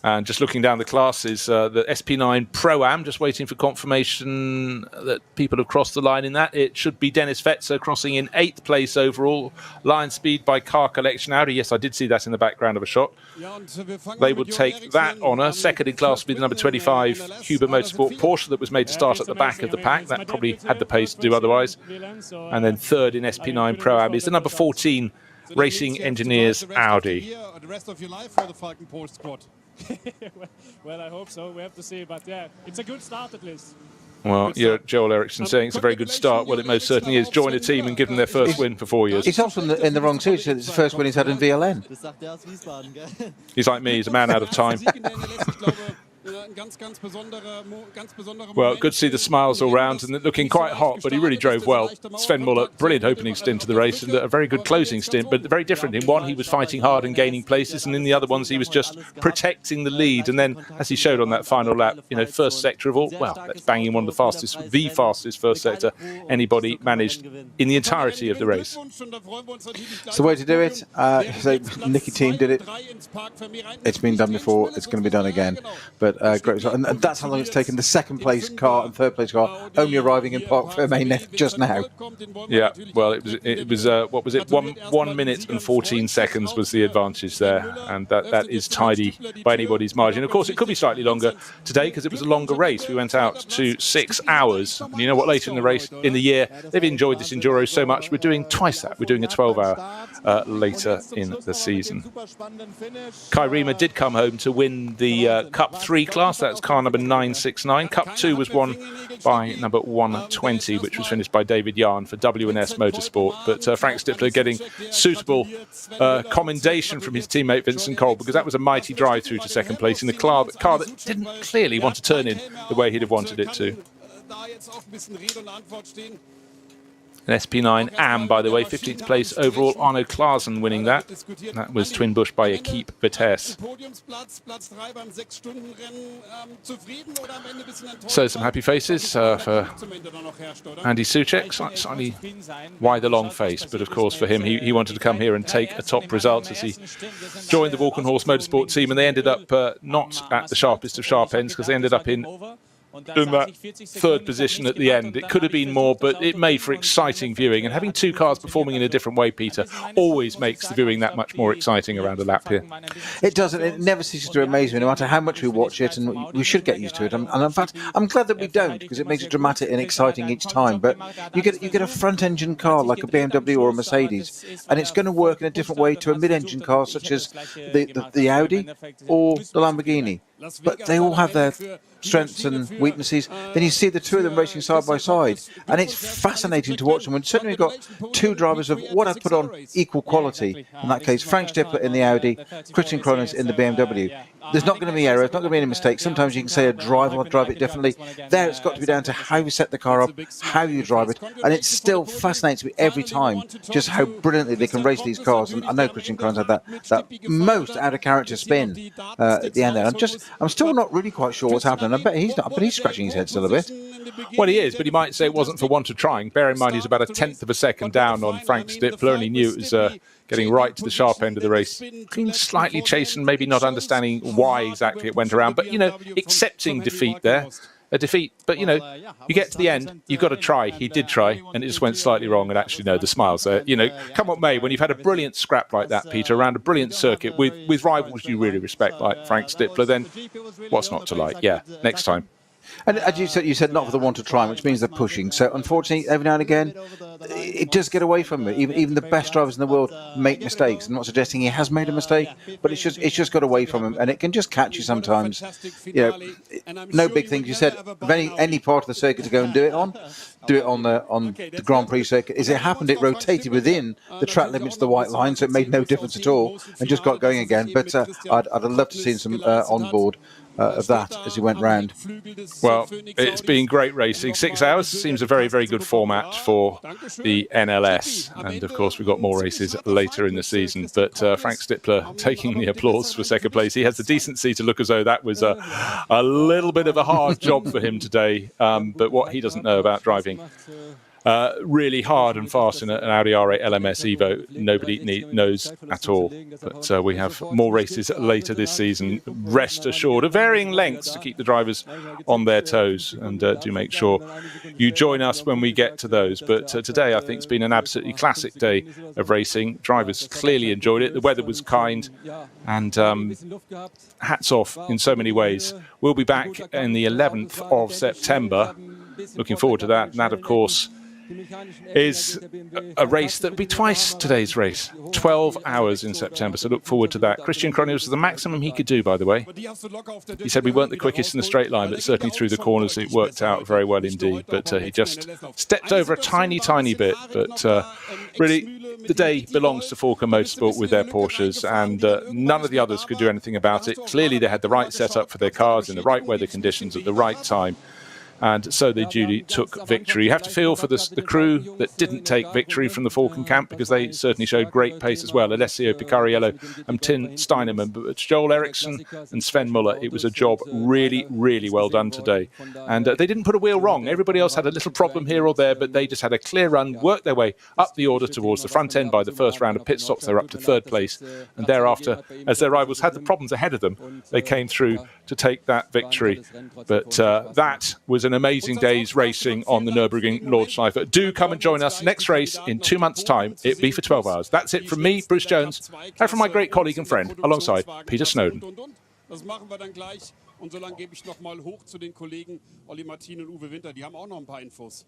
[SPEAKER 3] And just looking down the classes, the SP9 Pro-Am, just waiting for confirmation that people have crossed the line in that. It should be Dennis Fetzer crossing in 8th place overall. Line speed by Car Collection Audi. Yes, I did see that in the background of a shot. They would take that honour. Second in class would be the number 25 Huber Motorsport Porsche that was made to start at the back of the pack. That probably had the pace to do otherwise. And then third in SP9 Pro-Am is the number 14 Racing Engineers Audi.
[SPEAKER 9] The rest of your life for the Falcon Porsche squad. Well, I hope so. We have to see, but yeah, it's a good start at least.
[SPEAKER 3] Well, yeah, Joel Eriksson saying it's a very good start. Well, it most certainly is. Join a team and give them their first win for 4 years.
[SPEAKER 4] He's also in the wrong series. It's the first win he's had in VLN.
[SPEAKER 3] He's like me. He's a man out of time. Well, good to see the smiles all round and looking quite hot, but he really drove well. Sven Muller, brilliant opening stint to the race and a very good closing stint, but very different. In one, he was fighting hard and gaining places, and in the other ones, he was just protecting the lead. And then, as he showed on that final lap, first sector of all, well, that's banging one of the fastest first sector anybody managed in the entirety of the race.
[SPEAKER 4] It's the way to do it. So Nicky Team did it. It's been done before. It's going to be done again. But great result. And that's how long it's taken the second place car and third place car only arriving in Parc Fermé just now.
[SPEAKER 3] Yeah, well, it was what was it? 1 minute and 14 seconds was the advantage there, and that is tidy by anybody's margin. Of course, it could be slightly longer today because it was a longer race. We went out to 6 hours. And you know what? Later in the race, in the year, they've enjoyed this enduro so much. We're doing twice that. We're doing a 12-hour later in the season. Kai Riemer did come home to win the Cup 3 class. That's car number 969. Cup 2 was won by number 120, which was finished by David Yarn for W&S Motorsport. But Frank Stippler getting suitable commendation from his teammate Vincent Cole, because that was a mighty drive through to second place in the car that didn't clearly want to turn in the way he'd have wanted it to. An SP9 AM, by the way, 15th place overall. Arno Klaasen winning that. That was twin bush by Equipe Vitesse. So some happy faces for Andy Soucek. Slightly why the long face, but of course for him, he wanted to come here and take a top result as he joined the Walkenhorst Motorsport team, and they ended up not at the sharpest of sharp ends because they ended up in that third position at the end. It could have been more, but it made for exciting viewing. And having two cars performing in a different way, Peter, always makes the viewing that much more exciting around a lap here.
[SPEAKER 4] It does, and it never ceases to amaze me, no matter how much we watch it, and we should get used to it. And in fact, I'm glad that we don't, because it makes it dramatic and exciting each time. But you get a front-engine car like a BMW or a Mercedes, and it's going to work in a different way to a mid-engine car such as the Audi or the Lamborghini. But they all have their strengths and weaknesses. Then you see the two of them racing side by side, and it's fascinating to watch them. And certainly we've got two drivers of what I'd put on equal quality. In that case, Frank Stippler in the Audi, Christian Krones in the BMW. There's not going to be errors, not going to be any mistakes. Sometimes you can say a driver will drive it differently. There, it's got to be down to how you set the car up, how you drive it, and it still fascinates me every time just how brilliantly they can race these cars. And I know Christian Krones had that most out of character spin at the end there. I'm still not really quite sure what's happening. I bet he's not, but he's scratching his head still a bit.
[SPEAKER 3] Well, he is, but he might say it wasn't for want of trying. Bear in mind, he's about 1/10 of a second down on Frank Stippler, and he knew it was getting right to the sharp end of the race. Being slightly chastened, maybe not understanding why exactly it went around, but, accepting defeat there. A defeat, but, you get to the end, you've got to try. He did try, and it just went slightly wrong, and actually, no, the smiles there. Come what may, when you've had a brilliant scrap like that, Peter, around a brilliant circuit with rivals you really respect, like Frank Stippler, then what's not to like? Yeah, next time.
[SPEAKER 4] And as you said, not for the want of trying, which means they're pushing. So unfortunately, every now and again, it does get away from it. Even the best drivers in the world make mistakes. I'm not suggesting he has made a mistake, but it's just got away from him, and it can just catch you sometimes. You know, no big things. You said of any part of the circuit to go and do it on the Grand Prix circuit. As it happened, it rotated within the track limits of the white line, so it made no difference at all, and just got going again. But I'd have loved to see some on board of that as he went round.
[SPEAKER 3] Well, it's been great racing. 6 hours seems a very, very good format for the NLS. And of course, we've got more races later in the season. But Frank Stippler taking the applause for second place. He has the decency to look as though that was a little bit of a hard job for him today. But what he doesn't know about driving really hard and fast in an Audi R8 LMS Evo, nobody knows at all. But we have more races later this season, rest assured, of varying lengths to keep the drivers on their toes. And do make sure you join us when we get to those. But today, I think it's been an absolutely classic day of racing. Drivers clearly enjoyed it. The weather was kind. And hats off in so many ways. We'll be back in the 11th of September. Looking forward to that. And that, of course, is a race that will be twice today's race, 12 hours in September, so look forward to that. Christian Cronje was the maximum he could do, by the way. He said we weren't the quickest in the straight line, but certainly through the corners it worked out very well indeed, but he just stepped over a tiny bit, but really the day belongs to Falken Motorsport with their Porsches, and none of the others could do anything about it. Clearly they had the right setup for their cars in the right weather conditions at the right time, and so they duly took victory. You have to feel for the crew that didn't take victory from the Falken camp, because they certainly showed great pace as well. Alessio Picariello and Tim Steinemann, but Joel Eriksson and Sven Muller, it was a job really, really well done today. And they didn't put a wheel wrong. Everybody else had a little problem here or there, but they just had a clear run, worked their way up the order towards the front end by the first round of pit stops. They were up to third place. And thereafter, as their rivals had the problems ahead of them, they came through to take that victory. But that was an amazing day's racing on the Nürburgring Nordschleife. Do come and join us. Next race in 2 months' time. It'll be for 12 hours. That's it from me, Bruce Jones, and from my great colleague and friend, alongside Peter Snowden.
[SPEAKER 9] Das machen wir dann gleich. Und so lange gebe ich noch mal hoch zu den Kollegen Olli Martin und Uwe Winter. Die haben auch noch ein paar Infos.